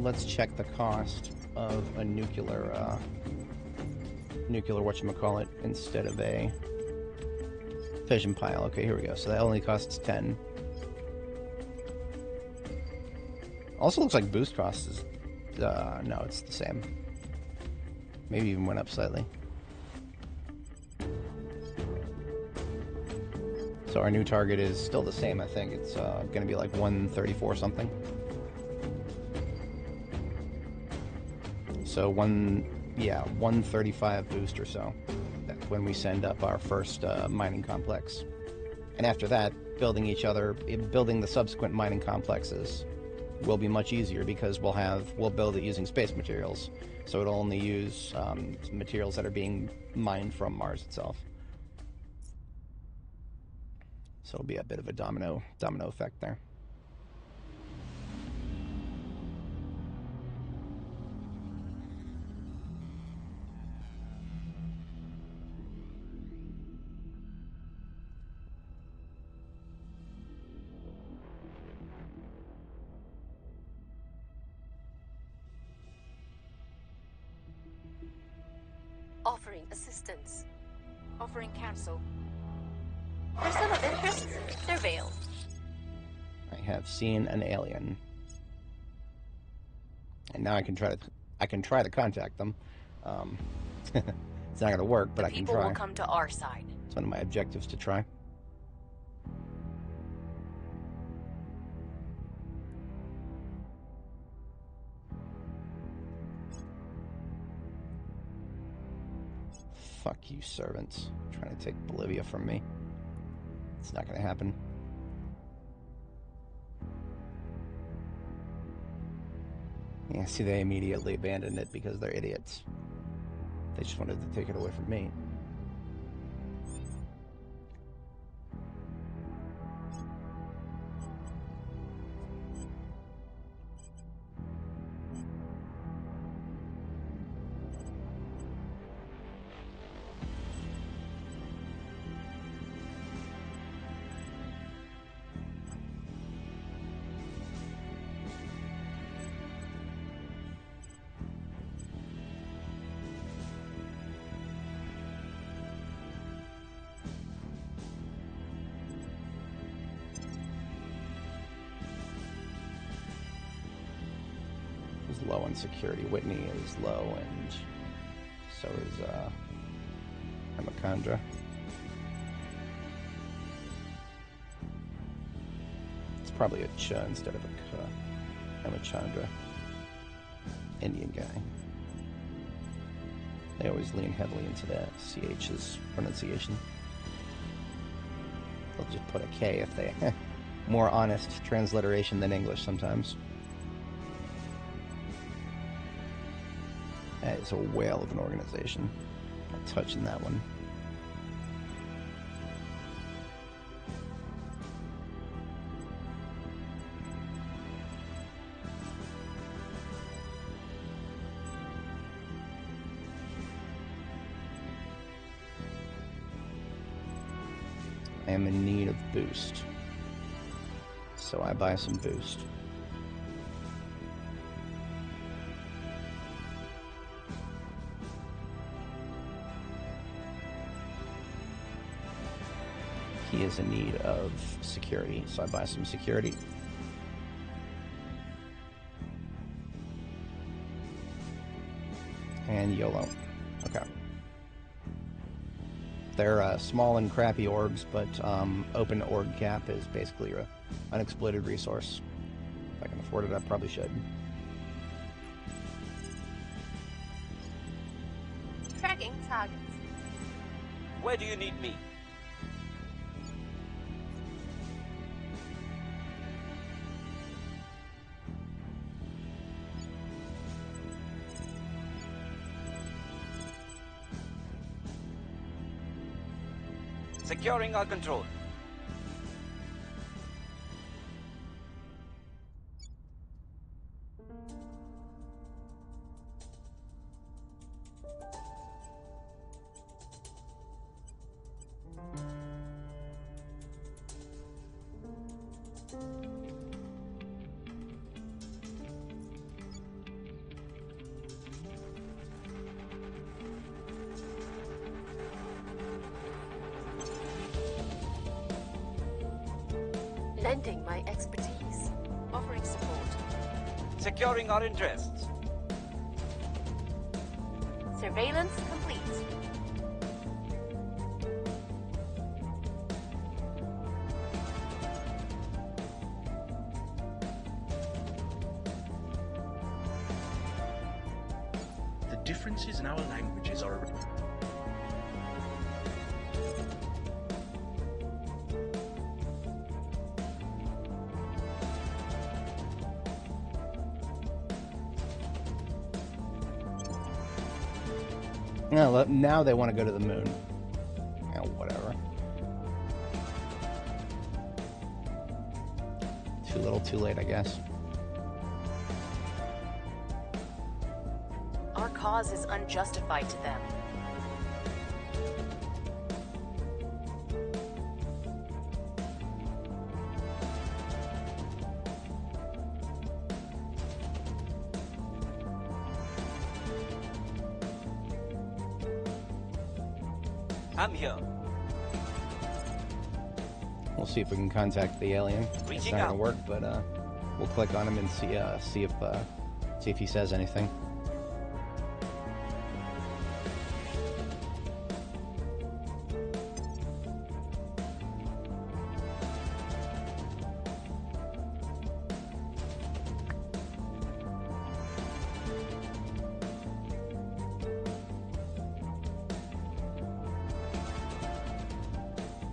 let's check the cost of a nuclear whatchamacallit instead of a fission pile. Okay, here we go. So that only costs 10. Also looks like boost cost is... no, it's the same. Maybe even went up slightly. So our new target is still the same, I think. It's going to be like 134 something. So 135 boost or so. That's when we send up our first mining complex. And after that, building the subsequent mining complexes will be much easier because we'll build it using space materials. So it'll only use materials that are being mined from Mars itself. So it'll be a bit of a domino effect there. Offering assistance. Offering counsel. Person of interest, surveil. I have seen an alien. And now I can try to contact them. It's not going to work, but I can try. People will come to our side. It's one of my objectives to try. Fuck you, servants. Trying to take Bolivia from me. It's not going to happen. Yeah, see, they immediately abandoned it because they're idiots. They just wanted to take it away from me. Low on security. Whitney is low, and so is Hemakandra. It's probably a Ch instead of a K. Hemachandra. Indian guy. They always lean heavily into that CH's pronunciation. They'll just put a K if they... more honest transliteration than English sometimes. That is a whale of an organization. Not touching that one. I am in need of boost. So I buy some boost. He is in need of security, so I buy some security. And YOLO. Okay. They're small and crappy orgs, but open org cap is basically an unexploited resource. If I can afford it, I probably should. Tracking targets. Where do you need me? Securing our control. lending my expertise, offering support. Securing our interests. Surveillance complete. The differences in our languages are... No, now they want to go to the moon. Yeah, whatever. Too little, too late, I guess. Our cause is unjustified to them. I'm here. We'll see if we can contact the alien. It's Reaching not gonna out. work, but we'll click on him and see if he says anything.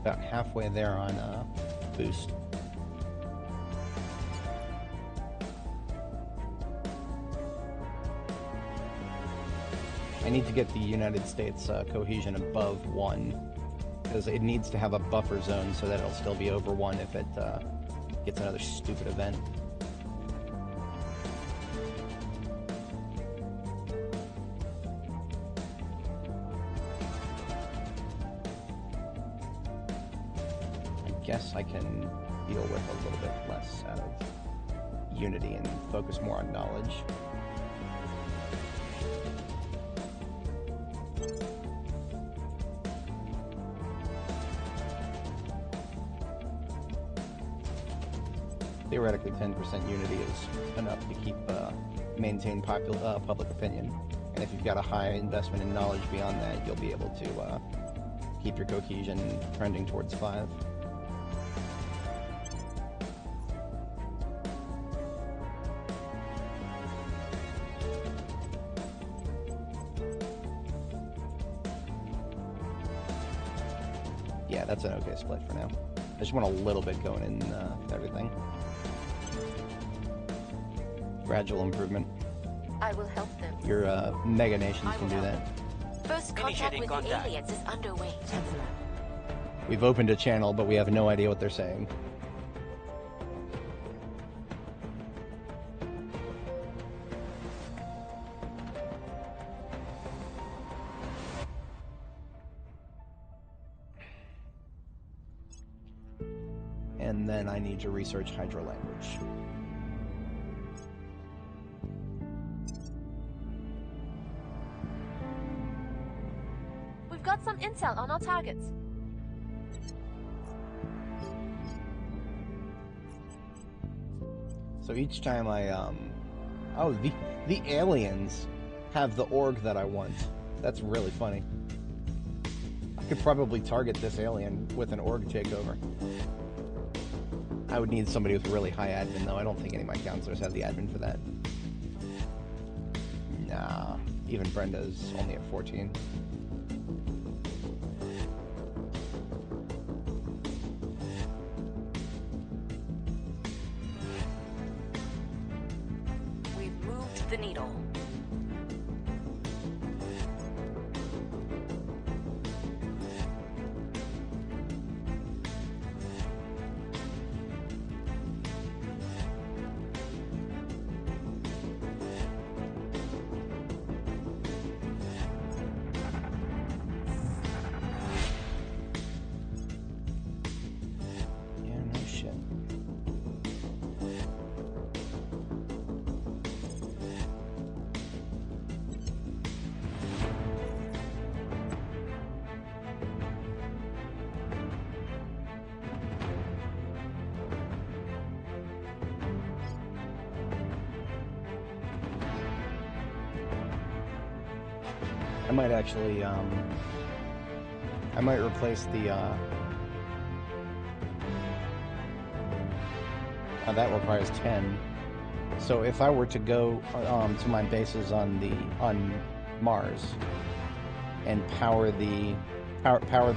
About halfway there on boost. I need to get the United States cohesion above 1, because it needs to have a buffer zone so that it'll still be over 1 if it gets another stupid event. I guess I can deal with a little bit less out of unity and focus more on knowledge. Theoretically, 10% unity is enough to keep maintain public opinion, and if you've got a high investment in knowledge beyond that, you'll be able to keep your cohesion trending towards 5. Yeah, that's an okay split for now. I just want a little bit going in everything. Gradual improvement. I will help them. Your mega nations can do that. First contact with the aliens is underway, Chancellor. We've opened a channel, but we have no idea what they're saying. And then I need to research Hydra language. We've got some intel on our targets. So each time I oh, the aliens have the org that I want. That's really funny. I could probably target this alien with an org takeover. I would need somebody with really high admin, though. I don't think any of my counselors have the admin for that. Nah, even Brenda's only at 14. We've moved the needle. I might actually, I might replace the, that requires 10. So if I were to go to my bases on Mars and power the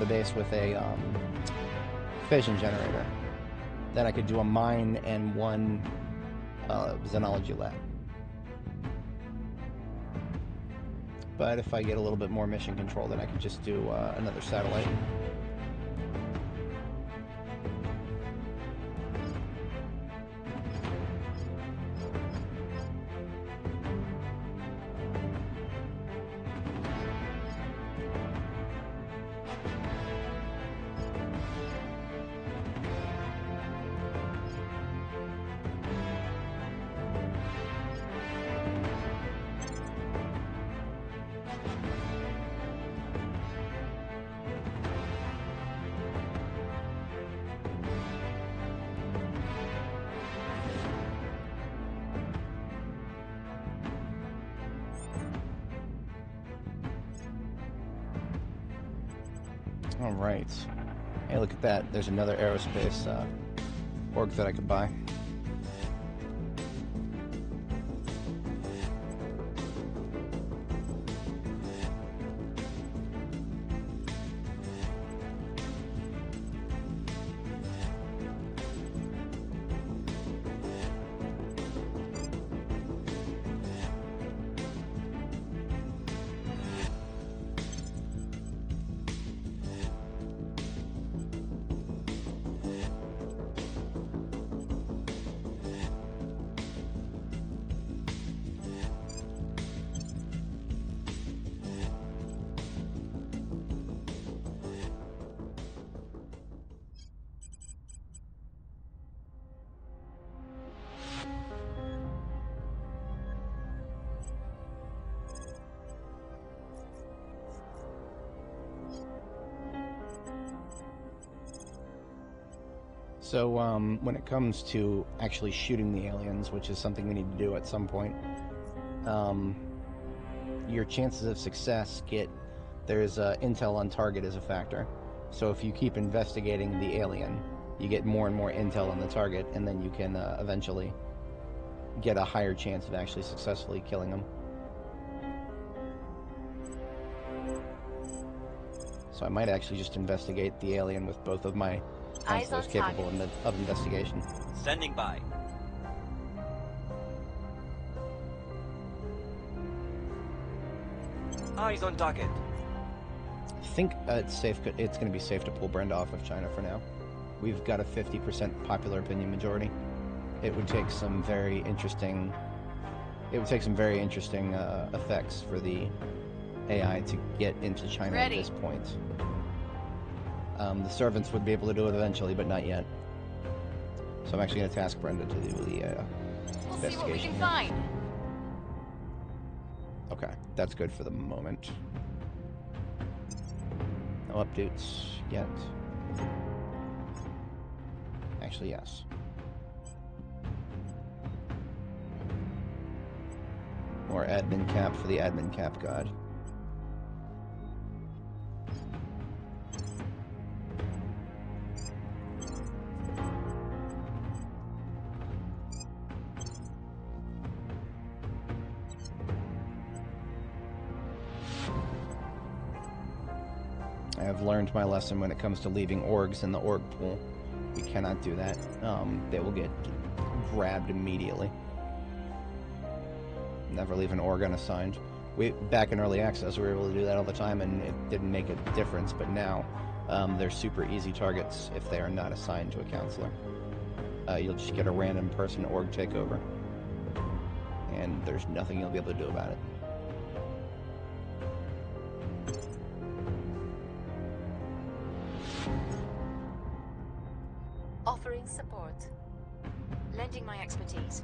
base with a fission generator, then I could do a mine and one xenology lab. But if I get a little bit more mission control, then I could just do another satellite. All right. Hey, look at that. There's another aerospace org that I could buy. So, when it comes to actually shooting the aliens, which is something we need to do at some point, your chances of success there's intel on target as a factor. So if you keep investigating the alien, you get more and more intel on the target, and then you can eventually get a higher chance of actually successfully killing them. So I might actually just investigate the alien with both of my counselors capable of investigation. Standing by. Eyes on target. I think it's safe. It's going to be safe to pull Brenda off of China for now. We've got a 50% popular opinion majority. It would take some very interesting. It would take some very interesting effects for the AI to get into China at this point. The servants would be able to do it eventually, but not yet. So I'm actually going to task Brenda to do the We'll see what we can here. find. Okay, that's good for the moment. No updates yet. Actually, yes. More admin cap for the admin cap god. I have learned my lesson when it comes to leaving orgs in the org pool. We cannot do that. They will get grabbed immediately. Never leave an org unassigned. Back in early access, we were able to do that all the time, and it didn't make a difference. But now, they're super easy targets if they are not assigned to a counselor. You'll just get a random person org takeover, and there's nothing you'll be able to do about it. Offering support. Lending my expertise.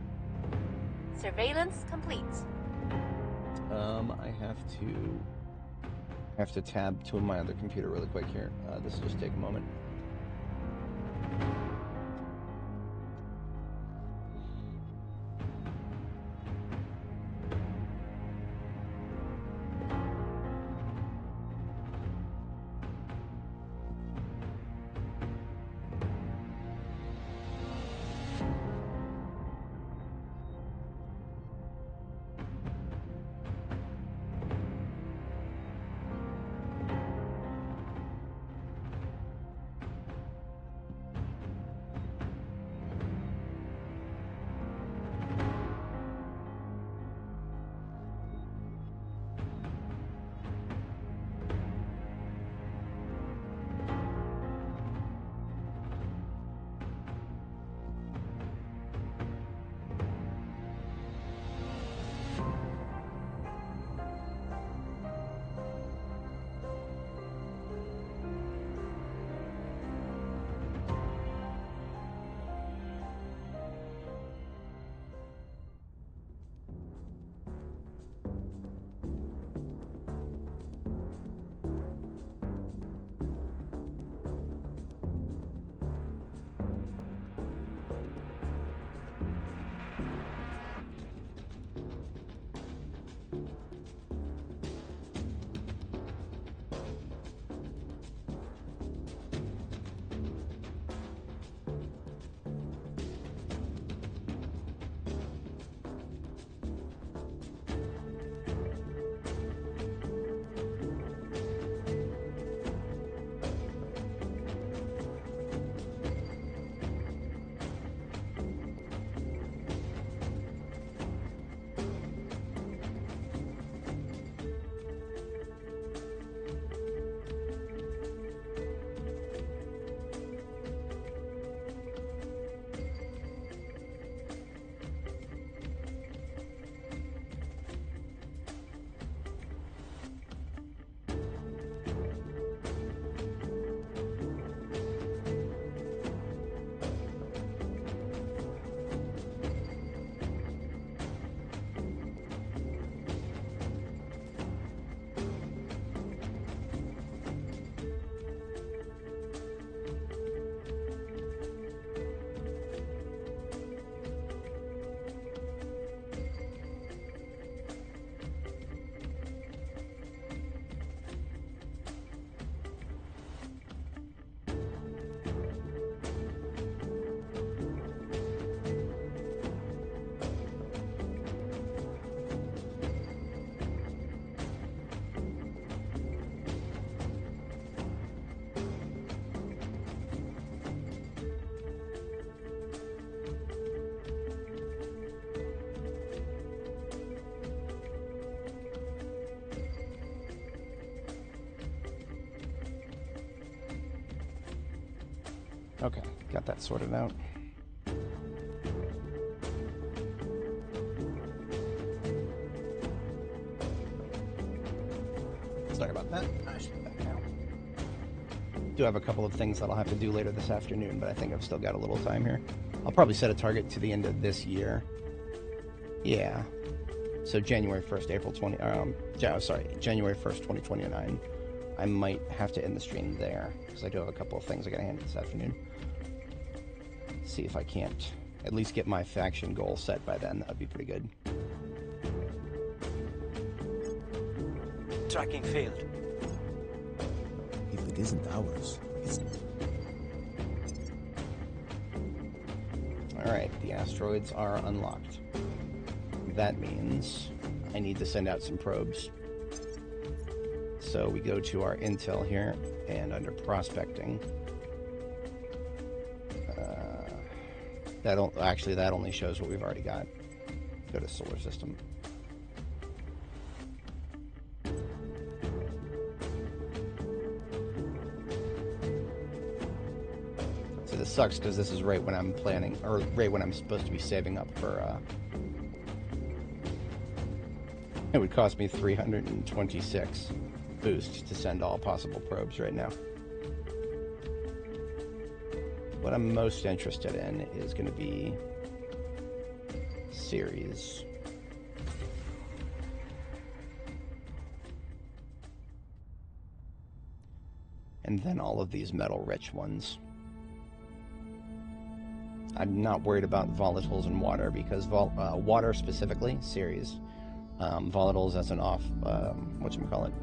Surveillance complete. I have to tab to my other computer really quick here. This will just take a moment. Okay, got that sorted out. Sorry about that. I should be back now. Do have a couple of things that I'll have to do later this afternoon, but I think I've still got a little time here. I'll probably set a target to the end of this year. Yeah. So January 1st, January 1st, 2029. I might have to end the stream there, because I do have a couple of things I gotta handle this afternoon. See if I can't at least get my faction goal set by then. That would be pretty good. Tracking failed. If it isn't ours, it's... Alright, the asteroids are unlocked. That means I need to send out some probes. So we go to our intel here, and under prospecting, that only shows what we've already got. Go to solar system. So this sucks because this is right when I'm planning, or right when I'm supposed to be saving up for. It would cost me 326 boost to send all possible probes right now. What I'm most interested in is going to be series. And then all of these metal-rich ones. I'm not worried about volatiles and water because water specifically, series. Volatiles as an whatchamacallit.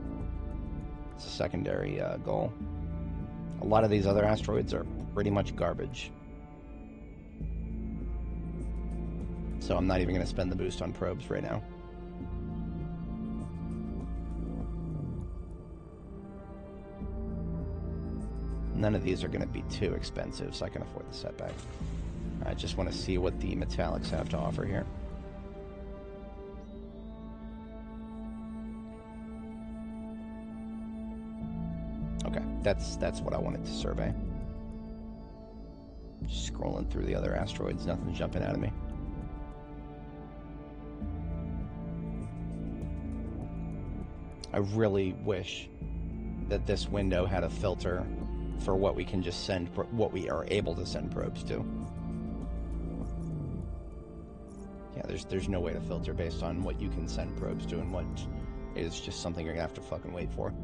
It's a secondary goal. A lot of these other asteroids are pretty much garbage. So I'm not even going to spend the boost on probes right now. None of these are going to be too expensive, so I can afford the setback. I just want to see what the metallics have to offer here. Okay, that's what I wanted to survey. Just scrolling through the other asteroids, nothing's jumping out of me. I really wish that this window had a filter for what we can just send, what we are able to send probes to. Yeah, there's no way to filter based on what you can send probes to and what is just something you're gonna have to fucking wait for.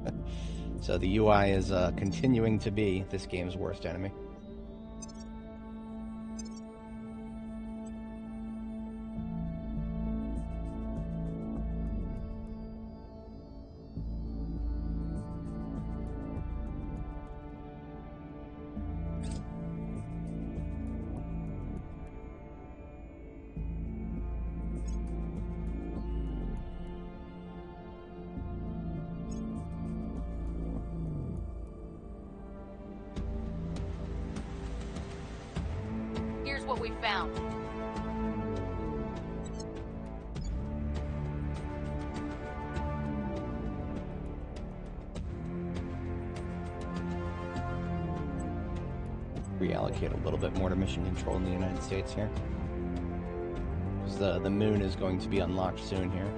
So the UI is continuing to be this game's worst enemy. Here's what we found. Reallocate a little bit more to mission control in the United States here. Because the moon is going to be unlocked soon here.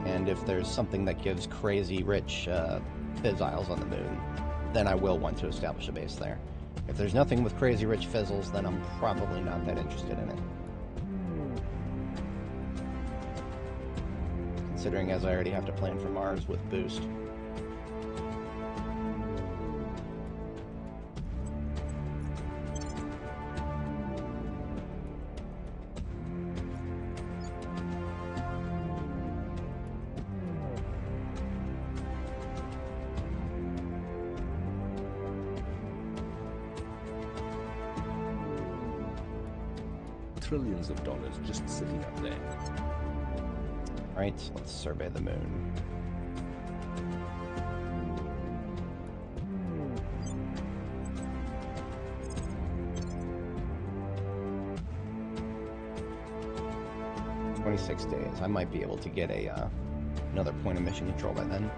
And if there's something that gives crazy rich fizzles on the moon, then I will want to establish a base there. If there's nothing with crazy rich fizzles, then I'm probably not that interested in it. Considering as I already have to plan for Mars with boost. Trillions of dollars just sitting up there. Right, so let's survey the moon. "26 days. I might be able to get a another point of mission control by then.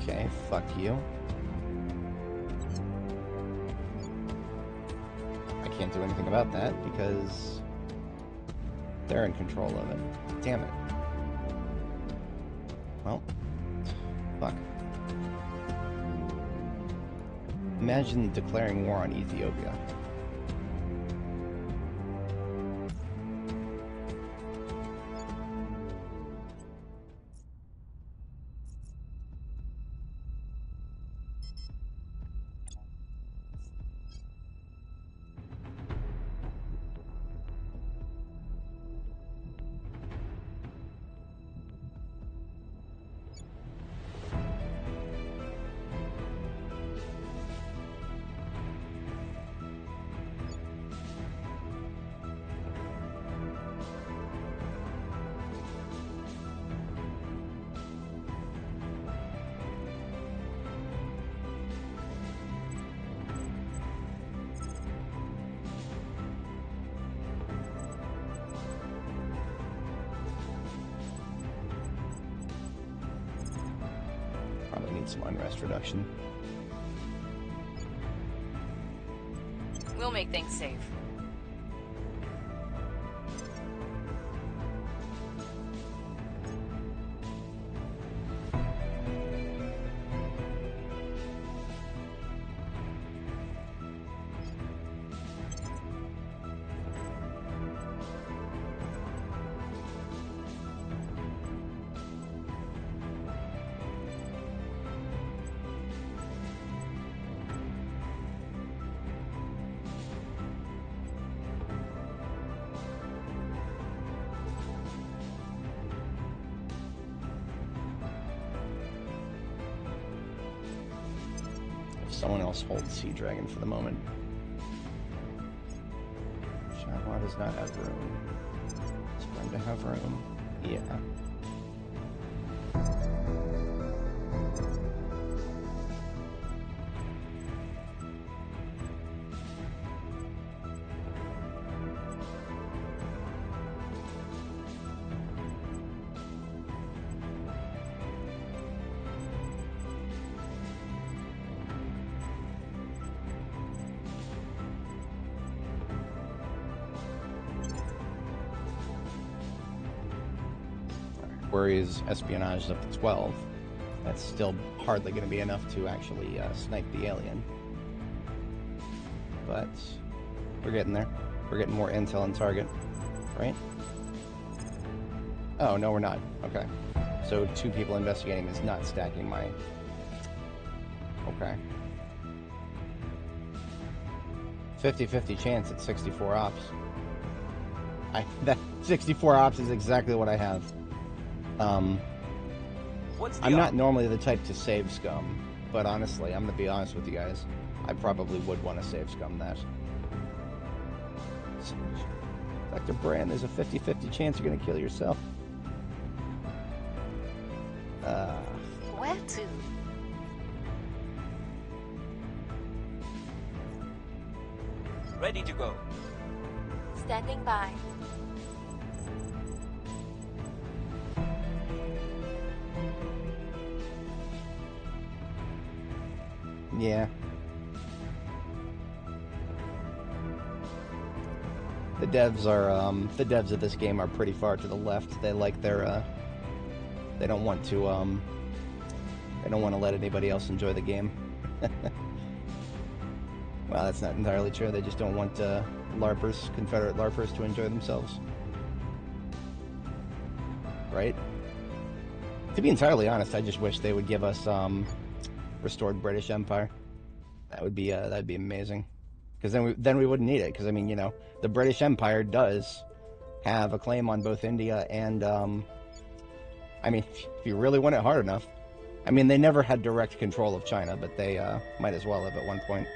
Okay, fuck you. I can't do anything about that because they're in control of it. Damn it. Well, fuck. Imagine declaring war on Ethiopia. Probably need some unrest reduction. We'll make things safe. Someone else holds Sea Dragon for the moment. Shylock does not have room. It's going to have room. Yeah. Whereas espionage is up to 12. That's still hardly going to be enough to actually snipe the alien. But we're getting there. We're getting more intel on target, right? Oh, no, we're not. Okay. So 2 people investigating is not stacking my... Okay. 50-50 chance at 64 ops. That 64 ops is exactly what I have. I'm not normally the type to save scum, but honestly, I'm gonna be honest with you guys. I probably would want to save scum that. Dr. Brand, there's a 50-50 chance you're gonna kill yourself. Where to? Ready to go. Standing by. Yeah. The devs of this game are pretty far to the left. They like their, they don't want to let anybody else enjoy the game. Well, that's not entirely true. They just don't want LARPers, Confederate LARPers, to enjoy themselves. Right? To be entirely honest, I just wish they would give us restored British Empire. That'd be amazing. Because then we wouldn't need it. Because I mean, you know, the British Empire does have a claim on both India and I mean, if you really want it hard enough. I mean, they never had direct control of China, but they might as well have at one point.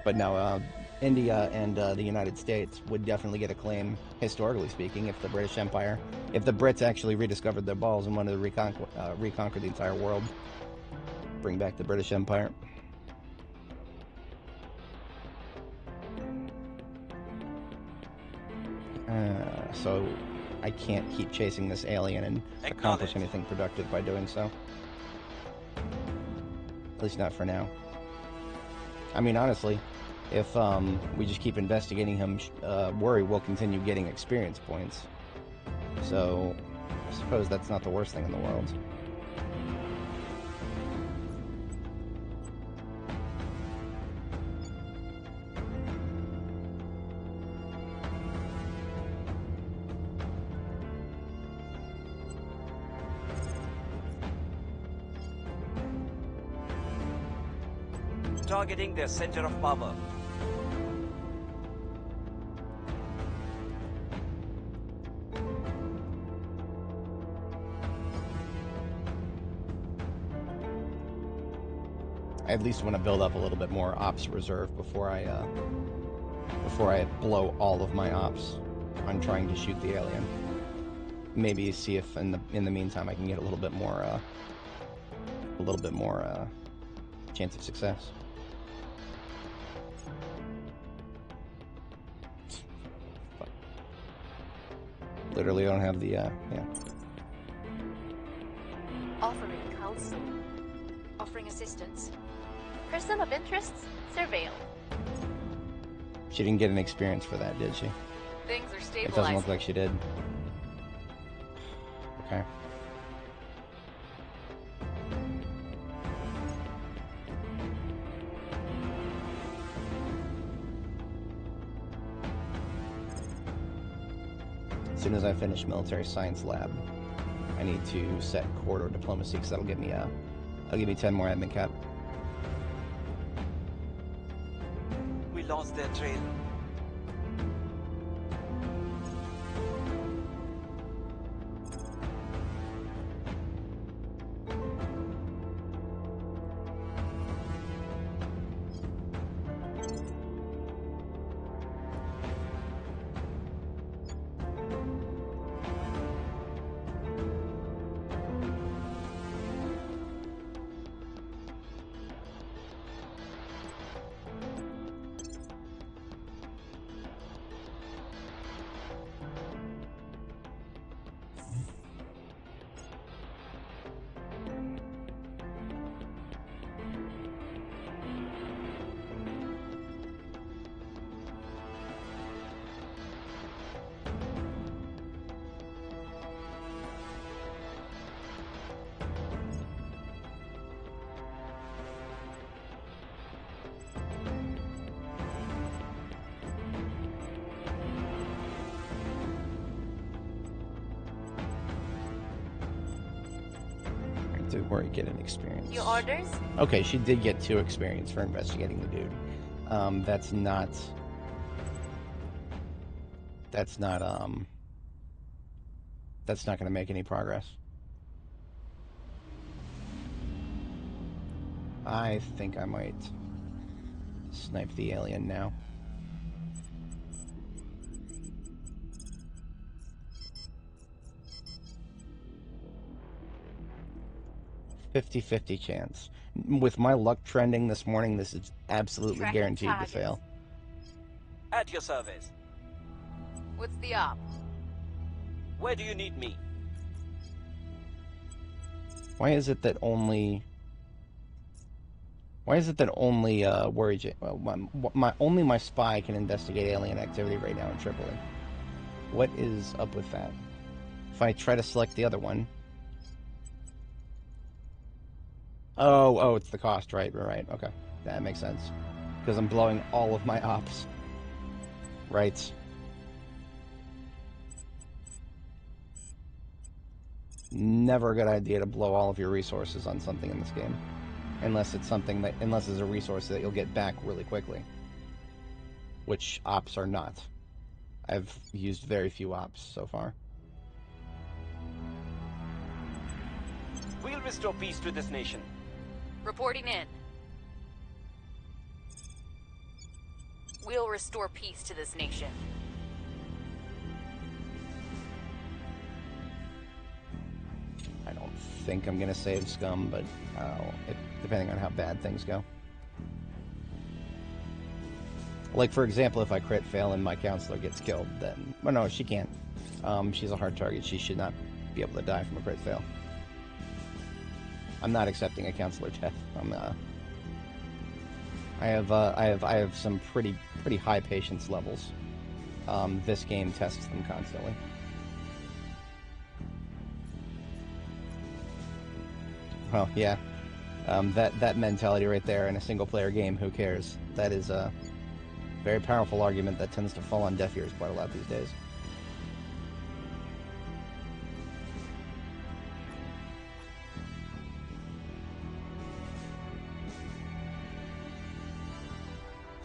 But no, India and the United States would definitely get a claim, historically speaking, if the British Empire, if the Brits actually rediscovered their balls and wanted to reconquer the entire world, bring back the British Empire. So I can't keep chasing this alien and accomplish anything productive by doing so. At least not for now. I mean, honestly, if we just keep investigating him, Worry will continue getting experience points. So, I suppose that's not the worst thing in the world. Targeting their center of power. I at least want to build up a little bit more ops reserve before I blow all of my ops on trying to shoot the alien. Maybe see if in the meantime I can get a little bit more chance of success. Literally don't have the yeah. Offering counsel. Offering assistance. Person of interest surveilled. She didn't get an experience for that, did she? Things are It stabilized. doesn't look like she did. Okay. As soon as I finish military science lab, I need to set corridor diplomacy because that'll give me 10 more admin cap. We lost their trail. Worry, get an experience. Your orders? Okay, she did get 2 experience for investigating the dude. That's not going to make any progress. I think I might snipe the alien now. $50-50 chance. With my luck trending this morning, this is absolutely Tracking guaranteed targets. to fail. At your service. What's the op? Where do you need me? Why is it that only Worry only my spy can investigate alien activity right now in Tripoli? What is up with that? If I try to select the other one. Oh, it's the cost, right, okay. That makes sense. Because I'm blowing all of my ops. Right. Never a good idea to blow all of your resources on something in this game. Unless it's a resource that you'll get back really quickly. Which ops are not. I've used very few ops so far. We'll restore peace to this nation. Reporting in. We'll restore peace to this nation. I don't think I'm gonna save scum, but depending on how bad things go. Like, for example, if I crit fail and my counselor gets killed, then... Well, no, she can't. She's a hard target. She should not be able to die from a crit fail. I'm not accepting a counselor death. I have some pretty high patience levels. This game tests them constantly. Well, yeah. That mentality right there in a single-player game, who cares? That is a very powerful argument that tends to fall on deaf ears quite a lot these days.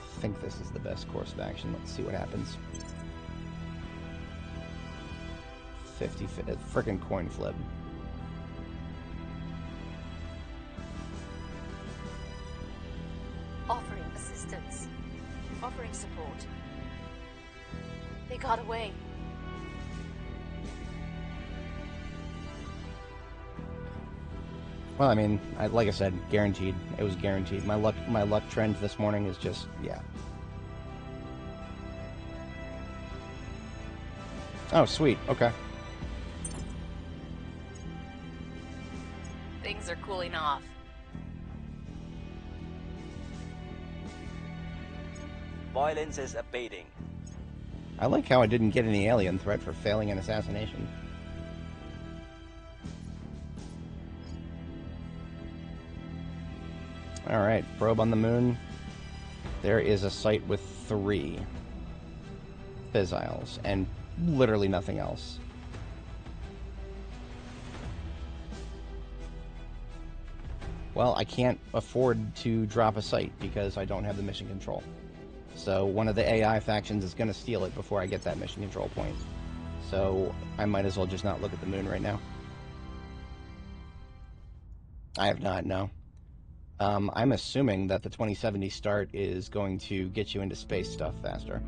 I think this is the best course of action. Let's see what happens. 50, frickin' coin flip. Offering assistance. Offering support. They got away. Well, I mean, like I said, guaranteed. It was guaranteed. My luck trend this morning is just, yeah. Oh, sweet. Okay. Things are cooling off. Violence is abating. I like how I didn't get any alien threat for failing an assassination. Alright, probe on the moon. There is a site with 3 fissiles, and literally nothing else. Well, I can't afford to drop a site because I don't have the mission control. So one of the AI factions is going to steal it before I get that mission control point. So I might as well just not look at the moon right now. I have not, no. I'm assuming that the 2070 start is going to get you into space stuff faster.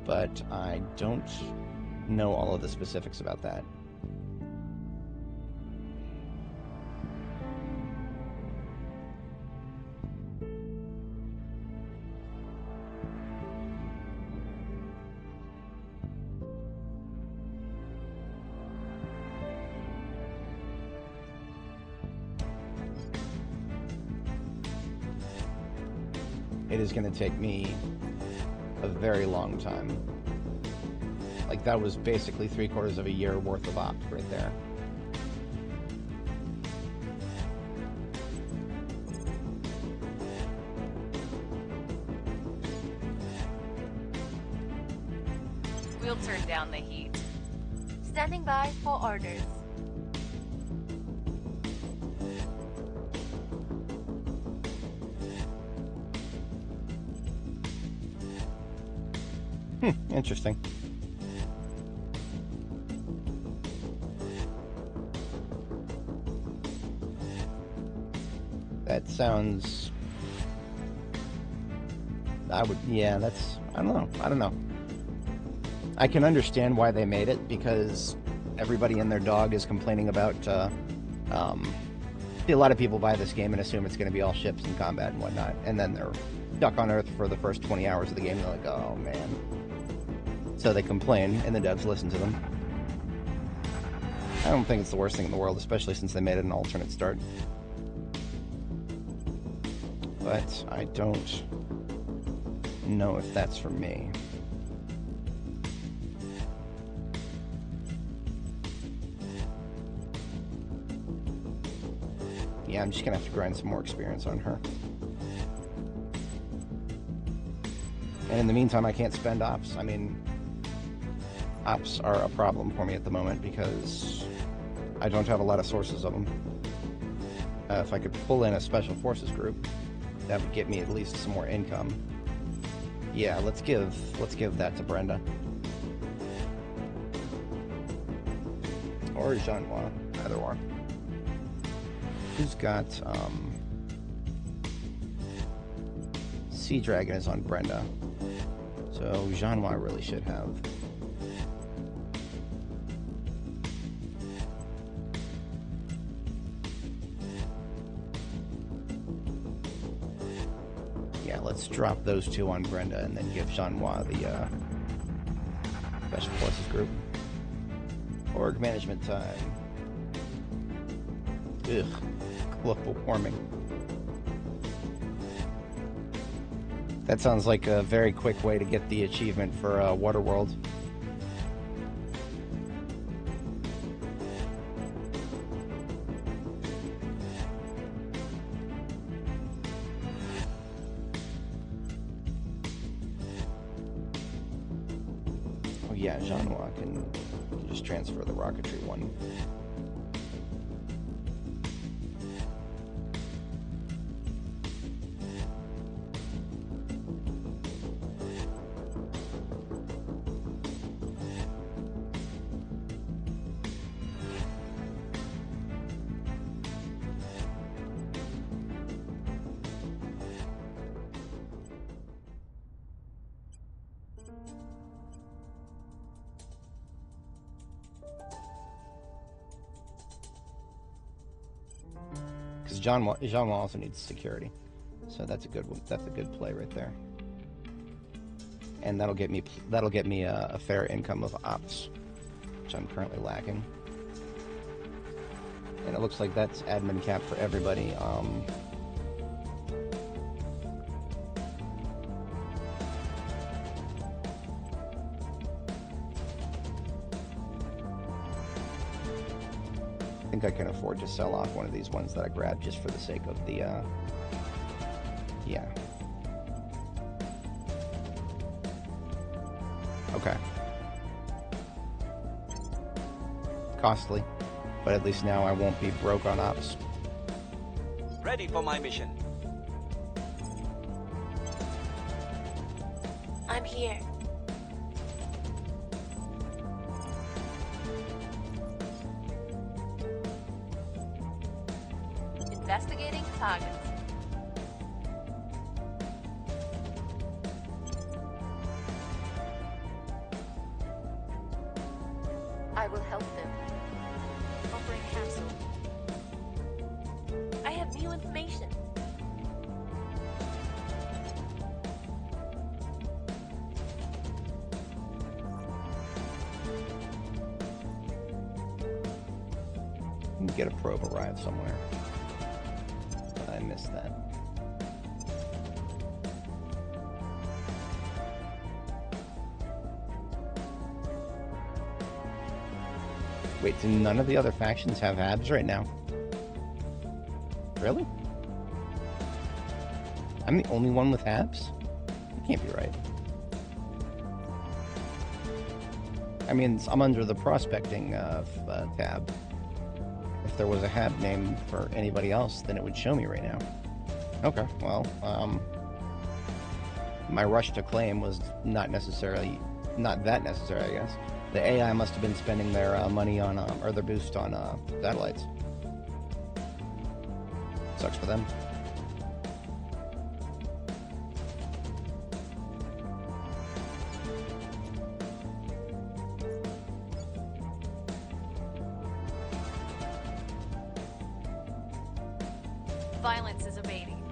But I don't know all of the specifics about that. It is going to take me a very long time. Like, that was basically 3/4 of a year worth of opt right there. We'll turn down the heat. Standing by for orders. Interesting. That sounds... yeah, that's... I don't know. I can understand why they made it, because everybody and their dog is complaining about, a lot of people buy this game and assume it's going to be all ships and combat and whatnot, and then they're stuck on Earth for the first 20 hours of the game, and they're like, oh, man. So they complain, and the devs listen to them. I don't think it's the worst thing in the world, especially since they made it an alternate start. But I don't know if that's for me. Yeah, I'm just gonna have to grind some more experience on her. And in the meantime, I can't spend ops. I mean, ops are a problem for me at the moment because I don't have a lot of sources of them. If I could pull in a special forces group, that would get me at least some more income. Yeah, let's give that to Brenda. Or Jean-Noir, either or. Who's got, Sea Dragon is on Brenda. So Jean-Noir really should have. Yeah, let's drop those 2 on Brenda and then give Jean-Noir the, Special Forces group. Org management time. Ugh. Global warming. That sounds like a very quick way to get the achievement for Waterworld. Oh yeah, Jean-Noir can just transfer the rocketry one. Because John also needs security, so that's a good play right there. And that'll get me a fair income of ops, which I'm currently lacking. And it looks like that's admin cap for everybody. I think I can afford to sell off one of these ones that I grabbed just for the sake of the, yeah. Okay. Costly, but at least now I won't be broke on ops. Ready for my mission. I'm here. Investigating targets. I will help them. Offering counsel. I have new information. Get a probe arrive somewhere. I missed that. Wait, do none of the other factions have habs right now? Really? I'm the only one with habs? That can't be right. I mean, I'm under the prospecting tab. If there was a hab name for anybody else, then it would show me right now. Okay, well, my rush to claim was not that necessary, I guess. The AI must have been spending their money on, or their boost on satellites. Sucks for them. Violence is abating.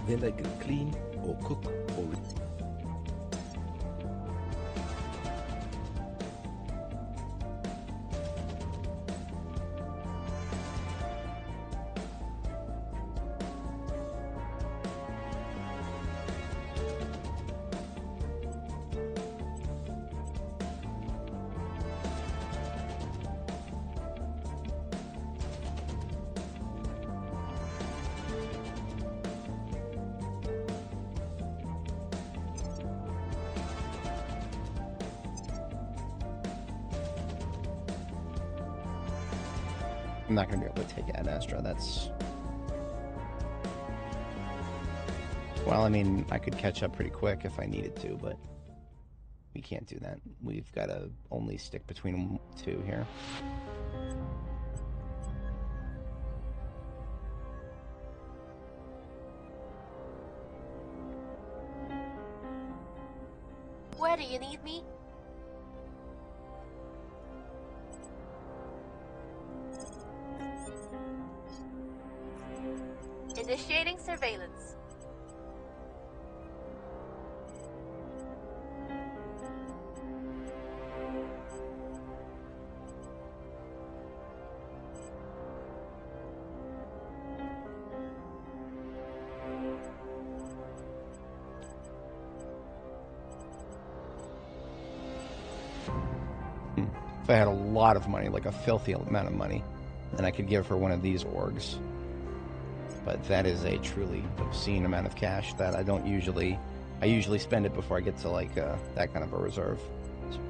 Then they can clean or cook or... I'm not going to be able to take Ad Astra, that's... Well, I mean, I could catch up pretty quick if I needed to, but we can't do that. We've got to only stick between two here. Where do you need me? In Initiating surveillance. If I had a lot of money, like a filthy amount of money, then I could give her one of these orgs. But that is a truly obscene amount of cash that I don't usually... I usually spend it before I get to, like, that kind of a reserve.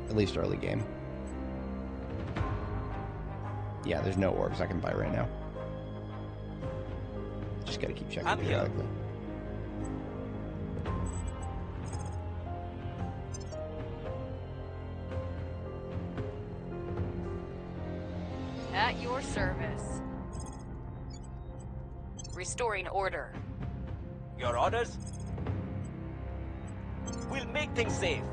At least early game. Yeah, there's no orgs I can buy right now. Just gotta keep checking periodically. At your service. Restoring order. Your orders? We'll make things safe.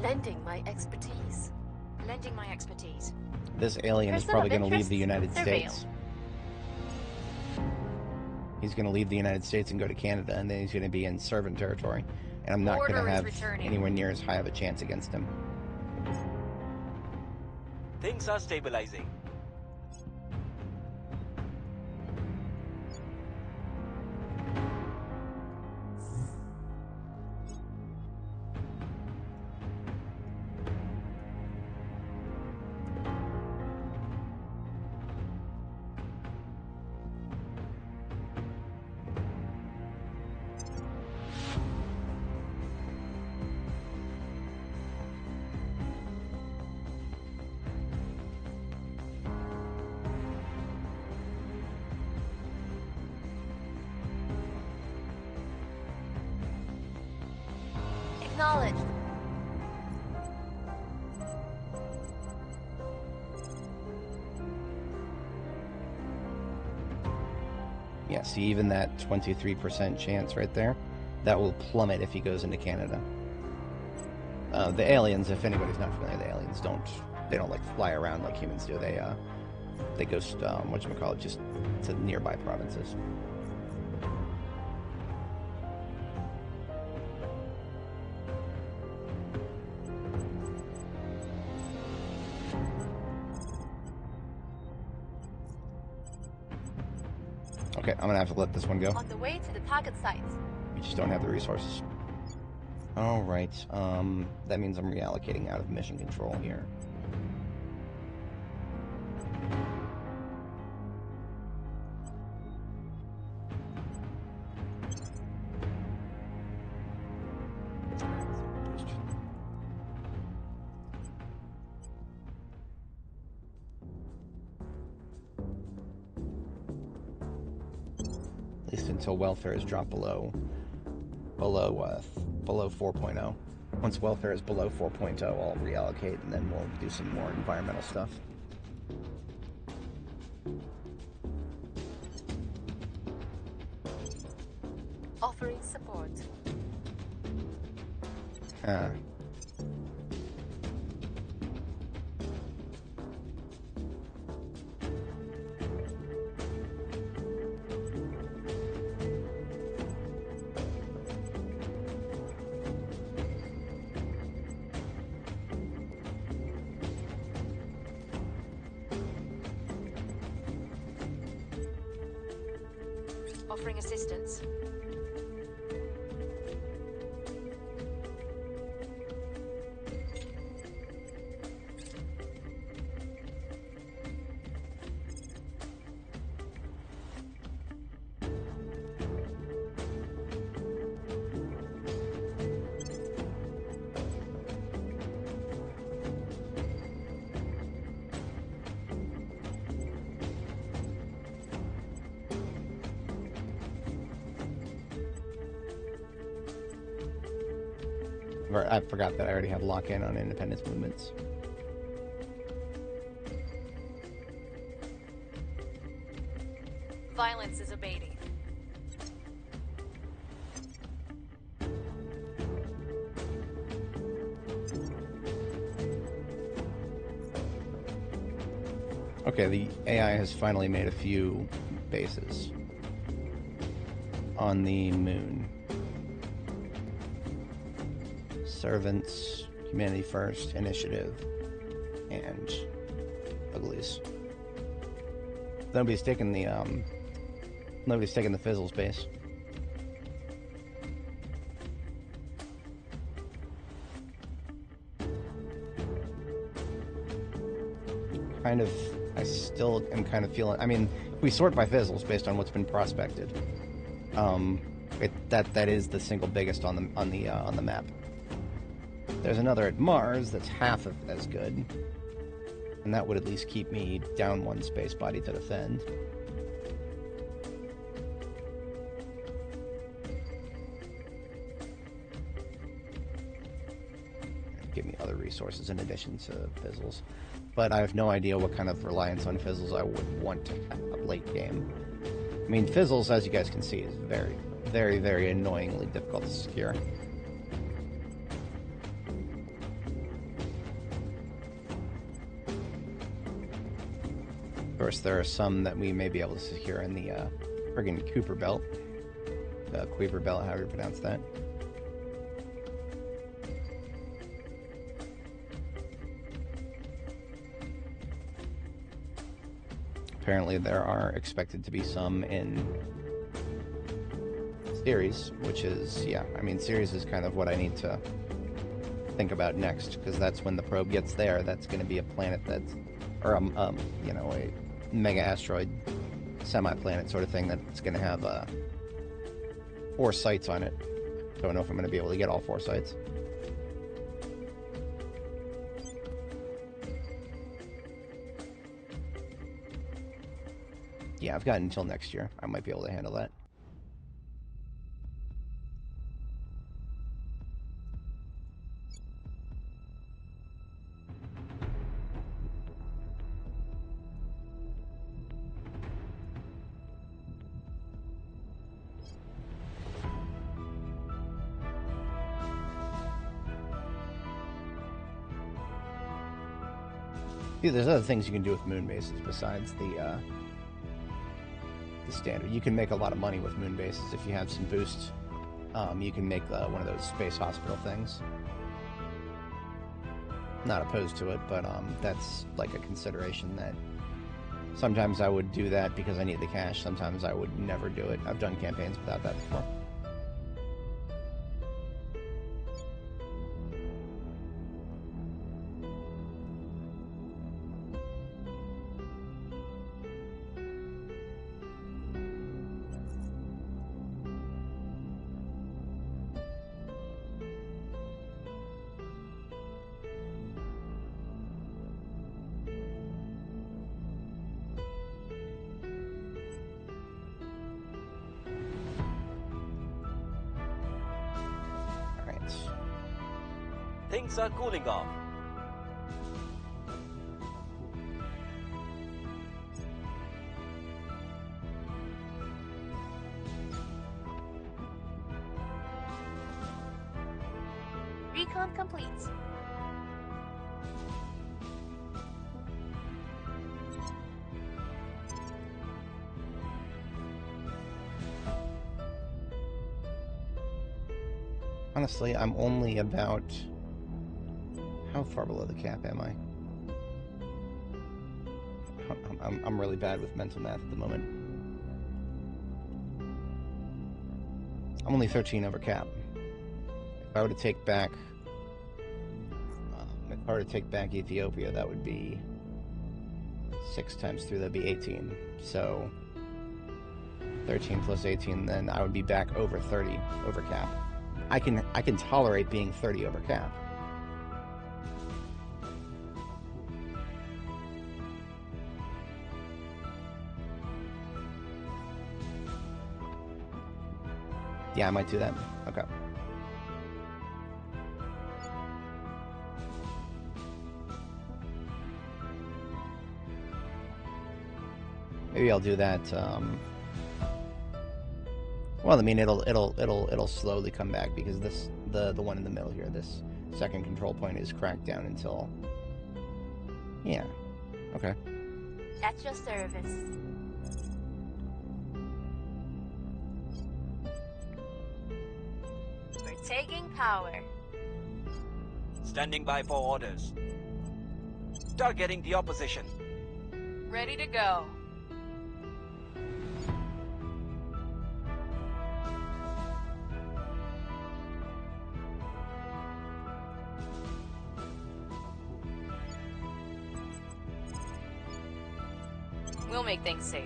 Lending my expertise. Lending my expertise. This alien is Person probably of going to leave the interest, United surveil. States. He's going to leave the United States and go to Canada, and then he's going to be in servant territory. And I'm not going Order to is have returning. anywhere near as high of a chance against him. Things are stabilizing. Acknowledged. Yeah, see, even that 23% chance right there, that will plummet if he goes into Canada. The aliens, if anybody's not familiar, the aliens they don't like fly around like humans do. They go, whatchamacallit, just to nearby provinces. Okay, I'm gonna have to let this one go. On the way to the target site. We just don't have the resources. Alright, that means I'm reallocating out of mission control here. At least until welfare is dropped below 4.0. Once welfare is below 4.0, I'll reallocate, and then we'll do some more environmental stuff. Offering support. Offering assistance. I forgot that I already have lock-in on independence movements. violence is abating. Okay, the AI has finally made a few bases on the moon. Servants, Humanity First, Initiative, and Uglies. Nobody's taking the Fizzles base. I still am kind of feeling. I mean, we sort by Fizzles based on what's been prospected. That is the single biggest on the map. There's another at Mars that's half of as good, and that would at least keep me down one space body to defend. Give me other resources in addition to Fizzles. But I have no idea what kind of reliance on Fizzles I would want to have late game. I mean, Fizzles, as you guys can see, is very, very, very annoyingly difficult to secure. Of course, there are some that we may be able to secure in the friggin' Cooper Belt. Quaver Belt, however you pronounce that. Apparently there are expected to be some in Ceres, which is, yeah, I mean, Ceres is kind of what I need to think about next, because that's when the probe gets there. That's going to be a planet that's, or you know, a mega asteroid, semi-planet sort of thing that's going to have 4 sites on it. Don't know if I'm going to be able to get all 4 sites. Yeah, I've got until next year. I might be able to handle that. See, there's other things you can do with moon bases besides the standard. You can make a lot of money with moon bases if you have some boost. You can make one of those space hospital things. Not opposed to it, but that's like a consideration that sometimes I would do that because I need the cash. Sometimes I would never do it. I've done campaigns without that before. Things are cooling off. Recon complete. Honestly, I'm only about... How far below the cap am I? I'm really bad with mental math at the moment. I'm only 13 over cap. If I were to take back... Ethiopia, that would be 6 times 3, that'd be 18. So 13 plus 18, then I would be back over 30 over cap. I can tolerate being 30 over cap. Yeah, I might do that. Okay. Maybe I'll do that Well, I mean, it'll slowly come back because the one in the middle here, this second control point, is cracked down until. Yeah. Okay. At your service. We're taking power. Standing by for orders. Targeting the opposition. Ready to go. We'll make things safe.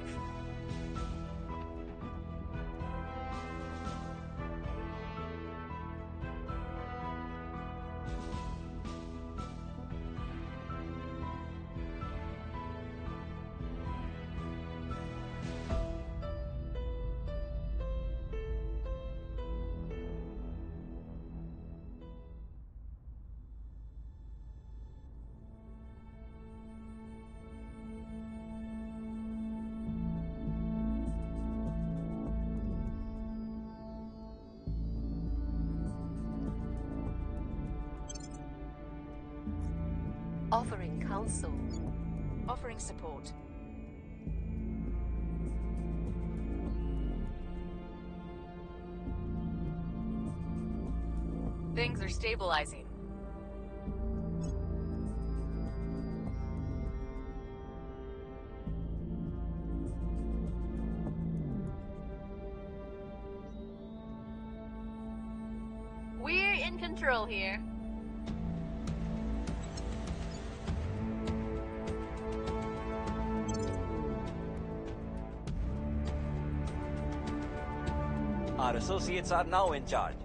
Offering counsel. Offering support. Things are stabilizing. We're in control here. Our associates are now in charge.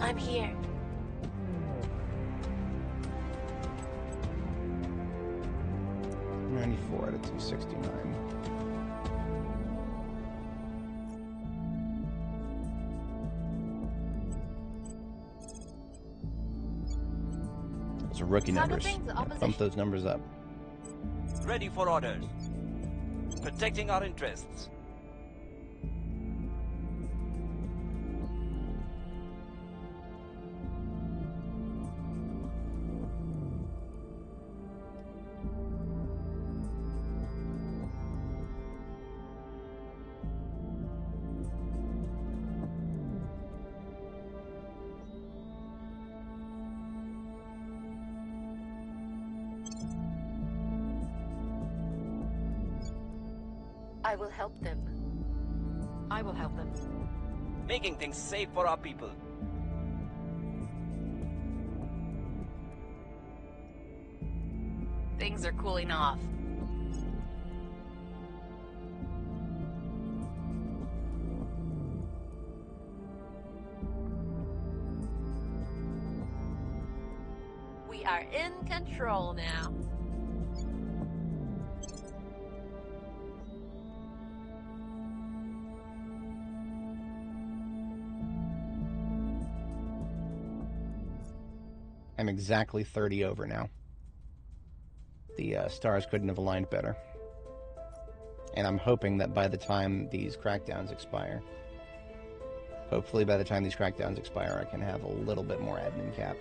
I'm here. $94 out of $269. Those are rookie numbers. Bump those numbers up. Ready for orders. Protecting our interests. I will help them. I will help them. Making things safe for our people. Things are cooling off. We are in control now. I'm exactly 30 over now. The stars couldn't have aligned better. And I'm hoping that by the time these crackdowns expire, hopefully by the time these crackdowns expire, I can have a little bit more admin cap.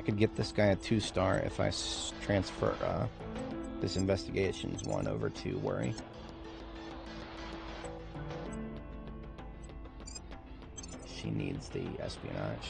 Could get this guy a 2-star if I transfer this investigations one over to worry. She needs the espionage.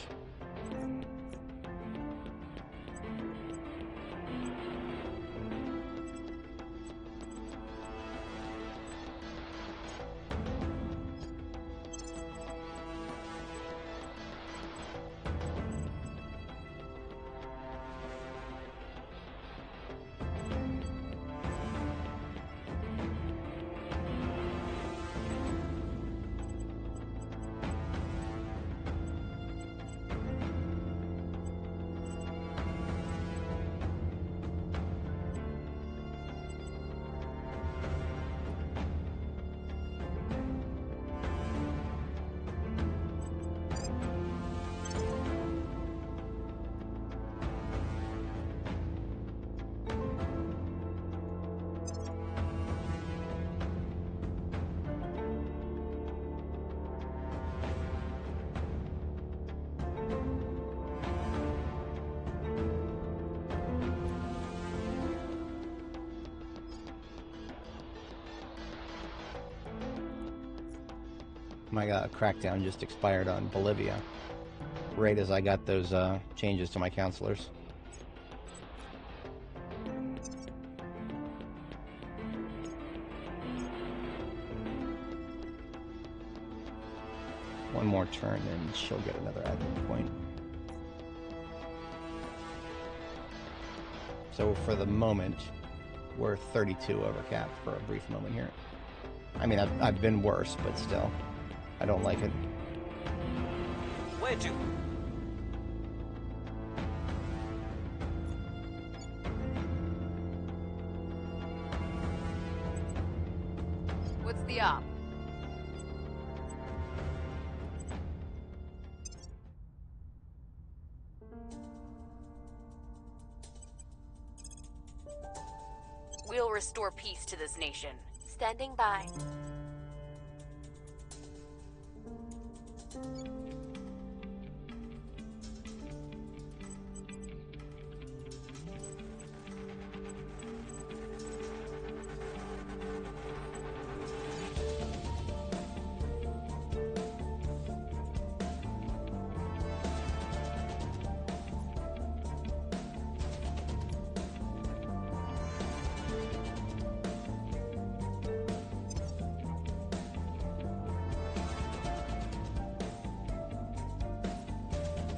My crackdown just expired on Bolivia, right as I got those changes to my counselors. One more turn and she'll get another admin point. So for the moment, we're 32 over cap for a brief moment here. I mean, I've been worse, but still. I don't like it. Where to? What's the op? We'll restore peace to this nation. Standing by.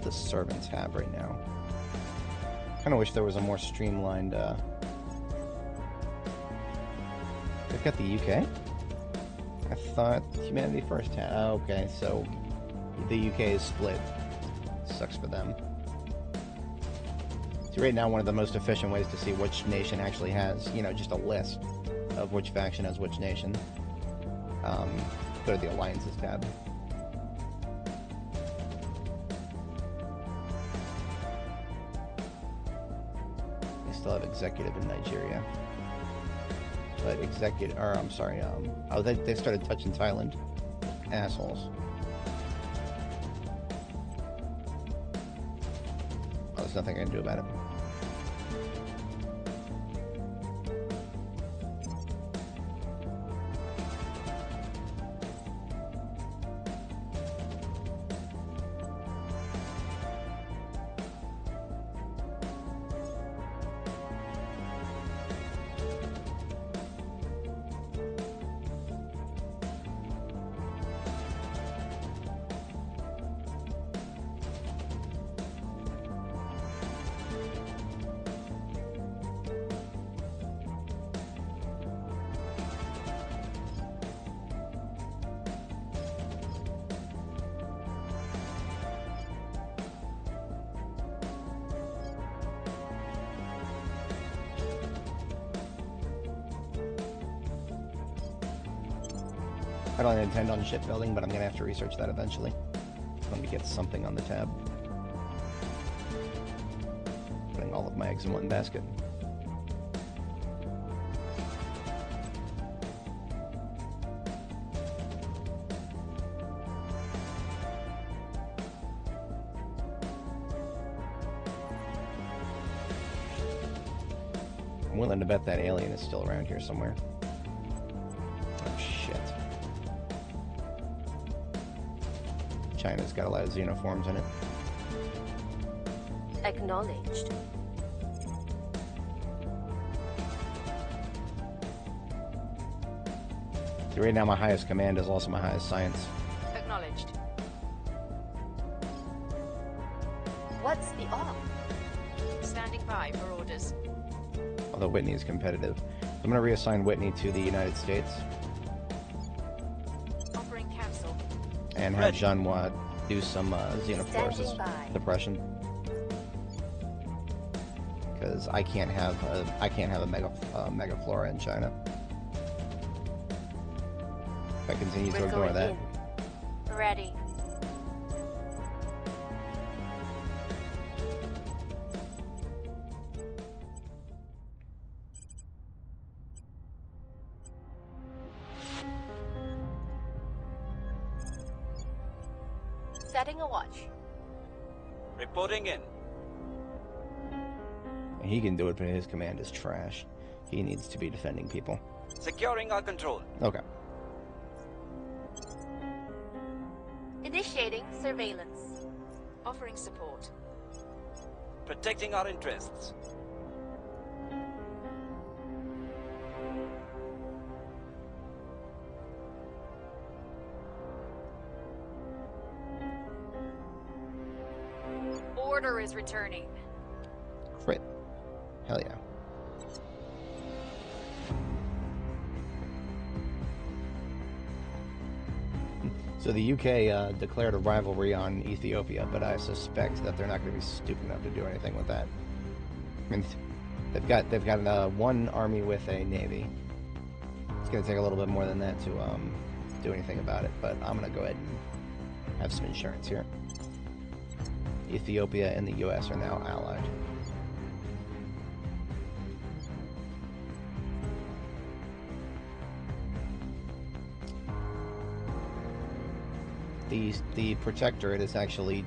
The servants have right now. Kind of wish there was a more streamlined. They've got the UK. I thought Humanity First had. Oh, okay, so the UK is split. Sucks for them. So right now, one of the most efficient ways to see which nation actually has, you know, just a list of which faction has which nation. Go to the Alliances tab. still have executive in Nigeria. But executive, or I'm sorry, oh, they started touching Thailand. Assholes. Oh, there's nothing I can do about it. I don't intend on shipbuilding, but I'm going to have to research that eventually. I'm going to get something on the tab. Putting all of my eggs in one basket. I'm willing to bet that alien is still around here somewhere. Oh, shit. China's got a lot of xenoforms in it. Acknowledged. So right now my highest command is also my highest science. Acknowledged. What's the op? Standing by for orders. Although Whitney is competitive. I'm going to reassign Whitney to the United States. Offering cancel. And have Jeannois do some xenoforces suppression. Because I can't have a megaflora in China. If I continue to ignore that. Ready. Setting a watch. Reporting in. He can do it, but his command is trash. He needs to be defending people. Securing our control. Okay. Initiating surveillance. Offering support. Protecting our interests. Order is returning. Crit. Hell yeah. So the UK declared a rivalry on Ethiopia, but I suspect that they're not going to be stupid enough to do anything with that. I mean, they've got one army with a navy. It's going to take a little bit more than that to do anything about it, but I'm going to go ahead and have some insurance here. Ethiopia and the US are now allied. The Protectorate is actually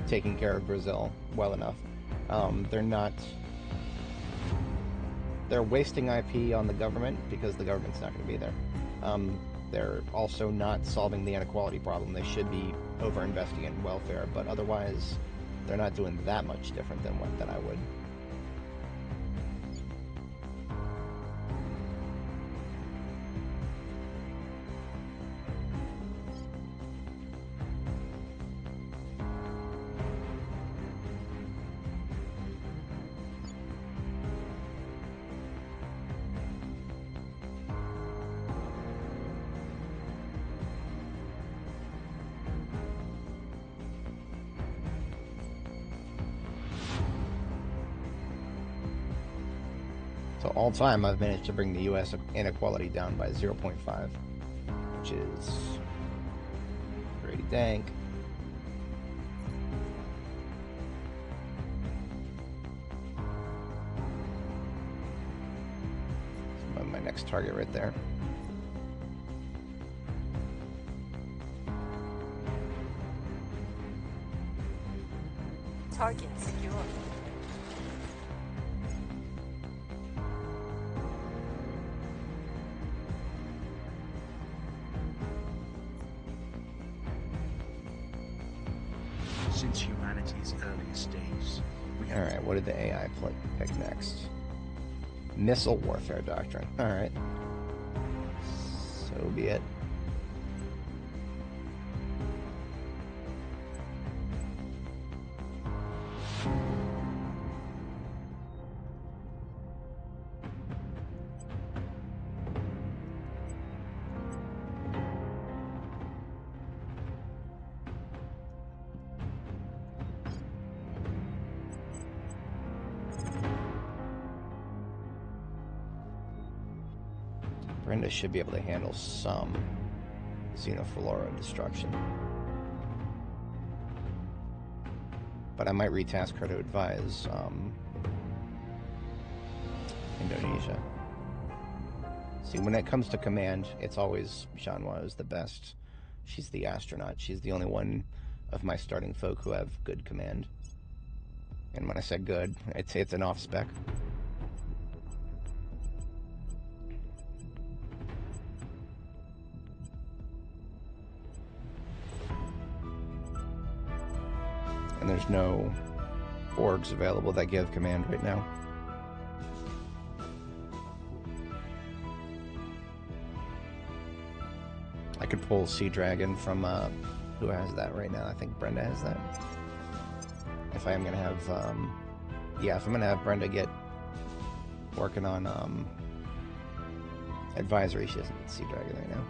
taking care of Brazil well enough. They're wasting IP on the government because the government's not going to be there. They're also not solving the inequality problem. They should be over-investing in welfare, but otherwise they're not doing that much different than I would. So all time, I've managed to bring the U.S. inequality down by 0.5, which is pretty dank. next target right there. Target secure. Since humanity's earliest days, we have... Alright, what did the AI pick next? Missile Warfare Doctrine. Alright. So be it. Brenda should be able to handle some Xenoflora destruction. But I might retask her to advise Indonesia. See, when it comes to command, it's always Xianhua is the best. She's the astronaut. She's the only one of my starting folk who have good command. And when I say good, it's an off-spec. And there's no orgs available that give command right now. I could pull Sea Dragon from, who has that right now? I think Brenda has that. If I am going to have, yeah, if I'm going to have Brenda get working on, advisory, she doesn't get Sea Dragon right now.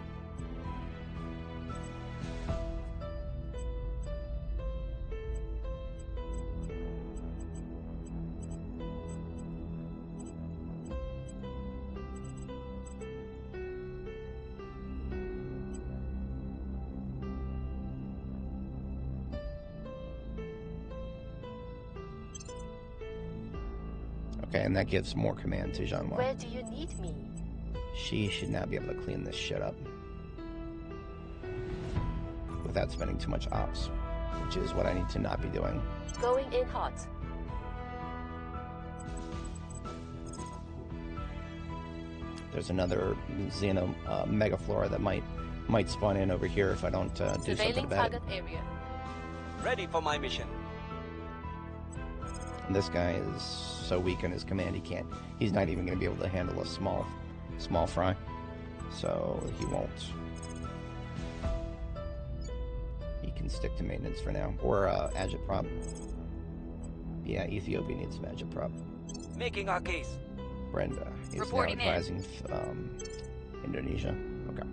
Okay, and that gives more command to Xianhua. Where do you need me? She should now be able to clean this shit up without spending too much ops, which is what I need to not be doing. Going in hot. There's another Xeno Megaflora that might spawn in over here if I don't do something about it. Target area. Ready for my mission. And this guy is so weak in his command, he's not even going to be able to handle a small fry. So he won't. He can stick to maintenance for now. Or agitprop. Yeah, Ethiopia needs some agitprop. Making our case. Brenda is Reporting now advising Indonesia. Okay.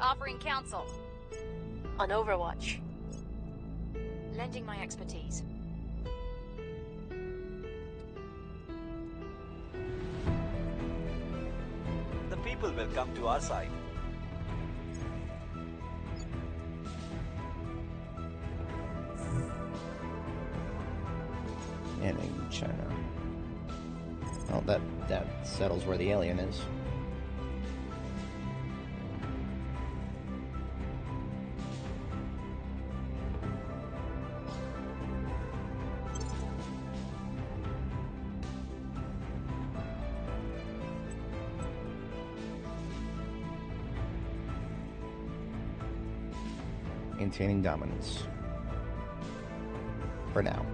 Offering counsel. On Overwatch. Lending my expertise. The people will come to our side. And in China. Well, that settles where the alien is. Maintaining dominance. For now.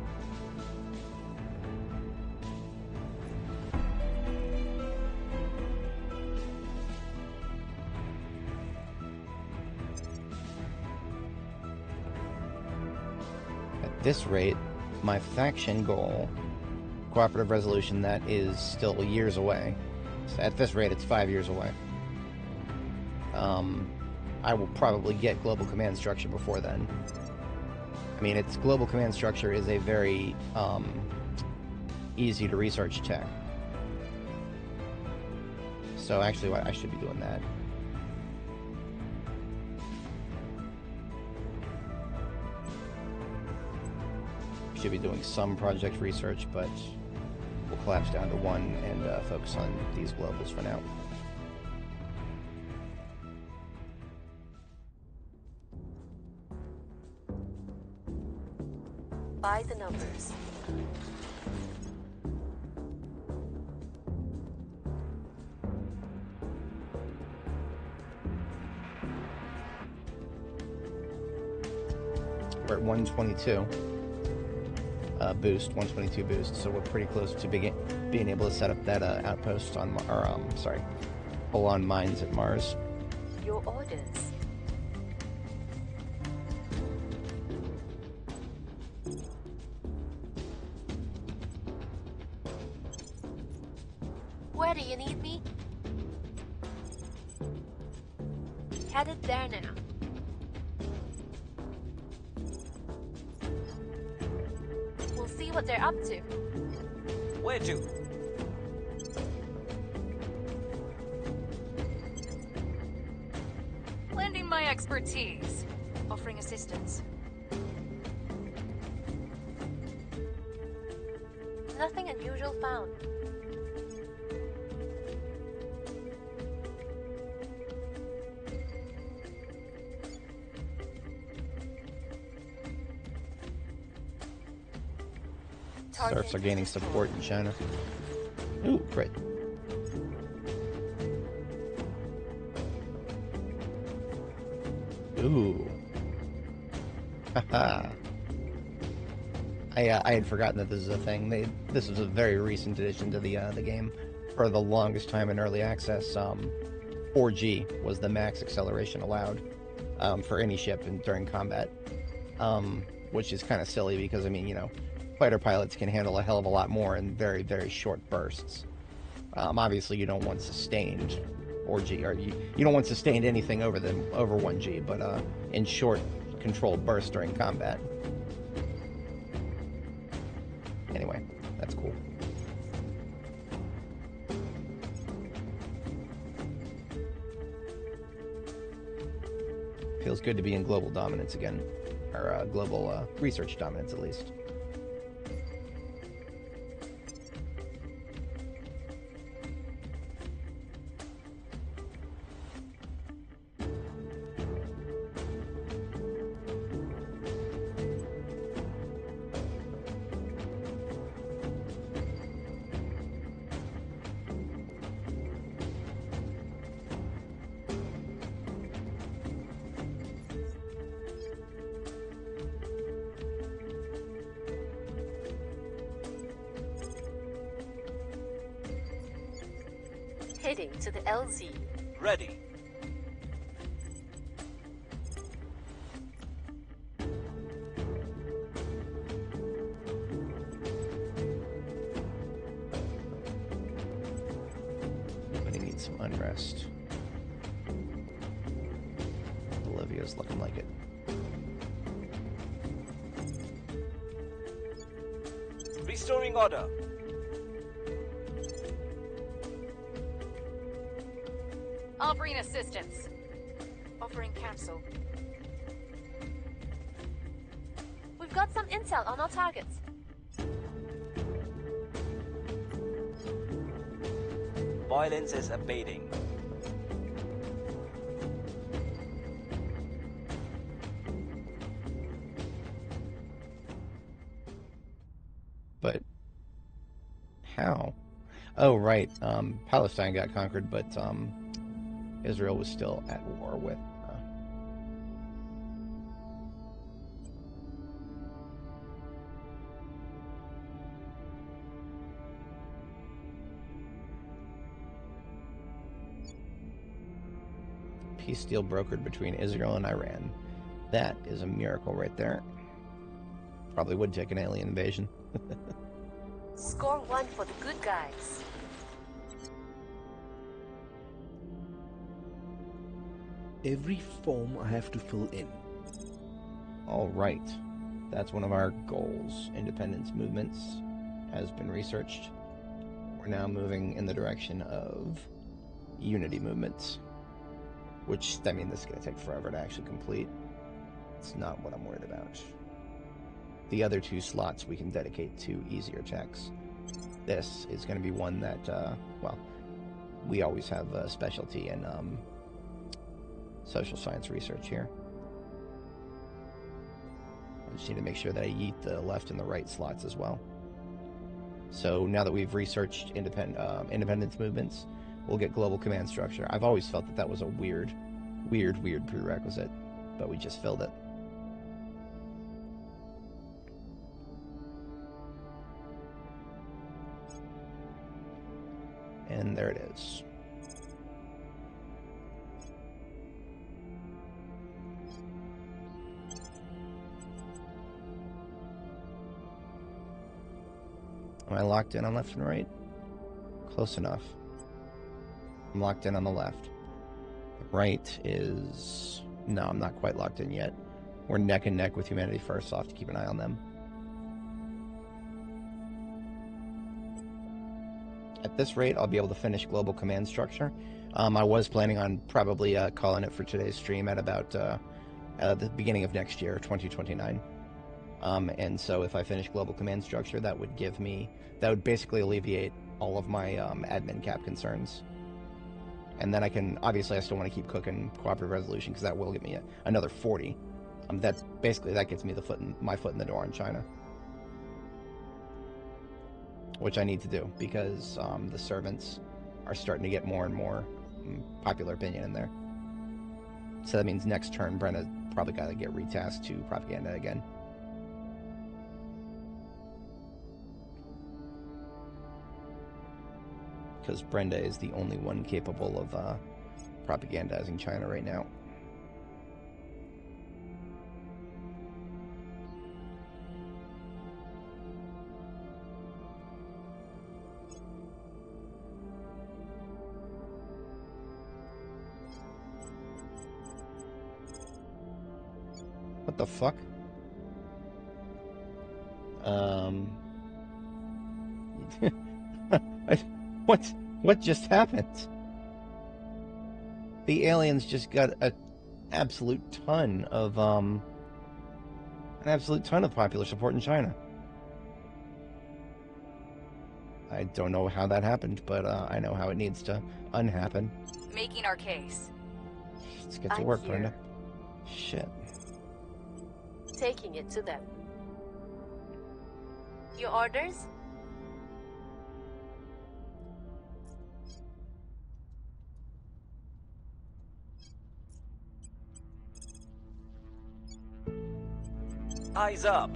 At this rate, my faction goal, cooperative resolution, that is still years away. So at this rate, it's 5 years away. I will probably get global command structure before then. I mean, its global command structure is a very easy to research tech. So actually, I should be doing that. should be doing some project research, but we'll collapse down to one and focus on these globals for now. By the numbers. We're at 122 boost, 122 boost, so we're pretty close to being able to set up that outpost on, pull on mines at Mars. Your orders. Where do you need me? Headed there now. We'll see what they're up to. Where to? Lending my expertise. Offering assistance. Nothing unusual found. Serfs are gaining support in China. Ooh, great. Ooh. Haha. I had forgotten that this is a thing. This was a very recent addition to the game. For the longest time in early access, 4G was the max acceleration allowed for any ship during combat, which is kind of silly because, I mean, you know, fighter pilots can handle a hell of a lot more in very, very short bursts. Obviously, you don't want sustained 4G, or you don't want sustained anything over 1G, but in short, controlled bursts during combat. Anyway, that's cool. Feels good to be in global dominance again, or global research dominance at least. Heading to the LZ. Ready. But he needs some unrest. Bolivia's looking like it. Restoring order. Offering assistance. Offering cancel. We've got some intel on our targets. Violence is abating. But how? Oh, right. Palestine got conquered, but Israel was still at war with. Peace deal brokered between Israel and Iran. That is a miracle right there. Probably would take an alien invasion. Score 1 for the good guys. Every form I have to fill in. All right. That's one of our goals. Independence movements has been researched. We're now moving in the direction of unity movements. Which, I mean, this is going to take forever to actually complete. It's not what I'm worried about. The other 2 slots we can dedicate to easier checks. This is going to be one that, well, we always have a specialty in social science research here. I just need to make sure that I yeet the left and the right slots as well. So now that we've researched independence movements, we'll get global command structure. I've always felt that that was a weird prerequisite, but we just filled it. And there it is. Am I locked in on left and right? Close enough. I'm locked in on the left. The right is... No, I'm not quite locked in yet. We're neck and neck with Humanity First, so I'll have to keep an eye on them. At this rate, I'll be able to finish global command structure. I was planning on probably calling it for today's stream at about the beginning of next year, 2029. And so if I finish global command structure, that would give me, that would basically alleviate all of my admin cap concerns. And then I can, obviously I still want to keep cooking cooperative resolution because that will give me another 40. That gets me my foot in the door on China. Which I need to do because the servants are starting to get more and more popular opinion in there. So that means next turn Brenda probably got to get retasked to propaganda again. Because Brenda is the only one capable of propagandizing China right now. What the fuck? What just happened? The aliens just got an absolute ton of popular support in China. I don't know how that happened, but I know how it needs to unhappen. Making our case. Let's get to work, Brenda. Shit. Taking it to them. Your orders? Eyes up.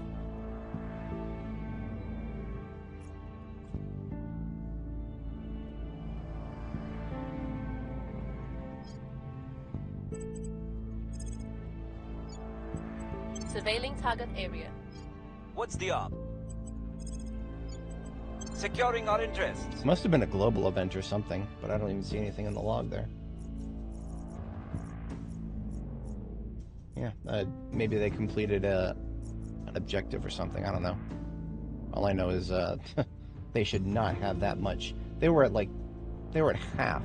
Surveilling target area. What's the op? Securing our interests. Must have been a global event or something, but I don't even see anything in the log there. Yeah, maybe they completed an objective or something. I don't know. All I know is they should not have that much. They were at half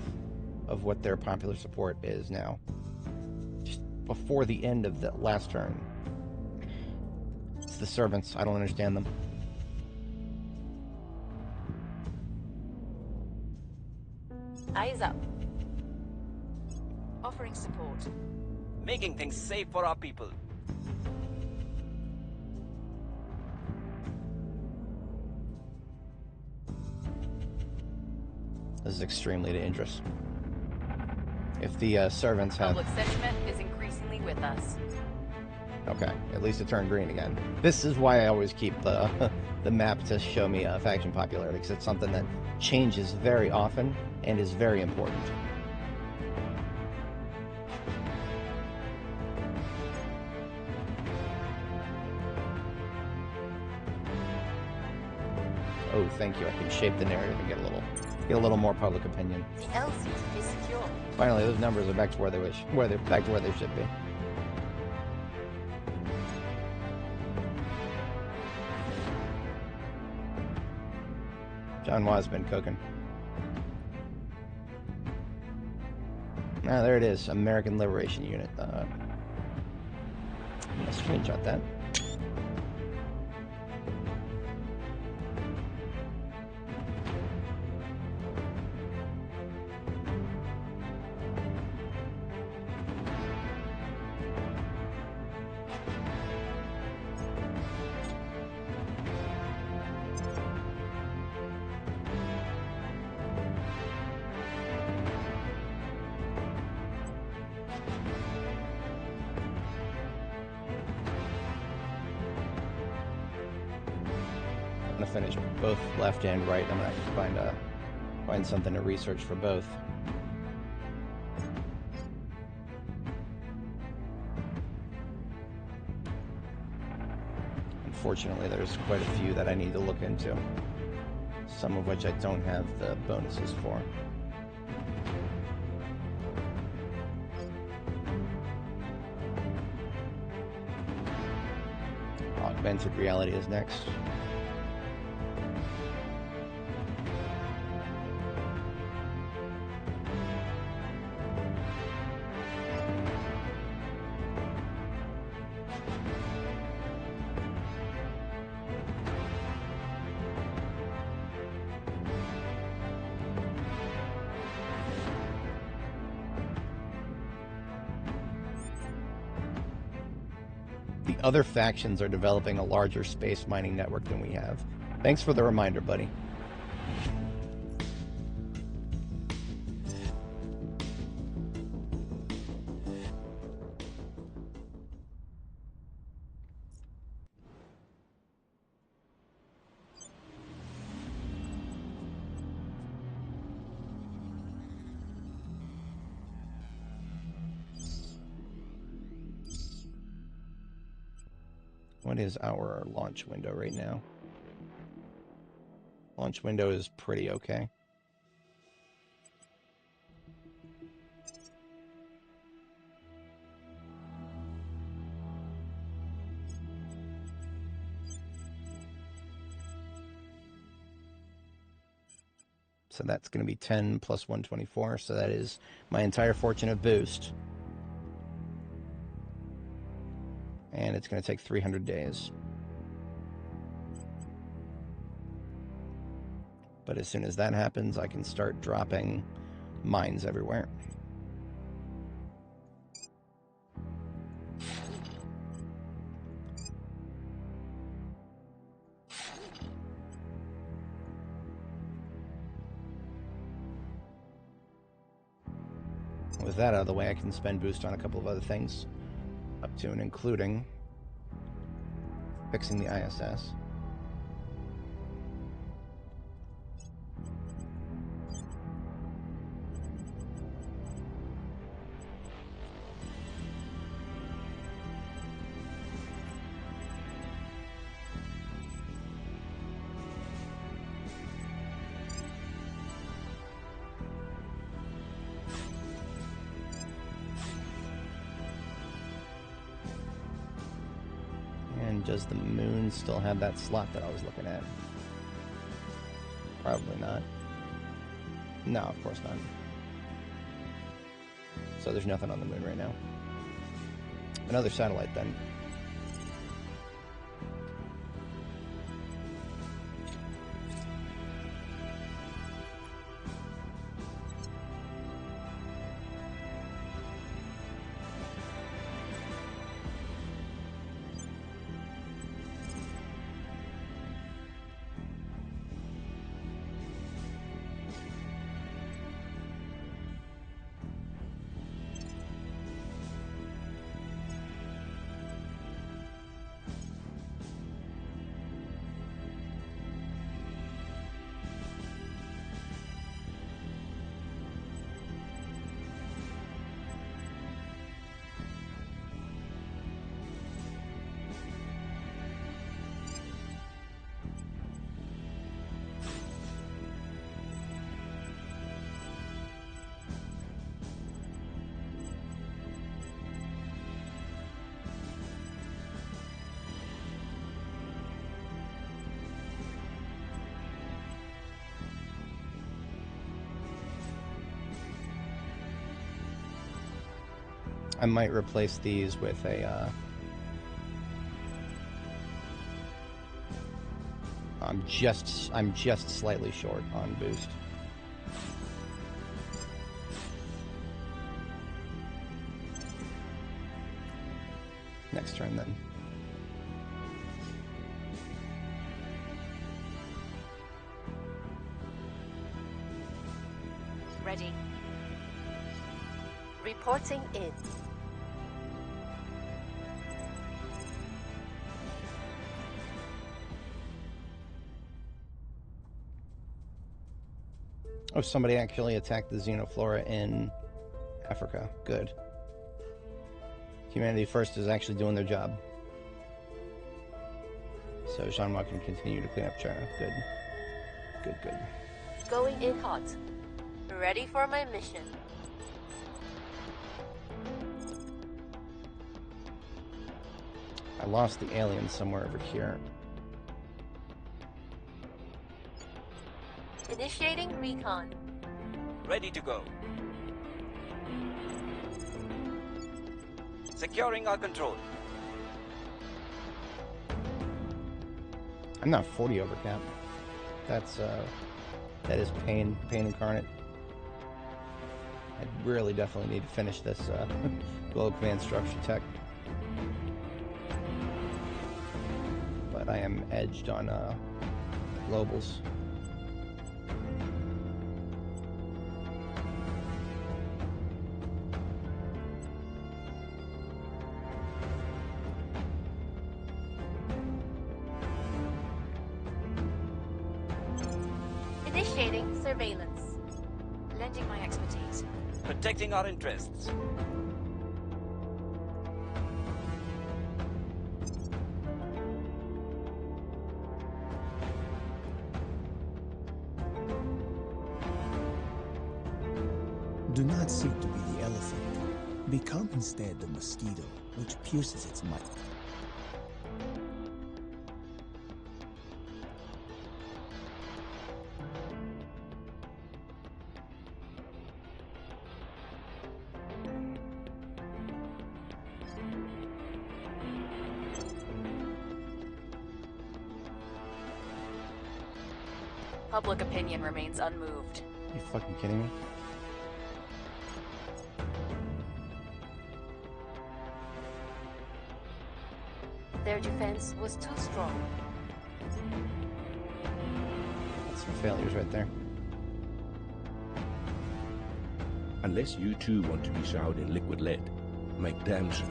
of what their popular support is now. Just before the end of the last turn. It's the servants. I don't understand them. Eyes up. Offering support. Making things safe for our people. This is extremely dangerous. If the servants have... Public sentiment is increasingly with us. Okay, at least it turned green again. This is why I always keep the map to show me faction popularity, because it's something that changes very often and is very important. Oh, thank you. I can shape the narrative and get a little more public opinion. The LCT is secure. Finally, those numbers are back to where they should be. John Wa's been cooking. Ah, there it is. American Liberation Unit. I'm gonna screenshot that. gonna finish both left and right. I'm gonna have to find something to research for both. Unfortunately, there's quite a few that I need to look into, some of which I don't have the bonuses for. Augmented reality is next. The other factions are developing a larger space mining network than we have. Thanks for the reminder, buddy. What is our launch window right now? Launch window is pretty okay. So that's going to be 10 plus 124, so that is my entire fortune of boost. And it's going to take 300 days. But as soon as that happens, I can start dropping mines everywhere. With that out of the way, I can spend boost on a couple of other things, up to and including fixing the ISS. Does the moon still have that slot that I was looking at? Probably not. No, of course not. So there's nothing on the moon right now. Another satellite then. I might replace these with a, I'm just slightly short on boost. Next turn then. Ready. Reporting in. Oh, somebody actually attacked the xenoflora in Africa. Good. Humanity First is actually doing their job. So Jean-Marc can continue to clean up China. Good. Good, good. Going in hot. Ready for my mission. I lost the alien somewhere over here. Initiating recon. Ready to go. Securing our control. I'm not 40 over cap. That's that is pain incarnate. I really definitely need to finish this global command structure tech. But I am edged on globals. Initiating surveillance. Lending my expertise. Protecting our interests. Do not seek to be the elephant. Become instead the mosquito, which pierces its mite. Public opinion remains unmoved. You fucking kidding me? Their defense was too strong. That's some failures right there. Unless you too want to be showered in liquid lead, make damn sure.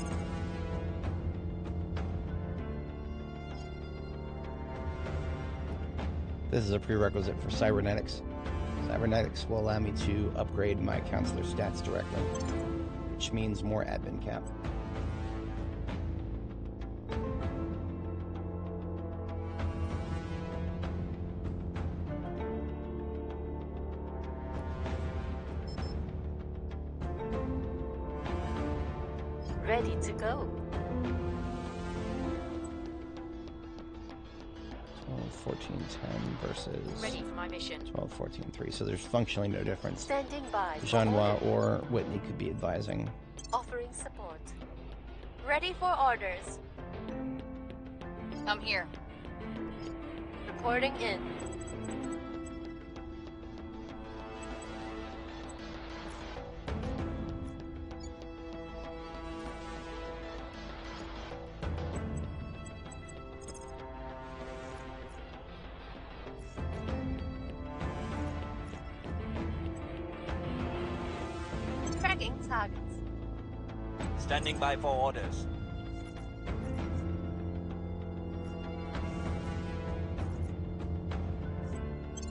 This is a prerequisite for cybernetics. Cybernetics will allow me to upgrade my counselor stats directly, which means more admin cap. Ready to go. 12-14-10 versus Ready for my mission. 12-14-3. So there's functionally no difference. Standing by. for Jean-Noir order. or Whitney could be advising. Offering support. Ready for orders. I'm here. Reporting in. Tracking targets. Standing by for orders.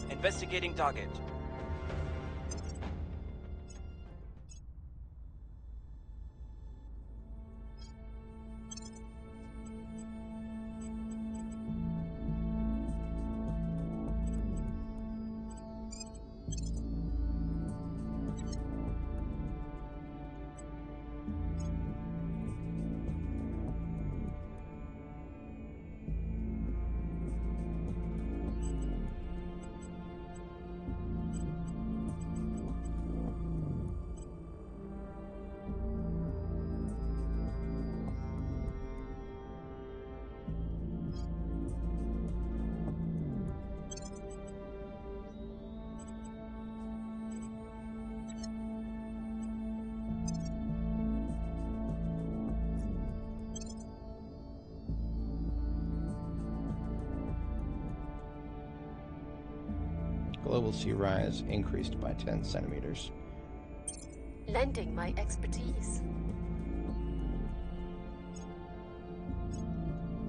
Investigating target. Global sea rise increased by 10 centimeters. Lending my expertise.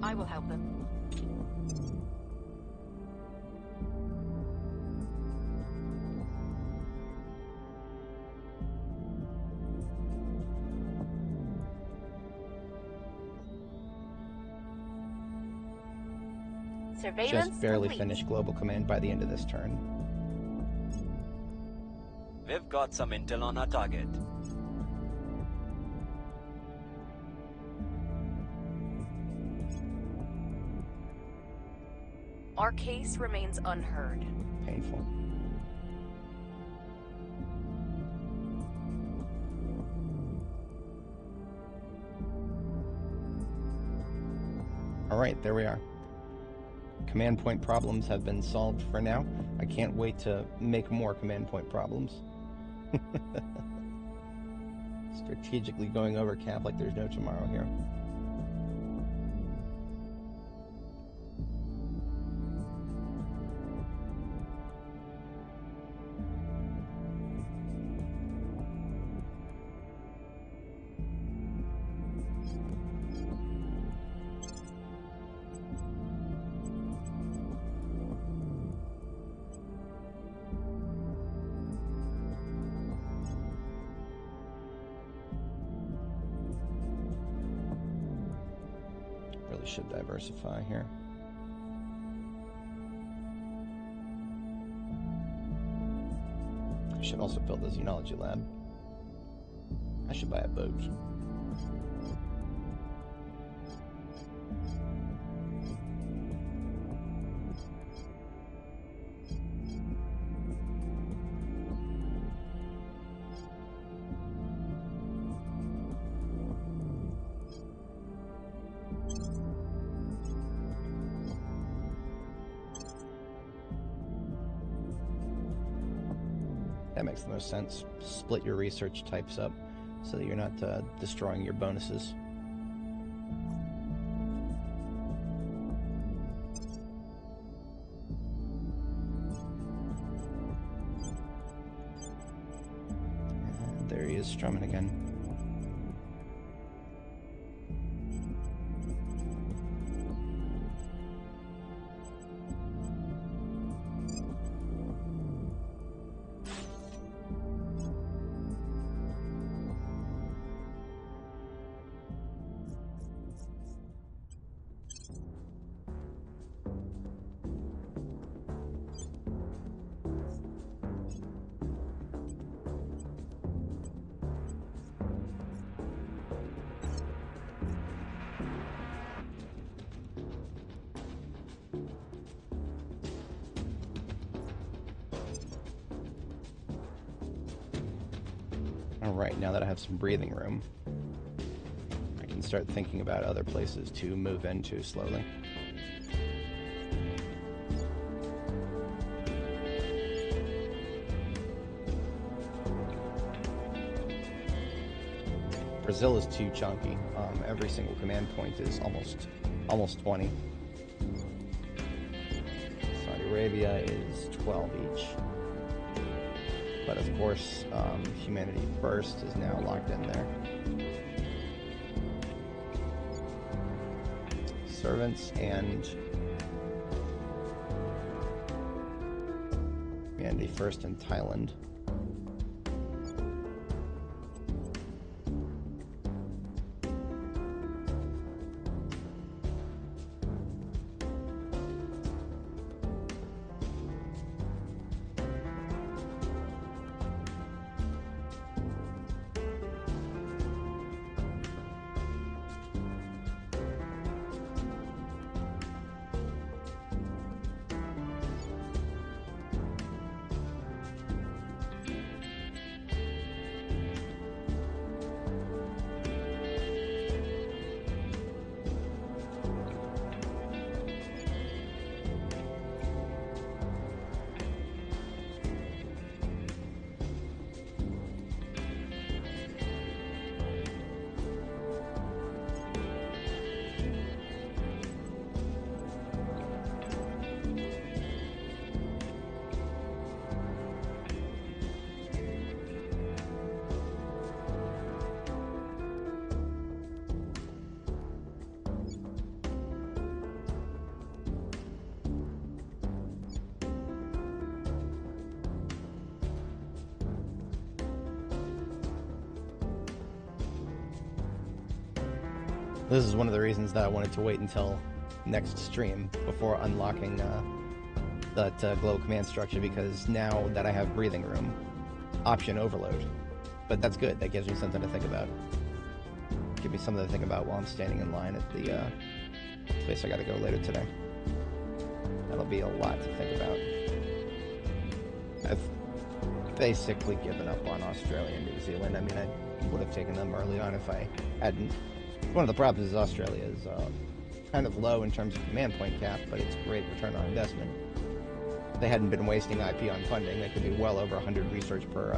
I will help them. Surveillance just barely complete. finish global command by the end of this turn. We've got some intel on our target. Our case remains unheard. Painful. Alright, there we are. Command point problems have been solved for now. I can't wait to make more command point problems. Strategically going over cap like there's no tomorrow here. Really should diversify here. I should also build a xenology lab. I should buy a boat. That makes the most sense. Split your research types up so that you're not destroying your bonuses. And there he is, strumming again. Alright, now that I have some breathing room, I can start thinking about other places to move into slowly. Brazil is too chunky. Every single command point is almost 20. Saudi Arabia is 12 each. But of course, Humanity First is now locked in there. Servants and Humanity First in Thailand. This is one of the reasons that I wanted to wait until next stream before unlocking that global command structure, because now that I have breathing room, option overload. But that's good. That gives me something to think about. Give me something to think about while I'm standing in line at the place I gotta go later today. That'll be a lot to think about. I've basically given up on Australia and New Zealand. I mean, I would have taken them early on if I hadn't. One of the problems is Australia is kind of low in terms of command point cap, but it's great return on investment. If they hadn't been wasting IP on funding, they could be well over 100 research per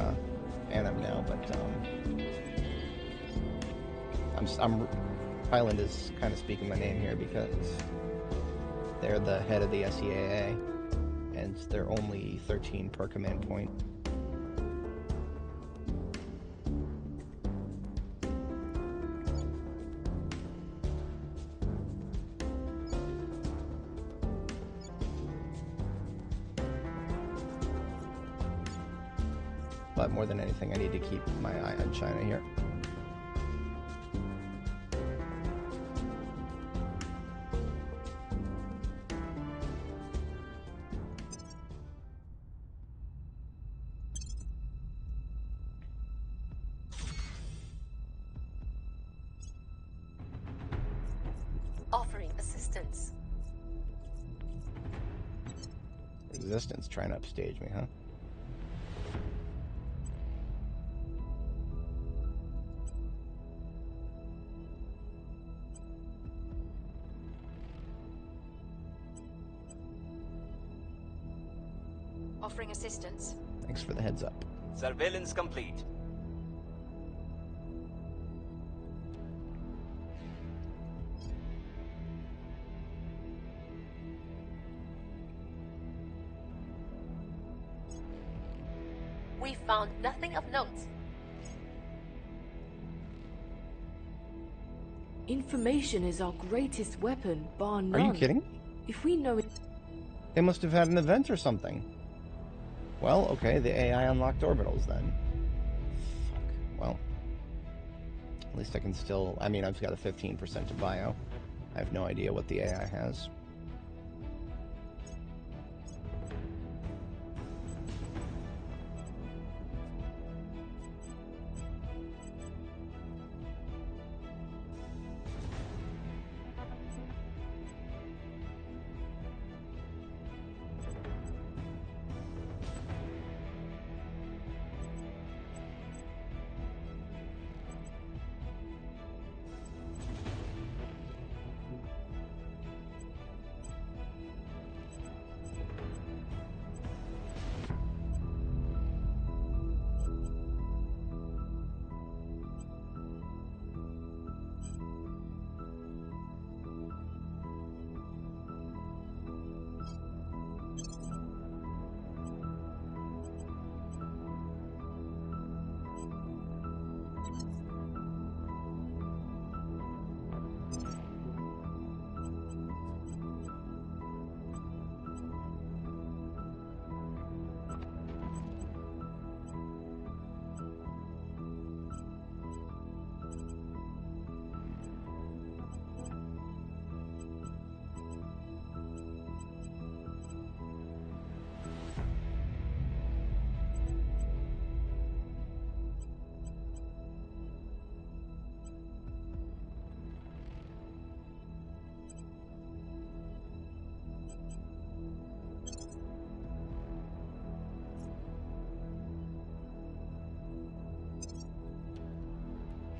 annum now, but Thailand is kind of speaking my name here because they're the head of the SEAA, and they're only 13 per command point. But more than anything, I need to keep my eye on China here. Offering assistance. Resistance trying to upstage me, huh? Offering assistance. Thanks for the heads up. Surveillance complete. We found nothing of note. Information is our greatest weapon, bar none. Are you kidding? If we know it... They must have had an event or something. Well, okay, the AI unlocked orbitals then. Fuck. Well, at least I can still... I mean, I've got a 15% to bio. I have no idea what the AI has.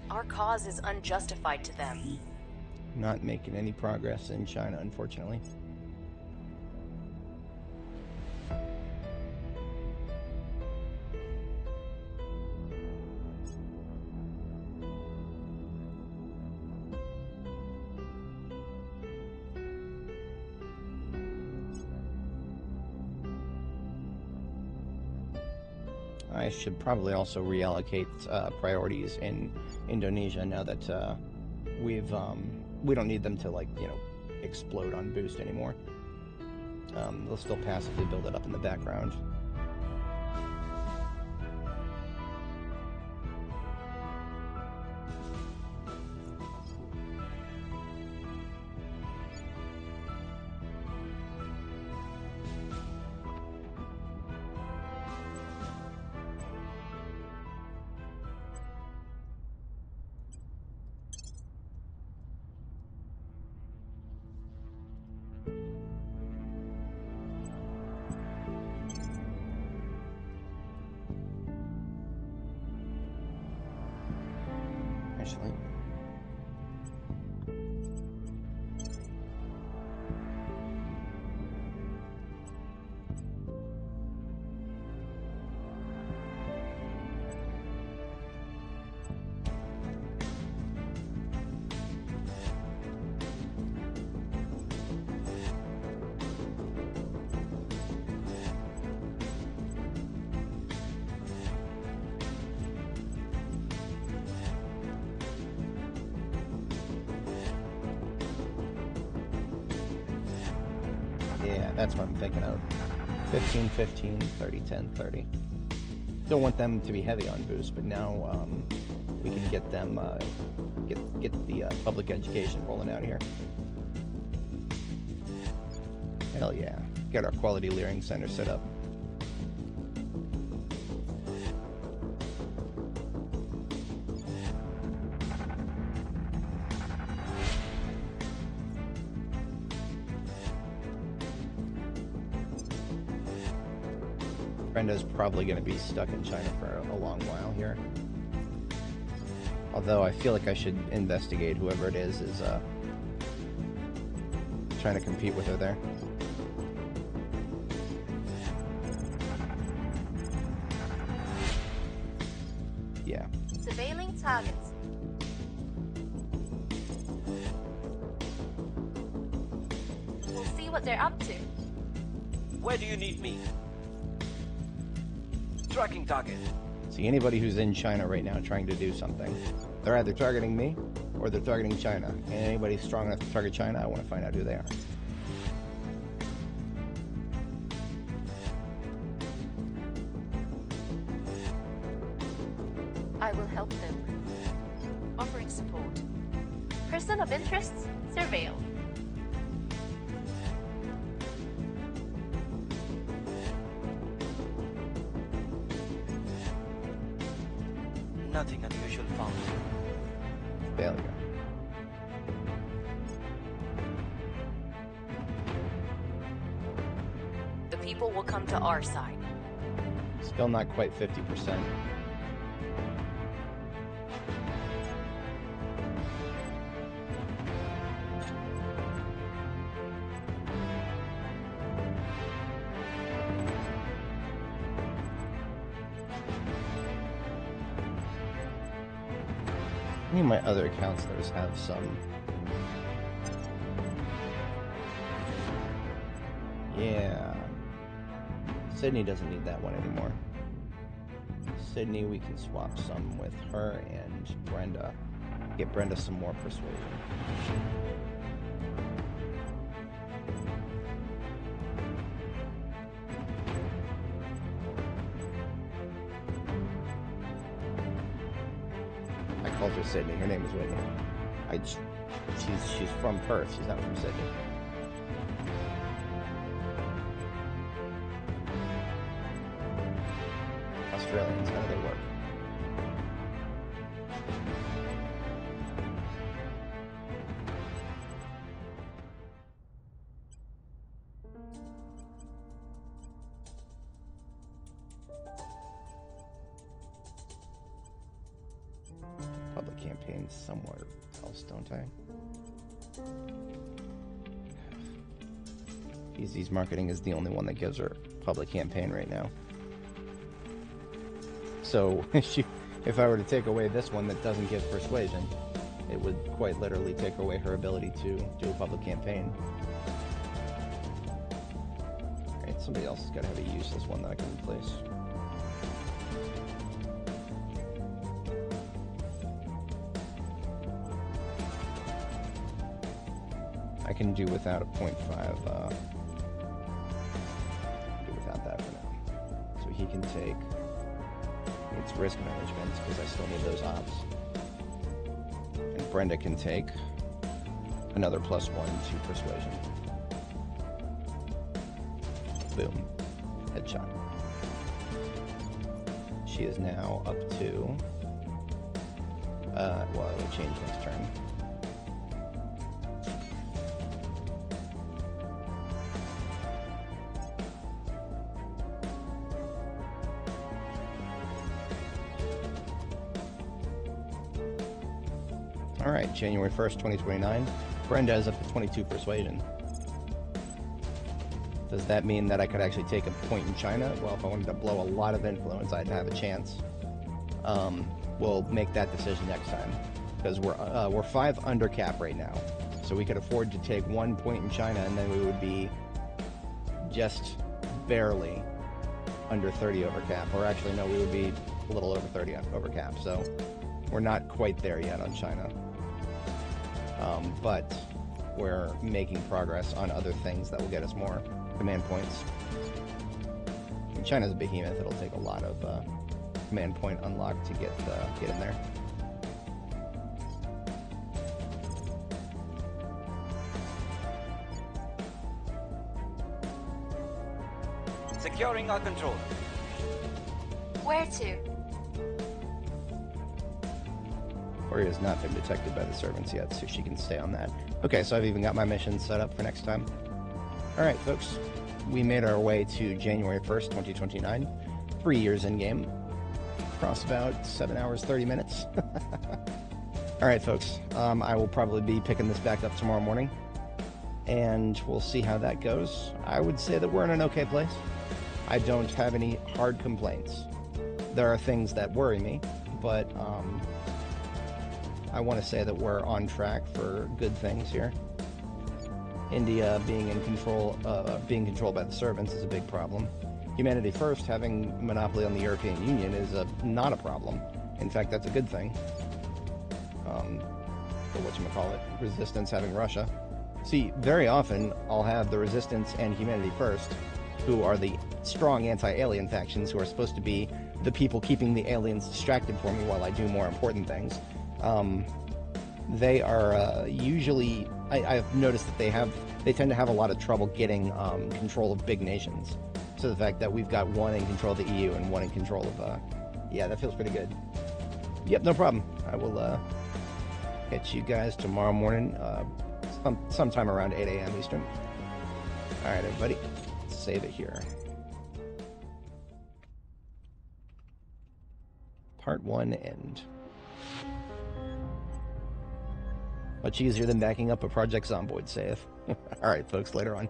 Our cause is unjustified to them. Not making any progress in China, unfortunately. I should probably also reallocate priorities in Indonesia now that we don't need them to, like, you know, explode on boost anymore. They'll still passively build it up in the background. actually. Yeah, that's what I'm thinking of. 15, 15, 30, 10, 30. Don't want them to be heavy on boost, but now we can get them, get the public education rolling out here. Hell yeah. Get our quality Leering Center set up. Brenda's probably going to be stuck in China for a long while here. Although I feel like I should investigate whoever it is trying to compete with her there. Yeah. Surveilling targets. We'll see what they're up to. Where do you need me? Tracking target. See, anybody who's in China right now trying to do something, they're either targeting me or they're targeting China. And anybody strong enough to target China, I want to find out who they are. I will help them. Offering support. Person of interest, surveil. Nothing unusual found. Failure. The people will come to our side. Still not quite 50%. Any of my other counselors have some. Yeah. Sydney doesn't need that one anymore. Sydney, we can swap some with her and Brenda. Get Brenda some more persuasion. I called her Sydney. Her name is Whitney. She's from Perth. She's not from Sydney. Australians, how do they work? Public campaigns somewhere else, don't I? Easy's marketing is the only one that gives her public campaign right now. So if I were to take away this one that doesn't give persuasion, it would quite literally take away her ability to do a public campaign. Alright, somebody else has got to have a useless one that I can replace. I can do without a 0.5, do without that for now. So he can take, it's risk management, because I still need those ops. And Brenda can take another +1 to persuasion. Boom. Headshot. She is now up to, well, I will change next turn. Alright, January 1st, 2029. Brenda is up to 22 persuasion. Does that mean that I could actually take a point in China? Well, if I wanted to blow a lot of influence, I'd have a chance. We'll make that decision next time. Because we're 5 under cap right now. So we could afford to take 1 point in China, and then we would be just barely under 30 over cap. Or actually, no, we would be a little over 30 over cap. So we're not quite there yet on China. But we're making progress on other things that will get us more command points. And China's a behemoth. It'll take a lot of command point unlock to get in there. Securing our control. Where to? Ori has not been detected by the servants yet, so she can stay on that. Okay, so I've even got my mission set up for next time. Alright, folks. We made our way to January 1st, 2029. 3 years in-game. Across about 7 hours, 30 minutes. Alright, folks. I will probably be picking this back up tomorrow morning. And we'll see how that goes. I would say that we're in an okay place. I don't have any hard complaints. There are things that worry me, but I want to say that we're on track for good things here. India being controlled by the servants is a big problem. Humanity First having monopoly on the European Union is not a problem. In fact, that's a good thing. For whatchamacallit, Resistance having Russia. See, very often I'll have the Resistance and Humanity First, who are the strong anti-alien factions who are supposed to be the people keeping the aliens distracted for me while I do more important things. They are usually... I've noticed that they tend to have a lot of trouble getting control of big nations. So the fact that we've got one in control of the EU and one in control of... yeah, that feels pretty good. Yep, no problem. I will hit you guys tomorrow morning, sometime around 8 a.m. Eastern. Alright, everybody. Save it here. Part 1 end. Much easier than backing up a Project Zomboid save. Alright, folks, later on.